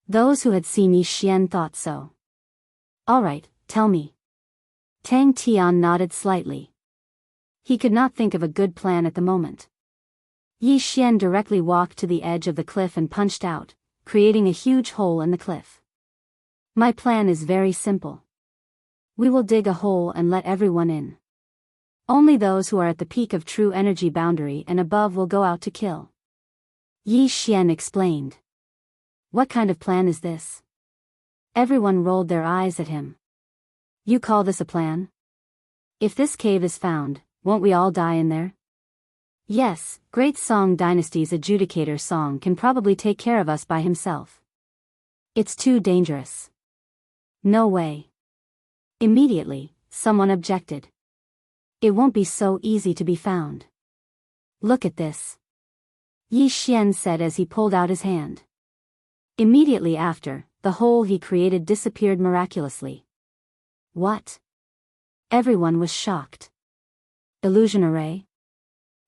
Those who had seen Yi Xian thought so. "Alright, tell me." Tang Tian nodded slightly. He could not think of a good plan at the moment. Yi Xian directly walked to the edge of the cliff and punched out, creating a huge hole in the cliff. "My plan is very simple. We will dig a hole and let everyone in. Only those who are at the peak of true energy boundary and above will go out to kill." Yi Xian explained. "What kind of plan is this?" Everyone rolled their eyes at him. "You call this a plan? If this cave is found, won't we all die in there?" "Yes, Great Song Dynasty's adjudicator Song can probably take care of us by himself. It's too dangerous." "No way." Immediately, someone objected. "It won't be so easy to be found. Look at this," Yi Xian said as he pulled out his hand. Immediately after, the hole he created disappeared miraculously. "What?" Everyone was shocked. "Illusion array?"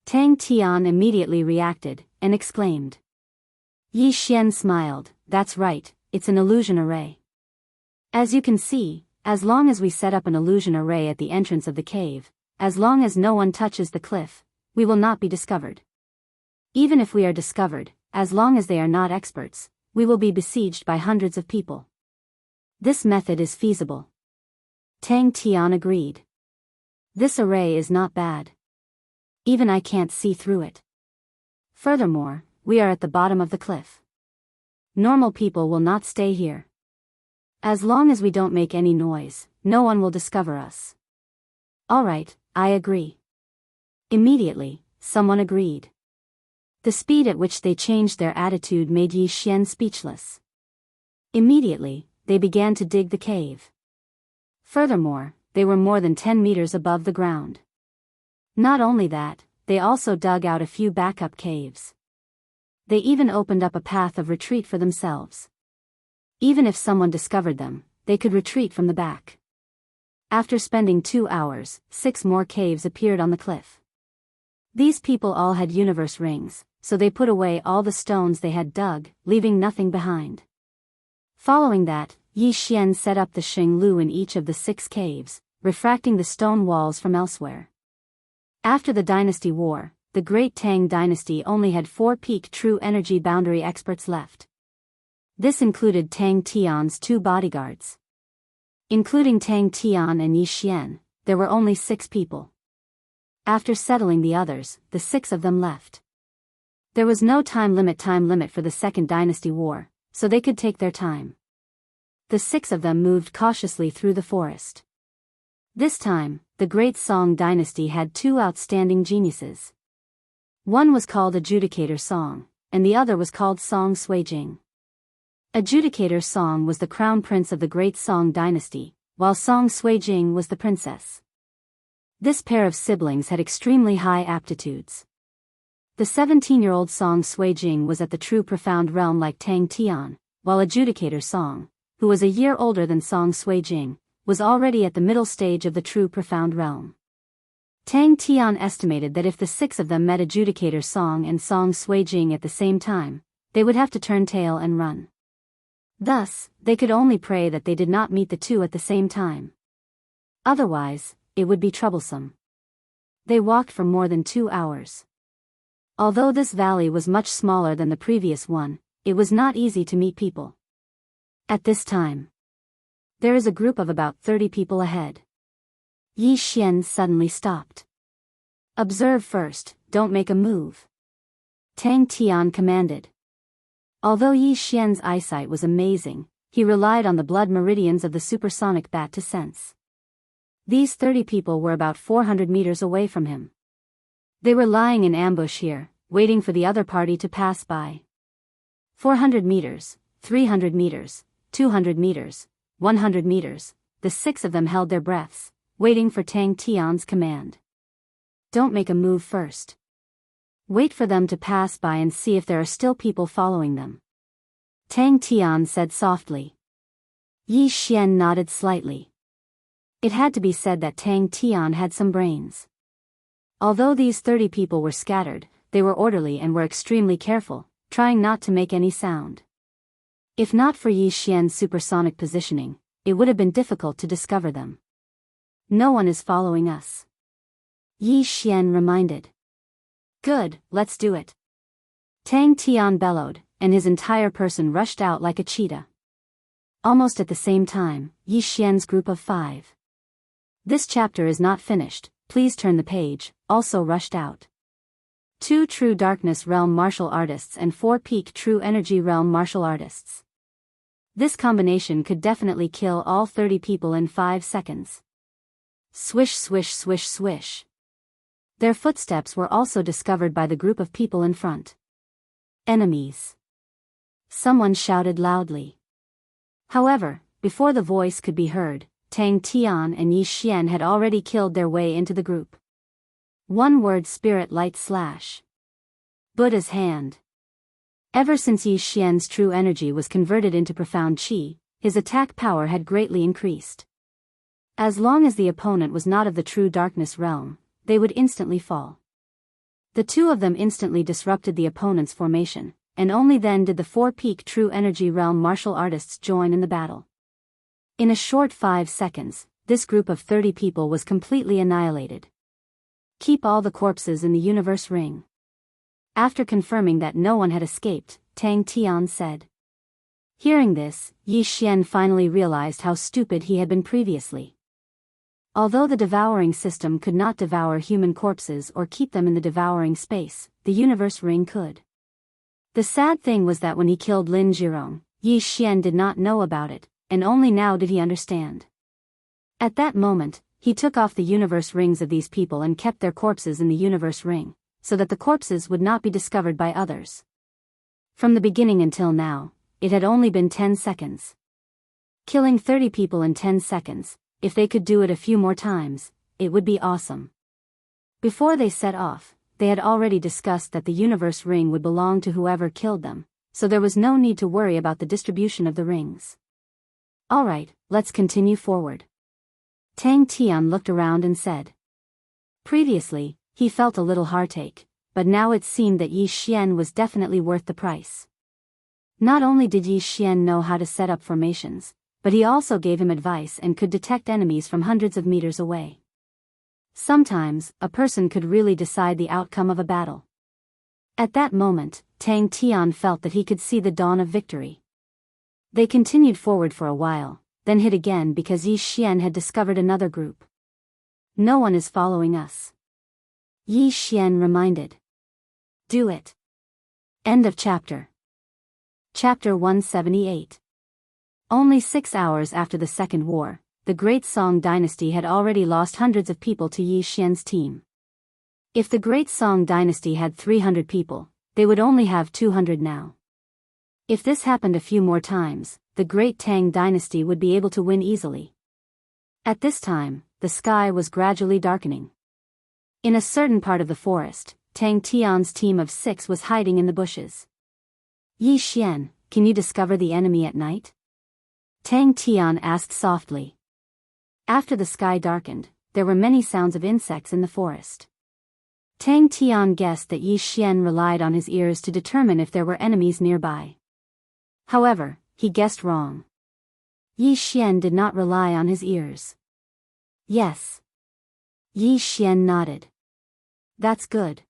Tang Tian immediately reacted, and exclaimed. Yi Xian smiled, "That's right, it's an illusion array. As you can see, as long as we set up an illusion array at the entrance of the cave, as long as no one touches the cliff, we will not be discovered. Even if we are discovered, as long as they are not experts, we will be besieged by hundreds of people. This method is feasible." Tang Tian agreed. "This array is not bad. Even I can't see through it. Furthermore, we are at the bottom of the cliff. Normal people will not stay here. As long as we don't make any noise, no one will discover us." "Alright, I agree." Immediately, someone agreed. The speed at which they changed their attitude made Yi Xian speechless. Immediately, they began to dig the cave. Furthermore, they were more than 10 meters above the ground. Not only that, they also dug out a few backup caves. They even opened up a path of retreat for themselves. Even if someone discovered them, they could retreat from the back. After spending 2 hours, 6 more caves appeared on the cliff. These people all had universe rings, so they put away all the stones they had dug, leaving nothing behind. Following that, Yi Xian set up the Xing Lu in each of the 6 caves, refracting the stone walls from elsewhere. After the dynasty war, the Great Tang dynasty only had 4 peak true energy boundary experts left. This included Tang Tian's 2 bodyguards. Including Tang Tian and Yi Xian, there were only 6 people. After settling the others, the 6 of them left. There was no time limit for the Second Dynasty War, so they could take their time. The 6 of them moved cautiously through the forest. This time, the Great Song dynasty had 2 outstanding geniuses. One was called Adjudicator Song, and the other was called Song Suijing. Adjudicator Song was the crown prince of the Great Song dynasty, while Song Suijing was the princess. This pair of siblings had extremely high aptitudes. The 17-year-old Song Suijing was at the true profound realm like Tang Tian, while Adjudicator Song, who was a year older than Song Suijing, was already at the middle stage of the true profound realm. Tang Tian estimated that if the 6 of them met Adjudicator Song and Song Suijing at the same time, they would have to turn tail and run. Thus, they could only pray that they did not meet the 2 at the same time. Otherwise, it would be troublesome. They walked for more than 2 hours. Although this valley was much smaller than the previous one, it was not easy to meet people. At this time, There is a group of about 30 people ahead. Yi Xian suddenly stopped. Observe first, don't make a move. Tang Tian commanded. Although Yi Xian's eyesight was amazing, he relied on the blood meridians of the supersonic bat to sense. These 30 people were about 400 meters away from him. They were lying in ambush here, waiting for the other party to pass by. 400 meters, 300 meters, 200 meters, 100 meters, the 6 of them held their breaths, waiting for Tang Tian's command. Don't make a move first. Wait for them to pass by and see if there are still people following them. Tang Tian said softly. Yi Xian nodded slightly. It had to be said that Tang Tian had some brains. Although these 30 people were scattered, they were orderly and were extremely careful, trying not to make any sound. If not for Yi Xian's supersonic positioning, it would have been difficult to discover them. No one is following us. Yi Xian reminded. Good, let's do it. Tang Tian bellowed, and his entire person rushed out like a cheetah. Almost at the same time, Yi Xian's group of 5. This chapter is not finished, please turn the page, also rushed out. 2 true darkness realm martial artists and 4 peak true energy realm martial artists. This combination could definitely kill all 30 people in 5 seconds. Swish swish swish swish. Their footsteps were also discovered by the group of people in front. Enemies. Someone shouted loudly. However, before the voice could be heard, Tang Tian and Yi Xian had already killed their way into the group. One word spirit light slash. Buddha's hand. Ever since Yi Xian's true energy was converted into profound qi, his attack power had greatly increased. As long as the opponent was not of the true darkness realm, they would instantly fall. The 2 of them instantly disrupted the opponent's formation, and only then did the 4 peak true energy realm martial artists join in the battle. In a short 5 seconds, this group of 30 people was completely annihilated. Keep all the corpses in the universe ring. After confirming that no one had escaped, Tang Tian said. Hearing this, Yi Xian finally realized how stupid he had been previously. Although the devouring system could not devour human corpses or keep them in the devouring space, the universe ring could. The sad thing was that when he killed Lin Jirong, Yi Xian did not know about it, and only now did he understand. At that moment, he took off the universe rings of these people and kept their corpses in the universe ring, so that the corpses would not be discovered by others. From the beginning until now, it had only been 10 seconds. Killing 30 people in 10 seconds, if they could do it a few more times, it would be awesome. Before they set off, they had already discussed that the universe ring would belong to whoever killed them, so there was no need to worry about the distribution of the rings. Alright, let's continue forward. Tang Tian looked around and said. Previously, he felt a little heartache, but now it seemed that Yi Xian was definitely worth the price. Not only did Yi Xian know how to set up formations, but he also gave him advice and could detect enemies from hundreds of meters away. Sometimes, a person could really decide the outcome of a battle. At that moment, Tang Tian felt that he could see the dawn of victory. They continued forward for a while, then hid again because Yi Xian had discovered another group. No one is following us. Yi Xian reminded. Do it. End of chapter. Chapter 178. Only 6 hours after the Second War, the Great Song Dynasty had already lost hundreds of people to Yi Xian's team. If the Great Song Dynasty had 300 people, they would only have 200 now. If this happened a few more times, the Great Tang Dynasty would be able to win easily. At this time, the sky was gradually darkening. In a certain part of the forest, Tang Tian's team of 6 was hiding in the bushes. Yi Xian, can you discover the enemy at night? Tang Tian asked softly. After the sky darkened, there were many sounds of insects in the forest. Tang Tian guessed that Yi Xian relied on his ears to determine if there were enemies nearby. However, he guessed wrong. Yi Xian did not rely on his ears. Yes. Yi Xian nodded. That's good.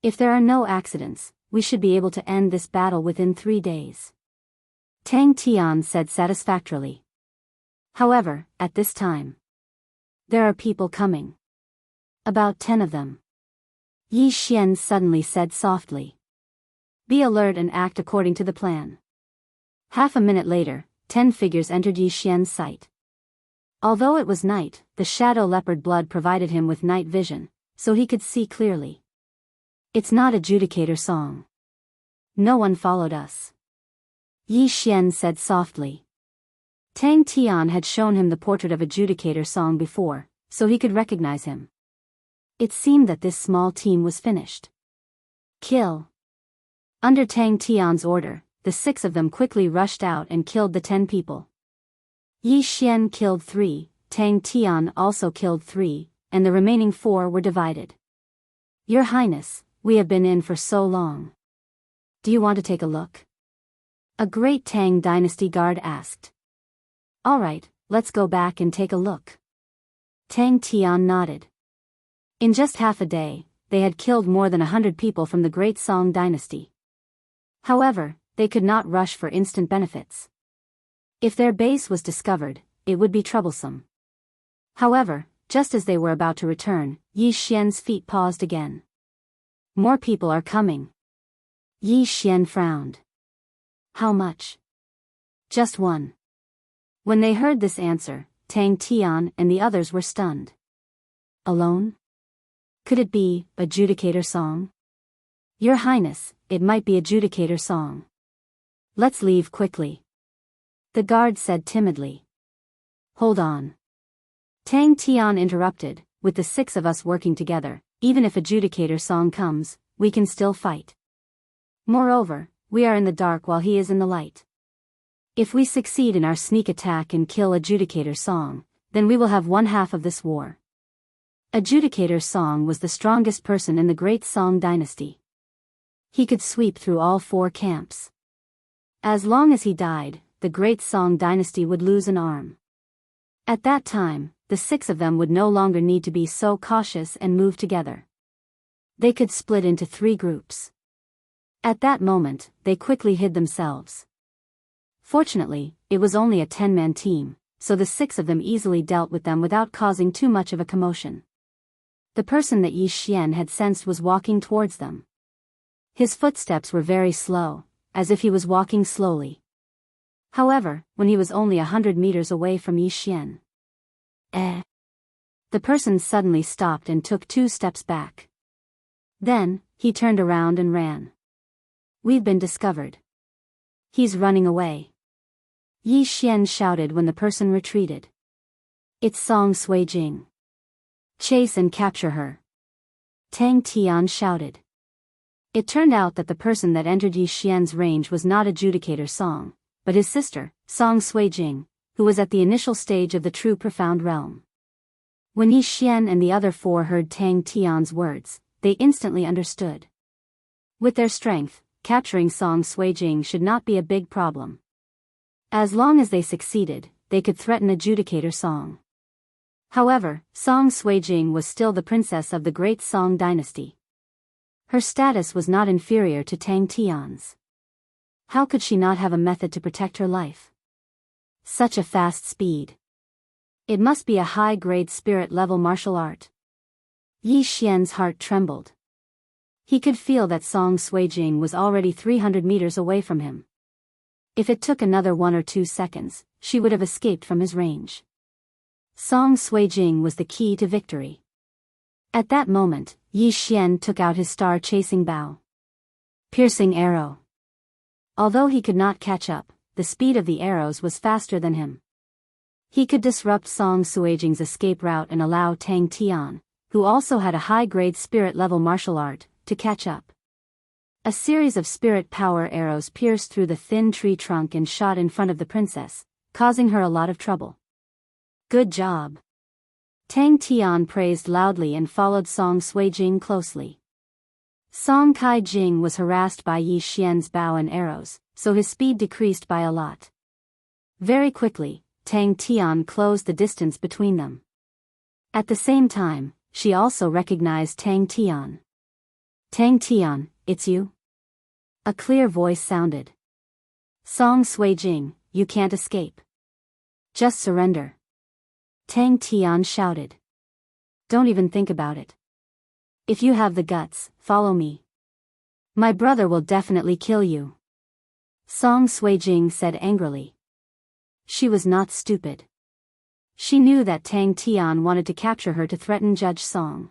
If there are no accidents, we should be able to end this battle within 3 days. Tang Tian said satisfactorily. However, at this time, there are people coming. About 10 of them. Yi Xian suddenly said softly. Be alert and act according to the plan. Half a minute later, 10 figures entered Yi Xian's sight. Although it was night, the shadow leopard blood provided him with night vision, so he could see clearly. It's not adjudicator song. No one followed us. Yi Xian said softly. Tang Tian had shown him the portrait of adjudicator song before, so he could recognize him. It seemed that this small team was finished. Kill. Under Tang Tian's order, the 6 of them quickly rushed out and killed the 10 people. Yi Xian killed 3, Tang Tian also killed 3, and the remaining 4 were divided. Your Highness, we have been in for so long. Do you want to take a look? A great Tang dynasty guard asked. All right, let's go back and take a look. Tang Tian nodded. In just half a day, they had killed more than 100 people from the great Song dynasty. However, they could not rush for instant benefits. If their base was discovered, it would be troublesome. However, just as they were about to return, Yi Xian's feet paused again. More people are coming. Yi Xian frowned. How much? Just 1. When they heard this answer, Tang Tian and the others were stunned. Alone? Could it be adjudicator song? Your Highness, it might be adjudicator song. Let's leave quickly. The guard said timidly. Hold on. Tang Tian interrupted, with the 6 of us working together, even if adjudicator song comes, we can still fight. Moreover, we are in the dark while he is in the light. If we succeed in our sneak attack and kill adjudicator song, then we will have 1/2 of this war. Adjudicator Song was the strongest person in the great Song dynasty. He could sweep through all 4 camps. As long as he died, the great Song dynasty would lose an arm. At that time, the 6 of them would no longer need to be so cautious and move together. They could split into 3 groups. At that moment, they quickly hid themselves. Fortunately, it was only a 10-man team, so the 6 of them easily dealt with them without causing too much of a commotion. The person that Yi Xian had sensed was walking towards them. His footsteps were very slow, as if he was walking slowly. However, when he was only 100 meters away from Yi Xian, the person suddenly stopped and took 2 steps back. Then, he turned around and ran. We've been discovered. He's running away. Yi Xian shouted when the person retreated. It's Song Sui Jing. Chase and capture her. Tang Tian shouted. It turned out that the person that entered Yi Xian's range was not adjudicator Song, but his sister, Song Sui Jing, who was at the initial stage of the true profound realm. When Yi Xian and the other 4 heard Tang Tian's words, they instantly understood. With their strength, capturing Song Sui Jing should not be a big problem. As long as they succeeded, they could threaten adjudicator Song. However, Song Sui Jing was still the princess of the great Song dynasty. Her status was not inferior to Tang Tian's. How could she not have a method to protect her life? Such a fast speed. It must be a high-grade spirit-level martial art. Yi Xian's heart trembled. He could feel that Song Sui Jing was already 300 meters away from him. If it took another 1 or 2 seconds, she would have escaped from his range. Song Sui Jing was the key to victory. At that moment, Yi Xian took out his star-chasing bow. Piercing arrow. Although he could not catch up, the speed of the arrows was faster than him. He could disrupt Song Sui Jing's escape route and allow Tang Tian, who also had a high-grade spirit-level martial art, to catch up. A series of spirit power arrows pierced through the thin tree trunk and shot in front of the princess, causing her a lot of trouble. Good job. Tang Tian praised loudly and followed Song Sui Jing closely. Song Kai Jing was harassed by Yi Xian's bow and arrows, so his speed decreased by a lot. Very quickly, Tang Tian closed the distance between them. At the same time, she also recognized Tang Tian. Tang Tian, it's you? A clear voice sounded. Song Sui Jing, you can't escape. Just surrender. Tang Tian shouted. Don't even think about it. If you have the guts, follow me. My brother will definitely kill you. Song Suijing said angrily. She was not stupid. She knew that Tang Tian wanted to capture her to threaten Judge Song.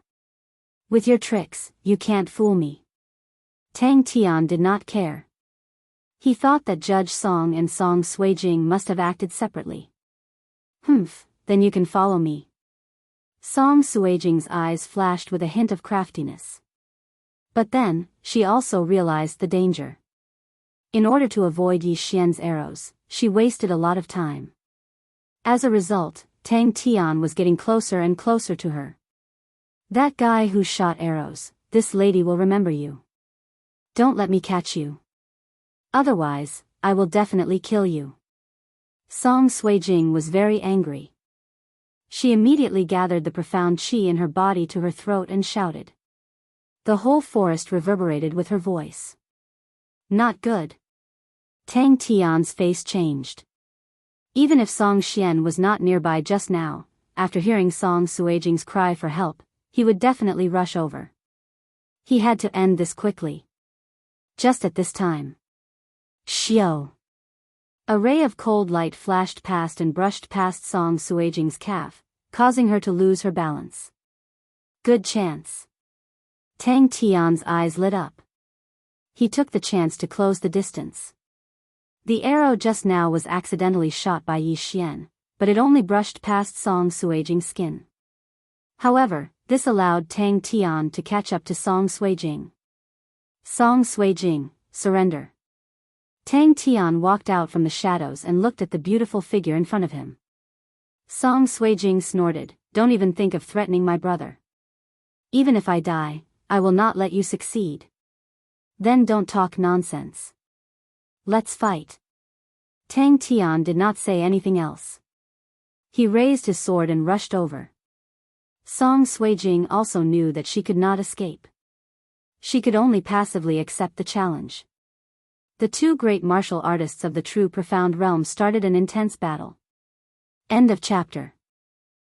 With your tricks, you can't fool me. Tang Tian did not care. He thought that Judge Song and Song Suijing must have acted separately. Humph, then you can follow me. Song Suijing's eyes flashed with a hint of craftiness. But then, she also realized the danger. In order to avoid Yi Xian's arrows, she wasted a lot of time. As a result, Tang Tian was getting closer and closer to her. That guy who shot arrows, this lady will remember you. Don't let me catch you. Otherwise, I will definitely kill you. Song Suijing was very angry. She immediately gathered the profound qi in her body to her throat and shouted. The whole forest reverberated with her voice. Not good. Tang Tian's face changed. Even if Song Xian was not nearby just now, after hearing Song Suijing's cry for help, he would definitely rush over. He had to end this quickly. Just at this time. Xiao. A ray of cold light flashed past and brushed past Song Suijing's calf, causing her to lose her balance. Good chance. Tang Tian's eyes lit up. He took the chance to close the distance. The arrow just now was accidentally shot by Yi Xian, but it only brushed past Song Suijing's skin. However, this allowed Tang Tian to catch up to Song Suijing. Song Suijing, surrender. Tang Tian walked out from the shadows and looked at the beautiful figure in front of him. Song Suijing snorted, don't even think of threatening my brother. Even if I die, I will not let you succeed. Then don't talk nonsense. Let's fight. Tang Tian did not say anything else. He raised his sword and rushed over. Song Suijing also knew that she could not escape. She could only passively accept the challenge. The two great martial artists of the true profound realm started an intense battle. End of chapter.